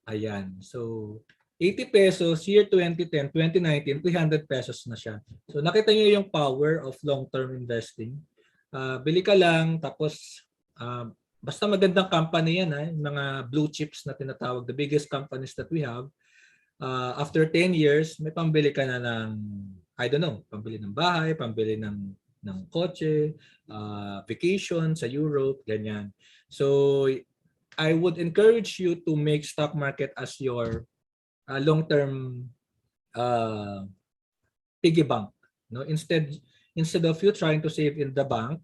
ayan. So, 80 pesos, year 2010, 2019, 300 pesos na siya. So, nakita niyo yung power of long-term investing. Bili ka lang, tapos basta magandang company yan, mga blue chips na tinatawag, the biggest companies that we have. After 10 years, may pambili ka na ng, I don't know, pambili ng bahay, pambili ng kotse, vacation sa Europe, ganyan. So, I would encourage you to make stock market as your long-term piggy bank. No? Instead of you trying to save in the bank,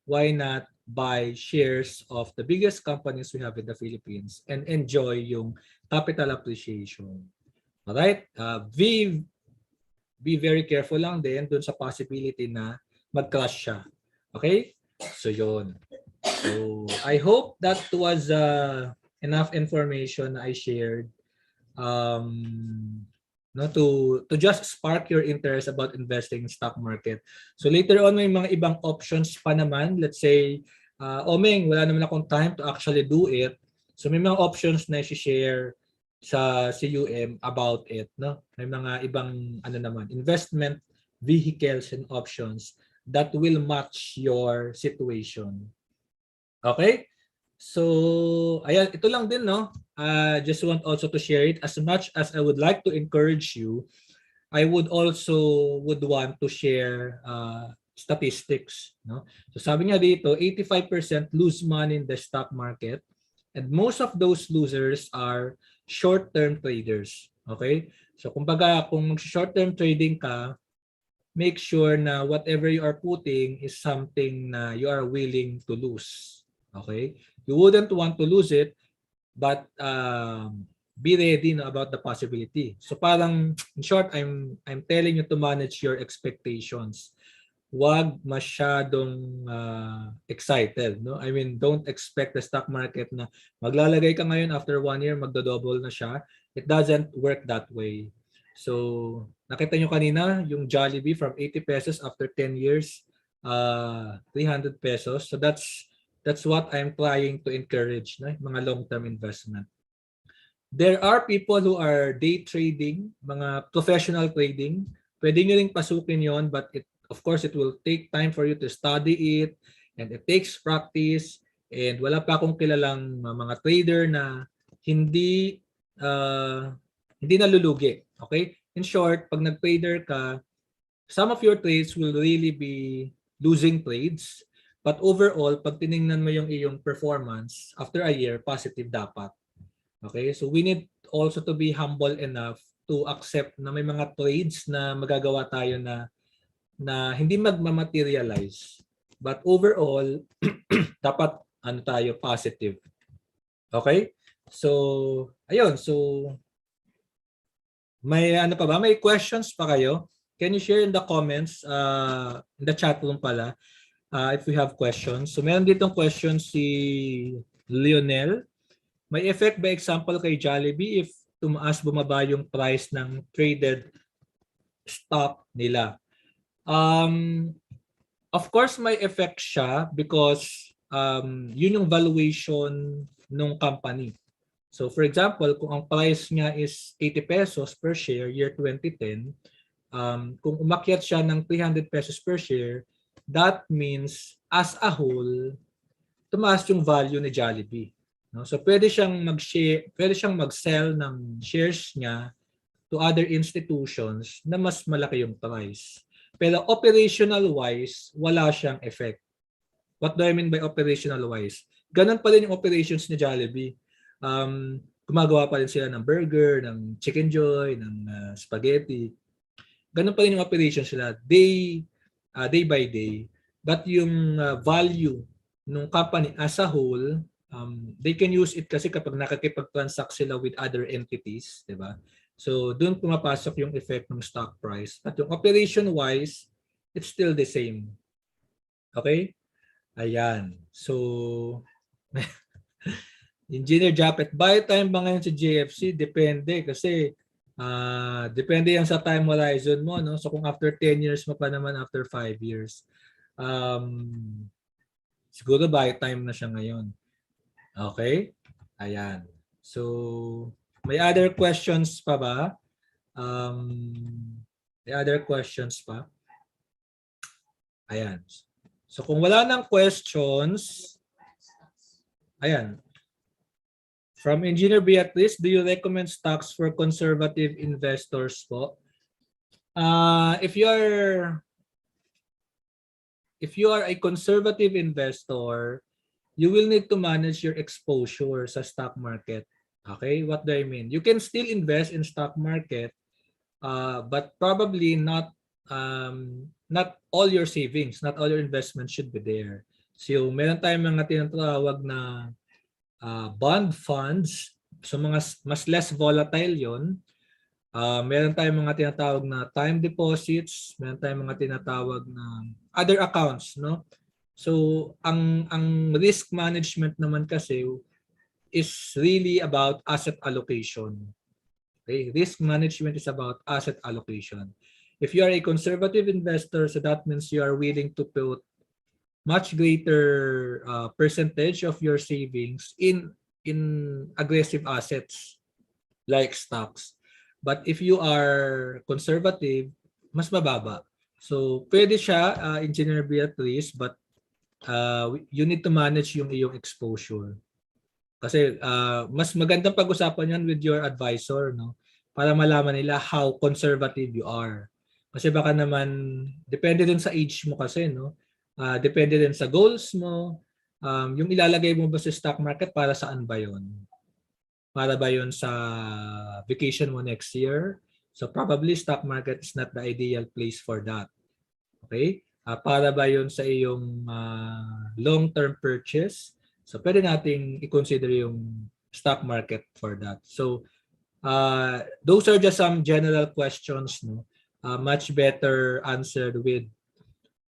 why not buy shares of the biggest companies we have in the Philippines and enjoy yung capital appreciation. Alright? Be very careful lang din dun sa possibility na mag-crash siya. Okay? So yun. So I hope that was enough information na I shared to just spark your interest about investing in stock market. So later on, may mga ibang options pa naman. Let's say, Omeng, wala naman akong time to actually do it. So may mga options na i-share sa CUM about it. No? May mga ibang investment vehicles and options that will match your situation. Okay? So, ayan, ito lang din, no? Just want also to share it. As much as I would like to encourage you, I would want to share statistics, no? So sabi niya dito, 85% lose money in the stock market, and most of those losers are short-term traders. Okay? So kumbaga, kung short-term trading ka, make sure na whatever you are putting is something na you are willing to lose. Okay? You wouldn't want to lose it, but be ready about the possibility. So parang in short, I'm telling you to manage your expectations. wag masyadong excited, no? I mean, don't expect the stock market na maglalagay ka ngayon, after 1 year magdo-double na siya. It doesn't work that way. So, nakita nyo kanina yung Jollibee from 80 pesos after 10 years, 300 pesos. So that's what I'm trying to encourage, no? Mga long-term investment. There are people who are day trading, mga professional trading. Pwede nyo ring pasukin yon, but of course, it will take time for you to study it, and it takes practice. And wala pa akong kilalang mga trader na hindi nalulugi. Okay? In short, pag nag-trader ka, some of your trades will really be losing trades. But overall, pag tiningnan mo yung iyong performance, after a year, positive dapat. Okay? So we need also to be humble enough to accept na may mga trades na magagawa tayo na hindi magmamaterialize. But overall, dapat tayo positive. Okay? So, ayun. So, may pa ba? May questions pa kayo? Can you share in the comments, in the chat room pala, if we have questions. So, meron ditong question si Lionel. May effect ba example kay Jollibee if tumaas bumaba yung price ng traded stock nila? Of course, may effect siya because yun yung valuation ng company. So for example, kung ang price niya is 80 pesos per share year 2010, kung umakyat siya ng 300 pesos per share, that means as a whole, tumaas yung value ni Jollibee. No? So pwede siyang mag-sell ng shares niya to other institutions na mas malaki yung price. Pero operational wise, wala siyang effect. What do I mean by operational wise? Ganun pa rin yung operations ni Jollibee. Gumagawa pa rin sila ng burger, ng Chicken Joy, ng spaghetti. Ganun pa rin yung operations sila day by day. But yung value ng company as a whole, they can use it kasi kapag nakakipag-transact sila with other entities, di ba? So, doon pumapasok yung effect ng stock price. At yung operation-wise, it's still the same. Okay? Ayan. So, Engineer Japet, buy time ba ngayon sa JFC? Depende kasi depende yan sa time horizon mo. No? So, kung after 10 years mo pa naman, after 5 years, siguro buy time na siya ngayon. Okay? Ayan. So, may other questions pa ba? May other questions pa? Ayan. So kung wala nang questions, ayan. From Engineer Beatrice, do you recommend stocks for conservative investors po? If you are a conservative investor, you will need to manage your exposure sa stock market. Okay, what do I mean? You can still invest in stock market, but probably not all your savings, not all your investments should be there. So meron tayong mga tinatawag na bond funds, so mga mas less volatile yon. Meron tayong mga tinatawag na time deposits, meron tayong mga tinatawag na other accounts, no? So ang risk management naman kasi is really about asset allocation. Okay? Risk management is about asset allocation. If you are a conservative investor, so that means you are willing to put much greater percentage of your savings in aggressive assets like stocks. But if you are conservative, mas mababa. So pwede siya, Engineer Beatrice, but you need to manage yung iyong exposure. Kasi mas magandang pag-usapan yan with your advisor, no? Para malaman nila how conservative you are. Kasi baka naman, depende din sa age mo kasi, no? Depende din sa goals mo. Yung ilalagay mo ba sa stock market, para saan ba yun? Para ba yun sa vacation mo next year? So probably stock market is not the ideal place for that. Okay? Para ba yun sa iyong long-term purchase? So pwede nating i-consider yung stock market for that. So those are just some general questions, no? Much better answered with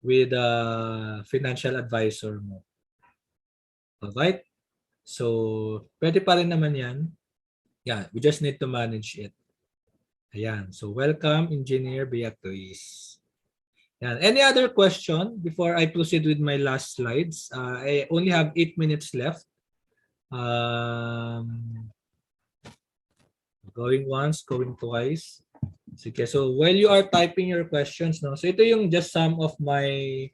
with a financial advisor mo. Alright? So, pwede pa rin naman yan. Yeah, we just need to manage it. Ayan. So, welcome, Engineer Beatrice. Ayan. Any other question before I proceed with my last slides? I only have 8 minutes left. Going once, going twice. Sige, so while you are typing your questions, no? So ito yung just some of my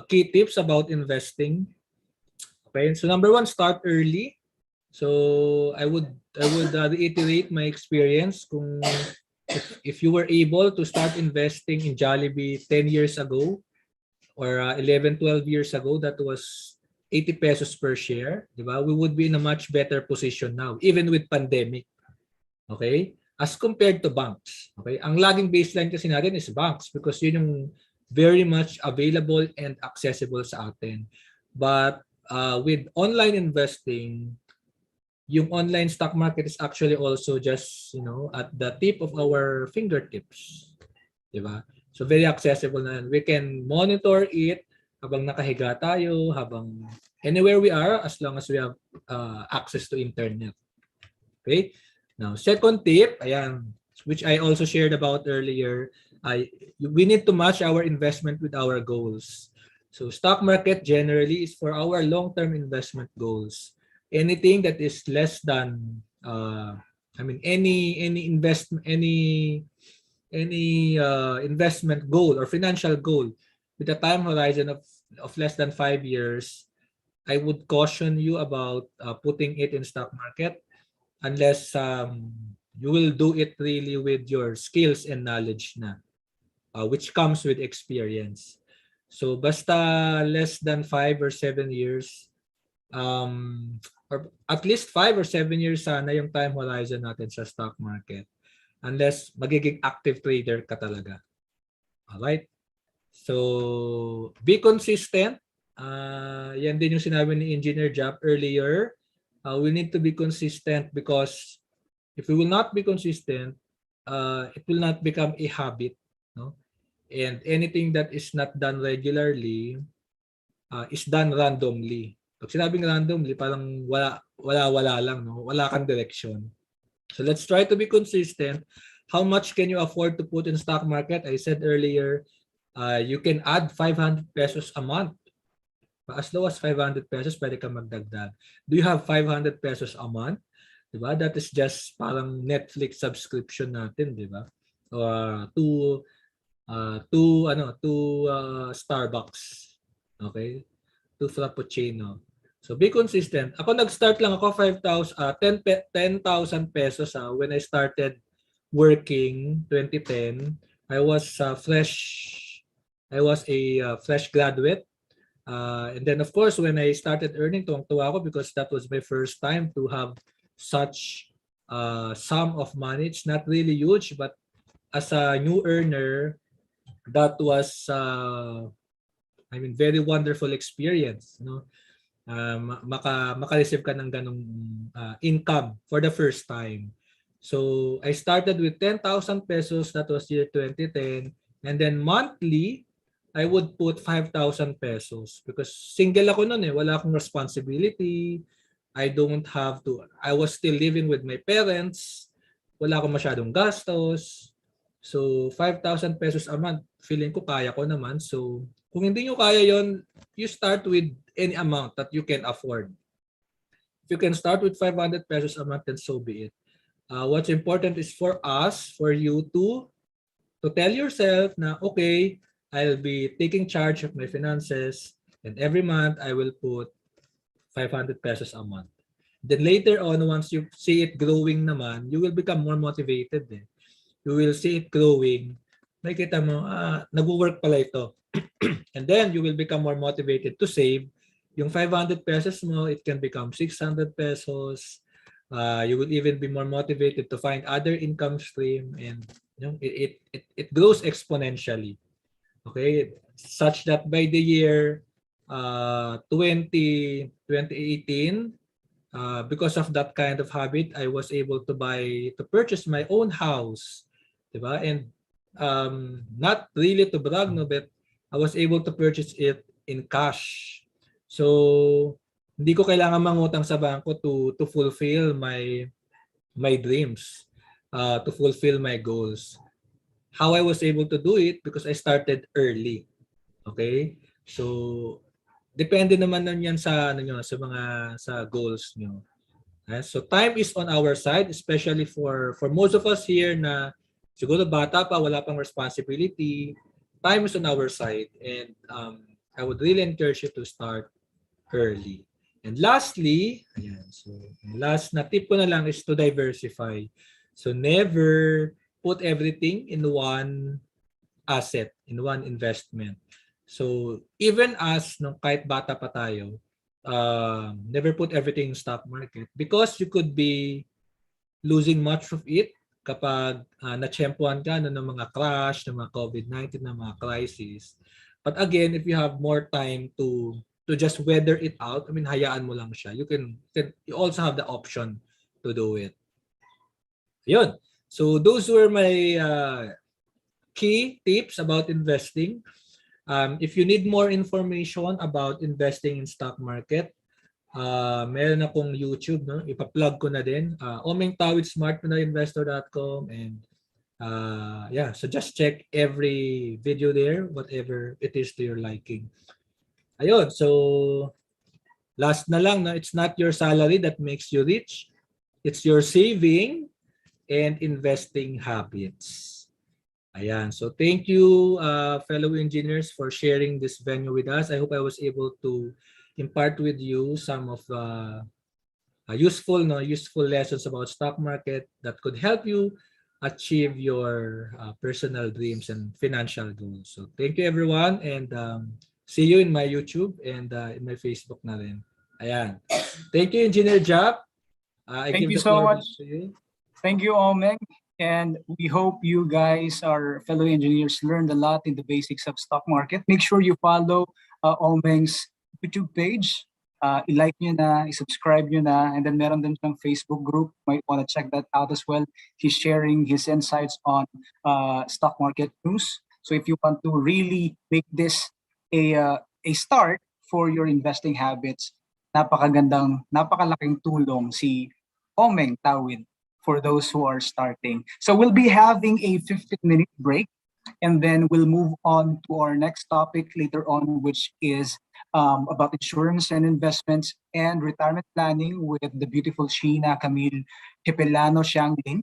key tips about investing. Okay, so number one, start early. So I would reiterate my experience. Kung if you were able to start investing in Jollibee 10 years ago or 11, 12 years ago, that was 80 pesos per share, di ba? We would be in a much better position now, even with pandemic. Okay? As compared to banks. Okay? Ang laging baseline kasi natin is banks because yun yung very much available and accessible sa atin. But with online investing, yung online stock market is actually also just, at the tip of our fingertips. Diba? So very accessible na. We can monitor it habang nakahiga tayo, habang anywhere we are as long as we have access to internet. Okay? Now, second tip, ayan, which I also shared about earlier, we need to match our investment with our goals. So stock market generally is for our long-term investment goals. Anything that is less than, any investment goal or financial goal with a time horizon of less than 5 years, I would caution you about putting it in stock market unless you will do it really with your skills and knowledge na, which comes with experience. So basta less than 5 or 7 years, or at least 5 or 7 years sana yung time horizon natin sa stock market unless magiging active trader ka talaga. Alright? So be consistent. Yan din yung sinabi ni Engineer Jap earlier. We need to be consistent because if we will not be consistent, it will not become a habit, no? And anything that is not done regularly is done randomly. Pag sinabing randomly, parang wala lang, no? Wala kang direction. So let's try to be consistent. How much can you afford to put in stock market? I said earlier, you can add 500 pesos a month. As low as 500 pesos, pwede ka magdagdag. Do you have 500 pesos a month? Diba? That is just parang Netflix subscription natin, diba? To Starbucks. Okay? To Frappuccino. So be consistent. Ako nag-start lang ako 10,000 pesos when I started working 2010. I was a fresh graduate. And then of course when I started earning, tuwang-tuwa ako because that was my first time to have such sum of money. It's not really huge, but as a new earner, that was very wonderful experience, no? Maka-receive ka ng ganong income for the first time. So I started with 10,000 pesos, that was year 2010, and then monthly I would put 5,000 pesos because single ako noon wala akong responsibility. I was still living with my parents. Wala akong masyadong gastos. So 5,000 pesos a month, feeling ko kaya ko naman. So kung hindi nyo kaya yon, you start with any amount that you can afford. If you can start with 500 pesos a month, then so be it. What's important is for you to tell yourself na, okay, I'll be taking charge of my finances and every month I will put 500 pesos a month. Then later on, once you see it growing naman, you will become more motivated. You will see it growing. Makikita mo, nag-work pala ito. And then you will become more motivated to save. Yung 500 pesos mo, it can become 600 pesos. You will even be more motivated to find other income stream, and it grows exponentially. Okay, such that by the year 2018, because of that kind of habit, I was able to purchase my own house, diba? And not really to brag, no, but I was able to purchase it in cash. So hindi ko kailangan mangutang sa bangko to fulfill my dreams, to fulfill my goals. How I was able to do it because I started early. Okay? So depende naman yan sa sa goals nyo. So time is on our side, especially for most of us here na siguro bata pa, wala pang responsibility. Time is on our side, and I would really encourage you to start early. And lastly, ayan, so last na tip ko na lang is to diversify. So never put everything in one asset, in one investment. So even us, nung kahit bata pa tayo, never put everything in stock market because you could be losing much of it kapag na-tsempuhan ka ng mga crash, ng mga COVID-19, ng mga crisis. But again, if you have more time to just weather it out, I mean, hayaan mo lang siya. You also have the option to do it. Yun. So those were my key tips about investing. If you need more information about investing in stock market, meron akong YouTube, no? Ipa-plug ko na din. Omeng Tawid, smartpreneurinvestor.com, and yeah, so just check every video there, whatever it is to your liking. Ayun, so last na lang, no? It's not your salary that makes you rich. It's your saving and investing habits. Ayan, so thank you fellow engineers for sharing this venue with us. I hope I was able to impart with you some of useful lessons about stock market that could help you achieve your personal dreams and financial goals. So thank you everyone, and see you in my YouTube and in my Facebook na rin. Ayan. Thank you, Engineer Jap. Thank you so much. Thank you, Omeng. And we hope you guys, our fellow engineers, learned a lot in the basics of stock market. Make sure you follow Omeng's YouTube page. I-like nyo na, i-subscribe nyo na, and then meron din siyang Facebook group. Might want to check that out as well. He's sharing his insights on stock market news. So if you want to really make this a start for your investing habits, napakalaking tulong si Omeng Tawid for those who are starting. So we'll be having a 15-minute break, and then we'll move on to our next topic later on, which is about insurance and investments and retirement planning with the beautiful Sheena Camille Hipelano Xiangling.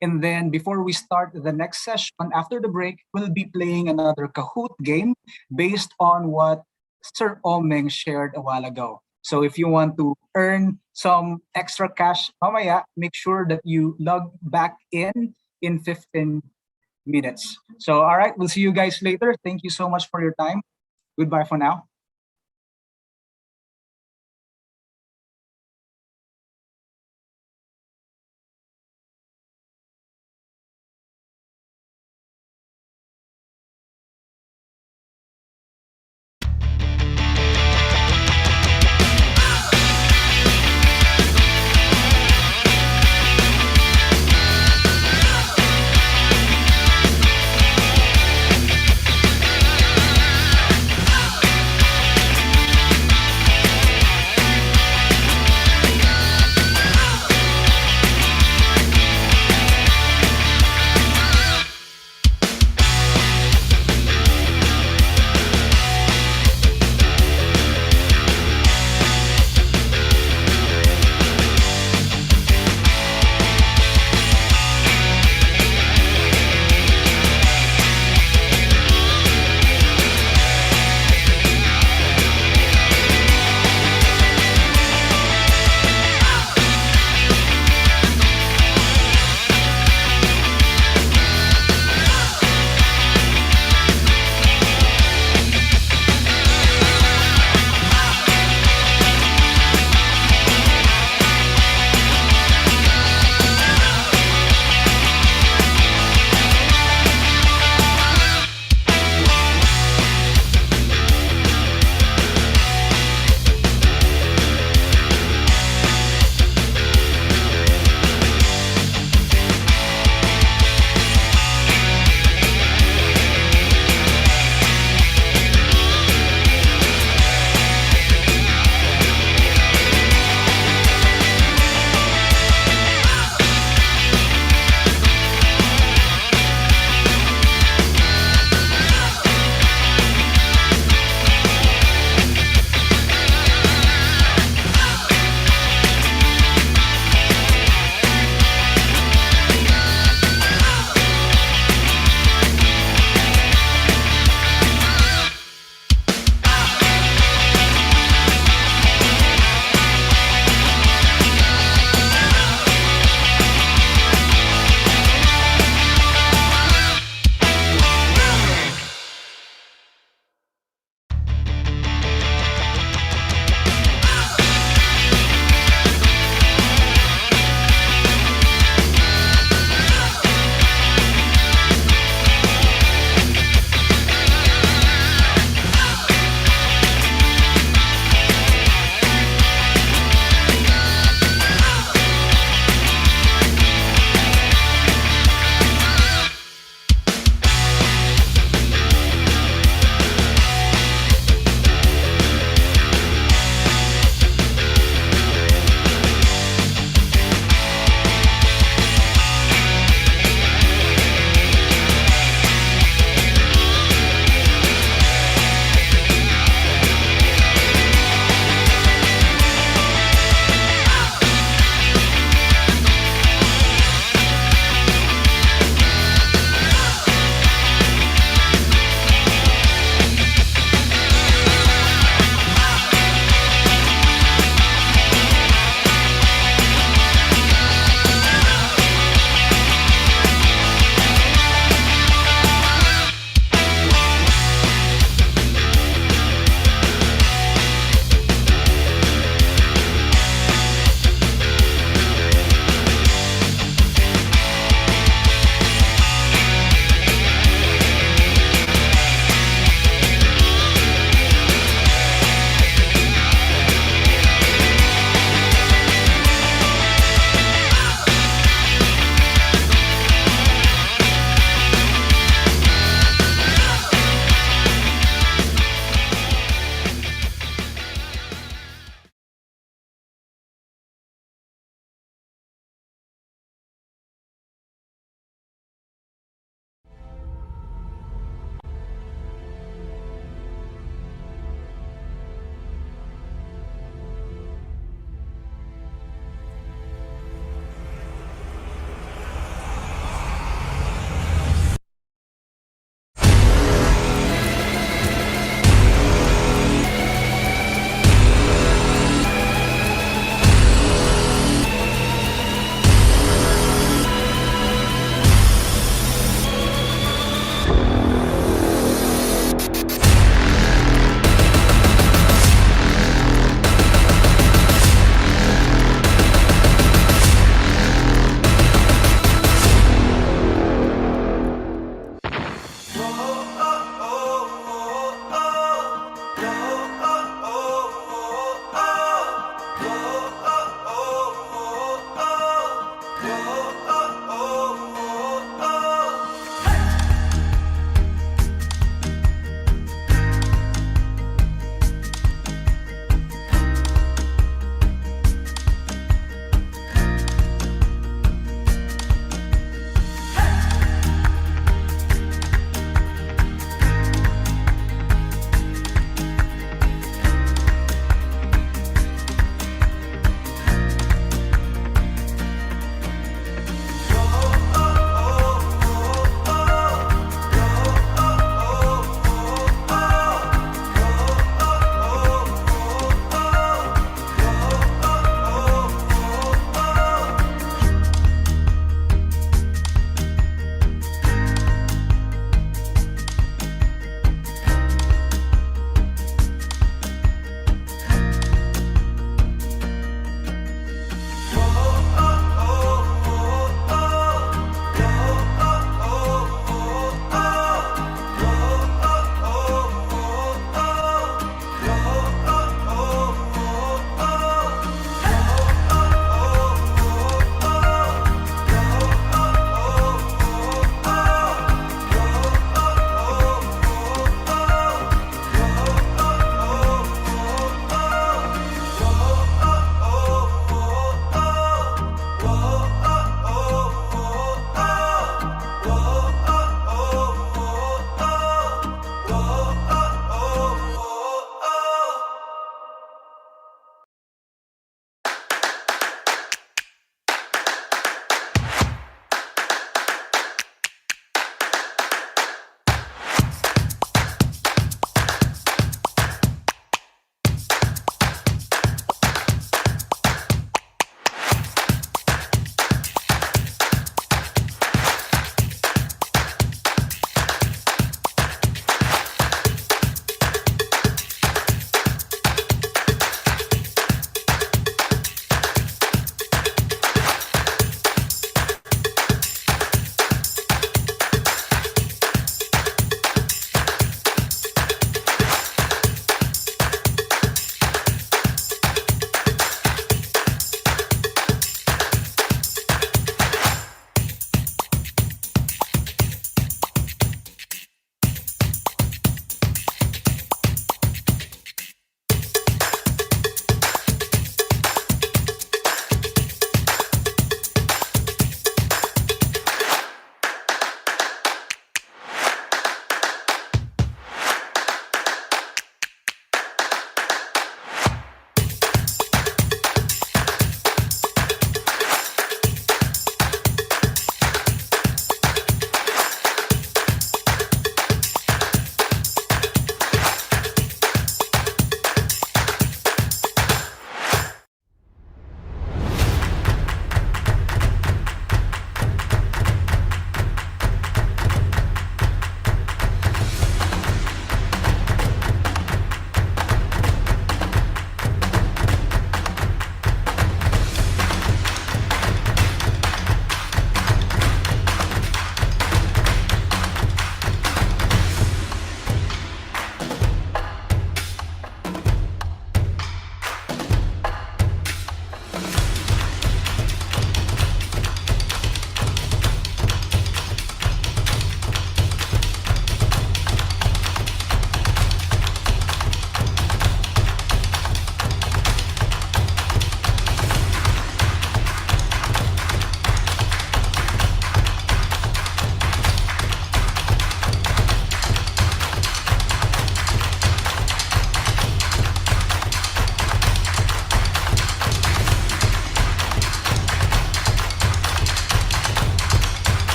And then before we start the next session, after the break, we'll be playing another Kahoot game based on what Sir Omeng shared a while ago. So if you want to earn some extra cash, mamaya, make sure that you log back in 15 minutes. So, all right, we'll see you guys later. Thank you so much for your time. Goodbye for now.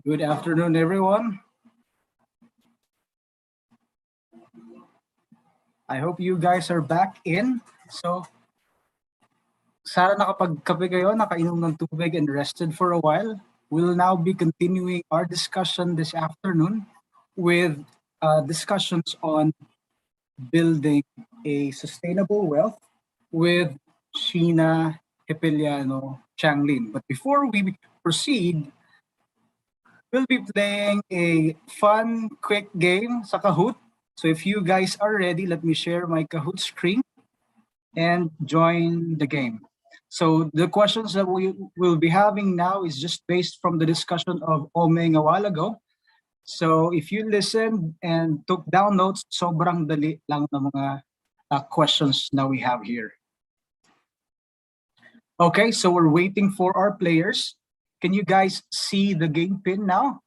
Good afternoon, everyone. I hope you guys are back in. So, sana nakapagkape kayo, nakainom ng tubig and rested for a while. We'll now be continuing our discussion this afternoon with discussions on building a sustainable wealth with Sheena Hipiliano Changlin. But before we proceed, we'll be playing a fun, quick game sa Kahoot. So if you guys are ready, let me share my Kahoot screen and join the game. So the questions that we will be having now is just based from the discussion of Omeng a while ago. So if you listened and took down notes, sobrang dali lang ng mga questions na we have here. Okay, so we're waiting for our players. Can you guys see the game pin now?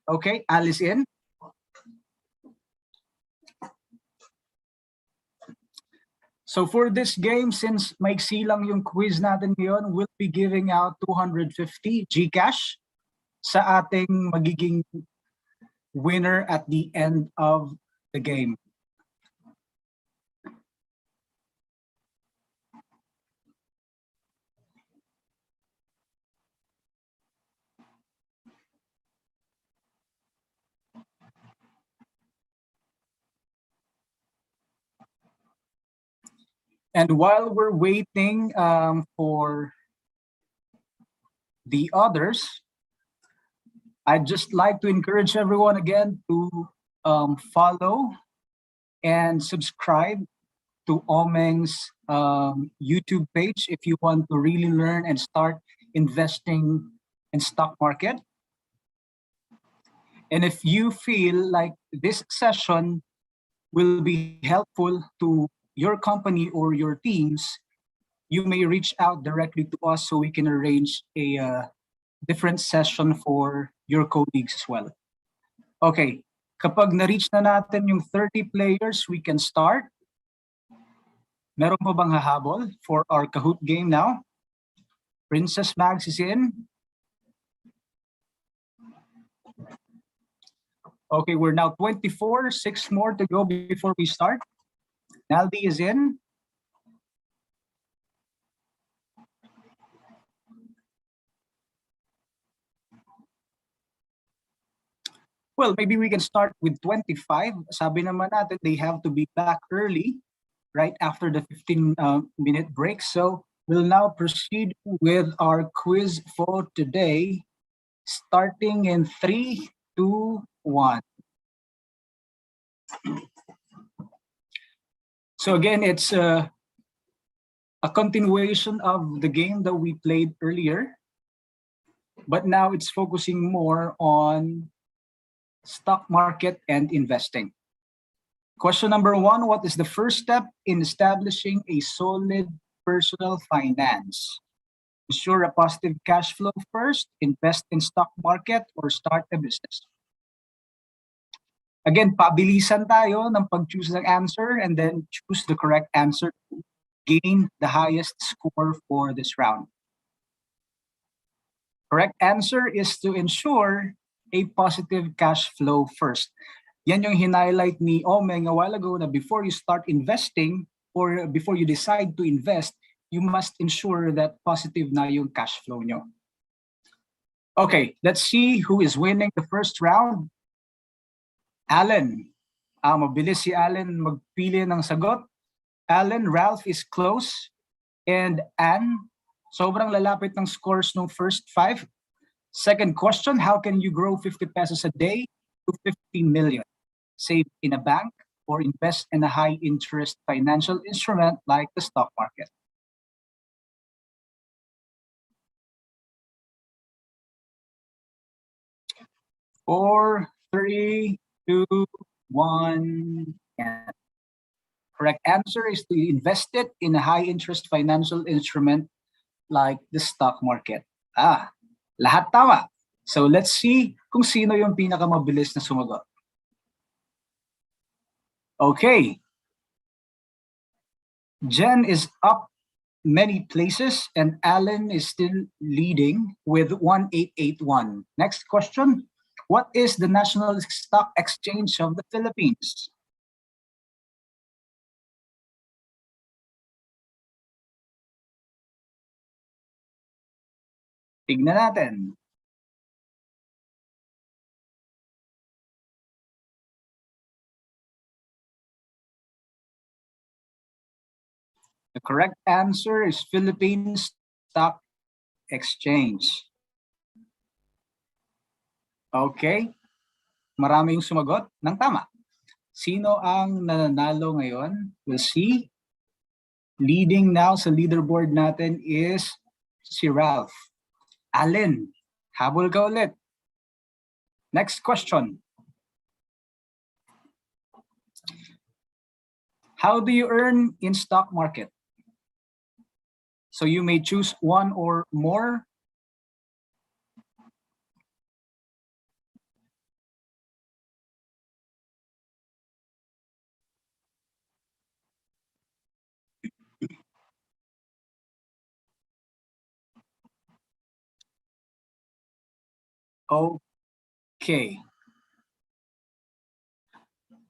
Okay, Alice in. So for this game, since maiksi lang yung quiz natin ngayon, we'll be giving out 250 GCash sa ating magiging winner at the end of the game. And while we're waiting for the others, I'd just like to encourage everyone again to follow and subscribe to Omeng's YouTube page if you want to really learn and start investing in stock market. And if you feel like this session will be helpful to your company or your teams, you may reach out directly to us so we can arrange a different session for your colleagues as well. Okay, kapag na-reach na natin yung 30 players, we can start. Meron pa bang hahabol for our Kahoot game now? Princess Mags is in. Okay, we're now 24, 6 more to go before we start. Naldi is in. Well, maybe we can start with 25. Sabi naman natin, they have to be back early, right after the 15-minute break. So we'll now proceed with our quiz for today, starting in 3, 2, 1. So again, it's a continuation of the game that we played earlier, but now it's focusing more on stock market and investing. Question number 1, what is the first step in establishing a solid personal finance? Ensure a positive cash flow first, invest in stock market, or start a business? Again, pabilisan tayo ng pag-choose ng answer and then choose the correct answer to gain the highest score for this round. Correct answer is to ensure a positive cash flow first. Yan yung highlight ni Omeng a while ago na before you start investing or before you decide to invest, you must ensure that positive na yung cash flow nyo. Okay, let's see who is winning the first round. Alan. Mabilis si Alan magpili ng sagot. Alan, Ralph is close. And Anne, sobrang lalapit ng scores ng first 5. Second question, how can you grow 50 pesos a day to 50 million? Save in a bank or invest in a high-interest financial instrument like the stock market? Four, 3, 2, 1, and correct answer is to invest it in a high-interest financial instrument like the stock market. Lahat tama. So let's see kung sino yung pinakamabilis na sumagot. Okay. Jen is up many places, and Alan is still leading with 1881. Next question. What is the National Stock Exchange of the Philippines? Tignan natin. The correct answer is Philippine Stock Exchange. Okay. Maraming sumagot ng tama. Sino ang nananalo ngayon? We'll see. Leading now sa leaderboard natin is si Ralph. Allen, habol ka ulit. Next question. How do you earn in stock market? So you may choose one or more. Okay.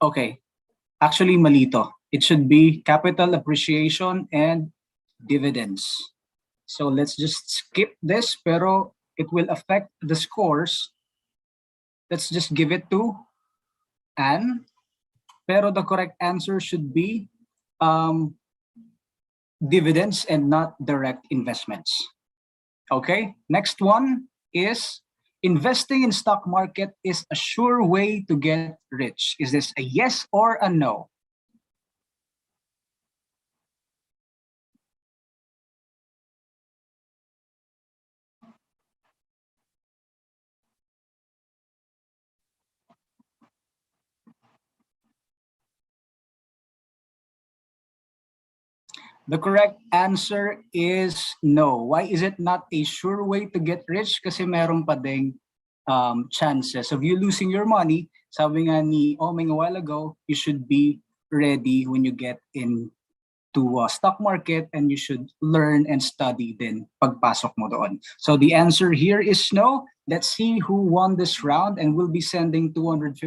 Okay. Actually, malito. It should be capital appreciation and dividends. So let's just skip this, pero it will affect the scores. Let's just give it to Anne. Pero the correct answer should be dividends and not direct investments. Okay, next one is investing in stock market is a sure way to get rich. Is this a yes or a no? The correct answer is no. Why is it not a sure way to get rich? Kasi meron pa ding chances of you losing your money. Sabi nga ni Omeng a while ago, you should be ready when you get into stock market, and you should learn and study din pagpasok mo doon. So the answer here is no. Let's see who won this round, and we'll be sending 250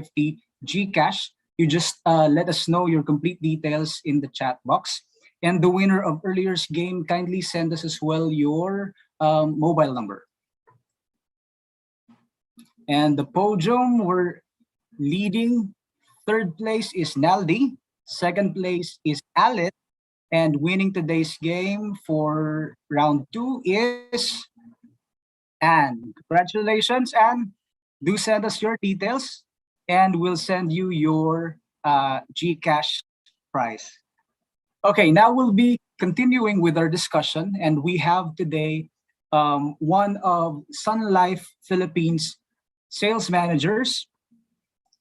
GCash. You just let us know your complete details in the chat box. And the winner of earlier's game, kindly send us as well your mobile number. And the podium, we're leading. Third place is Naldi. Second place is Alit. And winning today's game for round 2 is Anne. Congratulations, Anne. Do send us your details, and we'll send you your GCash prize. Okay, now we'll be continuing with our discussion, and we have today one of Sun Life Philippines sales managers.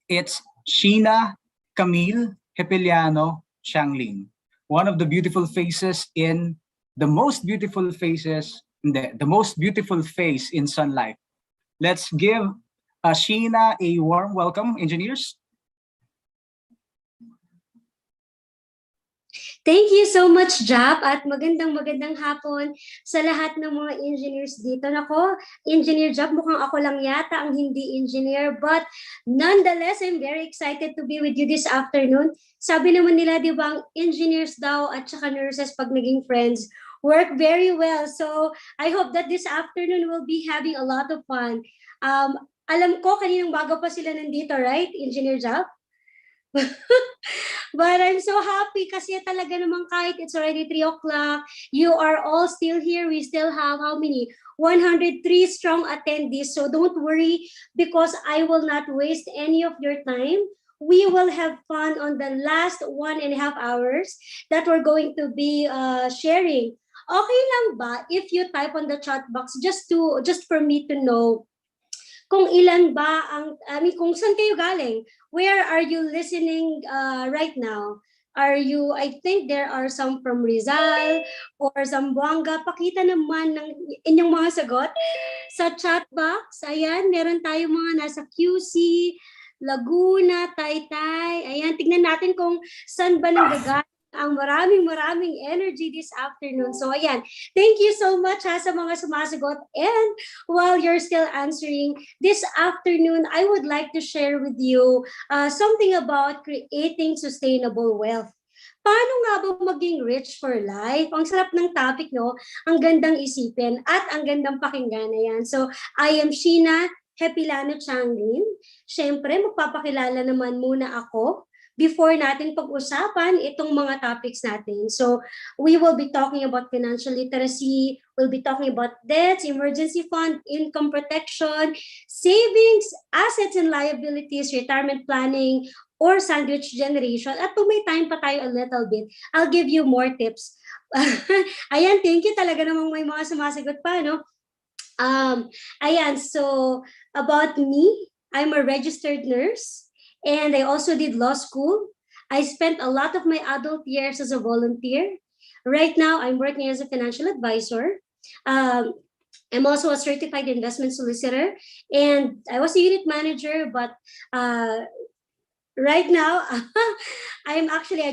It's Sheena Camille Hepiliano Xiangling, one of the beautiful faces in the most beautiful faces, the most beautiful face in Sun Life. Let's give Sheena a warm welcome, engineers. Thank you so much, Jap, at magandang hapon sa lahat ng mga engineers dito. Nako, Engineer Jap, mukhang ako lang yata ang hindi engineer, but nonetheless, I'm very excited to be with you this afternoon. Sabi naman nila, di ba, ang engineers daw at saka nurses pag naging friends work very well. So I hope that this afternoon we'll be having a lot of fun. Alam ko, kaninang bago pa sila nandito, right, Engineer Jap? But I'm so happy kasi talaga naman kahit it's already 3 o'clock, you are all still here. We still have how many? 103 strong attendees. So don't worry because I will not waste any of your time. We will have fun on the last 1.5 hours that we're going to be sharing. Okay lang ba if you type on the chat box just for me to know kung ilan ba ang, kung saan kayo galing? Where are you listening right now? Are you, I think there are some from Rizal or Zamboanga. Pakita naman ng inyong mga sagot sa chat box. Ayan, meron tayo mga nasa QC, Laguna, Taytay. Ayan, tignan natin kung saan ba nanggagaling ang maraming energy this afternoon. So ayan, thank you so much sa mga sumasagot. And while you're still answering, this afternoon, I would like to share with you something about creating sustainable wealth. Paano nga ba maging rich for life? Ang sarap ng topic, no? Ang gandang isipin at ang gandang pakinggan na yan. So, I am Sheena Hepilano Changlin. Siyempre, magpapakilala naman muna ako before natin pag-usapan itong mga topics natin. So, we will be talking about financial literacy, we'll be talking about debts, emergency fund, income protection, savings, assets and liabilities, retirement planning, or sandwich generation. At kung may time pa tayo a little bit, I'll give you more tips. Ayan, thank you talaga namang may mga sumasagot pa, no? Ayan, so about me, I'm a registered nurse and I also did law school. I spent a lot of my adult years as a volunteer. Right now, I'm working as a financial advisor. I'm also a certified investment solicitor and I was a unit manager, but right now, I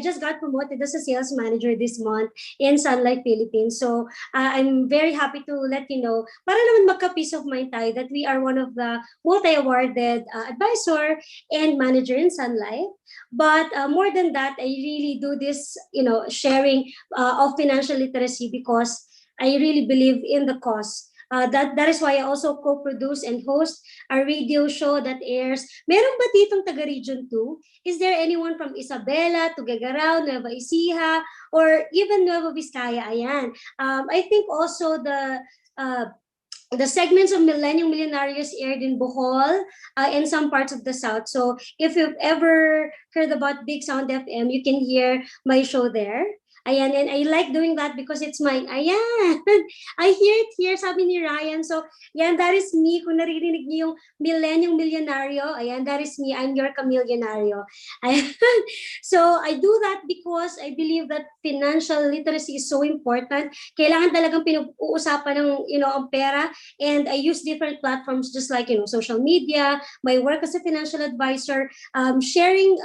just got promoted as a sales manager this month in Sun Life Philippines. So I'm very happy to let you know, para naman magka-peace of mind tayo that we are one of the multi-awarded advisor and manager in Sun Life. But more than that, I really do this, sharing of financial literacy because I really believe in the cause. That is why I also co-produce and host a radio show that airs. Meron ba ditong taga Region 2? Is there anyone from Isabela, Tuguegarao, Nueva Ecija, or even Nueva Vizcaya? Ayan. I think also the segments of Millennium Millionarios aired in Bohol and some parts of the South. So if you've ever heard about Big Sound FM, you can hear my show there. Ayan, and I like doing that because it's mine. Ayan, I hear it here, sabi ni Ryan. So, yan, that is me. Kung naririnig niyo yung Millennium Millionario, ayan, that is me. I'm your Camillionario. Ayan. So, I do that because I believe that financial literacy is so important. Kailangan talagang pinag-uusapan ng, ang pera. And I use different platforms just like, social media, my work as a financial advisor, sharing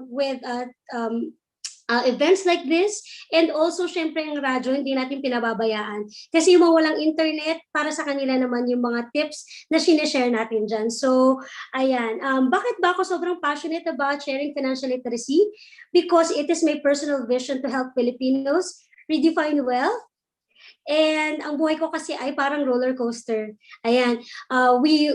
with events like this, and also syempre ang radyo hindi natin pinababayaan kasi yung mga walang internet, para sa kanila naman yung mga tips na sineshare natin dyan. So ayan, bakit ba ako sobrang passionate about sharing financial literacy? Because it is my personal vision to help Filipinos redefine wealth. And ang buhay ko kasi ay parang roller coaster. Ayan, we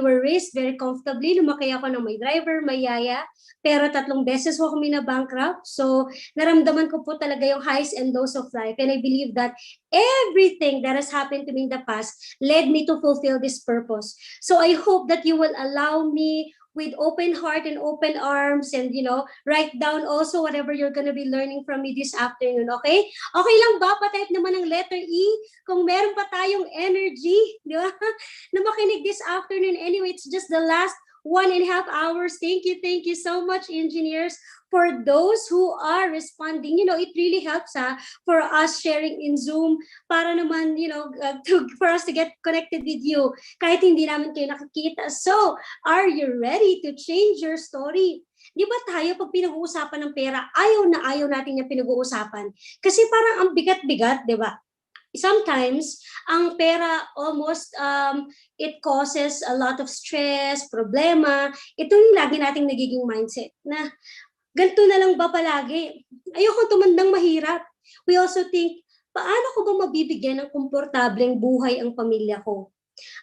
were raised very comfortably. Lumaki ako ng may driver, may yaya. Pero 3 beses ko kami na bankrupt. So naramdaman ko po talaga yung highs and lows of life. And I believe that everything that has happened to me in the past led me to fulfill this purpose. So I hope that you will allow me with open heart and open arms and, write down also whatever you're gonna be learning from me this afternoon, okay? Okay lang ba? Pa-type naman ng letter E kung meron pa tayong energy, di ba? Na makinig this afternoon. Anyway, it's just the last 1.5 hours. Thank you so much, engineers. For those who are responding, it really helps for us sharing in Zoom para naman, for us to get connected with you kahit hindi namin kayo nakikita. So, are you ready to change your story? Di ba tayo pag pinag-uusapan ng pera, ayaw natin yung pinag-uusapan. Kasi parang ang bigat-bigat, di ba? Sometimes, ang pera almost, it causes a lot of stress, problema. Ito yung lagi nating nagiging mindset na ganito na lang ba palagi? Ayoko tumandang mahirap. We also think, paano ko ba mabibigyan ng komportableng buhay ang pamilya ko?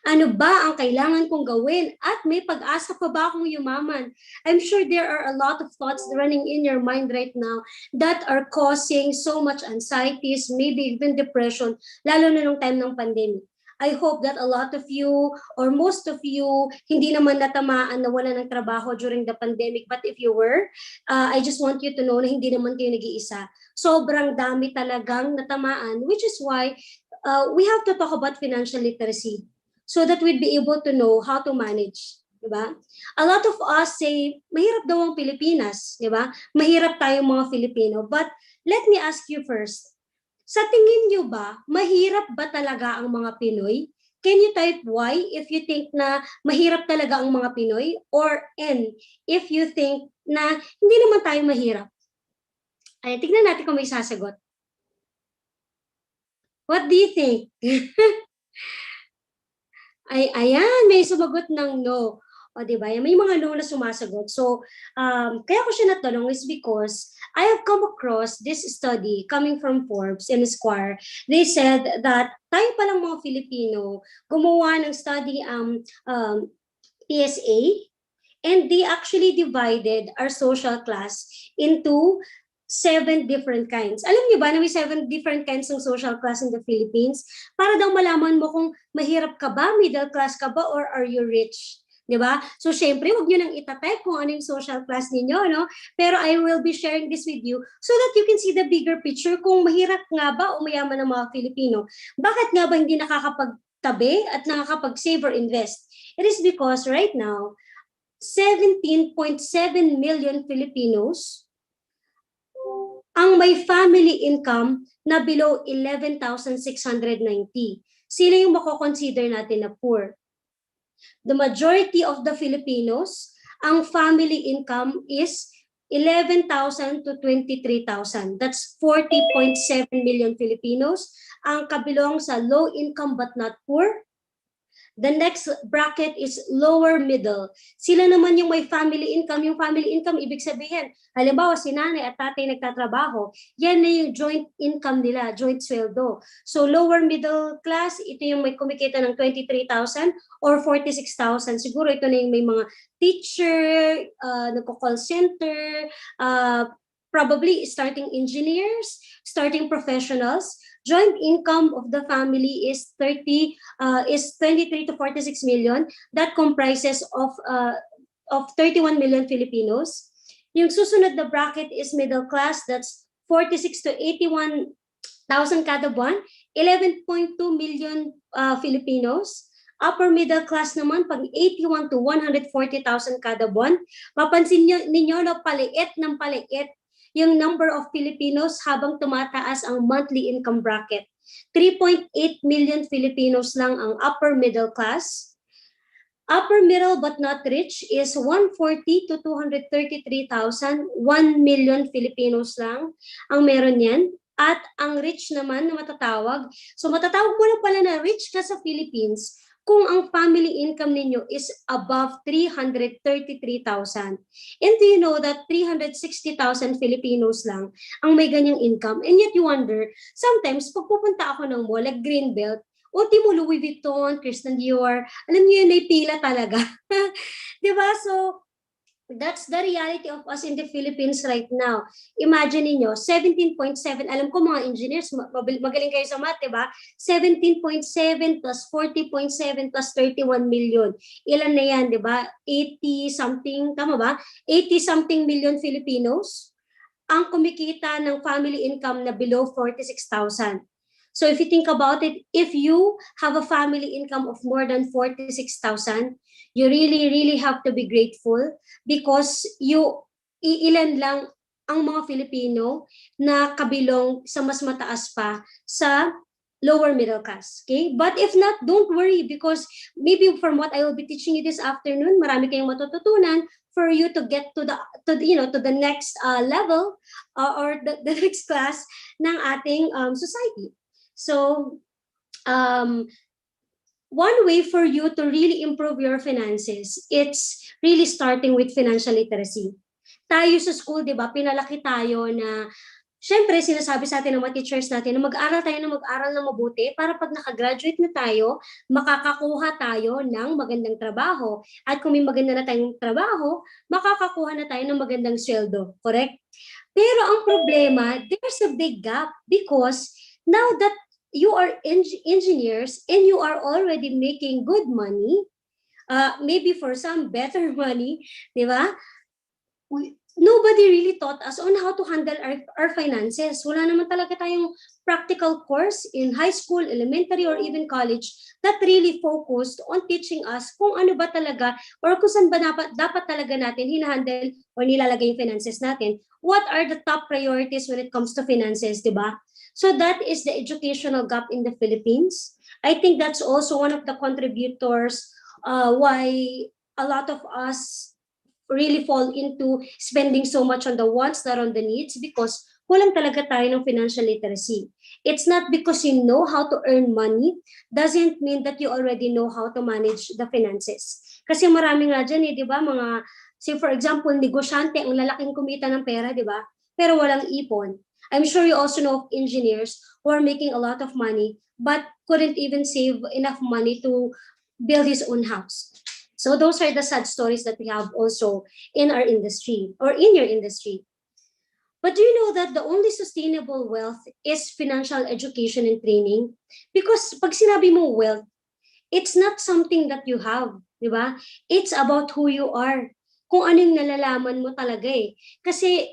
Ano ba ang kailangan kong gawin? At may pag-asa pa ba akong yumaman? I'm sure there are a lot of thoughts running in your mind right now that are causing so much anxieties, maybe even depression, lalo na nung time ng pandemic. I hope that a lot of you or most of you hindi naman natamaan na wala ng trabaho during the pandemic. But if you were, I just want you to know na hindi naman kayo nag-iisa. Sobrang dami talagang natamaan, which is why we have to talk about financial literacy so that we'd be able to know how to manage. Diba? A lot of us say, mahirap daw ang Pilipinas. Diba? Mahirap tayong mga Filipino. But let me ask you first, sa tingin nyo ba, mahirap ba talaga ang mga Pinoy? Can you type Y if you think na mahirap talaga ang mga Pinoy? Or N if you think na hindi naman tayo mahirap? Ay, tignan natin kung may sasagot. What do you think? Ay, ayan, may sumagot ng no. O, di ba? May mga no na sumasagot. So, kaya ko siya natanong is because I have come across this study coming from Forbes and Square. They said that tayo palang mga Filipino gumawa ng study PSA, and they actually divided our social class into 7 different kinds. Alam niyo ba na may 7 different kinds ng social class in the Philippines? Para daw malaman mo kung mahirap ka ba, middle class ka ba, or are you rich? Di ba? So, syempre, huwag nyo nang itatype kung ano yung social class ninyo, no? Pero I will be sharing this with you so that you can see the bigger picture kung mahirap nga ba o mayaman ng mga Filipino. Bakit nga ba hindi nakakapagtabi at nakakapag-save or invest? It is because right now, 17.7 million Filipinos ang may family income na below 11,690. Sino yung mako-consider natin na poor? The majority of the Filipinos, ang family income is 11,000 to 23,000. That's 40.7 million Filipinos. Ang kabilong sa low income but not poor. The next bracket is lower middle. Sila naman yung may family income. Yung family income, ibig sabihin, halimbawa si nanay at tatay nagtatrabaho, yan na yung joint income nila, joint sweldo. So lower middle class, ito yung may kumikita ng 23,000 or 46,000. Siguro ito na yung may mga teacher, nagko-call center, probably starting engineers, starting professionals. Joint income of the family is 23 to 46 million. That comprises of 31 million Filipinos. Yung susunod na bracket is middle class. That's 46 to 81,000 kada buwan. 11.2 million Filipinos. Upper middle class naman, pag 81 to 140,000 kada buwan. Papansin ninyo na paliit ng paliit yung number of Filipinos habang tumataas ang monthly income bracket. 3.8 million Filipinos lang ang upper middle class. Upper middle but not rich is 140 to 233,000. 1 million Filipinos lang ang meron yan. At ang rich naman na matatawag, so matatawag mo na pala na rich ka sa Philippines kung ang family income ninyo is above 333,000. And do you know that 360,000 Filipinos lang ang may ganyang income? And yet you wonder, sometimes pag pupunta ako ng mall, like Greenbelt, o Timo Louis Vuitton, Christian Dior, alam niyo yun, may pila talaga. Diba? So, that's the reality of us in the Philippines right now. Imagine niyo 17.7, alam ko mga engineers, magaling kayo sa math, diba? 17.7 plus 40.7 plus 31 million. Ilan na yan, diba? 80 something, tama ba? 80 something million Filipinos ang kumikita ng family income na below 46,000. So if you think about it, if you have a family income of more than 46,000, you really have to be grateful because ilan lang ang mga Filipino na kabilong sa mas mataas pa sa lower middle class. Okay? But if not, don't worry because maybe from what I will be teaching you this afternoon, marami kayong matututunan for you to get to the next level or the next class ng ating society. So, one way for you to really improve your finances, it's really starting with financial literacy. Tayo sa school, di ba, pinalaki tayo na, syempre, sinasabi sa atin ng mga teachers natin na mag-aral tayo na mag-aral na mabuti para pag nakagraduate na tayo, makakakuha tayo ng magandang trabaho. At kung may maganda na tayong trabaho, makakakuha na tayo ng magandang sweldo. Correct? Pero ang problema, there's a big gap because now that you are engineers and you are already making good money, maybe for some better money, di ba? Nobody really taught us on how to handle our finances. Wala naman talaga tayong practical course in high school, elementary, or even college that really focused on teaching us kung ano ba talaga or kung saan ba dapat talaga natin hinahandle or nilalagay yung finances natin. What are the top priorities when it comes to finances, di ba? So that is the educational gap in the Philippines. I think that's also one of the contributors why a lot of us really fall into spending so much on the wants, not on the needs, because kulang talaga tayo ng financial literacy. It's not because you know how to earn money, doesn't mean that you already know how to manage the finances. Kasi marami nga dyan di ba, mga, say for example, negosyante, ang lalaking kumita ng pera, di ba? Pero walang ipon. I'm sure you also know of engineers who are making a lot of money, but couldn't even save enough money to build his own house. So those are the sad stories that we have also in our industry or in your industry. But do you know that the only sustainable wealth is financial education and training? Because pag sinabi mo wealth, it's not something that you have, di ba? It's about who you are. Kung anong nalalaman mo talaga eh. Kasi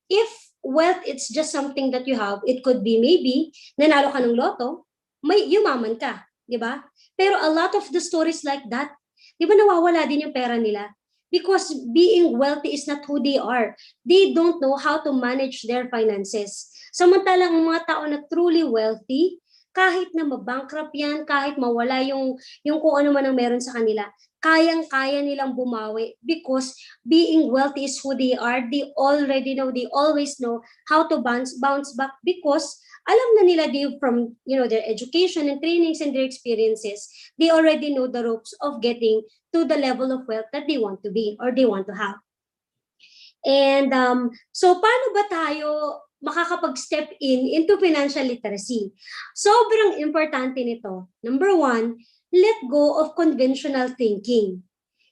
if wealth it's just something that you have, it could be maybe nanalo ka ng loto, may yumaman ka, di ba? Pero a lot of the stories like that, di ba nawawala din yung pera nila? Because being wealthy is not who they are. They don't know how to manage their finances. Samantalang ang mga tao na truly wealthy, kahit na mabankrupt yan, kahit mawala yung kung ano man ang meron sa kanila, kayang-kaya nilang bumawi because being wealthy is who they are. They already know, they always know how to bounce back because alam na nila from their education and trainings and their experiences, they already know the ropes of getting to the level of wealth that they want to be or they want to have. And so paano ba tayo makakapag-step into financial literacy? Sobrang importante nito. Number 1, let go of conventional thinking.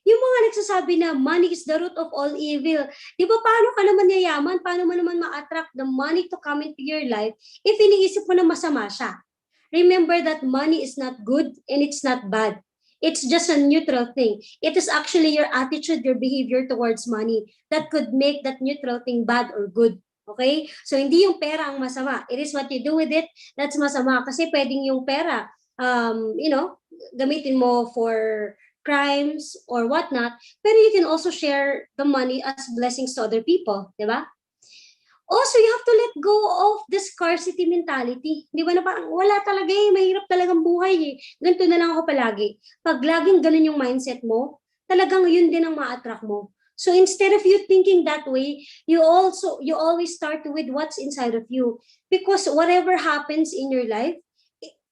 Yung mga nagsasabi na money is the root of all evil. Di ba paano ka naman yayaman? Paano mo naman ma-attract the money to come into your life if iniisip mo na masama siya? Remember that money is not good and it's not bad. It's just a neutral thing. It is actually your attitude, your behavior towards money that could make that neutral thing bad or good. Okay? So hindi yung pera ang masama. It is what you do with it that's masama. Kasi pwedeng yung pera, gamitin mo for crimes or whatnot, pero you can also share the money as blessings to other people, di ba? Also, you have to let go of the scarcity mentality. Di ba na parang wala talaga mahirap talagang buhay Ganito na lang ako palagi. Pag laging ganun yung mindset mo, talagang yun din ang ma-attract mo. So instead of you thinking that way, you always start with what's inside of you. Because whatever happens in your life,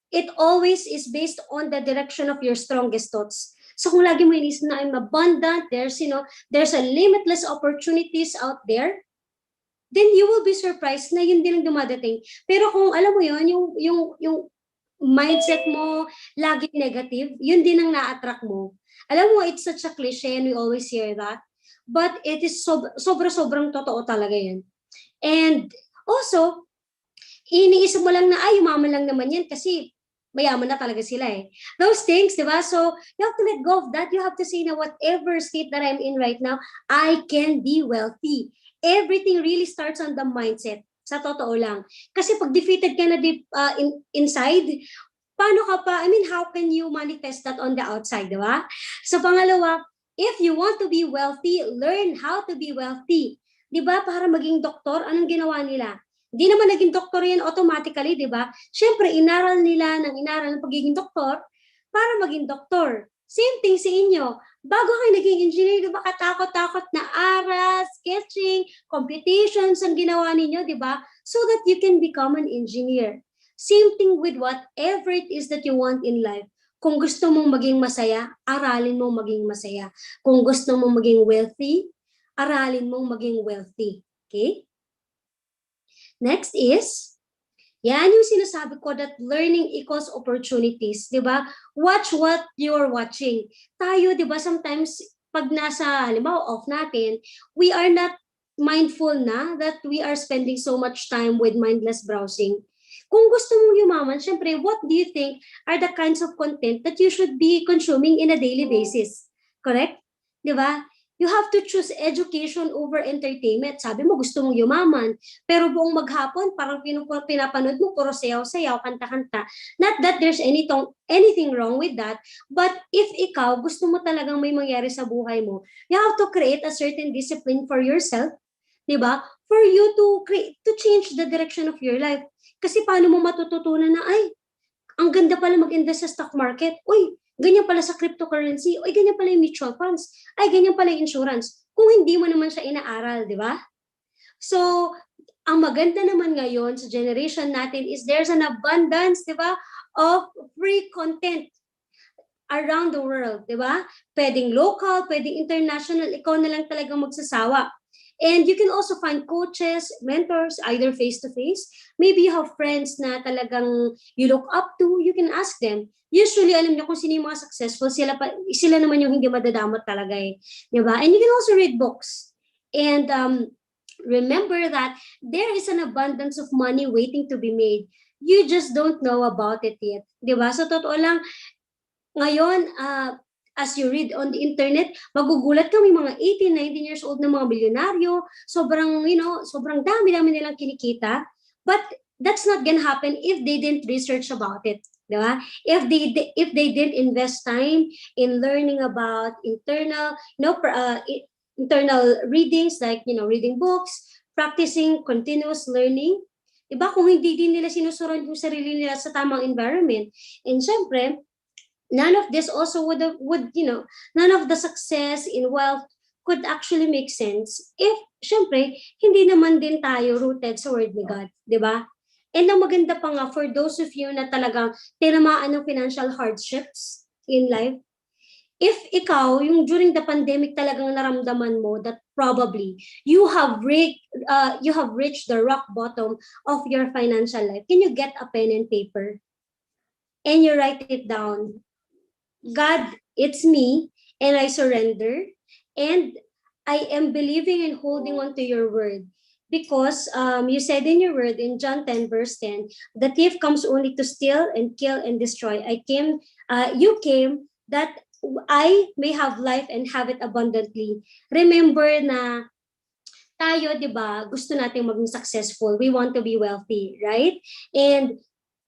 it always is based on the direction of your strongest thoughts. So kung lagi mo inisip na I'm abundant, there's a limitless opportunities out there, then you will be surprised na yun din ang dumadating. Pero kung alam mo yun, yung mindset mo lagi negative, yun din ang na-attract mo. Alam mo, it's such a cliche and we always hear that. But it is sobrang totoo talaga yan. And also, iniisip mo lang na, yumaman lang naman yan kasi mayaman na talaga sila Those things, di ba? So, you have to let go of that. You have to say na whatever state that I'm in right now, I can be wealthy. Everything really starts on the mindset. Sa totoo lang. Kasi pag defeated ka na inside, paano ka pa, how can you manifest that on the outside, di ba? So, pangalawa, if you want to be wealthy, learn how to be wealthy. Di ba? Para maging doktor, anong ginawa nila? Di naman naging doktor yan automatically, di ba? Siyempre, inaral ng pagiging doktor para maging doktor. Same thing sa inyo. Bago kayo naging engineer, di ba katakot-takot na aral, sketching, computations ang ginawa ninyo, di ba? So that you can become an engineer. Same thing with whatever it is that you want in life. Kung gusto mong maging masaya, aralin mong maging masaya. Kung gusto mong maging wealthy, aralin mong maging wealthy. Okay? Next is, yan yung sinasabi ko that learning equals opportunities, di ba? Watch what you're watching. Tayo, di ba, sometimes pag nasa, halimbawa, off natin, we are not mindful na that we are spending so much time with mindless browsing. Kung gusto mong yumaman, syempre, what do you think are the kinds of content that you should be consuming in a daily basis? Correct? Di ba? You have to choose education over entertainment. Sabi mo, gusto mong yumaman. Pero buong maghapon, parang pinapanood mo, puro sayaw-sayaw, kanta-kanta. Not that there's anything wrong with that. But if ikaw, gusto mo talagang may mangyari sa buhay mo, you have to create a certain discipline for yourself. Diba? For you to change the direction of your life. Kasi paano mo matututunan na, ang ganda pala mag-invest sa stock market. Uy, ganyan pala sa cryptocurrency. Uy, ganyan pala yung mutual funds. Ganyan pala yung insurance. Kung hindi mo naman siya inaaral, di ba? So, ang maganda naman ngayon sa generation natin is there's an abundance, di ba, of free content around the world, di ba? Pwedeng local, pwedeng international, ikaw na lang talagang magsasawa. And you can also find coaches, mentors, either face-to-face. Maybe you have friends na talagang you look up to, you can ask them. Usually, alam niyo kung sino yung mga successful, sila naman yung hindi madadamot talaga eh. Di ba? And you can also read books. And remember that there is an abundance of money waiting to be made. You just don't know about it yet. Di ba? So, totoo lang, ngayon, as you read on the internet, magugulat ka, may mga 18, 19 years old na mga bilyonaryo, sobrang, sobrang dami-dami nilang kinikita, but that's not gonna happen if they didn't research about it, di ba? If they didn't invest time in learning about internal readings, like, reading books, practicing continuous learning, diba? Kung hindi din nila sinusunod yung sarili nila sa tamang environment. And syempre, none of this also none of the success in wealth could actually make sense if, syempre, hindi naman din tayo rooted sa word ni God, di ba? And ang maganda pa nga, for those of you na talagang tinamaan ng financial hardships in life, if ikaw, yung during the pandemic talagang naramdaman mo that probably you have reached the rock bottom of your financial life, can you get a pen and paper and you write it down? God, it's me, and I surrender, and I am believing and holding on to your word. Because you said in your word in John 10 verse 10, the thief comes only to steal and kill and destroy. You came that I may have life and have it abundantly. Remember na tayo, di ba, gusto natin maging successful. We want to be wealthy, right? And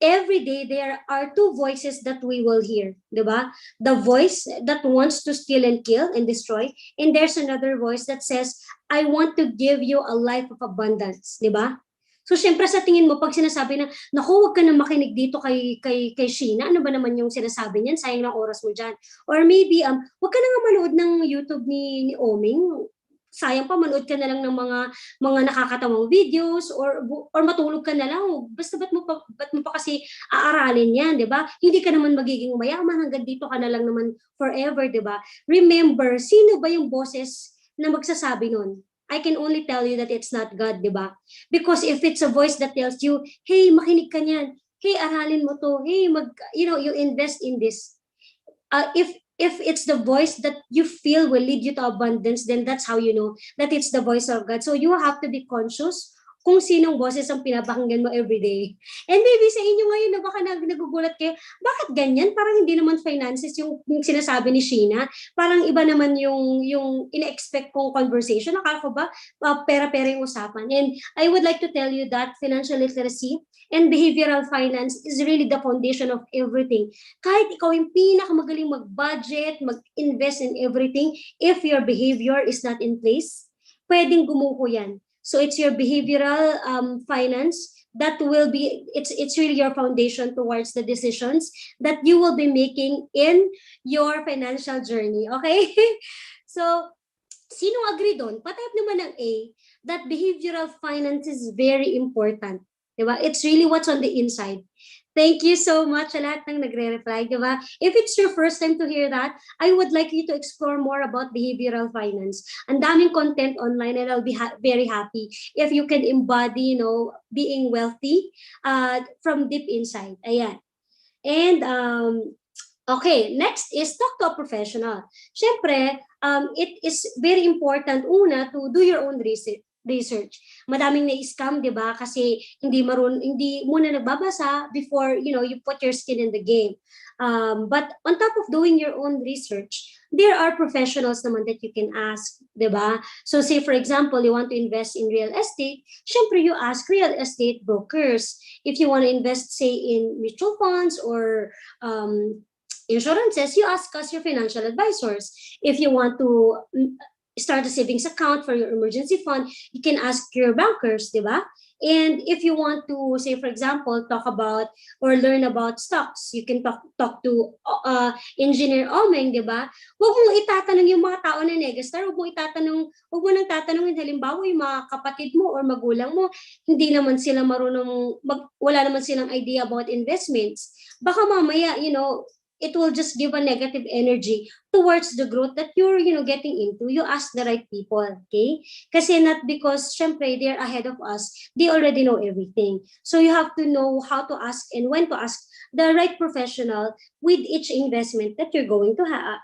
every day, there are two voices that we will hear, di ba? The voice that wants to steal and kill and destroy, and there's another voice that says, I want to give you a life of abundance, di ba? So, syempre sa tingin mo, pag sinasabi na, naku, huwag ka na makinig dito kay Sheena, ano ba naman yung sinasabi niyan? Sayang ng oras mo dyan. Or maybe, huwag ka na nga manood ng YouTube ni Oming, sayang pa, manood ka na lang ng mga nakakatawang videos or matulog ka na lang. Basta ba't mo pa kasi aaralin yan, di ba? Hindi ka naman magiging mayaman, hanggang dito ka na lang naman forever, di ba? Remember, sino ba yung boses na magsasabi nun? I can only tell you that it's not God, di ba? Because if it's a voice that tells you, hey, makinig ka niyan, hey, aralin mo to, hey, you invest in this. If it's the voice that you feel will lead you to abundance, then that's how you know that it's the voice of God. So you have to be conscious kung sinong boses ang pinapakinggan mo everyday. And maybe sa inyo ngayon na baka nagugulat kayo, bakit ganyan? Parang hindi naman finances yung sinasabi ni Sheena. Parang iba naman yung ina-expect kong conversation. Akala ko ba pera-pera yung usapan? And I would like to tell you that financial literacy and behavioral finance is really the foundation of everything. Kahit ikaw yung pinakamagaling mag-budget, mag-invest in everything, if your behavior is not in place, pwedeng gumuho yan. So it's your behavioral finance that will be, it's really your foundation towards the decisions that you will be making in your financial journey. Okay? So, sino agree doon? Patype naman ng A, that behavioral finance is very important. Diba? It's really what's on the inside. Thank you so much sa lahat ng nagre-reply, diba? If it's your first time to hear that, I would like you to explore more about behavioral finance. Ang daming content online, and I'll be very happy if you can embody, being wealthy from deep inside. Ayan. And okay, next is talk to a professional. Syempre, it is very important, una, to do your own research. Madaming na-scam, 'di ba? Kasi hindi muna nagbabasa before, you put your skin in the game. But on top of doing your own research, there are professionals naman that you can ask, 'di ba? So say for example, you want to invest in real estate, syempre you ask real estate brokers. If you want to invest say in mutual funds or insurances, you ask us your financial advisors. If you want to start a savings account for your emergency fund, you can ask your bankers, di ba? And if you want to, say for example, talk about or learn about stocks, you can talk to Engineer Omeng, di ba? Huwag mong itatanong yung mga tao na negastar, huwag mo nang tatanungin halimbawa yung mga kapatid mo or magulang mo, hindi naman sila marunong, wala naman silang idea about investments. Baka mamaya, it will just give a negative energy towards the growth that you're, getting into. You ask the right people, okay? Kasi not because, syempre, they're ahead of us, they already know everything. So you have to know how to ask and when to ask the right professional with each investment that you're going to have.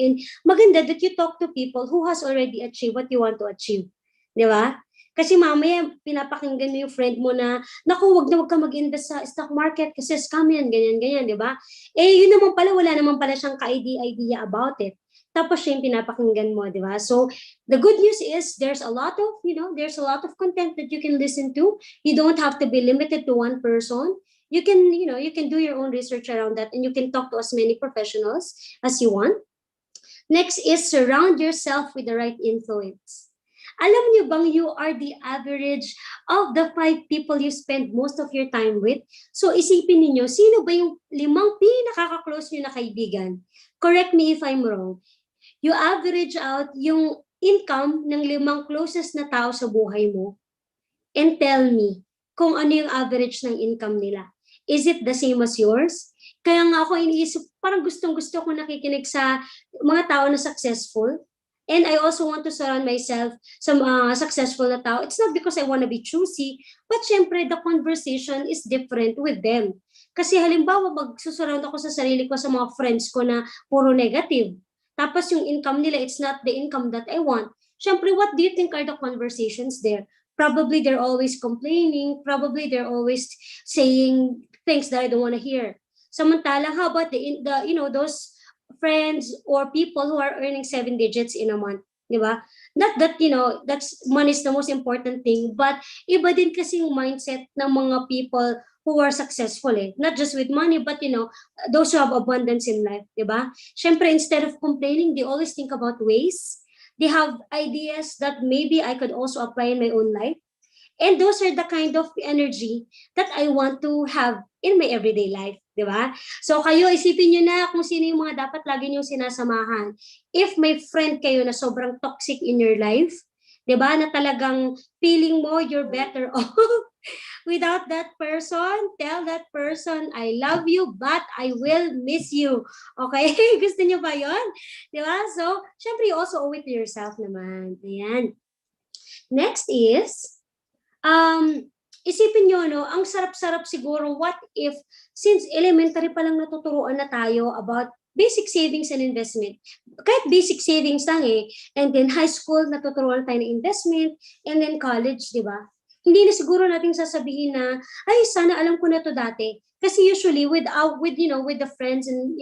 And maganda that you talk to people who has already achieved what you want to achieve. Di ba? Kasi mamaya, pinapakinggan mo yung friend mo na, naku, wag ka mag-invest sa stock market kasi scam yan, ganyan, di ba? Yun naman pala, wala naman pala siyang idea about it. Tapos siya yung pinapakinggan mo, di ba? So, the good news is, there's a lot of content that you can listen to. You don't have to be limited to one person. You can do your own research around that and you can talk to as many professionals as you want. Next is surround yourself with the right influence. Alam niyo bang you are the average of the 5 people you spend most of your time with? So isipin niyo, sino ba yung 5 pinaka-close niyo na kaibigan? Correct me if I'm wrong. You average out yung income ng 5 closest na tao sa buhay mo and tell me kung ano yung average ng income nila. Is it the same as yours? Kaya nga ako iniisip, parang gustong-gusto ko nakikinig sa mga tao na successful. And I also want to surround myself sa successful na tao. It's not because I want to be choosy, but syempre the conversation is different with them. Kasi halimbawa, magsusurround ako sa sarili ko sa mga friends ko na puro negative. Tapos yung income nila, it's not the income that I want. Syempre, what do you think are the conversations there? Probably they're always complaining. Probably they're always saying things that I don't want to hear. Samantalang, how about those friends or people who are earning 7 digits in a month, di ba? Not that, that's money is the most important thing, but iba din kasi yung mindset ng mga people who are successful Not just with money, but those who have abundance in life, di ba? Syempre, instead of complaining, they always think about ways. They have ideas that maybe I could also apply in my own life. And those are the kind of energy that I want to have in my everyday life, di ba? So kayo, isipin nyo na kung sino yung mga dapat lagi nyo sinasamahan. If may friend kayo na sobrang toxic in your life, di ba, na talagang feeling mo you're better off without that person, tell that person, I love you, but I will miss you. Okay? Gusto nyo ba yun? Di ba? So, syempre, you also owe it to yourself naman. Ayan. Next is, isipin nyo, ang sarap-sarap siguro, what if, since elementary pa lang natuturuan na tayo about basic savings and investment, kahit basic savings lang and then high school natuturuan tayo ng investment, and then college, di ba? Hindi na siguro natin sasabihin na, ay, sana alam ko na to dati. Kasi usually with the friends and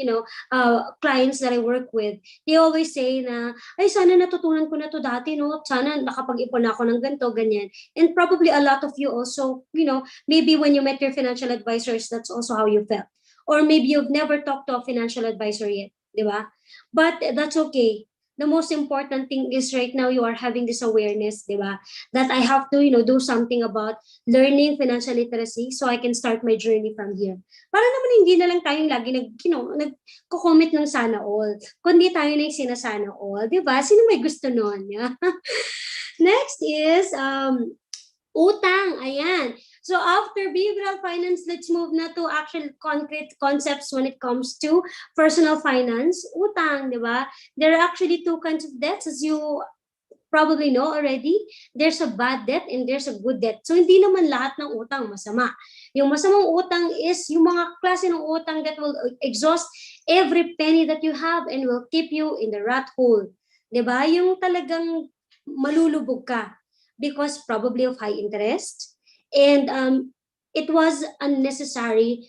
clients that I work with, they always say na, ay, sana natutunan ko na to dati, no? Sana nakapag-ipon ako ng ganito, ganyan. And probably a lot of you also, maybe when you met your financial advisors, that's also how you felt. Or maybe you've never talked to a financial advisor yet, di ba? But that's okay. The most important thing is right now you are having this awareness, di ba? That I have to, do something about learning financial literacy so I can start my journey from here. Para naman hindi na lang tayong lagi nagko-comment ng sana all, kundi tayo na yung sinasana all, di ba? Sino may gusto nun? Next is utang. Ayan. So after behavioral finance, let's move na to actual concrete concepts when it comes to personal finance. Utang, di ba? There are actually 2 kinds of debts, as you probably know already. There's a bad debt and there's a good debt. So hindi naman lahat ng utang masama. Yung masamang utang is yung mga klase ng utang that will exhaust every penny that you have and will keep you in the rat hole. Di ba? Yung talagang malulubog ka because probably of high interest. And it was unnecessary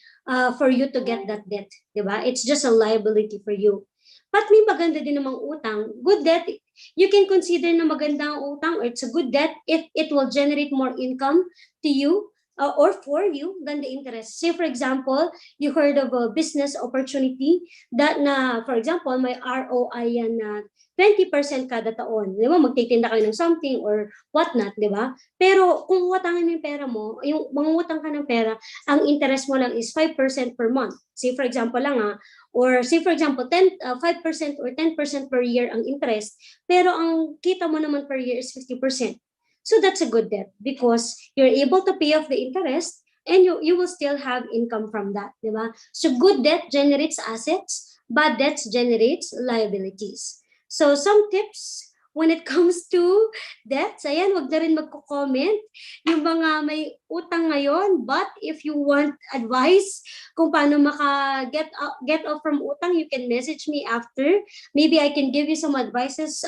for you to get that debt, diba? It's just a liability for you. But may maganda din namang utang. Good debt, you can consider na maganda ang utang or it's a good debt if it will generate more income to you or for you than the interest. Say, for example, you heard of a business opportunity that na, for example, may ROI yan na 20% kada taon. Di ba? Magtitinda kayo ng something or whatnot, di ba? Pero kung utangin mo yung pera mo, yung mangungutang ka ng pera, ang interest mo lang is 5% per month. Say, for example lang or say, for example, 5% or 10% per year ang interest, pero ang kita mo naman per year is 50%. So that's a good debt because you're able to pay off the interest and you will still have income from that, di ba? So good debt generates assets, bad debts generates liabilities. So some tips when it comes to debts, ayan, wag na rin magko-comment yung mga may utang ngayon, but if you want advice kung paano get off from utang, you can message me after. Maybe I can give you some advices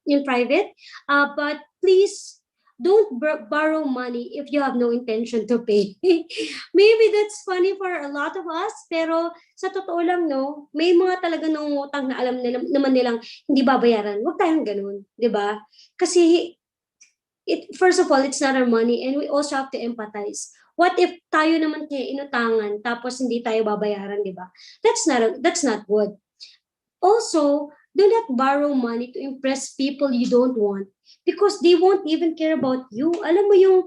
in private, but please don't borrow money if you have no intention to pay. Maybe that's funny for a lot of us, pero sa totoo lang, no, may mga talaga nangungutang na alam naman nilang hindi babayaran. Huwag tayong ganun, di ba? Kasi, first of all, it's not our money and we also have to empathize. What if tayo naman kaya inutangan tapos hindi tayo babayaran, di ba? That's not good. Also, do not borrow money to impress people you don't want because they won't even care about you. Alam mo yung,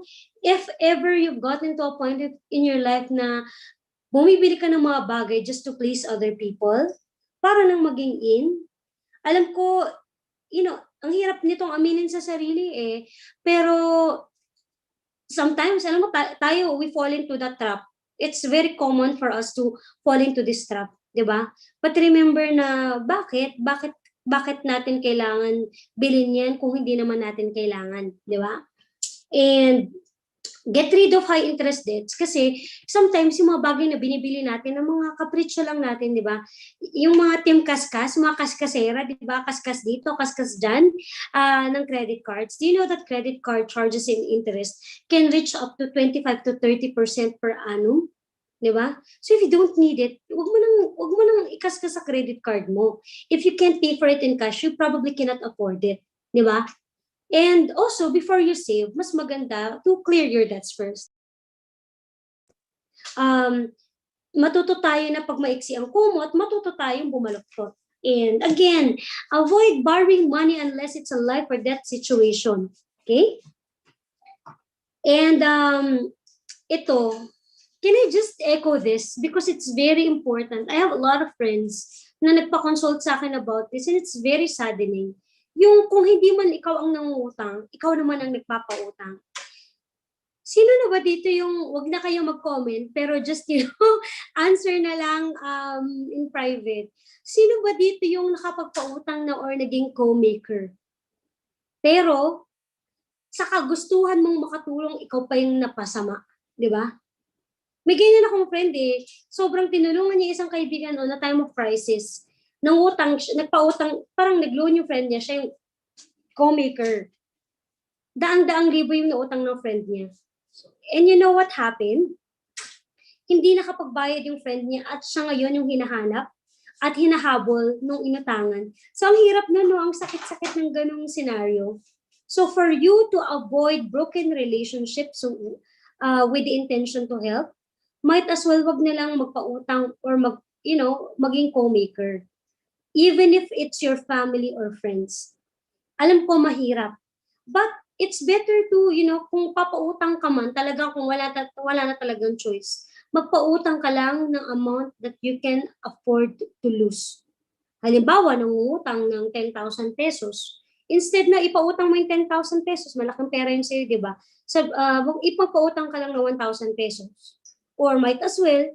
if ever you've gotten to a point in your life na bumibili ka ng mga bagay just to please other people, para lang maging in, alam ko, ang hirap nitong aminin sa sarili pero sometimes, alam mo, tayo, we fall into that trap. It's very common for us to fall into this trap, di ba? But remember na bakit natin kailangan bilhin yan kung hindi naman natin kailangan, di ba? And get rid of high interest debts kasi sometimes yung mga bagay na binibili natin ng mga kapritsyo lang natin, di ba? Yung mga team kaskas, mga kaskasera, di ba? Kaskas dito, kaskas dyan ng credit cards. Do you know that credit card charges and interest can reach up to 25 to 30% per annum? Di ba? So if you don't need it, wag mo nang ikaskas sa credit card mo. If you can't pay for it in cash, you probably cannot afford it. Di ba? And also, before you save, mas maganda to clear your debts first. Matuto tayo na pag maiksi ang kumot, matuto tayong bumaluktot. And again, avoid borrowing money unless it's a life or death situation. Okay? And can I just echo this because it's very important. I have a lot of friends na nagpa-consult sa akin about this and it's very saddening. Yung kung hindi man ikaw ang nangungutang, ikaw naman ang nagpapautang. Sino na ba dito yung, wag na kayo mag-comment, pero just, answer na lang in private. Sino ba dito yung nakapagpautang na or naging co-maker? Pero, sa kagustuhan mong makatulong, ikaw pa yung napasama. Di ba? May ganyan akong friend sobrang tinulungan niya isang kaibigan on a time of crisis. Nagpautang, parang nag-loan yung friend niya, siya yung co-maker. Daang-daang libo yung nautang ng friend niya. And you know what happened? Hindi nakapagbayad yung friend niya at siya ngayon yung hinahanap at hinahabol nung inutangan. So ang hirap na, no? Ang sakit-sakit ng ganung scenario. So for you to avoid broken relationships with the intention to help, might as well wag na lang magpautang or maging co-maker. Even if it's your family or friends. Alam ko mahirap. But it's better to, kung papautang ka man, talagang kung wala na talagang choice, magpautang ka lang ng amount that you can afford to lose. Halimbawa, nangungutang ng 10,000 pesos. Instead na ipautang mo yung 10,000 pesos, malaking pera yun sa'yo, di ba? Ipapautang ka lang ng 1,000 pesos. Or might as well,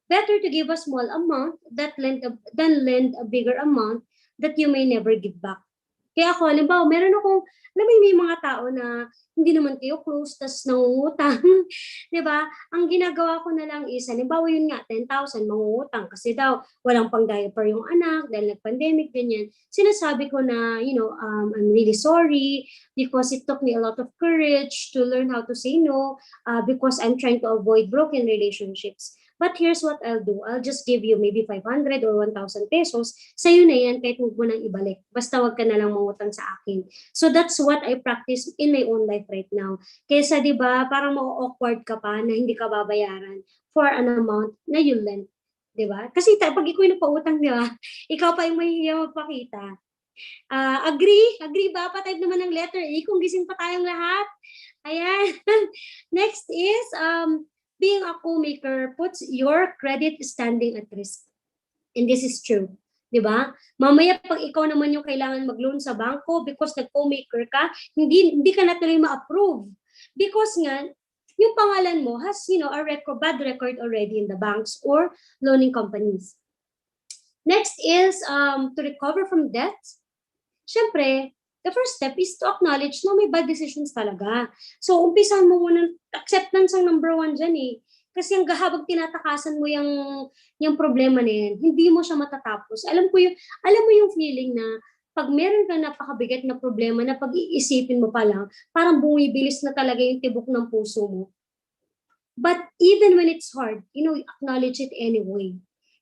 better to give a small amount than lend a bigger amount that you may never give back. Kaya ako, halimbawa, meron akong, may mga tao na hindi naman kayo close, tas nangungutang. Diba? Ang ginagawa ko na lang is, halimbawa yun nga, 10,000 mangungutang kasi daw walang pang diaper yung anak dahil nag-pandemic, ganyan. Sinasabi ko na, I'm really sorry because it took me a lot of courage to learn how to say no because I'm trying to avoid broken relationships. But here's what I'll do. I'll just give you maybe 500 or 1,000 pesos. Sa'yo na yan kahit huwag mo nang ibalik. Basta wag ka na lang mangutang sa akin. So that's what I practice in my own life right now. Kesa 'di ba, parang ma-awkward ka pa na hindi ka babayaran for an amount na you lent, 'di ba? Kasi pag ikaw yung nagpautang, 'di ba? Ikaw pa yung mahihiya magpakita. Agree ba? Pa-type naman ng letter A kung gising pa tayong lahat. Ayan. Next is being a co-maker puts your credit standing at risk. And this is true. 'Di ba? Mamaya pag ikaw naman yung kailangan mag-loan sa bangko because nag-co-maker ka, hindi ka na tuloy ma-approve. Because nga, yung pangalan mo has, a bad record already in the banks or loaning companies. Next is to recover from debt. Siyempre, the first step is to acknowledge na may bad decisions talaga. So, umpisan mo muna, acceptance ang number 1 dyan eh. Kasi ang habang tinatakasan mo yung problema na yan, hindi mo siya matatapos. Alam mo yung feeling na pag meron ka napakabigat na problema na pag-iisipin mo pa lang, parang bumibilis na talaga yung tibok ng puso mo. But even when it's hard, acknowledge it anyway.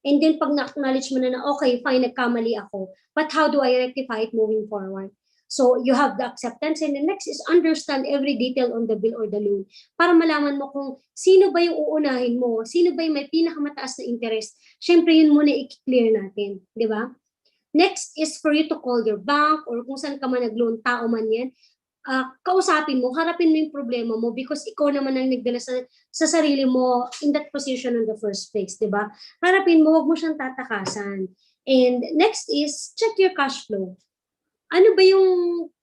And then pag na-acknowledge mo na okay, fine, nagkamali ako, but how do I rectify it moving forward? So you have the acceptance, and the next is understand every detail on the bill or the loan para malaman mo kung sino ba yung uunahin mo, sino ba yung may pinakamataas na interest. Siyempre yun muna i-clear natin, di ba? Next is for you to call your bank or kung saan ka man nag-loan, tao man yan, kausapin mo, harapin mo yung problema mo because ikaw naman ang nagdala sa sarili mo in that position in the first place, di ba? Harapin mo, wag mo siyang tatakasan. And next is check your cash flow.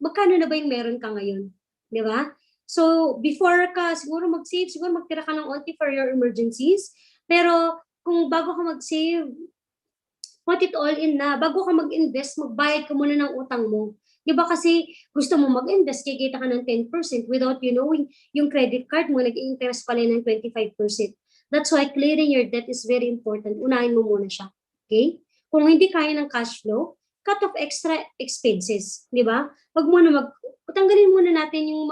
Magkano na ba yung meron ka ngayon? Di ba? So, before ka siguro mag-save, siguro magtira ka ng onti for your emergencies. Pero kung bago ka mag-save, put it all in na. Bago ka mag-invest, magbayad ka muna ng utang mo. Diba kasi gusto mo mag-invest, kikita ka ng 10% without you knowing yung credit card mo, nag-interest pala ng 25%. That's why clearing your debt is very important. Unahin mo muna siya. Okay? Kung hindi kaya ng cash flow, cut off extra expenses. Diba? Wag muna tanggalin muna natin yung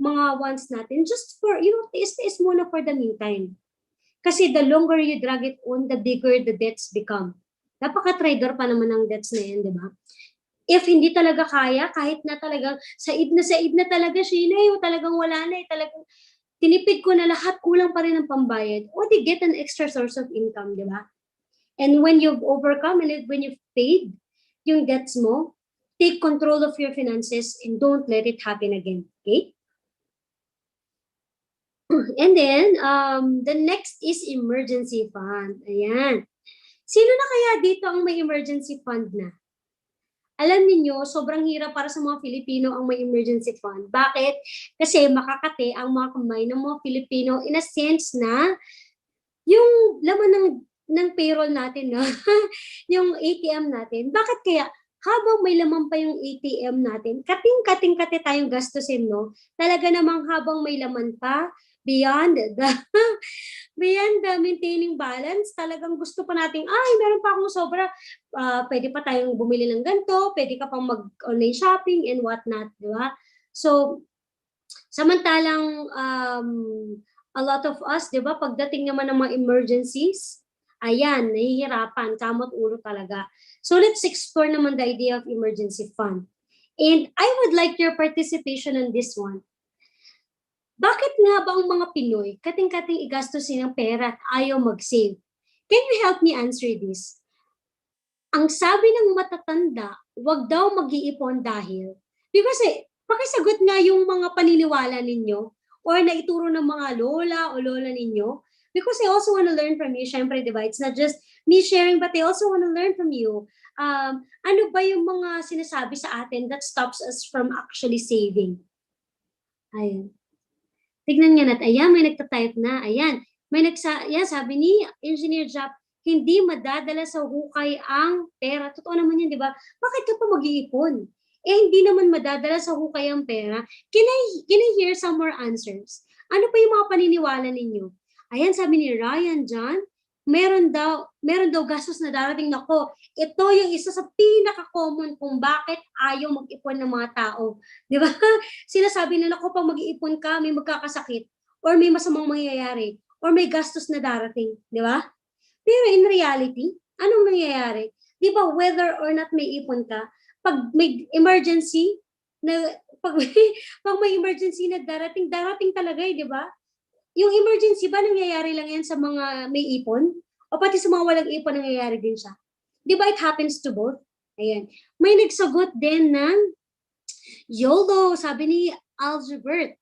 mga wants natin just for, is muna for the meantime. Kasi the longer you drag it on, the bigger the debts become. Napaka-trader pa naman ng debts na yan, diba? If hindi talaga kaya, kahit na talagang said na talaga siya, talagang wala na, talagang tinipid ko na lahat, kulang pa rin ang pambayad, o di get an extra source of income, di ba? And when you've overcome and when you've paid yung debts mo, take control of your finances and don't let it happen again, okay? And then, the next is emergency fund. Ayan. Sino na kaya dito ang may emergency fund na? Alam niyo, sobrang hirap para sa mga Filipino ang may emergency fund. Bakit? Kasi makakate ang mga kamay ng mga Filipino in a sense na yung laman ng payroll natin, no? Yung ATM natin. Bakit kaya habang may laman pa yung ATM natin, kating-kating tayong gastusin, no? Talaga namang habang may laman pa, beyond the maintaining balance, talagang gusto pa nating, meron pa akong sobra, pwede pa tayong bumili ng ganito, pwede ka pang mag-online shopping and whatnot, di ba? So, samantalang a lot of us, di ba, pagdating naman ng mga emergencies, ayan, nahihirapan, kamot ulo talaga. So, let's explore naman the idea of emergency fund. And I would like your participation on this one. Bakit nga ba ang mga Pinoy kating-kating igastusin ng pera at ayaw mag-save? Can you help me answer this? Ang sabi ng matatanda, wag daw mag-iipon dahil. Kasi pakisagot nga yung mga paniniwala ninyo or naituro ng mga lola o lola ninyo. Because I also want to learn from you. Siyempre, diba? It's not just me sharing, but I also want to learn from you. Ano ba yung mga sinasabi sa atin that stops us from actually saving? Ayun. Tignan nga natin. Ayan, may nagtatype na. Ayan. Sabi ni Engineer Jap, hindi madadala sa hukay ang pera. Totoo naman yun, di ba? Bakit ka pa mag-iipon? Hindi naman madadala sa hukay ang pera. Can I hear some more answers? Ano pa yung mga paniniwala ninyo? Ayan, sabi ni Ryan John, meron daw gastos na darating. Nako, ito yung isa sa pinaka-common kung bakit ayaw mag-ipon ng mga tao. Di ba? Sinasabi na, nako, pag mag-iipon ka, may magkakasakit, or may masamang mangyayari, or may gastos na darating. Di ba? Pero in reality, anong nangyayari? Di ba, whether or not may ipon ka, pag may emergency, pag may emergency na darating talaga di ba? Yung emergency ba nangyayari lang yan sa mga may ipon? O pati sa mga walang ipon nangyayari din siya? Di ba it happens to both? Ayan. May nagsagot din ng YOLO, sabi ni Algebert.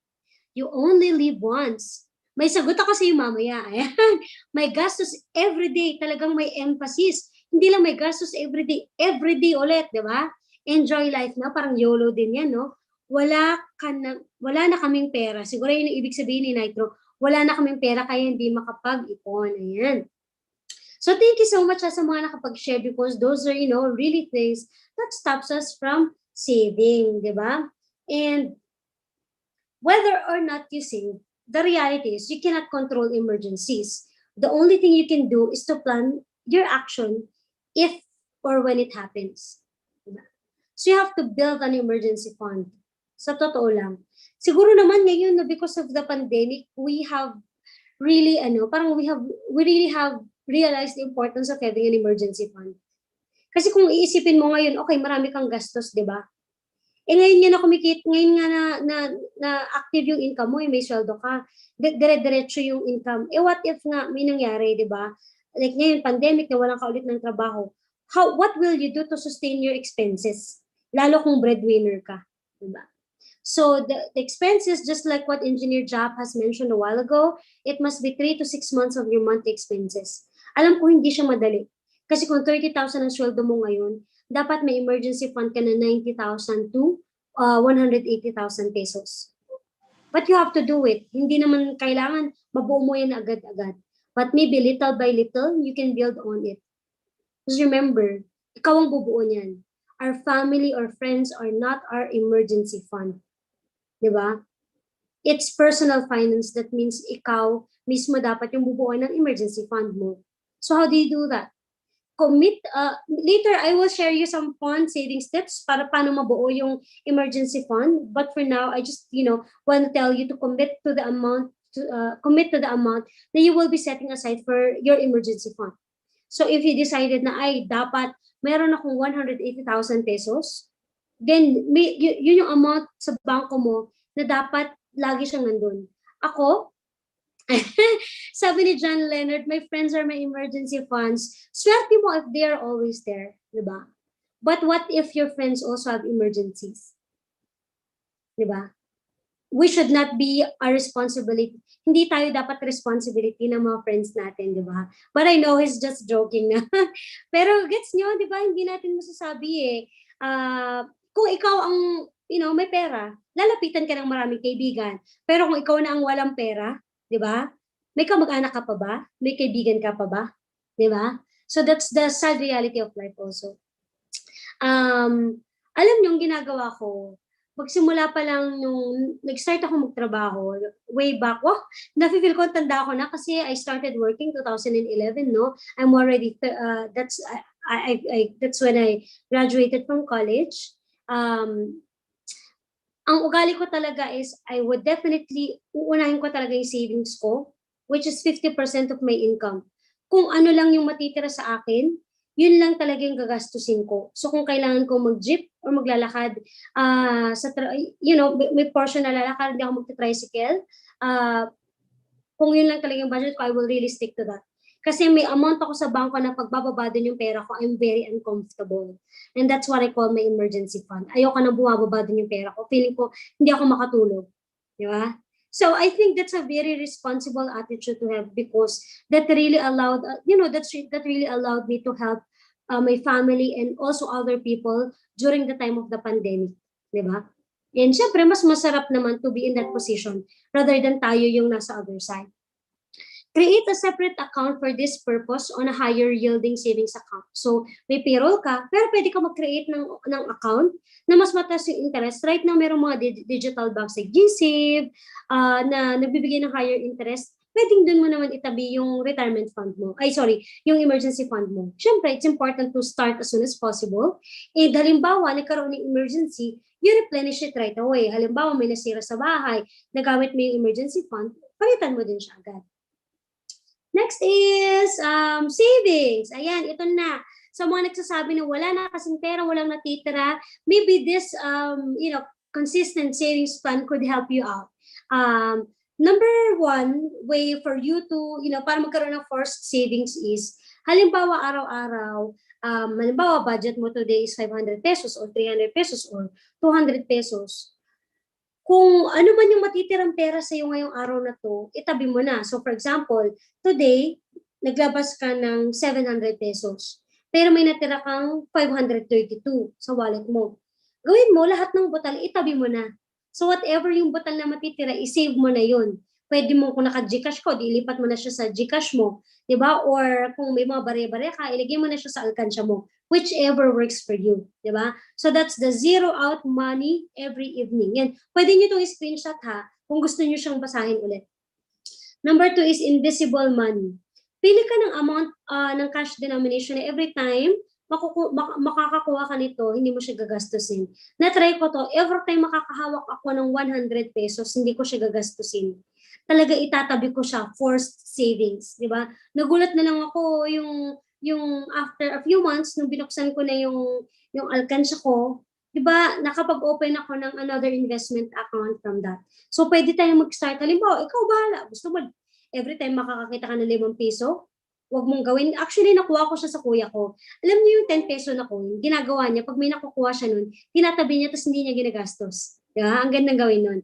You only live once. May sagot ako sa iyo mamaya. Ayan. May gastos everyday. Talagang may emphasis. Hindi lang may gastos everyday. Everyday ulit, di ba? Enjoy life na. Parang YOLO din yan, no? Wala na kaming pera. Siguro yun yung ibig sabihin ni Nitro. Wala na kaming pera kaya hindi makapag-ipon. Ayan. So thank you so much sa mga nakapag-share because those are, really things that stops us from saving, di ba? And whether or not you save, the reality is you cannot control emergencies. The only thing you can do is to plan your action if or when it happens. Diba? So you have to build an emergency fund. Sa totoo lang. Siguro naman ngayon, because of the pandemic, we have really, we really have realized the importance of having an emergency fund. Kasi kung iisipin mo ngayon, okay, marami kang gastos, di ba? Ngayon nga na kumikita, ngayon nga na active yung income mo, may sweldo ka, dire-diretso yung income. What if nga may nangyari, di ba? Like ngayon, pandemic, na walang ka ulit ng trabaho. What will you do to sustain your expenses? Lalo kung breadwinner ka, di ba? So the expenses, just like what Engineer Jap has mentioned a while ago, it must be 3 to 6 months of your monthly expenses. Alam ko hindi siya madali. Kasi kung 30,000 ang sweldo mo ngayon, dapat may emergency fund ka na 90,000 to 180,000 pesos. But you have to do it. Hindi naman kailangan mabuo mo yan agad-agad. But maybe little by little, you can build on it. Because remember, ikaw ang bubuo niyan. Our family or friends are not our emergency fund. Diba? It's personal finance. That means ikaw mismo dapat yung bubuo ng emergency fund mo. So how do you do that? Commit, later I will share you some fund savings tips para paano mabuo yung emergency fund. But for now, I just, want to tell you to commit to the amount that you will be setting aside for your emergency fund. So if you decided na dapat meron akong 180,000 pesos, then yun yung amount sa bangko mo na dapat lagi siyang nandun. Ako, sabi ni John Leonard, my friends are my emergency funds. Swerte mo if they are always there, diba? But what if your friends also have emergencies? Diba? We should not be a responsibility. Hindi tayo dapat responsibility ng mga friends natin, diba? But I know he's just joking na. Pero gets nyo, diba? Hindi natin masasabi kung ikaw ang, may pera, lalapitan ka ng maraming kaibigan. Pero kung ikaw na ang walang pera, di ba? May kamag-anak ka pa ba? May kaibigan ka pa ba? Di ba? So that's the sad reality of life also. Alam niyo, yung ginagawa ko, magsimula pa lang nung nag-start ako magtrabaho, way back, nafe-feel ko, tanda ako na kasi I started working 2011, no? I'm already, that's when I graduated from college. Ang ugali ko talaga is I would definitely, uunahin ko talaga yung savings ko, which is 50% of my income. Kung ano lang yung matitira sa akin, yun lang talaga yung gagastusin ko. So kung kailangan ko mag-jeep or maglalakad, may portion na lalakad, hindi ako magta-tricycle, kung yun lang talaga yung budget ko, I will really stick to that. Kasi may amount ako sa bangko na pagbababa din yung pera ko, I'm very uncomfortable. And that's what I call my emergency fund. Ayoko na bumababa din yung pera ko. Feeling ko, hindi ako makatulog. Di ba? So I think that's a very responsible attitude to have because that really allowed, that really allowed me to help my family and also other people during the time of the pandemic. Di ba? And syempre, mas masarap naman to be in that position rather than tayo yung nasa other side. Create a separate account for this purpose on a higher yielding savings account. So, may payroll ka, pero pwede ka mag-create ng account na mas mataas yung interest. Right now, mayroong mga digital banks like GSave na nagbibigay ng higher interest. Pwedeng dun mo naman itabi yung retirement fund mo. Yung emergency fund mo. Siyempre, it's important to start as soon as possible. And halimbawa, nagkaroon ng emergency, you replenish it right away. Halimbawa, may nasira sa bahay, nagamit mo yung emergency fund, palitan mo din siya agad. Next is savings. Ayan, ito na. Sa mga nagsasabi na wala na kasing pera, walang natitira, maybe this, consistent savings plan could help you out. Number one way for you to, para magkaroon ng forced savings is, halimbawa araw-araw, halimbawa budget mo today is 500 pesos or 300 pesos or 200 pesos. Kung ano man yung matitirang pera sa iyo ngayong araw na to, itabi mo na. So for example, today, naglabas ka ng 700 pesos. Pero may natira kang 532 sa wallet mo. Gawin mo, lahat ng butal, itabi mo na. So whatever yung butal na matitira, isave mo na yun. Pwede mo, kung naka-Gcash ko, dilipat mo na siya sa Gcash mo. Diba? Or kung may mga bare-bare ka, ilagay mo na siya sa alkansya mo. Whichever works for you. Diba? So that's the zero out money every evening. Yan. Pwede nyo itong screenshot ha, kung gusto nyo siyang basahin ulit. Number 2 is invisible money. Pili ka ng amount ng cash denomination na every time makakakuha ka nito, hindi mo siya gagastusin. Na-try ko to, every time makakahawak ako ng 100 pesos, hindi ko siya gagastusin. Talaga itatabi ko siya, forced savings, di ba? Nagulat na lang ako yung after a few months, nung binuksan ko na yung alkansya ko, di ba, nakapag-open ako ng another investment account from that. So, pwede tayong mag-start. Halimbawa, ikaw bahala. Gusto mo, every time makakakita ka ng 5 piso, wag mong gawin. Actually, nakuha ko siya sa kuya ko. Alam niyo yung 10 peso na coin, ginagawa niya, pag may nakukuha siya nun, tinatabi niya, tapos hindi niya ginagastos. Yeah, ang gandang gawin nun.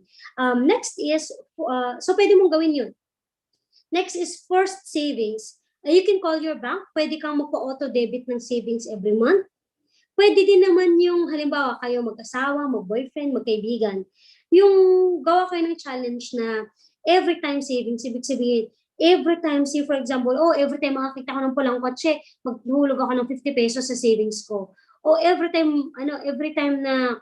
Next is, so pwede mong gawin yun. Next is forced savings. You can call your bank. Pwede kang magpa-auto-debit ng savings every month. Pwede din naman yung, halimbawa, kayo mag-asawa, mag-boyfriend, magkaibigan. Yung gawa kayo ng challenge na every time savings, ibig sabihin, every time, say for example, every time makakita ko ng pulang kotse, maghuhulog ako ng 50 pesos sa savings ko. O every time na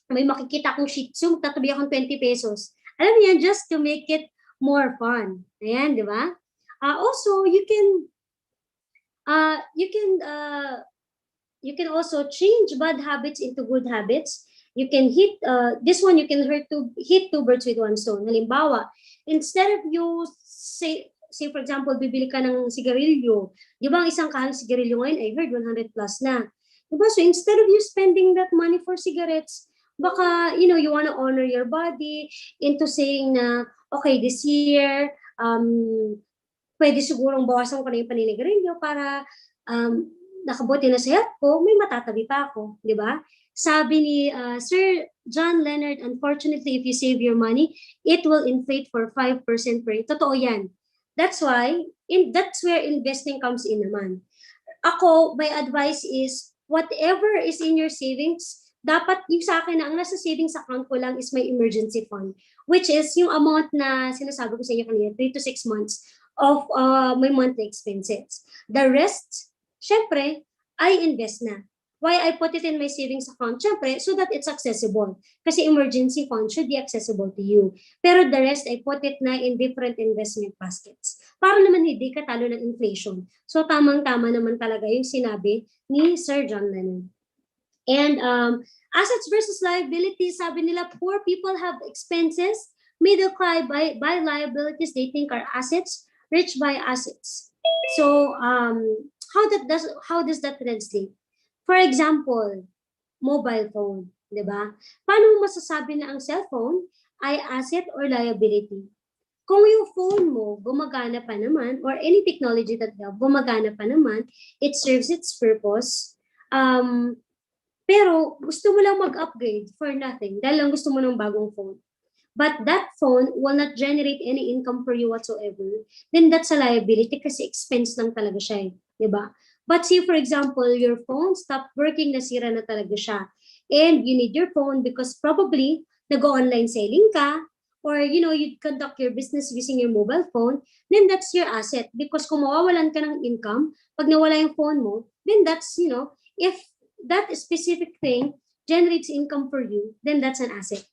may makikita akong Shih Tzu, magtatabi akong 20 pesos. Alam niyo yan, just to make it more fun. Ayan, di ba? Also, you can also change bad habits into good habits. You can hit, this one you can hit 2 birds with 1 stone. Halimbawa, instead of you say for example, bibili ka ng sigarilyo. Di ba ang isang kahang sigarilyo ngayon, I heard 100 plus na. Diba? So instead of you spending that money for cigarettes, baka, you wanna honor your body into saying na, okay, this year, pwede sigurong bawasan ko na yung paninigarilyo para nakabuti na sa health ko, may matatabi pa ako. Di ba? Sabi ni Sir John Leonard, unfortunately, if you save your money, it will inflate for 5% per year. Totoo yan. That's why, that's where investing comes in naman. Ako, my advice is, whatever is in your savings, dapat yung sa akin na ang nasa savings account ko lang is my emergency fund, which is yung amount na sinasabi ko sa inyo kanina, 3 to 6 months of my monthly expenses. The rest, syempre, I invest na. Why I put it in my savings account? Syempre, so that it's accessible. Kasi emergency fund should be accessible to you. Pero the rest, I put it na in different investment baskets. Para naman hindi ka talo ng inflation. So tamang-tama naman talaga yung sinabi ni Sir John Lennon. And assets versus liabilities, sabi nila, poor people have expenses, middle class buy liabilities they think are assets, rich buy assets. So how does that translate? For example, mobile phone, di ba? Paano mo masasabi na ang cellphone ay asset or liability? Kung yung phone mo gumagana pa naman, or any technology that you have, gumagana pa naman, it serves its purpose, pero gusto mo lang mag-upgrade for nothing dahil lang gusto mo ng bagong phone. But that phone will not generate any income for you whatsoever, then that's a liability kasi expense lang talaga siya, di ba? But say for example, your phone stopped working, nasira na talaga siya. And you need your phone because probably nag-online selling ka, or you conduct your business using your mobile phone, then that's your asset. Because kung mawawalan ka ng income, pag nawala yung phone mo, then that's, if that specific thing generates income for you, then that's an asset.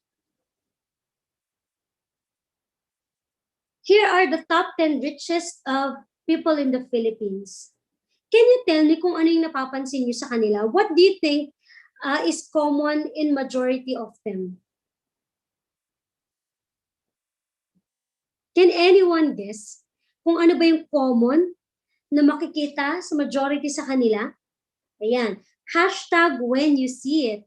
Here are the top 10 richest people in the Philippines. Can you tell me kung ano yung napapansin niyo sa kanila? What do you think is common in majority of them? Can anyone guess kung ano ba yung common na makikita sa majority sa kanila? Ayan. Hashtag when you see it.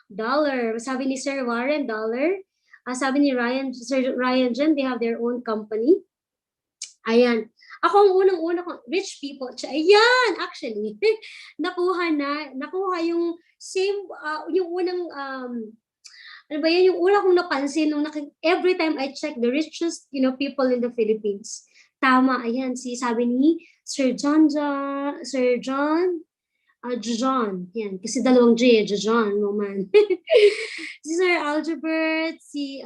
Dollar. Sabi ni Sir Warren, dollar. Sabi ni Ryan, Sir Ryan dyan, they have their own company. Ayan. Ako ang unang-una ko, rich people. Ayan, actually. nakuha yung same, yung unang, ano ba yan, yung una kong napansin, every time I check the richest, people in the Philippines. Tama, ayan, sabi ni Sir John, yan, kasi dalawang J, John, Roman. Si Sir Algebert, si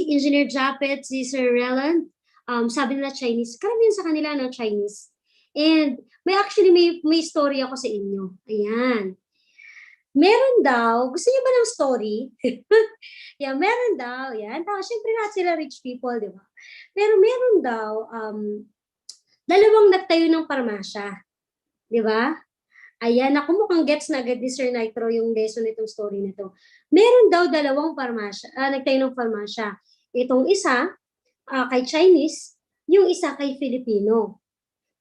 Engineer Japet, si Sir Relan, sabi nila Chinese. Karamihan sa kanila, no, Chinese. And may story ako sa inyo. Ayan. Meron daw, gusto niyo ba ng story? Yeah, meron daw, yan. Siyempre lahat sila rich people, di ba? Pero meron daw, dalawang nagtayo ng parmasya. Di ba? Ayan, ako mukhang gets na agad ni Sir Nitro yung lesson nitong story nito. Meron daw dalawang parmasya, nagtayo ng parmasya. Itong isa, kay Chinese, yung isa kay Filipino.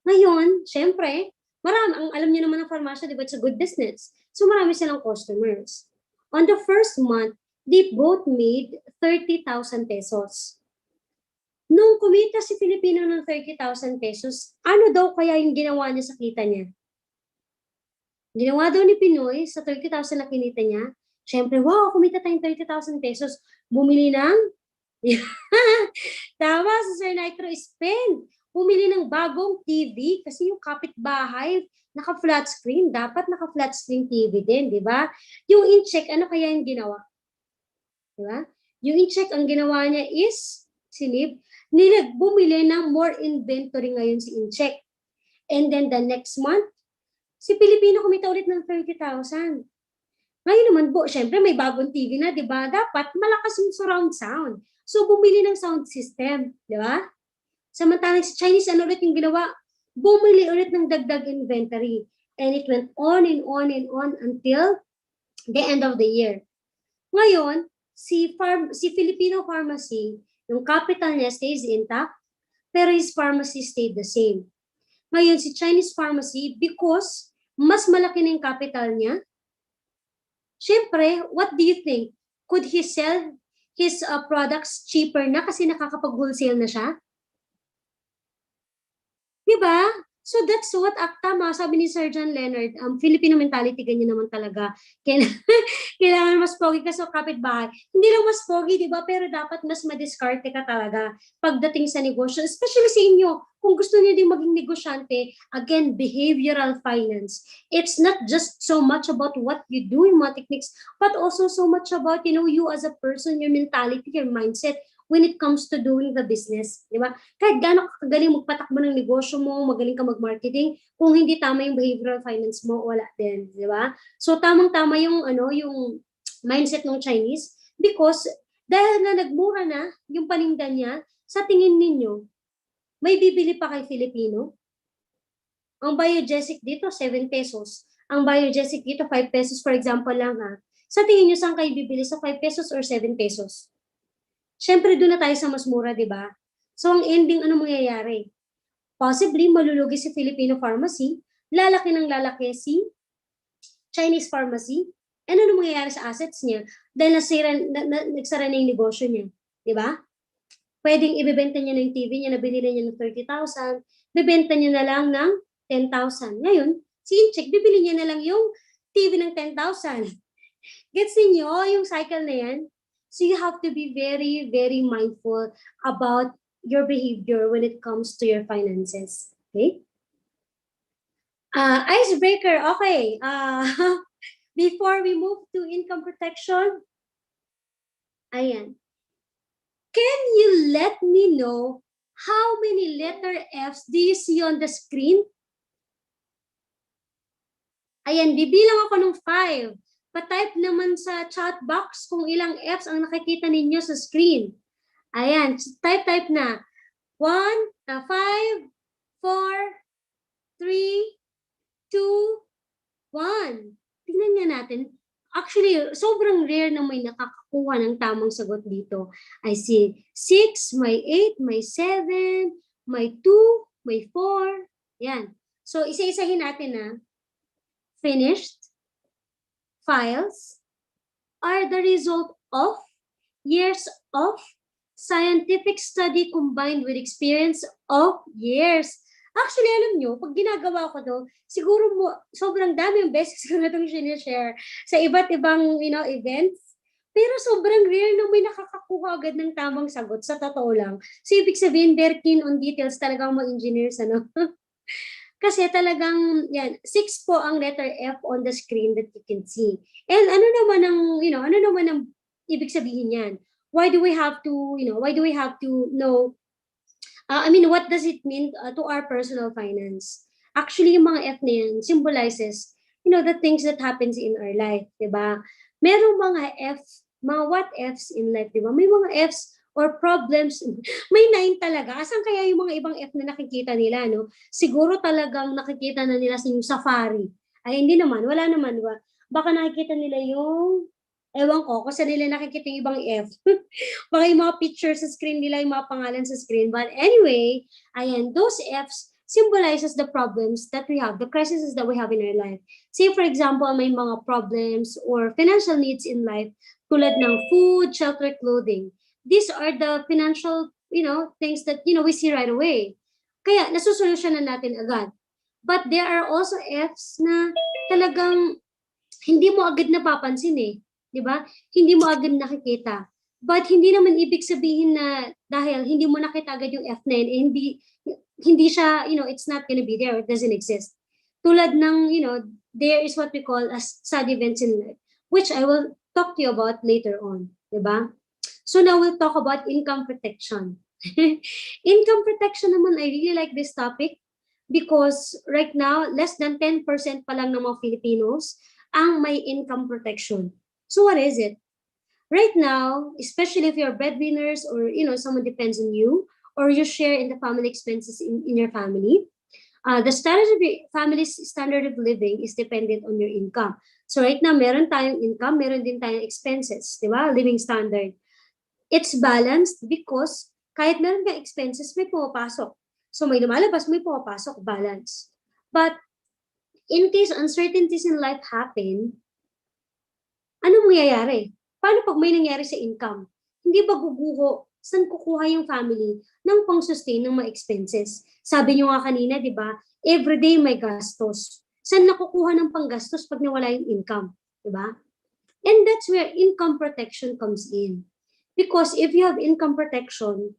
Ngayon, syempre, ang alam niyo naman ng parmasya, di ba, it's a good business. So marami silang customers. On the first month, they both made 30,000 pesos. Nung kumita si Filipino ng 30,000 pesos, ano daw kaya yung ginawa niya sa kita niya? Ginawa daw ni Pinoy sa 30,000 na kinita niya. Siyempre, wow, kumita tayong 30,000 pesos. Bumili ng, tama sa Sir Nitro, spend. Bumili ng bagong TV kasi yung kapitbahay, naka-flat screen. Dapat naka-flat screen TV din, di ba? Yung in-check, ano kaya yung ginawa? Di ba? Yung in-check, ang ginawa niya is, bumili ng more inventory ngayon si in-check. And then the next month, si Pilipino kumita ulit ng 30,000. Ngayon naman po, syempre may bagong TV na, di ba? Dapat malakas yung surround sound. So, bumili ng sound system, di ba? Samantalang si Chinese, ano ulit yung ginawa? Bumili ulit ng dagdag inventory. And it went on and on and on until the end of the year. Ngayon, si Filipino pharmacy, yung capital niya stays intact, pero his pharmacy stayed the same. Ngayon, si Chinese pharmacy, because mas malaki na yung capital niya, syempre, what do you think? Could he sell his products cheaper na kasi nakakapag-wholesale na siya? Diba? So that's what tama, sabi ni Sir John Leonard, Filipino mentality, ganyan naman talaga. Kailangan mas pogi ka sa kapitbahay. Hindi lang mas pogi, di ba? Pero dapat mas madiskarte ka talaga pagdating sa negosyo. Especially sa inyo, kung gusto niyo din maging negosyante, again, behavioral finance. It's not just so much about what you do in mga techniques, but also so much about, you as a person, your mentality, your mindset, when it comes to doing the business, di ba? Kahit gaano kagaling magpatakbo ng negosyo mo, magaling ka mag-marketing, kung hindi tama yung behavioral finance mo, wala din, di ba? So tamang-tama yung yung mindset ng Chinese, because dahil na nagmura na yung paninda niya, sa tingin ninyo, may bibili pa kay Filipino? Ang biogesic dito 7 pesos. Ang biogesic dito 5 pesos, for example lang ha. Sa tingin niyo saan kayo bibili, sa 5 pesos or 7 pesos? Siyempre, doon na tayo sa mas mura, di ba? So, ang ending, ano mangyayari? Possibly, malulugi si Filipino pharmacy, lalaki ng lalaki si Chinese pharmacy, and ano mangyayari sa assets niya? Dahil nagsara na yung negosyo niya, di ba? Pwedeng ibebenta niya ng TV niya na binili niya ng 30,000, bibenta niya na lang ng 10,000. Ngayon, si Incheck, bibili niya na lang yung TV ng 10,000. Gets niyo yung cycle na yan? So you have to be very, very mindful about your behavior when it comes to your finances. Okay? Icebreaker. Okay. Before we move to income protection, ayan. Can you let me know how many letter Fs do you see on the screen? Ayan, bibilang ako ng 5. Pa-type naman sa chat box kung ilang Fs ang nakikita ninyo sa screen. Ayan, type na. 1, 5, 4, 3, 2, 1. Tingnan nga natin. Actually, sobrang rare na may nakakakuha ng tamang sagot dito. I see 6, may 8, may 7, may 2, may 4. Yan. So, isa-isahin natin na finished files are the result of years of scientific study combined with experience of years. Actually, alam nyo, pag ginagawa ko to, siguro sobrang dami yung beses ko na itong sinishare sa iba't ibang events. Pero sobrang rare na may nakakakuha agad ng tamang sagot sa totoo lang. So, ibig sabihin, very keen on details talagang mga engineers, ano? Kasi talagang, 6 po ang letter F on the screen that you can see. And ano naman ang ibig sabihin yan? Why do we have to know, what does it mean to our personal finance? Actually, yung mga F na yan symbolizes, the things that happens in our life, diba? Merong mga mga what Fs in life, diba? May mga Fs or problems, may 9 talaga. Asan kaya yung mga ibang F na nakikita nila, no? Siguro talagang nakikita na nila sa yung safari. Ay, hindi naman, wala naman. Baka nakikita nila yung, ewan ko, kasi nila nakikita yung ibang F. Baka yung mga pictures sa screen nila, yung mga pangalan sa screen. But anyway, ayan, those Fs symbolizes the problems that we have, the crises that we have in our life. Say, for example, may mga problems or financial needs in life, tulad ng food, shelter, clothing. These are the financial, things that, we see right away. Kaya, nasusolusyonan natin agad. But there are also Fs na talagang hindi mo agad napapansin eh. Diba? Hindi mo agad nakikita. But hindi naman ibig sabihin na dahil hindi mo nakita agad yung F na yun, hindi siya, it's not gonna be there, it doesn't exist. Tulad ng, there is what we call as sad events in life, which I will talk to you about later on. Diba? So now we'll talk about income protection. Income protection naman, I really like this topic because right now, less than 10% pa lang ng mga Filipinos ang may income protection. So what is it? Right now, especially if you're breadwinners or, someone depends on you or you share in the family expenses in your family, the family's standard of living is dependent on your income. So right now, meron tayong income, meron din tayong expenses, di ba? Living standard. It's balanced because kahit meron kang expenses, may pumapasok. So may lumalabas, may pumapasok, balance. But in case uncertainties in life happen, anong mangyayari? Paano pag may nangyari sa income? Hindi ba guguho? Saan kukuha yung family ng pang-sustain ng mga expenses? Sabi nyo nga kanina, di ba? Everyday may gastos. Saan nakukuha ng panggastos pag nawala yung income? Di ba? And that's where income protection comes in. Because if you have income protection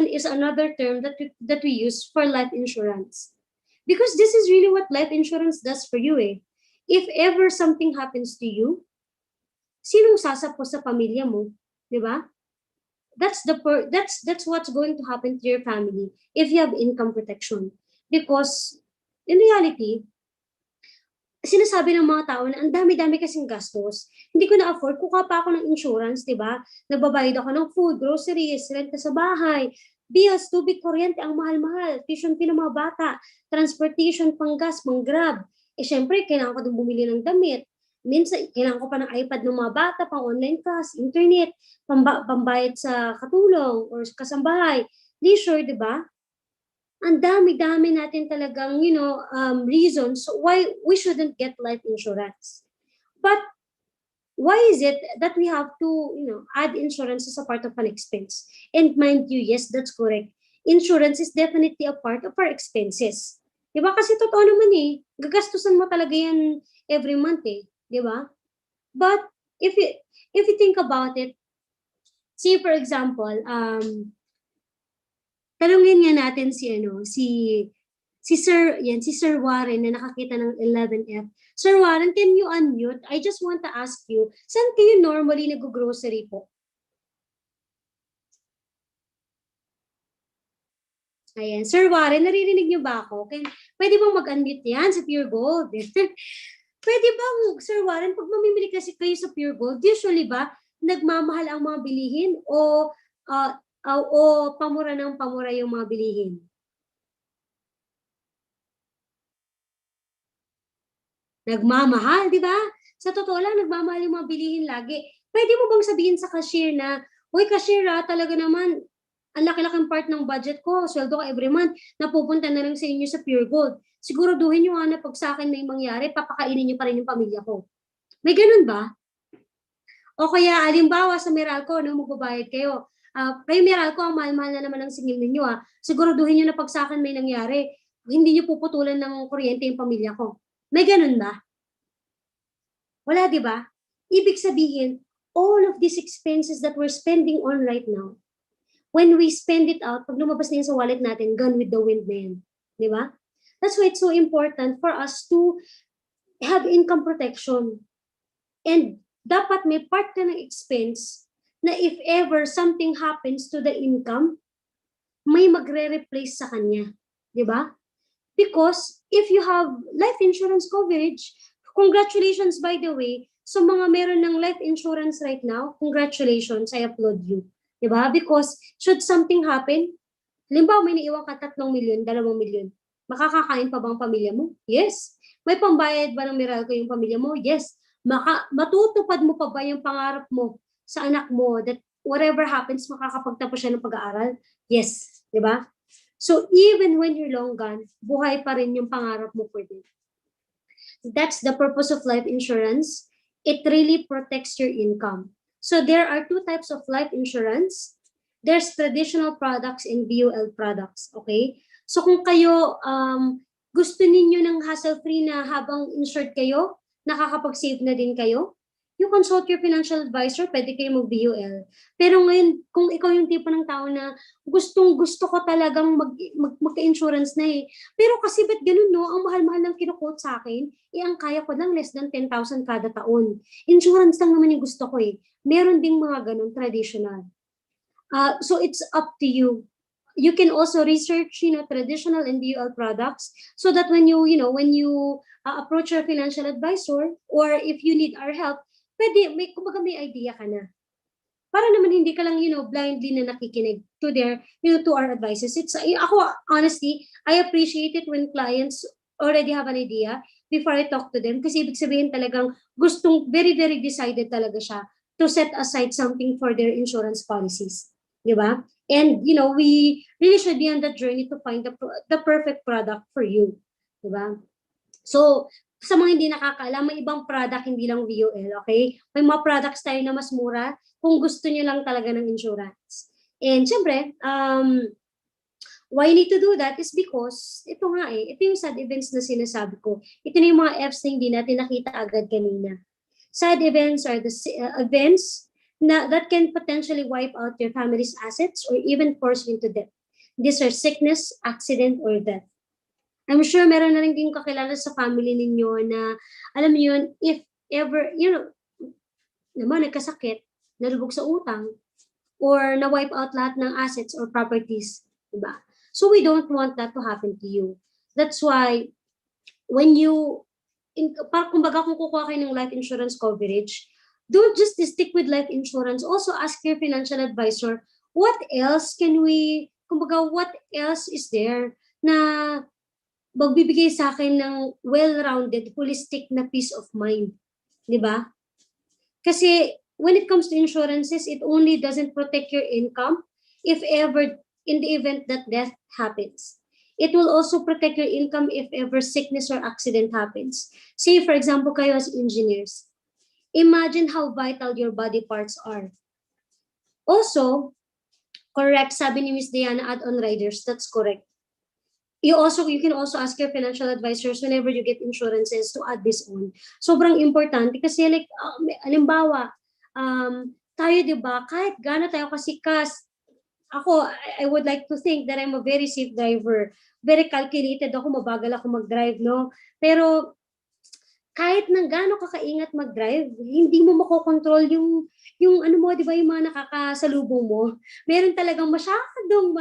is another term that we use for life insurance. Because this is really what life insurance does for you eh. If ever something happens to you, sinong sasapos sa pamilya mo, di ba? That's what's going to happen to your family if you have income protection. Because in reality, sinasabi ng mga tao na ang dami-dami kasing gastos, hindi ko na-afford, kuha pa ako ng insurance, di ba? Nagbabayad ako ng food, groceries, renta sa bahay, bills, tubig, kuryente, ang mahal-mahal, tuition fee ng mga bata, transportation, panggas, pang-grab. Eh syempre, kailangan ko din bumili ng damit. Minsan, kailangan ko pa ng iPad ng mga bata, pang online class, internet, pambayad sa katulong or kasambahay, leisure, di ba? Ang dami-dami natin talagang, reasons why we shouldn't get life insurance. But why is it that we have to, add insurance as a part of an expense? And mind you, yes, that's correct. Insurance is definitely a part of our expenses. Diba? Kasi totoo naman eh, gagastusan mo talaga yan every month eh. Diba? But if you think about it, say for example, tanungin nga natin si Sir Warren na nakakita ng 11F. Sir Warren, can you unmute? I just want to ask you, saan kayo normally nag-grocery po? Ayan. Sir Warren, naririnig niyo ba ako? Pwede bang mag-unmute yan sa Pure Gold? Pwede bang, Sir Warren, pag mamimili kasi kayo sa Pure Gold, usually ba, nagmamahal ang mga bilihin o pamura ng pamura yung mga bilihin? Nagmamahal, di ba? Sa totoo lang, nagmamahal yung mga bilihin lagi. Pwede mo bang sabihin sa cashier na, uy, cashier talaga naman, ang laki-laking part ng budget ko, sweldo ko every month, napupunta na lang sa inyo sa Pure Gold. Siguraduhin nyo nga na pag sa akin may mangyari, papakainin nyo pa rin yung pamilya ko. May ganun ba? O kaya, alimbawa sa Meralco, no, magbabayad kayo. Kayo Meralco, ang mahal-mahal na naman ang singil ninyo. Siguraduhin nyo na pag sa akin may nangyari, hindi nyo puputulan ng kuryente yung pamilya ko. May ganun ba? Wala, di ba? Ibig sabihin, all of these expenses that we're spending on right now, when we spend it out, pag lumabas na yun sa wallet natin, gone with the wind na yun. Di ba? That's why it's so important for us to have income protection. And dapat may part ka ng expense na if ever something happens to the income, may magre-replace sa kanya. Di ba? Because if you have life insurance coverage, congratulations by the way, so mga meron ng life insurance right now, congratulations, I applaud you. Diba? Because should something happen, halimbawa may naiwan ka 3 milyon, 2 milyon, makakakain pa bang pamilya mo? Yes. May pambayad ba ng Meralco yung pamilya mo? Yes. Matutupad mo pa ba yung pangarap mo sa anak mo that whatever happens, makakapagtapos siya ng pag-aaral? Yes. Diba? So even when you're long gone, buhay pa rin yung pangarap mo for them. That's the purpose of life insurance. It really protects your income. So there are 2 types of life insurance. There's traditional products and VUL products, okay? So kung kayo gusto ninyo ng hassle-free na habang insured kayo, nakakapag-save na din kayo, you consult your financial advisor, pwede kayo mag-VUL. Pero ngayon, kung ikaw yung tipo ng tao na gustong-gusto ko talagang magka-insurance na eh. Pero kasi ba't ganun, no? Ang mahal-mahal ng kinuquote sa akin, ang kaya ko lang less than 10,000 kada taon. Insurance lang naman yung gusto ko eh. Meron ding mga ganun, traditional. So it's up to you. You can also research, traditional and VUL products so that when you approach your financial advisor or if you need our help, pwede, kumbaga may idea ka na. Para naman hindi ka lang, blindly na nakikinig to their, to our advices. Ako, honestly, I appreciate it when clients already have an idea before I talk to them kasi ibig sabihin talagang very, very decided talaga siya to set aside something for their insurance policies. Di ba? And, we really should be on that journey to find the perfect product for you. Di ba? So, sa mga hindi nakakaalam, may ibang product, hindi lang VUL, okay? May mga products tayo na mas mura kung gusto nyo lang talaga ng insurance. And syempre, why you need to do that is because, ito yung sad events na sinasabi ko. Ito na yung mga Fs na hindi natin nakita agad kanina. Sad events are the events that can potentially wipe out your family's assets or even force you into debt. These are sickness, accident, or death. I'm sure meron na rin kayong kakilala sa family ninyo na, alam niyo yun, if ever, naman nagkasakit, nalubog sa utang, or na-wipe out lahat ng assets or properties, diba? So we don't want that to happen to you. That's why, when kumbaga kung kukuha kayo ng life insurance coverage, don't just stick with life insurance. Also ask your financial advisor, what else is there na magbibigay sa akin ng well-rounded, holistic na peace of mind. Di ba? Kasi when it comes to insurances, it only doesn't protect your income if ever in the event that death happens. It will also protect your income if ever sickness or accident happens. Say, for example, kayo as engineers. Imagine how vital your body parts are. Also, correct, sabi ni Ms. Diana, add-on riders, that's correct. You can also ask your financial advisors whenever you get insurances to add this on. Sobrang importante kasi halimbawa, tayo diba, kahit gaano tayo kasikas, ako, I would like to think that I'm a very safe driver. Very calculated ako, mabagal ako mag-drive, no? Pero kahit nang gaano ka kaingat mag-drive, hindi mo makokontrol yung ano mo, di ba, yung mga nakakasalubong mo. Meron talagang masyadong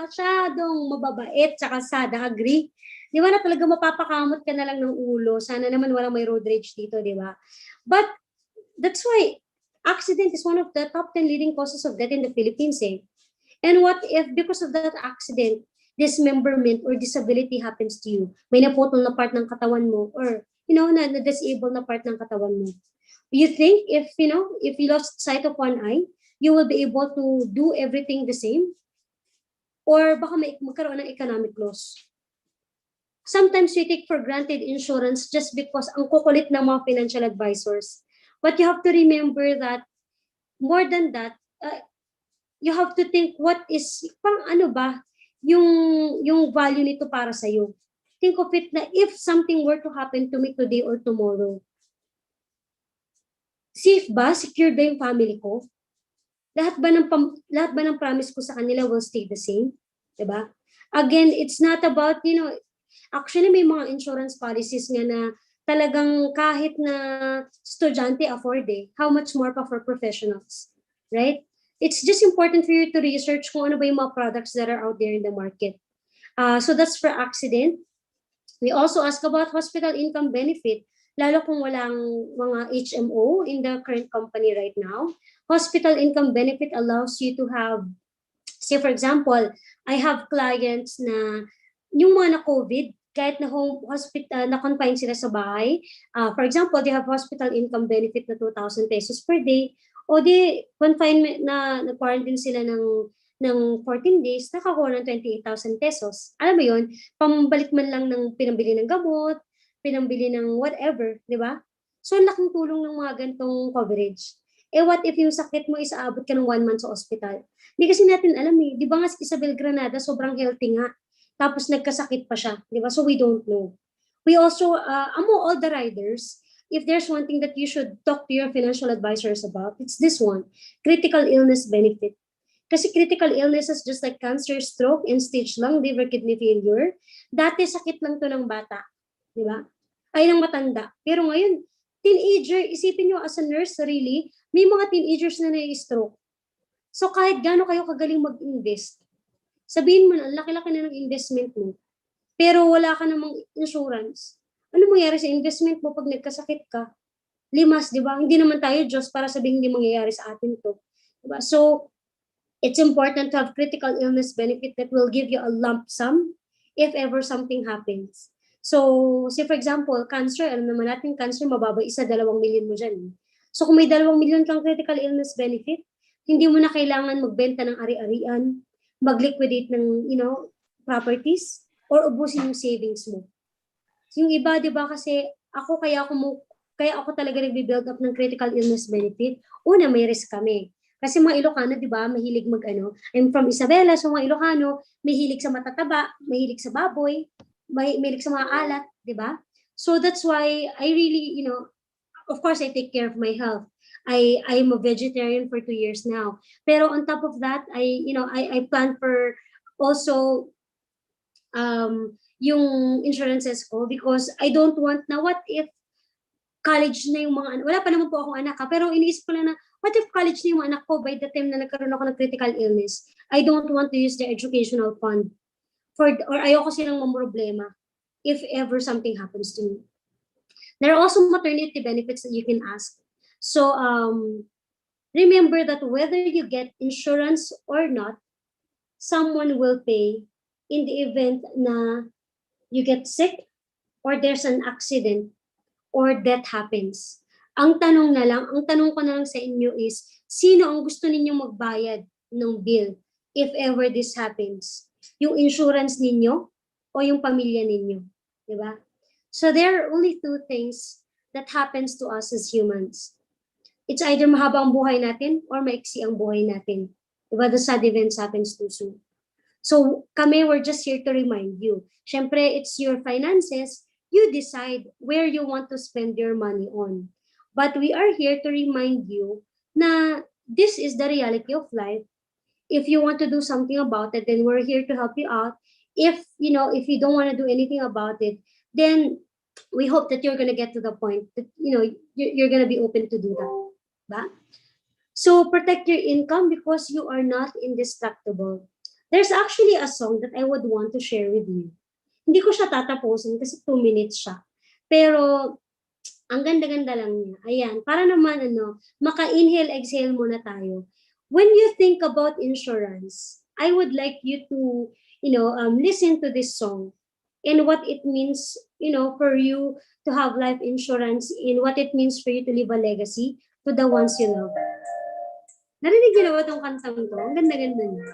mababait, tsaka sad, agree? Di ba na talagang mapapakamot ka na lang ng ulo. Sana naman walang may road rage dito, di ba? But that's why accident is one of the top 10 leading causes of death in the Philippines, eh. And what if because of that accident, dismemberment or disability happens to you? May naputol na part ng katawan mo or na-disable na part ng katawan mo. You think if you lost sight of one eye, you will be able to do everything the same? or baka magkaroon ng economic loss. Sometimes we take for granted insurance just because ang kukulit ng mga financial advisors. But you have to remember that more than that, you have to think what is, pang ano ba, yung value nito para sa'yo. Think of it na if something were to happen to me today or tomorrow, safe ba? Secure ba yung family ko? Lahat ba ng promise ko sa kanila will stay the same? Diba? Again, it's not about, actually may mga insurance policies nga na talagang kahit na estudyante afford how much more pa for professionals, right? It's just important for you to research kung ano ba yung mga products that are out there in the market. So that's for accident. We also ask about hospital income benefit, lalo kung walang mga HMO in the current company right now. Hospital income benefit allows you to have, say for example, I have clients na yung mga na-COVID, kahit na hospital, na-confine sila sa bahay. For example, they have hospital income benefit na 2,000 pesos per day, o di confinement na quarantine sila ng 14 days, nakakuha ng 28,000 pesos. Alam mo yun, pambalik man lang ng pinambili ng gamot, pinambili ng whatever, di ba? So, laking tulong ng mga gantong coverage. What if yung sakit mo is aabot ka ng 1 month sa hospital? Hindi kasi natin alam Di ba nga si Isabel Granada, sobrang healthy nga. Tapos nagkasakit pa siya, di ba? So, we don't know. We also, among all the riders, if there's one thing that you should talk to your financial advisors about, it's this one, critical illness benefit. Kasi critical illnesses just like cancer, stroke, end-stage lung, liver, kidney failure, dati sakit lang to ng bata, di ba? Ay, ng matanda. Pero ngayon, teenager, isipin nyo as a nurse, really, may mga teenagers na na-stroke. So kahit gaano kayo kagaling mag-invest, sabihin mo na, laki-laki na ng investment mo, pero wala ka namang insurance. Ano mangyayari sa investment mo pag nagkasakit ka? Limas, di ba? Hindi naman tayo Diyos para sabihin hindi mangyayari sa atin to. Diba? So, it's important to have critical illness benefit that will give you a lump sum if ever something happens. So, say for example, cancer, alam naman natin cancer, mababa 1-2 milyon mo dyan. So, kung may 2 milyon kang critical illness benefit, hindi mo na kailangan magbenta ng ari-arian, mag-liquidate ng, properties, or ubusin yung savings mo. Yung iba, di ba, kasi kaya ako talaga nagbe-build up ng critical illness benefit. Una, may risk kami. Kasi mga Ilocano, di ba, mahilig I'm from Isabela, so mga Ilocano, mahilig sa matataba, mahilig sa baboy, mahilig sa mga alat, di ba? So that's why I really, of course, I take care of my health. I'm a vegetarian for 2 years now. Pero on top of that, I plan for also yung insurances ko because I don't want na what if college na yung mga wala pa naman po akong anak pero iniisip ko na what if college na yung mga anak ko by the time na nagkaroon ako ng critical illness, I don't want to use their educational fund or ayoko silang mamroblema if ever something happens to me. There are also maternity benefits that you can ask. So remember that whether you get insurance or not, someone will pay in the event na you get sick or there's an accident or death happens. Ang tanong ko na lang sa inyo is, sino ang gusto ninyong magbayad ng bill if ever this happens? Yung insurance ninyo o yung pamilya ninyo? Diba? So there are only 2 things that happens to us as humans. It's either mahaba ang buhay natin or maiksi ang buhay natin. Diba? The sad events happens too soon. So kami, we're just here to remind you. Syempre, it's your finances. You decide where you want to spend your money on. But we are here to remind you na this is the reality of life. If you want to do something about it, then we're here to help you out. If you don't want to do anything about it, then we hope that you're going to get to the point that you're going to be open to do that. Ba? So protect your income because you are not indestructible. There's actually a song that I would want to share with you. Hindi ko siya tatapusin kasi 2 minutes siya. Pero ang ganda-ganda lang niya. Ayan, para naman maka-inhale, exhale muna tayo. When you think about insurance, I would like you to, listen to this song and what it means, for you to have life insurance and what it means for you to leave a legacy to the ones you love. Narinig niyo na ba itong kantang to? Ang ganda-ganda niya.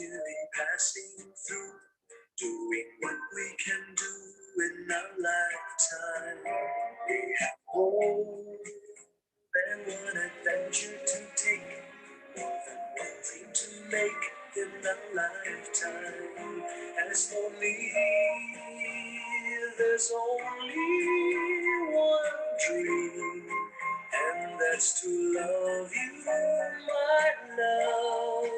merely passing through, doing what we can do in our lifetime. We have more than one adventure to take, more than one dream to make in our lifetime. As for me, there's only one dream, and that's to love you, my love,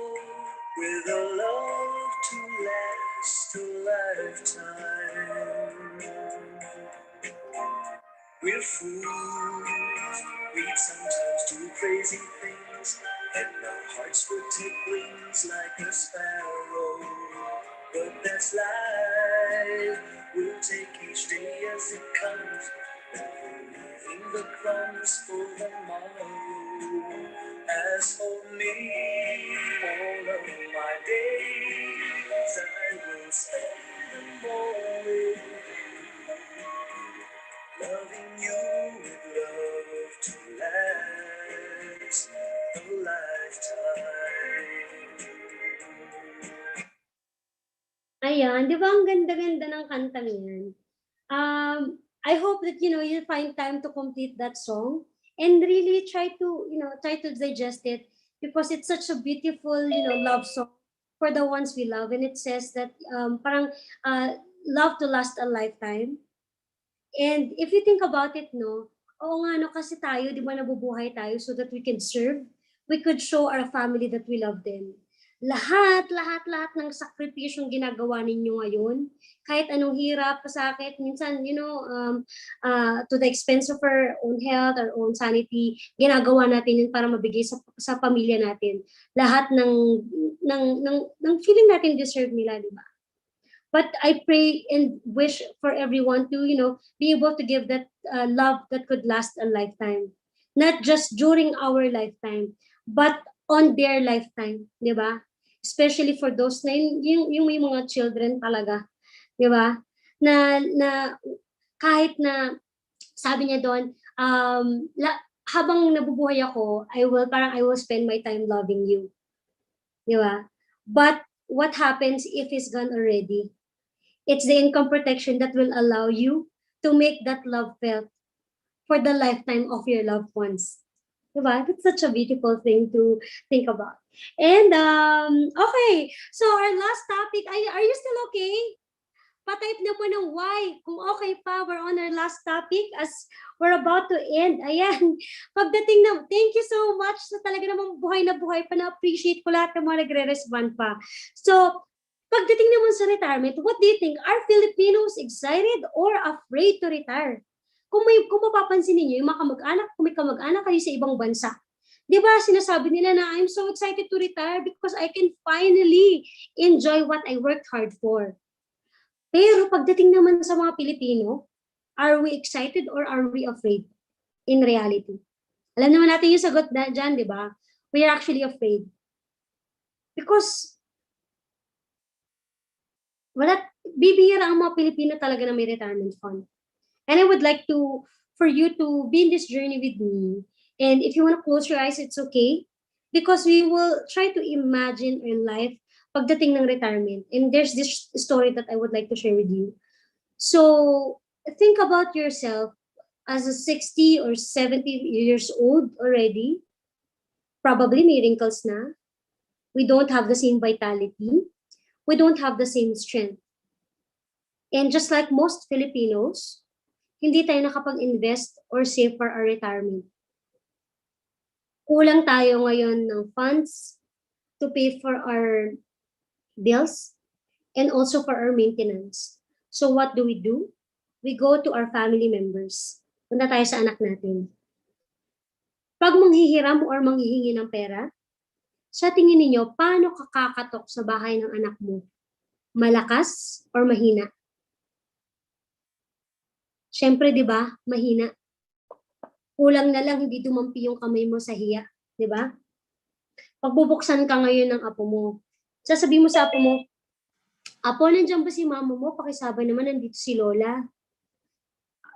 with a love to last a lifetime. We're fools, we'd sometimes do crazy things, and our hearts would take wings like a sparrow. But that's life, we'll take each day as it comes, leaving the crumbs for tomorrow. As for me, all of my days I will spend them all with you, loving you with love to last a lifetime. Ayan, di ba ang ganda-ganda ng kantang yan? I hope that, you'll find time to complete that song and really try to digest it, because it's such a beautiful, love song for the ones we love. And it says that parang love to last a lifetime. And if you think about it, no, oo nga, no, kasi tayo, di ba, nabubuhay tayo so that we can serve, we could show our family that we love them. Lahat ng sakripisyong ginagawa ninyo ngayon, kahit anong hirap, pasakit, minsan, to the expense of our own health, our own sanity, ginagawa natin yun para mabigay sa pamilya natin. Lahat ng feeling natin deserve nila, di ba? But I pray and wish for everyone to, be able to give that love that could last a lifetime. Not just during our lifetime, but on their lifetime, di ba? Especially for those na yung may mga children talaga, di ba? Na kahit na sabi niya doon, habang nabubuhay ako, I will spend my time loving you. Di ba? But what happens if he's gone already? It's the income protection that will allow you to make that love felt for the lifetime of your loved ones. Diba? That's such a beautiful thing to think about. And okay, so our last topic, are you still okay? Pa-type na po ng Y. Kung okay pa, we're on our last topic as we're about to end. Ayan. Pagdating na, thank you so much. So talaga namang buhay na buhay pa, na-appreciate ko lahat ng mga nagre-respond pa. So, pagdating naman sa retirement, what do you think? Are Filipinos excited or afraid to retire? Kung mapapansin niyo, yung mga kamag-anak, kung may kamag-anak kayo sa ibang bansa, di ba sinasabi nila na I'm so excited to retire because I can finally enjoy what I worked hard for. Pero pagdating naman sa mga Pilipino, are we excited or are we afraid in reality? Alam naman natin yung sagot dyan, di ba? We are actually afraid. Because bibihira ang mga Pilipino talaga na may retirement fund. And I would like for you to be in this journey with me. And if you want to close your eyes, it's okay. Because we will try to imagine our life pagdating ng retirement. And there's this story that I would like to share with you. So think about yourself as a 60 or 70 years old already. Probably may wrinkles na. We don't have the same vitality. We don't have the same strength. And just like most Filipinos, hindi tayo nakapag-invest or save for our retirement. Kulang tayo ngayon ng funds to pay for our bills and also for our maintenance. So what do? We go to our family members. Punta tayo sa anak natin. Pag manghihiram or manghihingi ng pera, sa tingin ninyo, paano kakakatok sa bahay ng anak mo? Malakas or mahina? Siyempre, di ba? Mahina. Kulang na lang hindi dumampi yung kamay mo sa hiya. Di ba? Pagbubuksan ka ngayon ng apo mo, sasabihin mo sa apo mo, Apo, nandiyan ba si mama mo? Pakisabay naman, nandito si Lola.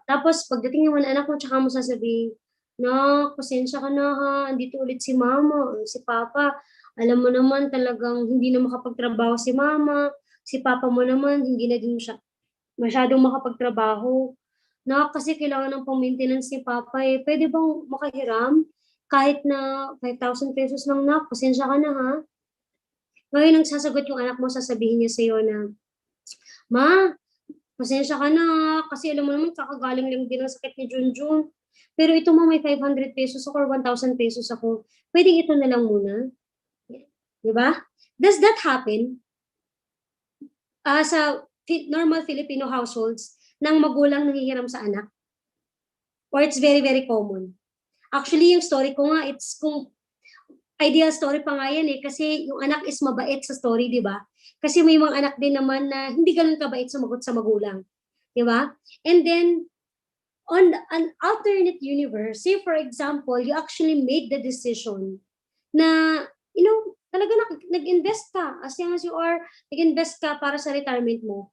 Tapos, pagdating naman anak mo, tsaka mo sasabihin, na, pasensya ka na ha, andito ulit si mama, si papa. Alam mo naman talagang hindi na makapagtrabaho si mama, si papa mo naman hindi na din siya masyadong makapagtrabaho. Na kasi kailangan ng pang-maintenance ni papa eh. Pwede bang makahiram? Kahit na 5,000 pesos lang na, pasensya ka na ha. Ngayon nagsasagot yung anak mo, sasabihin niya sa'yo na, Ma, pasensya ka na ha, kasi alam mo naman kakagaling lang din ang sakit ni Junjun. Pero ito mo may 500 pesos ako or 1,000 pesos ako. Pwede ito na lang muna. Di ba? Does that happen? Sa normal Filipino households, ng magulang nanghihiram sa anak? Or it's very, very common? Actually, yung story ko nga, it's kung ideal story pa nga yan eh, kasi yung anak is mabait sa story, di ba? Kasi may mga anak din naman na hindi ganun kabait sumagot sa magulang. Di ba? And then, on an alternate universe, say for example, you actually made the decision na, you know, talaga nag-invest ka. As young as you are, nag-invest ka para sa retirement mo.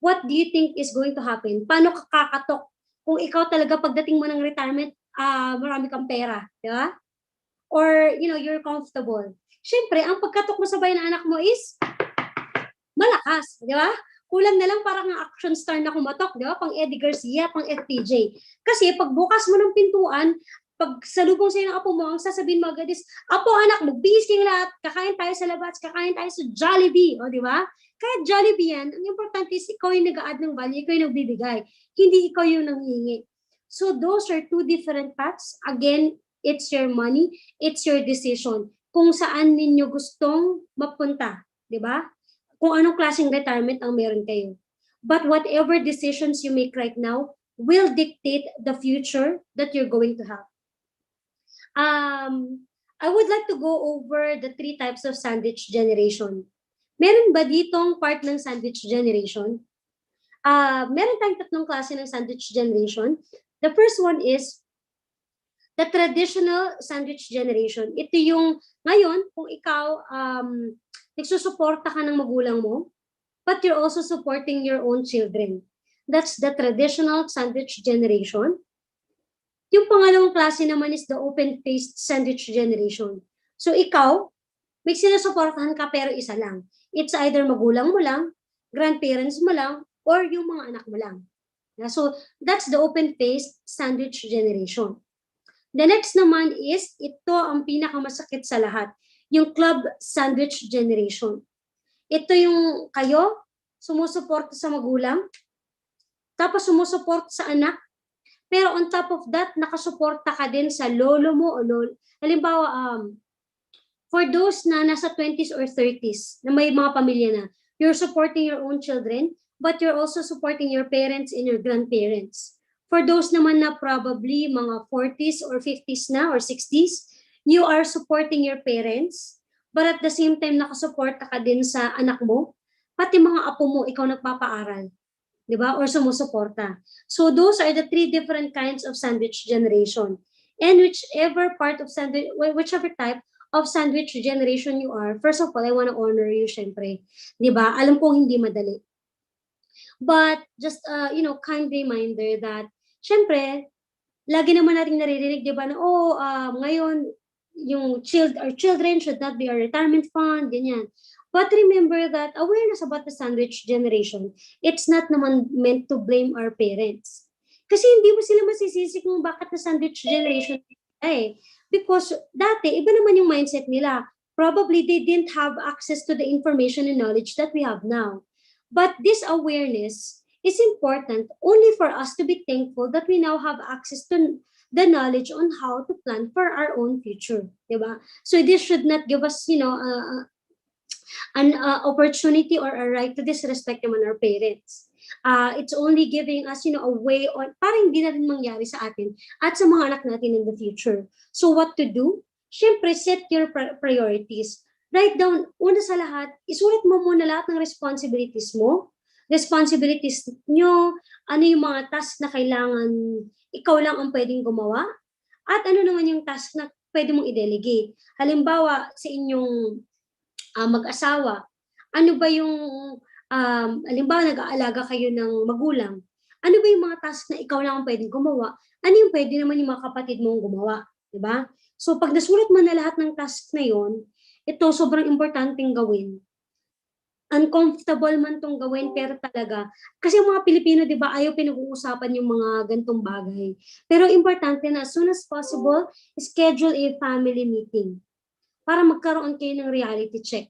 What do you think is going to happen? Paano ka kakatok kung ikaw talaga pagdating mo ng retirement, marami kang pera, di ba? Or, you know, you're comfortable. Siyempre, ang pagkatok mo sa bahay ng anak mo is malakas, di ba? Kulang na lang parang ang action star na kumatok, di ba? Pang Eddie Garcia, pang FPJ. Kasi pag bukas mo ng pintuan, pag salubong sa'yo ng apo mo, ang sasabihin mo agad is, Apo, anak, magbihis kayong lahat, kakain tayo sa labas, kakain tayo sa Jollibee, o di ba? Kahit Jollibee yan, ang importante is ikaw yung nag-a-add ng value, ikaw yung nagbibigay, hindi ikaw yung nanghihingi. So those are two different paths. Again, it's your money, it's your decision. Kung saan ninyo gustong mapunta, di ba? Kung anong klaseng retirement ang meron kayo. But whatever decisions you make right now will dictate the future that you're going to have. I would like to go over the 3 types of sandwich generation. Meron ba ditong part ng sandwich generation? Meron tayong 3 klase ng sandwich generation. The first one is the traditional sandwich generation. Ito yung, ngayon, kung ikaw, nagsusuporta ka ng magulang mo, but you're also supporting your own children. That's the traditional sandwich generation. Yung pangalawang klase naman is the open-faced sandwich generation. So ikaw, may sinusuportahan ka pero isa lang. It's either magulang mo lang, grandparents mo lang, or yung mga anak mo lang. So that's the open-faced sandwich generation. The next naman is, ito ang pinakamasakit sa lahat, yung club sandwich generation. Ito yung kayo, sumusuporta sa magulang, tapos sumusuporta sa anak, pero on top of that, nakasuporta ka din sa lolo mo o lolo. Halimbawa, for those na nasa 20s or 30s, na may mga pamilya na, you're supporting your own children, but you're also supporting your parents and your grandparents. For those naman na probably mga 40s or 50s na or 60s, you are supporting your parents, but at the same time, nakasuporta ka din sa anak mo, pati mga apo mo, ikaw nagpapaaral. Di ba? Or sumusuporta. So those are the 3 different kinds of sandwich generation. And whichever type of sandwich generation you are, first of all, I want to honor you, syempre. Di ba? Alam kong hindi madali. But just, kind reminder that, syempre, lagi naman nating naririnig, di ba, na, ngayon, yung our children should not be a retirement fund, ganyan. But remember that awareness about the sandwich generation, it's not naman meant to blame our parents. Kasi hindi mo sila masisisi kung bakit na sandwich generation eh. Because dati, iba naman yung mindset nila. Probably they didn't have access to the information and knowledge that we have now. But this awareness is important only for us to be thankful that we now have access to the knowledge on how to plan for our own future. Diba? So this should not give us, an opportunity or a right to disrespect naman our parents. It's only giving us, a way on, para hindi na rin mangyari sa atin at sa mga anak natin in the future. So what to do? Siyempre, set your priorities. Write down, una sa lahat, isulat mo muna lahat ng responsibilities mo. Responsibilities nyo, ano yung mga task na kailangan ikaw lang ang pwedeng gumawa, at ano naman yung task na pwede mong i-delegate. Halimbawa, sa inyong mag-asawa, ano ba yung, halimbawa nag-aalaga kayo ng magulang, Ano ba yung mga task na ikaw lang ang pwedeng gumawa? Ano yung pwede naman yung mga kapatid mong gumawa? Diba? So pag nasulat mo na lahat ng task na yon, ito sobrang importanteng gawin. Uncomfortable man tong gawin, pero talaga, kasi yung mga Pilipino, di ba, ayaw pinag-uusapan yung mga gantong bagay. Pero importante na as soon as possible, schedule a family meeting para magkaroon kayo ng reality check.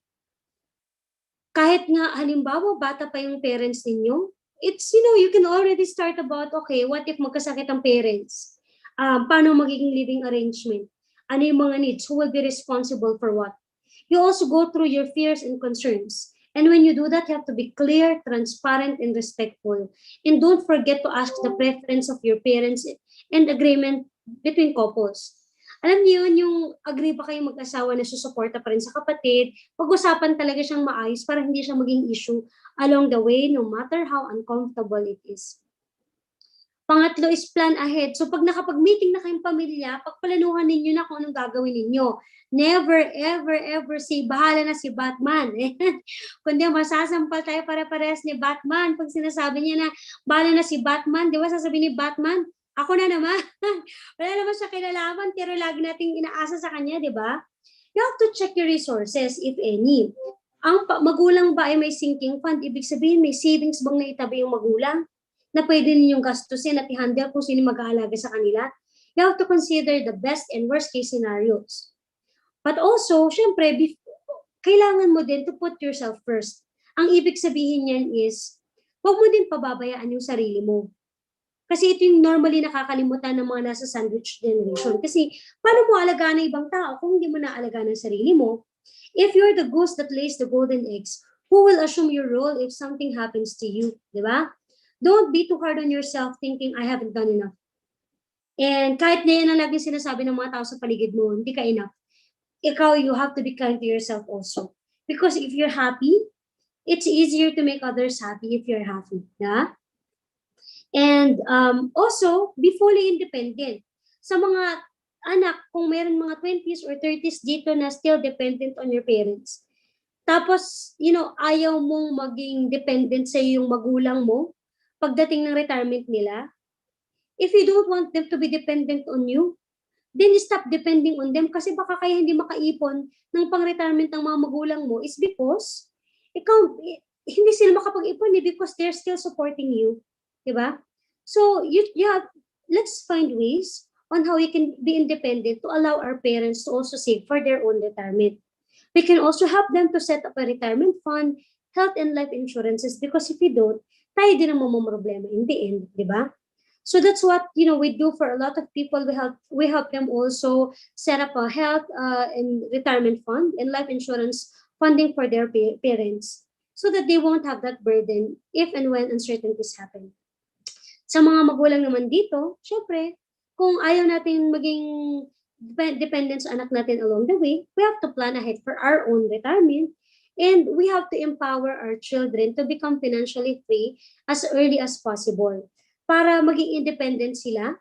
Kahit nga, halimbawa, bata pa yung parents ninyo, it's, you can already start about, okay, what if magkasakit ang parents? Paano magiging living arrangement? Ano yung mga needs? Who will be responsible for what? You also go through your fears and concerns. And when you do that, you have to be clear, transparent, and respectful. And don't forget to ask the preference of your parents and agreement between couples. Alam niyo yun, yung agree ba kayong mag-asawa na susuporta pa rin sa kapatid, pag-usapan talaga siyang maayos para hindi siya maging issue along the way, no matter how uncomfortable it is. Pangatlo is plan ahead. So pag nakapag-meeting na kayong pamilya, pagplanuhan ninyo na kung anong gagawin ninyo. Never, ever, ever say, bahala na si Batman. Kundi masasampal tayo para-parehas ni Batman. Pag sinasabi niya na, bahala na si Batman, di ba sasabihin ni Batman, ako na naman. Wala naman siya kinalaman, pero lagi nating inaasa sa kanya, di ba? You have to check your resources, if any. Ang magulang ba ay may sinking fund? Ibig sabihin, may savings bang naitabi yung magulang na pwede ninyong gastusin at i-handle kung sino mag-aalaga sa kanila? You have to consider the best and worst case scenarios. But also, syempre, kailangan mo din to put yourself first. Ang ibig sabihin niyan is, huwag mo din pababayaan yung sarili mo. Kasi ito yung normally nakakalimutan ng mga nasa sandwich generation. Kasi paano mo alagaan ng ibang tao kung hindi mo naalagaan ng sarili mo? If you're the goose that lays the golden eggs, who will assume your role if something happens to you? Di ba? Don't be too hard on yourself thinking, I haven't done enough. And kahit na yan ang laging sinasabi ng mga tao sa paligid mo, hindi ka enough. Ikaw, you have to be kind to yourself also. Because if you're happy, it's easier to make others happy if you're happy. Yeah? And also, be fully independent. Sa mga anak, kung meron mga 20s or 30s dito na still dependent on your parents. Tapos, ayaw mong maging dependent sa yung magulang mo pagdating ng retirement nila. If you don't want them to be dependent on you, then stop depending on them kasi baka kaya hindi makaipon ng pang-retirement ng mga magulang mo is because hindi sila makapag-ipon because they're still supporting you. Diba? So, let's find ways on how we can be independent to allow our parents to also save for their own retirement. We can also help them to set up a retirement fund, health and life insurances because if you don't, tayo din ang mamamroblema in the end, di ba? So that's what we do for a lot of people. We help them also set up a health and retirement fund and life insurance funding for their parents so that they won't have that burden if and when uncertainties happen. Sa mga magulang naman dito, syempre, kung ayaw natin maging dependent sa anak natin along the way, we have to plan ahead for our own retirement. And we have to empower our children to become financially free as early as possible para maging independent sila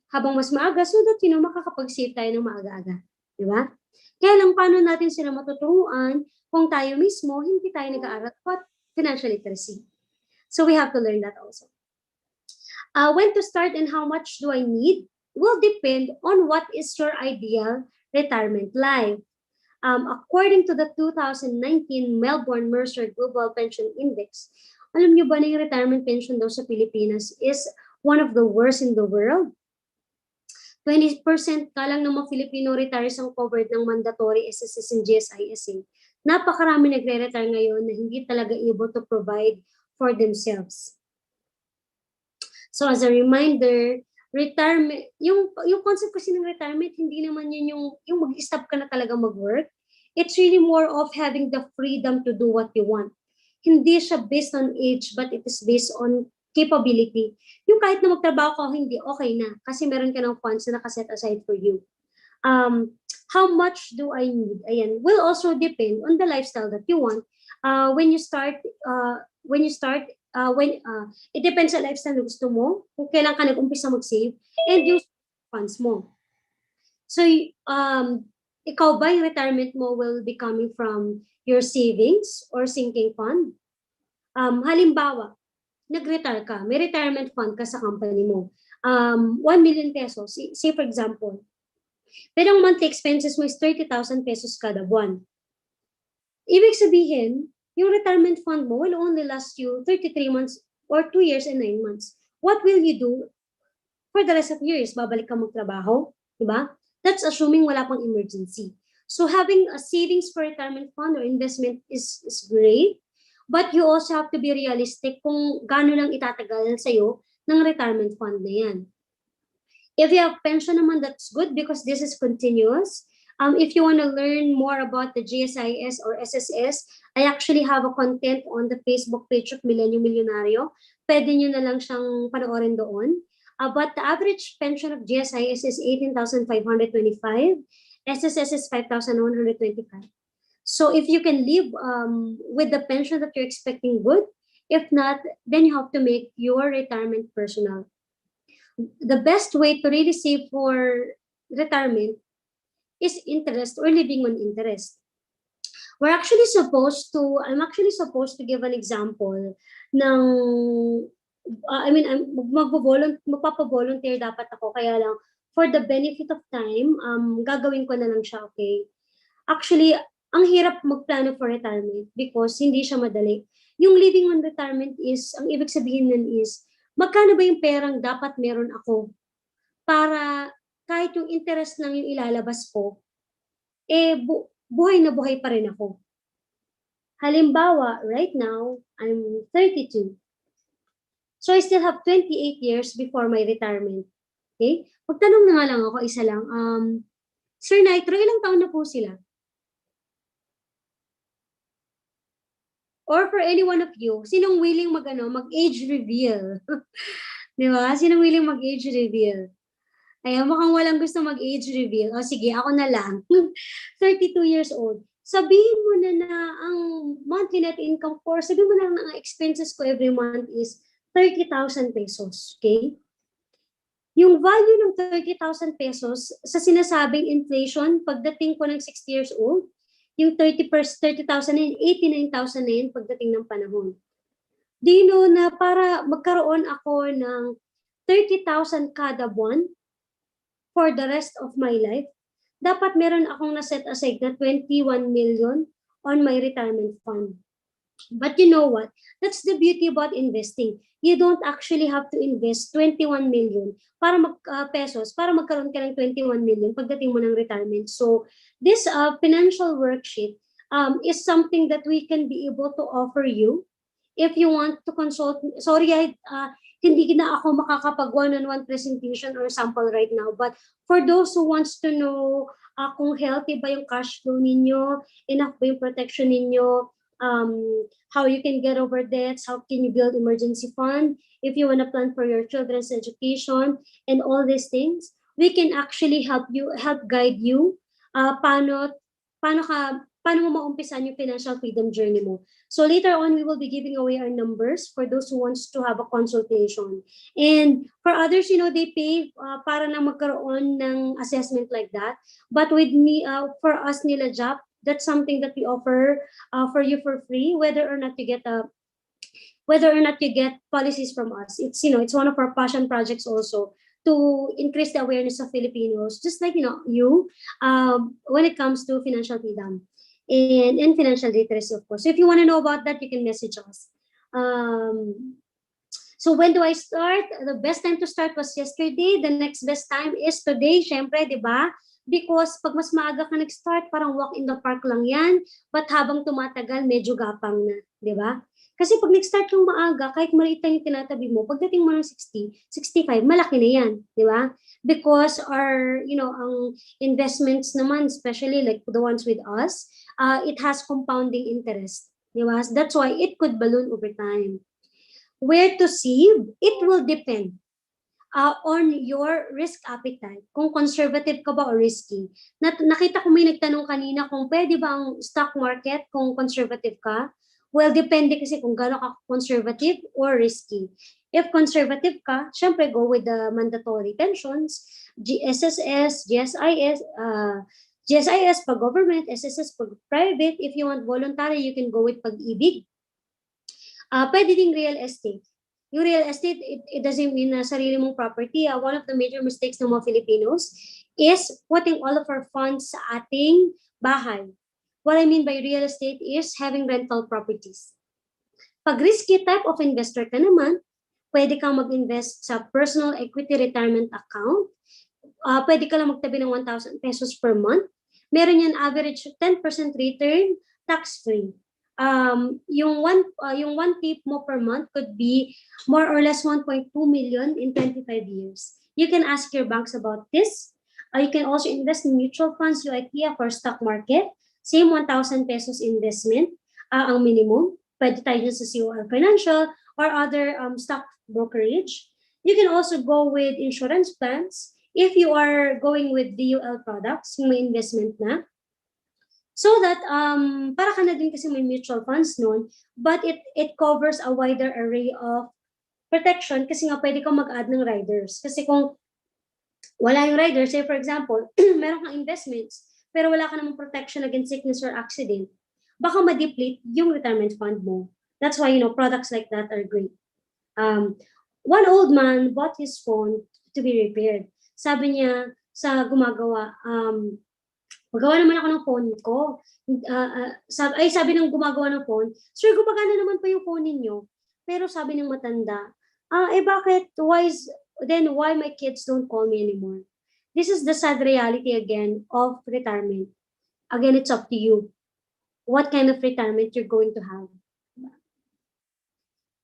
habang mas maaga so that, makakapag-save tayo ng maaga-aga. Di ba? Kaya lang, paano natin sila matuturuan kung tayo mismo hindi tayo nag-aaral about financial literacy? So we have to learn that also. When to start and how much do I need will depend on what is your ideal retirement life. According to the 2019 Melbourne Mercer Global Pension Index, alam niyo ba na yung retirement pension daw sa Pilipinas is one of the worst in the world? 20% ka lang ng mga Filipino retirees ang covered ng mandatory SSS and GSISA. Napakarami nagre-retire ngayon na hindi talaga able to provide for themselves. So as a reminder, retirement, yung concept kasi ng retirement, hindi naman yun yung mag-stop ka na talaga mag-work. It's really more of having the freedom to do what you want. Hindi siya based on age, but it is based on capability. Yung kahit na magtrabaho ka, hindi, okay na. Kasi meron ka ng funds na nakaset aside for you. How much do I need? Ayan, will also depend on the lifestyle that you want. It depends sa lifestyle na gusto mo, kung kailan ka nag-umpisa mag-save, and yung funds mo. So, ikaw ba, yung retirement mo will be coming from your savings or sinking fund? Halimbawa, nag-retire ka, may retirement fund ka sa company mo, 1 million pesos, say for example, pero ang monthly expenses mo is 30,000 pesos kada buwan. Ibig sabihin, yung retirement fund mo will only last you 33 months or 2 years and 9 months. What will you do for the rest of years? Babalik ka magtrabaho, diba? That's assuming wala pang emergency. So having a savings for retirement fund or investment is great, but you also have to be realistic kung gaano lang itatagal sa'yo ng retirement fund na yan. If you have pension naman, that's good because this is continuous. If you want to learn more about the GSIS or SSS, I actually have a content on the Facebook page of Millennium Millionario. Pwede nyo na lang siyang panoorin doon. But the average pension of GSIS is 18,525. SSS is 5,125. So if you can live with the pension that you're expecting, good. If not, then you have to make your retirement personal. The best way to really save for retirement is interest or living on interest. I'm actually supposed to give an example ng, magpapa-volunteer dapat ako, kaya lang, for the benefit of time, gagawin ko na lang siya, okay? Actually, ang hirap magplano for retirement because hindi siya madali. Yung living on retirement is, ang ibig sabihin nun is, magkano ba yung perang dapat meron ako para kahit yung interest lang yung ilalabas ko, buhay na buhay pa rin ako. Halimbawa, right now, I'm 32. So I still have 28 years before my retirement. Okay? Magtanong na nga lang ako, isa lang. Sir Nitro, ilang taon na po sila? Or for any one of you, sinong willing mag-age reveal? Di ba? Sinong willing mag-age reveal? Ayan, mukhang walang gusto mag-age reveal. O sige, ako na lang. 32 years old. Sabihin mo na ang monthly net income for, sabihin mo na ang expenses ko every month is 30,000 pesos. Okay? Yung value ng 30,000 pesos sa sinasabing inflation, pagdating ko ng 60 years old, yung 30,000 na yun, 89,000 na yun pagdating ng panahon. Do you know na para magkaroon ako ng 30,000 kada buwan for the rest of my life, dapat meron akong na-set aside na 21 million on my retirement fund. But you know what? That's the beauty about investing. You don't actually have to invest 21 million pesos para magkaroon ka ng 21 million pagdating mo ng retirement. So this financial worksheet is something that we can be able to offer you if you want to consult. Sorry, hindi na ako makakapag one-on-one presentation or sample right now. But for those who wants to know kung healthy ba yung cash flow ninyo, enough ba yung protection ninyo, how you can get over debts, how can you build emergency fund, if you want to plan for your children's education, and all these things, we can actually help guide you paano mo maumpisan yung financial freedom journey mo. So later on, we will be giving away our numbers for those who wants to have a consultation. And for others, they pay para na magkaroon ng assessment like that. But with me, for us nila JAP, that's something that we offer for you for free, whether or not you get policies from us. It's it's one of our passion projects also to increase the awareness of Filipinos, just like you when it comes to financial freedom and financial literacy, of course. So if you want to know about that, you can message us. So when do I start? The best time to start was yesterday. The next best time is today, syempre, di ba? Because pag mas maaga ka nag-start, parang walk in the park lang yan. But habang tumatagal, medyo gapang na. Di ba? Kasi pag nag-start kang maaga, kahit maliit lang yung tinatabi mo, pagdating mo ng 60, 65, malaki na yan. Di ba? Because our, ang investments naman, especially like the ones with us, it has compounding interest. Di ba? That's why it could balloon over time. Where to save? It will depend on your risk appetite. Kung conservative ka ba o risky. Nakita ko may nagtanong kanina kung pwede ba ang stock market kung conservative ka. Well, depende kasi kung gaano ka conservative or risky. If conservative ka, syempre go with the mandatory pensions, SSS, GSIS pag government, SSS pag private. If you want voluntary, you can go with pag-ibig. Pwede ding real estate. Yung real estate, it doesn't mean na sarili mong property. One of the major mistakes ng mga Filipinos is putting all of our funds sa ating bahay. What I mean by real estate is having rental properties. Pag risky type of investor ka naman, pwede kang mag-invest sa personal equity retirement account. Pwede ka lang magtabi ng 1,000 pesos per month. Meron yan average 10% return, tax-free. Yung one tip mo per month could be more or less 1.2 million in 25 years. You can ask your banks about this. You can also invest in mutual funds, UITF, or stock market. Same 1,000 pesos investment ang minimum. Pwede tayo dyan sa COL Financial or other stock brokerage. You can also go with insurance plans if you are going with DUL products, yung may investment na. So that para ka na din kasi may mutual funds noon, but it covers a wider array of protection kasi nga pwede kang mag-add ng riders. Kasi kung wala yung riders, say for example, meron kang investments, pero wala ka namang protection against sickness or accident, baka ma-deplete yung retirement fund mo. That's why, products like that are great. One old man bought his phone to be repaired. Sabi niya sa gumagawa, magawa naman ako ng phone ko. Sabi ng gumagawa ng phone, sir, gumagana naman pa yung phone ninyo. Pero sabi ng matanda, bakit? Why my kids don't call me anymore? This is the sad reality again of retirement. Again, it's up to you. What kind of retirement you're going to have.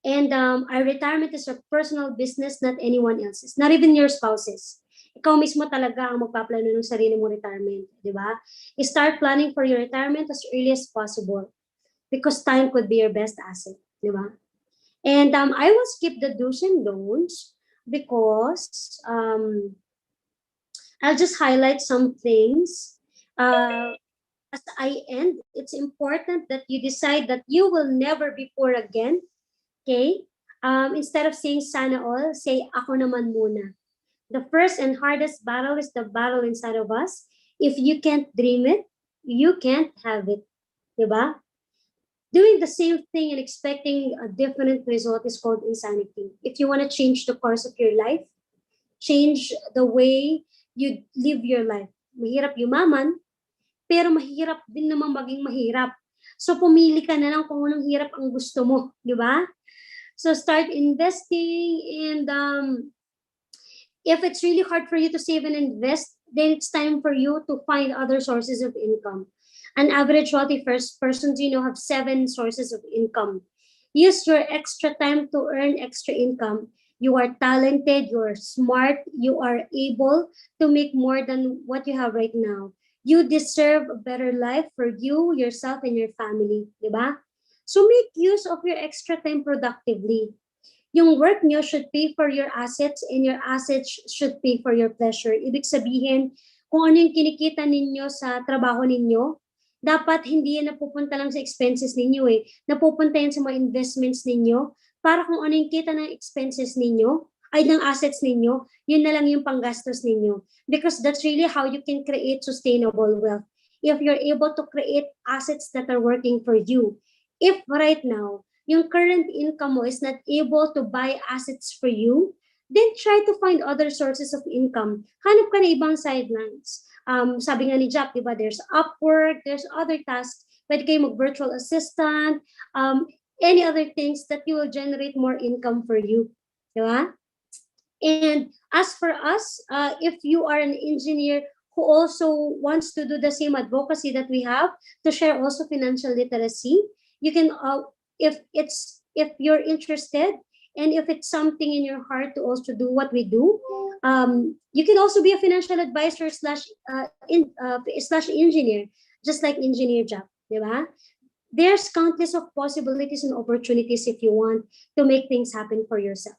And our retirement is a personal business, not anyone else's. Not even your spouse's. Ikaw mismo talaga ang magpaplano ng sarili mong retirement, di ba? Start planning for your retirement as early as possible because time could be your best asset, di ba? And I will skip the do's and don'ts because I'll just highlight some things. As I end, it's important that you decide that you will never be poor again, okay? Instead of saying sana all, say ako naman muna. The first and hardest battle is the battle inside of us. If you can't dream it, you can't have it. Diba? Doing the same thing and expecting a different result is called insanity. If you want to change the course of your life, change the way you live your life. Mahirap yumaman, pero mahirap din naman maging mahirap. So pumili ka na lang kung anong hirap ang gusto mo. Diba? So start investing and if it's really hard for you to save and invest, then it's time for you to find other sources of income. An average wealthy first person, have 7 sources of income. Use your extra time to earn extra income. You are talented, you are smart, you are able to make more than what you have right now. You deserve a better life for you, yourself, and your family. Diba? So make use of your extra time productively. Yung work nyo should pay for your assets and your assets should pay for your pleasure. Ibig sabihin, kung ano yung kinikita ninyo sa trabaho ninyo, dapat hindi yan napupunta lang sa expenses ninyo Napupunta yan sa mga investments ninyo para kung ano yung kita ng expenses ninyo, ay ng assets ninyo, yun na lang yung panggastos ninyo. Because that's really how you can create sustainable wealth. If you're able to create assets that are working for you. If right now, yung current income mo is not able to buy assets for you, then try to find other sources of income. Hanap ka na ibang sidelines. Sabi nga ni Jack, diba, there's Upwork, there's other tasks. Pwede kayo mag-virtual assistant, any other things that you will generate more income for you. Diba? And as for us, if you are an engineer who also wants to do the same advocacy that we have, to share also financial literacy, you can if you're interested and if it's something in your heart to also do what we do, you can also be a financial advisor slash engineer, just like Engineer Jack, diba? There's countless of possibilities and opportunities if you want to make things happen for yourself.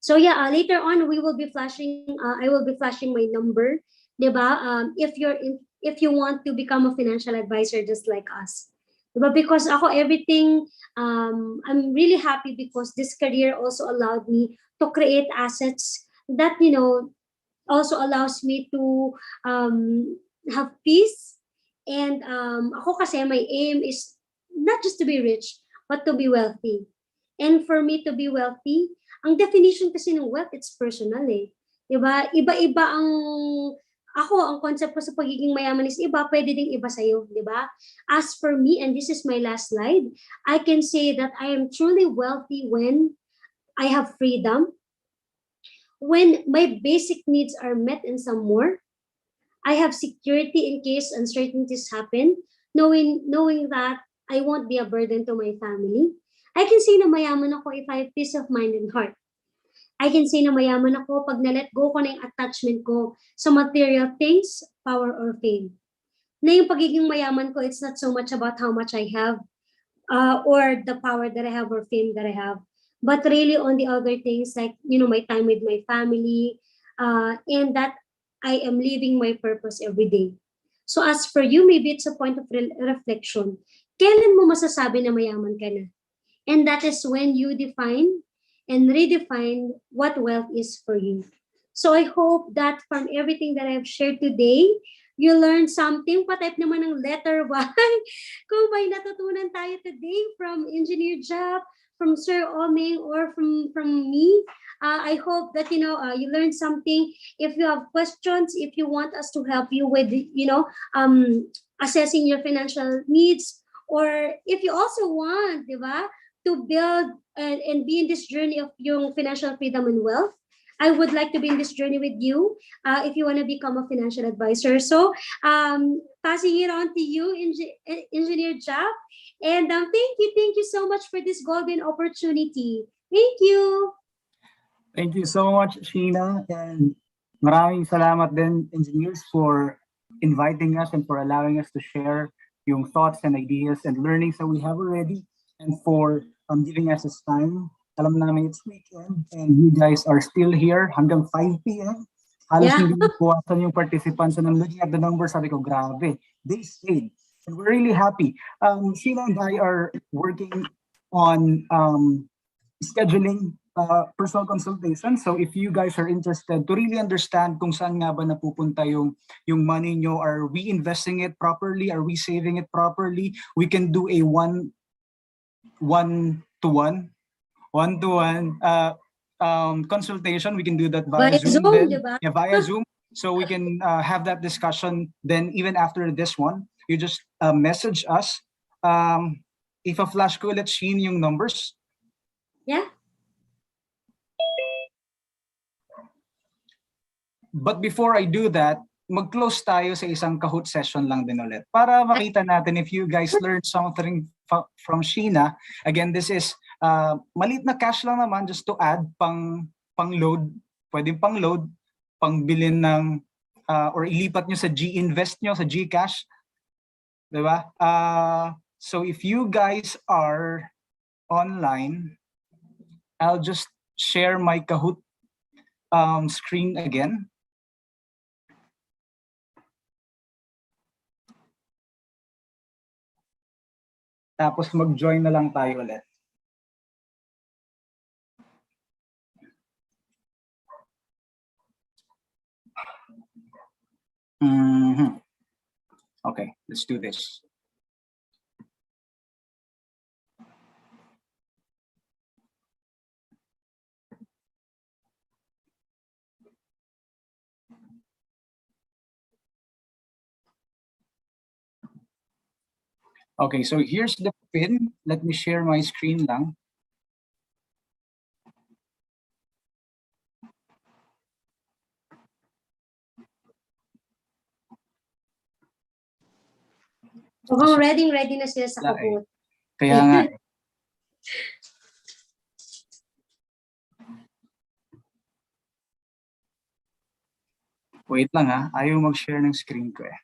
So yeah, later on I will be flashing my number, diba? If you want to become a financial advisor just like us. But because ako everything, I'm really happy because this career also allowed me to create assets that, also allows me to have peace. And ako kasi my aim is not just to be rich, but to be wealthy. And for me to be wealthy, ang definition kasi ng wealth, it's personal eh. Diba? Iba-iba ang concept ko sa pagiging mayaman is iba, pwede ding iba sa'yo, di ba? As for me, and this is my last slide, I can say that I am truly wealthy when I have freedom, when my basic needs are met and some more. I have security in case uncertainties happen, knowing that I won't be a burden to my family. I can say na mayaman ako if I have peace of mind and heart. I can say na mayaman ako pag na-let go ko na yung attachment ko sa material things, power, or fame. Na yung pagiging mayaman ko, it's not so much about how much I have or the power that I have or fame that I have, but really on the other things like, my time with my family and that I am living my purpose every day. So as for you, maybe it's a point of reflection. Kailan mo masasabi na mayaman ka na? And that is when you define and redefine what wealth is for you. So I hope that from everything that I've shared today, you learned something. Pa-type naman ng letter Y kung may natutunan tayo today from Engineer Jap, from Sir Oming, or from me. I hope that you learned something. If you have questions, if you want us to help you with assessing your financial needs, or if you also want, di ba, to build and be in this journey of yung financial freedom and wealth, I would like to be in this journey with you if you want to become a financial advisor. So passing it on to you, Engineer Jap. And thank you so much for this golden opportunity. Thank you. Thank you so much, Sheena. And maraming salamat din, engineers, for inviting us and for allowing us to share yung thoughts and ideas and learnings that we have already, and for giving us this time. Alam namin it's weekend and you guys are still here hanggang 5 p.m. Halos hindi buwasan yung participants, and I'm looking at the numbers, sabi ko, grabe, they stayed. And we're really happy. Sheena and I are working on scheduling personal consultation. So if you guys are interested to really understand kung saan nga ba napupunta yung money nyo, are we investing it properly? Are we saving it properly? We can do a one-to-one consultation. We can do that via Zoom. Via Zoom. So we can have that discussion. Then even after this one, you just message us. If a flash ko ulit, Sheen, yung numbers. Yeah. But before I do that, mag-close tayo sa isang Kahoot session lang din ulit para makita natin if you guys learned something from Sheena. Again, this is maliit na cash lang naman, just to add pang-load, pwedeng pang-load, pang-bilin ng or ilipat nyo sa G-Invest nyo, sa Gcash. Diba? So if you guys are online, I'll just share my Kahoot screen again. Tapos mag-join na lang tayo ulit. Okay, let's do this. Okay, so here's the pin. Let me share my screen lang. Mukhang ready na sila sa Kahoot. Kaya nga. Wait lang ha, ayaw mag-share ng screen ko eh.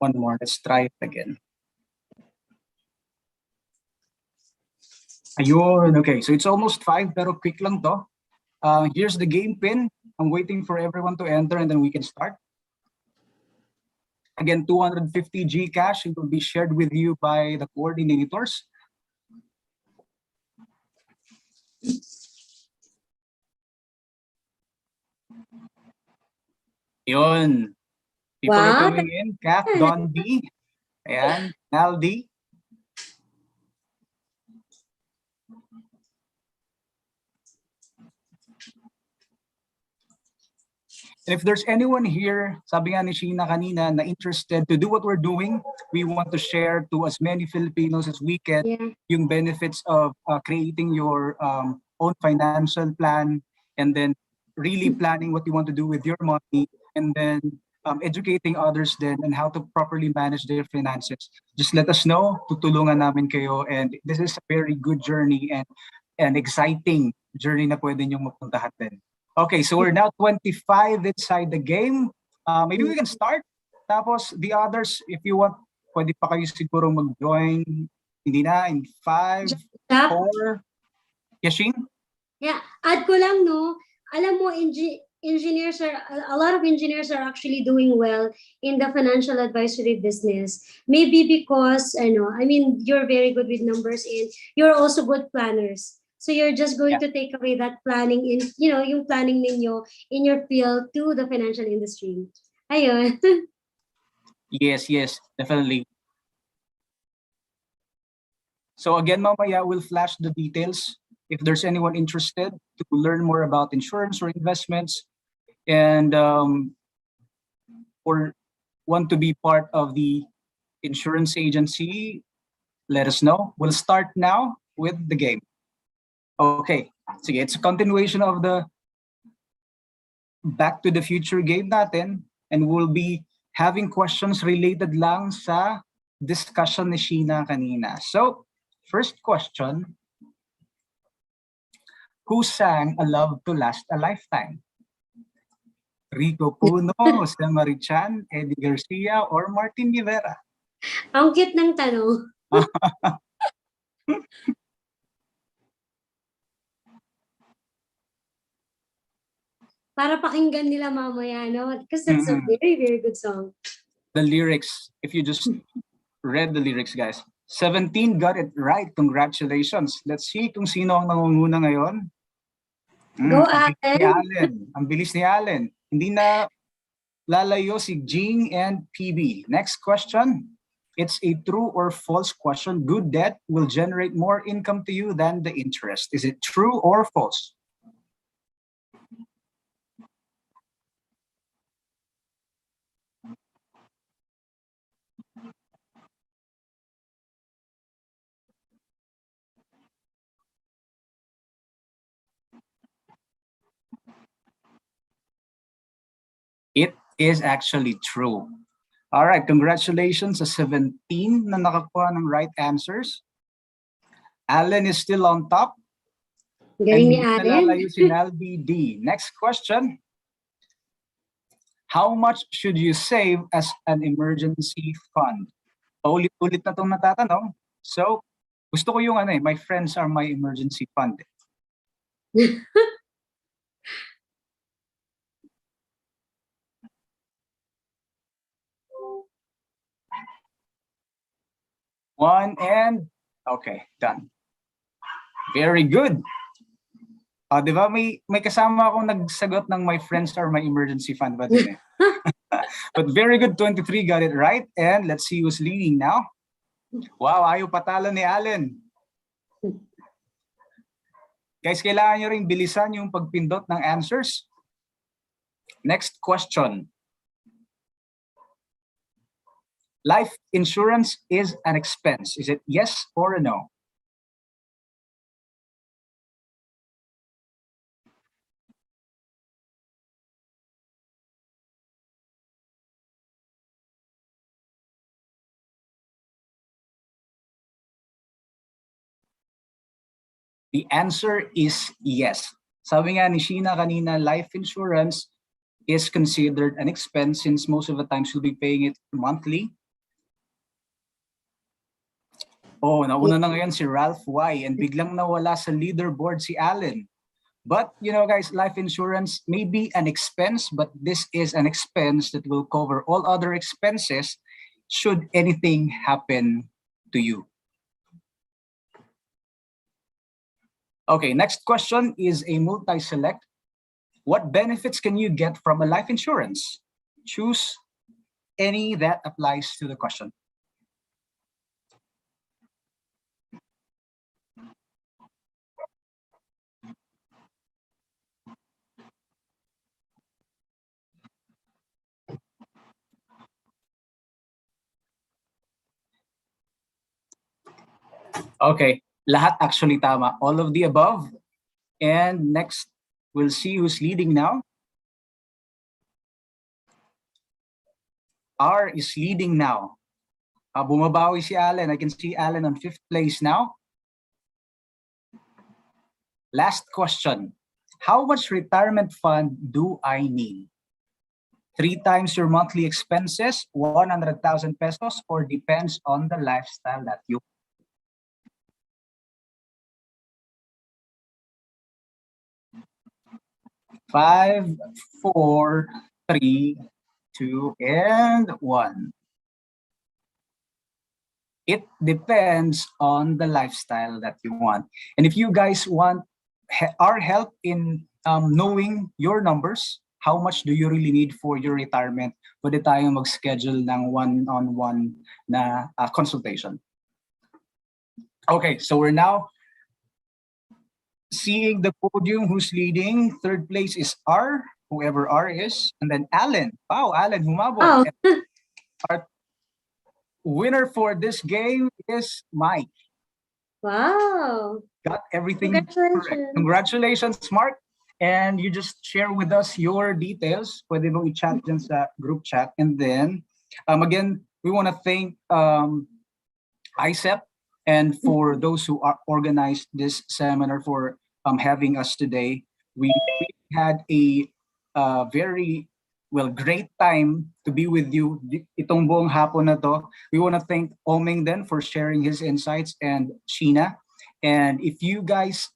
One more, let's try it again. Ayun, okay, so it's almost 5 pero quick lang to. Here's the game pin. I'm waiting for everyone to enter and then we can start. Again, 250 Gcash, it will be shared with you by the coordinators. Yun. People are coming in. Kat, Don B, ayan, Naldi. And if there's anyone here, sabi nga ni Sheena kanina, na interested to do what we're doing, we want to share to as many Filipinos as we can yung benefits of creating your own financial plan, and then really planning what you want to do with your money, and then educating others then on how to properly manage their finances. Just let us know, tutulungan namin kayo, and this is a very good journey and an exciting journey na pwede nyo mapuntahan din. Okay, so we're now 25 inside the game. Maybe we can start. Tapos the others, if you want, pwede pa kayo siguro mag-join. Hindi na, in 5, 4. Yashin? Yeah, add ko lang, no, alam mo, engineers are, a lot of engineers are actually doing well in the financial advisory business. Maybe because, I mean, you're very good with numbers and you're also good planners. So you're just going to take away that planning in, yung planning ninyo in your field to the financial industry. Ayun. Yes, definitely. So again, mamaya we'll flash the details if there's anyone interested to learn more about insurance or investments, and or want to be part of the insurance agency, let us know. We'll start now with the game. Okay, sige, it's a continuation of the Back to the Future game natin, and we'll be having questions related lang sa discussion ni Sheena kanina. So, first question, who sang A Love to Last a Lifetime? Rico Puno, Jose Marichan, Eddie Garcia, or Martin Rivera? Ang cute ng tanong. Para pakinggan nila mamaya, no? Because that's a very, very good song. The lyrics, if you just read the lyrics, guys. 17 got it right. Congratulations. Let's see kung sino ang nangunguna ngayon. Go, Allen. Ang bilis ni Allen. Hindi na lalayo si Jing and PB. Next question. It's a true or false question. Good debt will generate more income to you than the interest. Is it true or false? It is actually true. All right, congratulations sa 17 na nakakuha ng right answers. Allen is still on top. Galing ni Allen. Nalalayo si Nalby D. Next question. How much should you save as an emergency fund? Paulit-ulit na itong natatanong. So, gusto ko yung my friends are my emergency fund. One and, okay, done. Very good. Di ba may kasama akong nagsagot ng my friends are my emergency fund ba din eh? But very good, 23 got it right. And let's see who's leading now. Wow, ayaw patalo ni Allen. Guys, kailangan nyo rin bilisan yung pagpindot ng answers. Next question. Life insurance is an expense. Is it yes or a no? The answer is yes. Sabi nga ni Sheena kanina, life insurance is considered an expense since most of the time she'll be paying it monthly. Oh, nauna na ngayon si Ralph Y. And biglang nawala sa leaderboard si Allen. But, guys, life insurance may be an expense, but this is an expense that will cover all other expenses should anything happen to you. Okay, next question is a multi-select. What benefits can you get from a life insurance? Choose any that applies to the question. Okay, lahat actually tama. All of the above. And next, we'll see who's leading now. R is leading now. Bumabawi si Allen. I can see Allen on 5th place now. Last question. How much retirement fund do I need? 3 times your monthly expenses, 100,000 pesos, or depends on the lifestyle that you. Five, 4, 3, 2, and 1. It depends on the lifestyle that you want. And if you guys want our help in knowing your numbers, how much do you really need for your retirement, pwede tayong mag-schedule ng one-on-one na consultation. Okay, so we're now seeing the podium. Who's leading? 3rd place is R, whoever R is, and then Allen. Wow, Allen humabol. Oh. Our winner for this game is Mike. Wow. Got everything Congratulations. correct. Congratulations, Mark. And you just share with us your details. Pwede mo i-chat dyan sa group chat. And then, again, we want to thank IECEP and for those who organized this seminar for having us today. We had a very great time to be with you itong buong hapon na to. We want to thank Oming then for sharing his insights and Sheena. And if you guys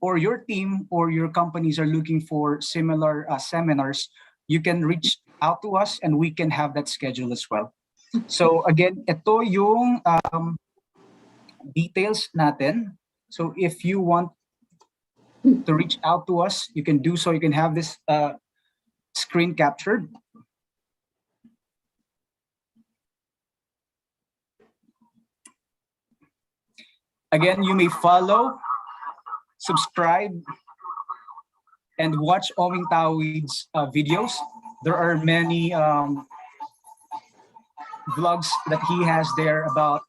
or your team or your companies are looking for similar seminars, you can reach out to us and we can have that schedule as well. So again, ito yung details natin. So if you want to reach out to us, you can do so. You can have this screen captured. Again, you may follow, subscribe, and watch Oming Tawid's videos. There are many vlogs that he has there about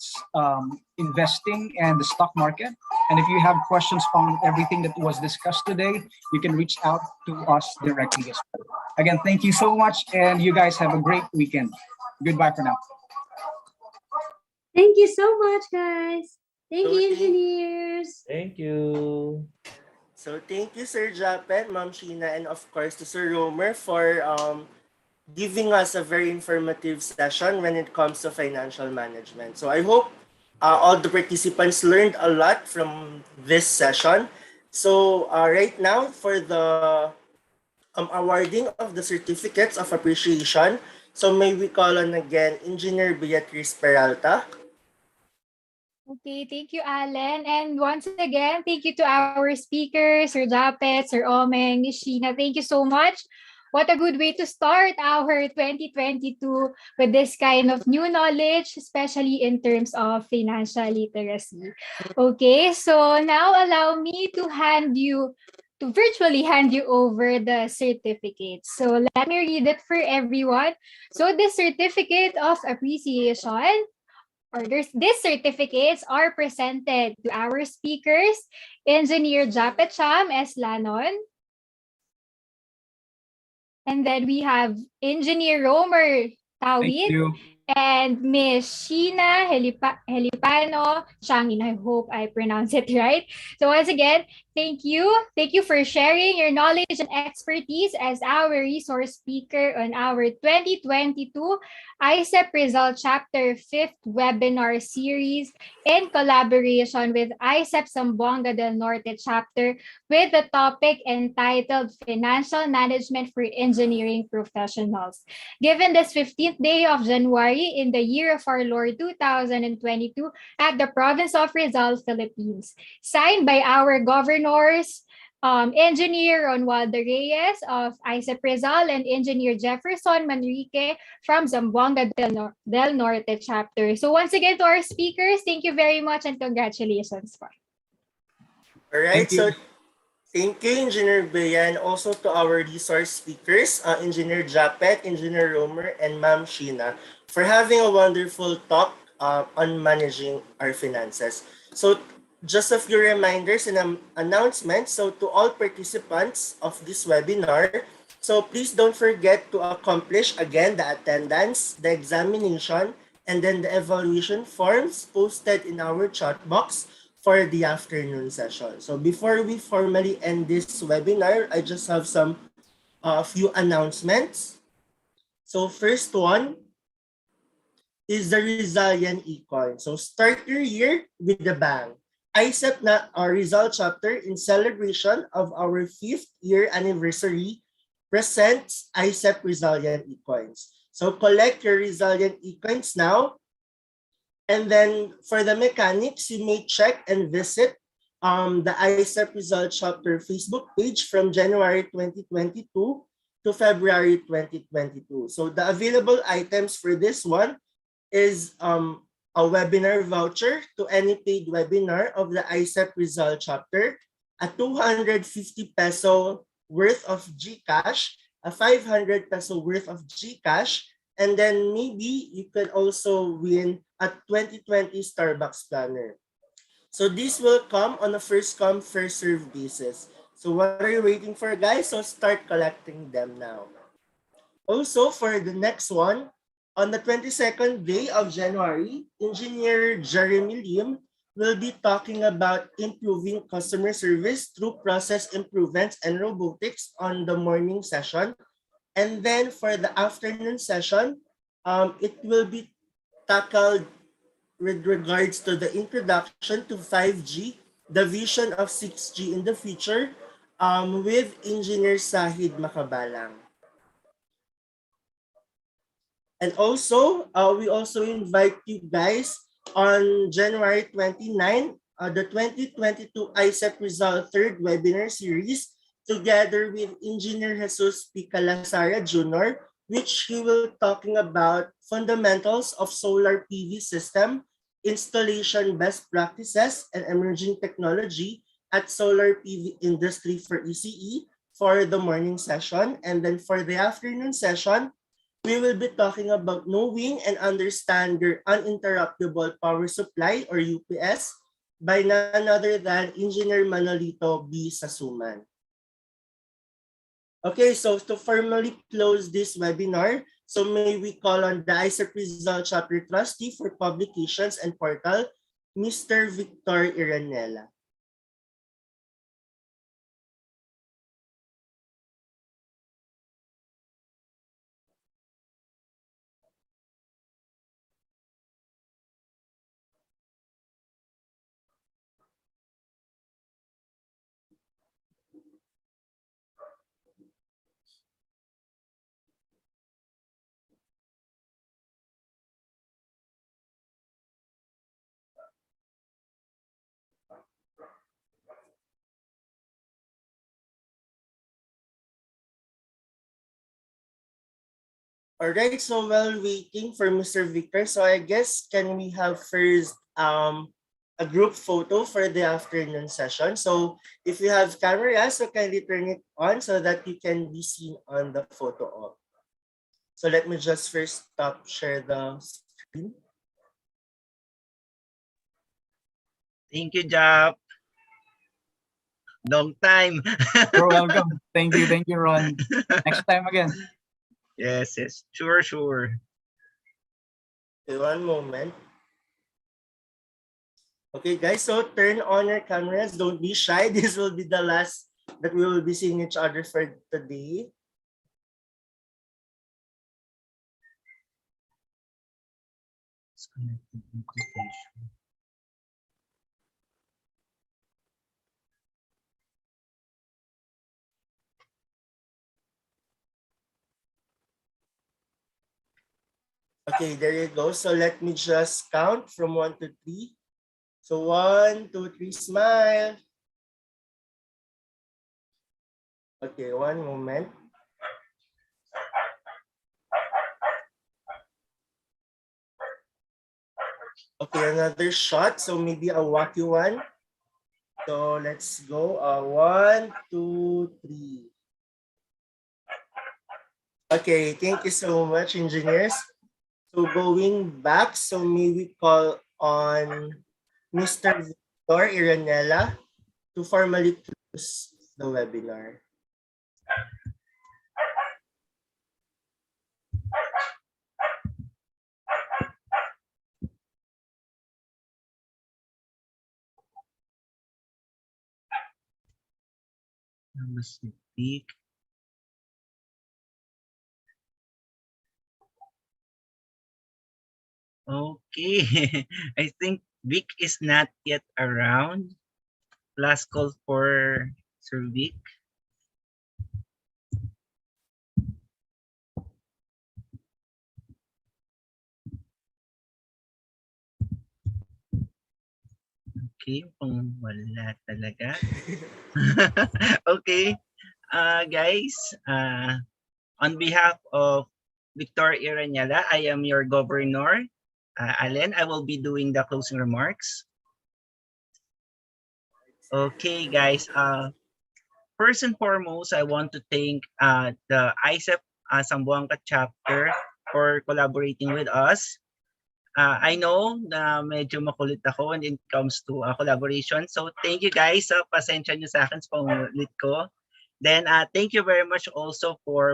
investing and the stock market. And if you have questions on everything that was discussed today, you can reach out to us directly as well. Again, thank you so much, and you guys have a great weekend. Goodbye for now. Thank you so much, guys. Thank you, engineers. Thank you. So thank you, Sir Japet, Ma'am Sheena, and of course to Sir Romer for giving us a very informative session when it comes to financial management. So I hope all the participants learned a lot from this session. So right now for the awarding of the certificates of appreciation, so may we call on again Engineer Beatrice Peralta. Okay, thank you, Alan. And once again, thank you to our speakers, Sir Japet, Sir Omeng, Sheena. Thank you so much. What a good way to start our 2022 with this kind of new knowledge, especially in terms of financial literacy. Okay, so now allow me to virtually hand you over the certificates. So let me read it for everyone. So the certificate of appreciation, these certificates are presented to our speakers, Engineer Japet Cham S. Lanon. And then we have Engineer Romer Tawid and Miss Sheena Helipano Changin. I hope I pronounce it right. So once again, thank you. Thank you for sharing your knowledge and expertise as our resource speaker on our 2022 IECEP Rizal Chapter 5th webinar series in collaboration with IECEP Zamboanga del Norte Chapter with the topic entitled Financial Management for Engineering Professionals. Given this 15th day of January in the year of our Lord 2022 at the province of Rizal, Philippines. Signed by our governors, Engineer Ronaldo Reyes of IECEP Rizal and Engineer Jefferson Manrique from Zamboanga del Norte Chapter. So once again to our speakers, thank you very much and congratulations. All right, so thank you, Engineer Bea, and also to our resource speakers, Engineer Japet, Engineer Romer, and Ma'am Sheena, for having a wonderful talk on managing our finances. So Just a few reminders and announcements. So to all participants of this webinar, so please don't forget to accomplish again the attendance, the examination, and then the evaluation forms posted in our chat box for the afternoon session. So before we formally end this webinar, I just have some few announcements. So first one is the resilient econ. So start your year with the bang. IECEP na our Rizal chapter in celebration of our 5th year anniversary presents IECEP Resilient eCoins. So collect your Resilient eCoins now. And then for the mechanics, you may check and visit the IECEP Rizal chapter Facebook page from January 2022 to February 2022. So the available items for this one is a webinar voucher to any paid webinar of the IECEP Rizal chapter, a 250 peso worth of GCash, a 500 peso worth of GCash, and then maybe you could also win a 2020 Starbucks planner. So this will come on a first come, first serve basis. So what are you waiting for, guys? So start collecting them now. Also, for the next one, on the 22nd day of January, Engineer Jeremy Lim will be talking about improving customer service through process improvements and robotics on the morning session. And then for the afternoon session, it will be tackled with regards to the introduction to 5G, the vision of 6G in the future, with Engineer Sahid Makabalang. And also, we also invite you guys on January 29, the 2022 IECEP Rizal third webinar series together with Engineer Jesus P. Calasara Jr., which he will talking about fundamentals of solar PV system, installation best practices, and emerging technology at solar PV industry for ECE for the morning session. And then for the afternoon session, we will be talking about knowing and understand your uninterruptible power supply or UPS by none other than Engineer Manolito B. Sasuman. Okay, so to formally close this webinar, so may we call on the IECEP Rizal Chapter Trustee for Publications and Portal, Mr. Victor Iranela. All right, so while waiting for Mr. Victor, so I guess can we have first a group photo for the afternoon session? So if you have cameras, so kindly turn it on so that you can be seen on the photo op. So let me just first stop share the screen. Thank you, Jap. Long time. You're welcome. Thank you, Ron. Next time again. Yes, sure. Okay, one moment. Okay, guys, so turn on your cameras. Don't be shy. This will be the last that we will be seeing each other for today. Okay, there you go. So let me just count from 1 to 3. So 1, 2, 3, smile. Okay, one moment. Okay, another shot. So maybe a wacky one. So let's go. 1, 2, 3. Okay, thank you so much, engineers. So going back, so may we call on Mr. Dr. Iranella to formally close the webinar. Okay, I think Vic is not yet around. Last call for Sir Vic. Okay, kung wala talaga. Okay, guys, on behalf of Victor Iranyala, I am your governor. Allen, I will be doing the closing remarks. Okay, guys. First and foremost, I want to thank the ISEP Zamboanga chapter for collaborating with us. I know na medyo makulit ako when it comes to collaboration. So thank you guys. Pasensya nyo sa akin sa pangulit ko. Then thank you very much also for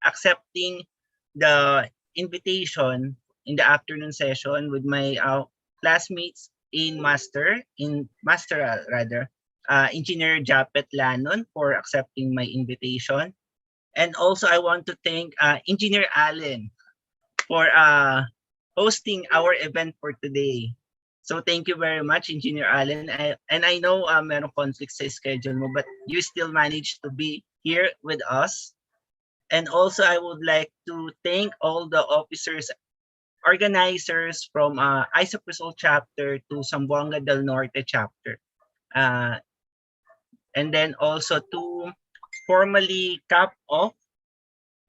accepting the invitation in the afternoon session with my classmates in masteral rather, Engineer Japet Lanon for accepting my invitation. And also I want to thank Engineer Allen for hosting our event for today. So thank you very much, Engineer Allen. And I know meron conflict sa schedule mo, but you still managed to be here with us. And also, I would like to thank all the officers, organizers from ISEP Rizal chapter to Zamboanga del Norte chapter. And then also to formally cap off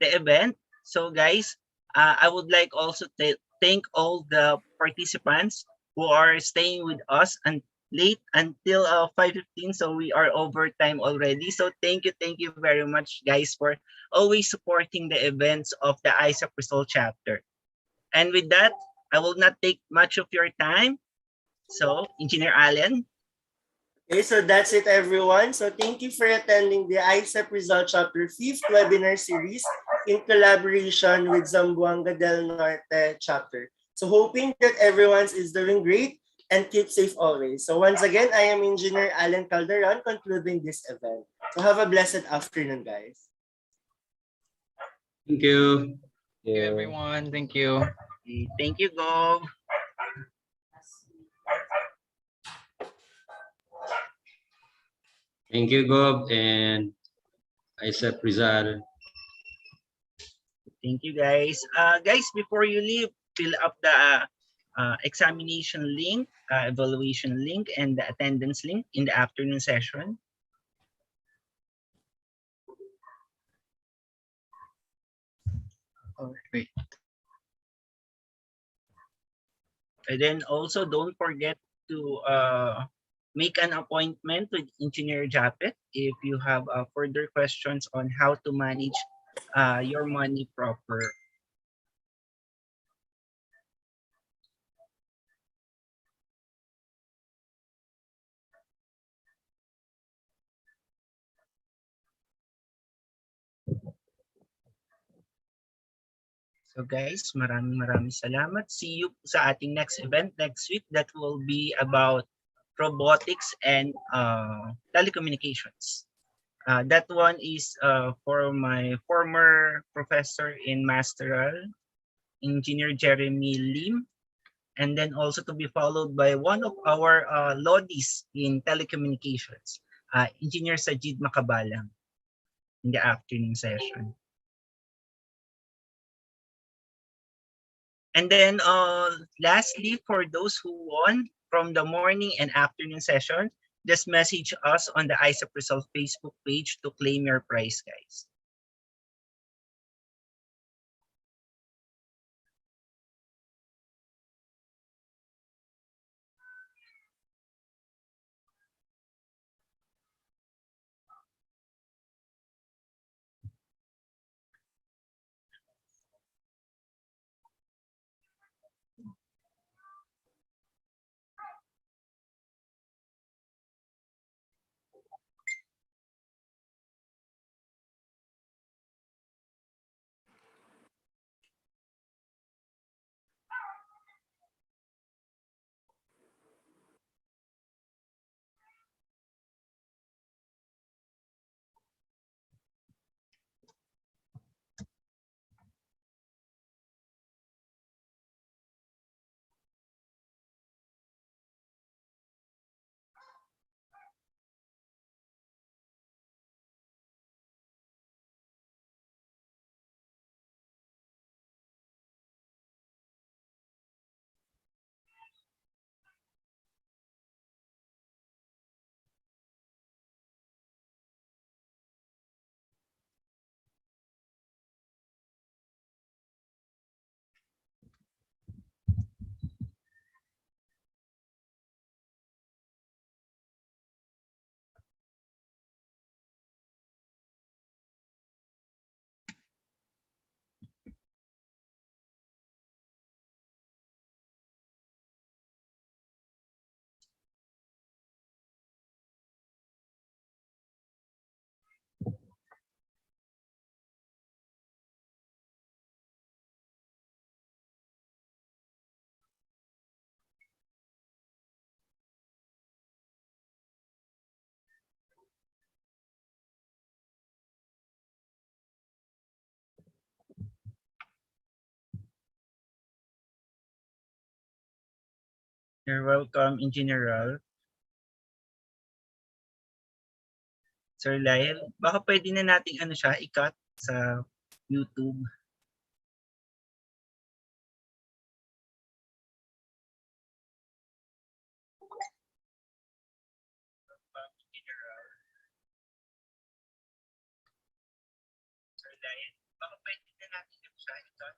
the event. So guys, I would like also to thank all the participants who are staying with us and late until 5:15, so we are overtime already. So thank you very much guys for always supporting the events of the ISEP Rizal chapter. And with that, I will not take much of your time. So Engineer Allen. Okay, so that's it everyone. So thank you for attending the IECEP Rizal Chapter 5th webinar series in collaboration with Zamboanga del Norte chapter. So hoping that everyone is doing great and keep safe always. So once again, I am Engineer Alan Calderon concluding this event. So have a blessed afternoon, guys. Thank you. Thank you, everyone. Thank you. Thank you, Gov. Thank you, Gob, and ISEP Rizal. Thank you, guys. Guys, before you leave, fill up the examination link, evaluation link, and the attendance link in the afternoon session. Oh, wait. And then also don't forget to make an appointment with Engineer Japet if you have further questions on how to manage your money proper. So guys, maraming salamat. See you sa ating next event next week that will be about robotics and telecommunications. That one is for my former professor in Masteral, Engineer Jeremy Lim, and then also to be followed by one of our Lodis in telecommunications, Engineer Sajid Makabalang in the afternoon session. And then lastly, for those who won from the morning and afternoon session, just message us on the ISEP Rizal Facebook page to claim your prize, guys. You're welcome, Engineer Ral. Sir Lyle, baka pwede na nating siya, i-cut sa YouTube. Sir Lyle, baka pwede na natin siya, i-cut.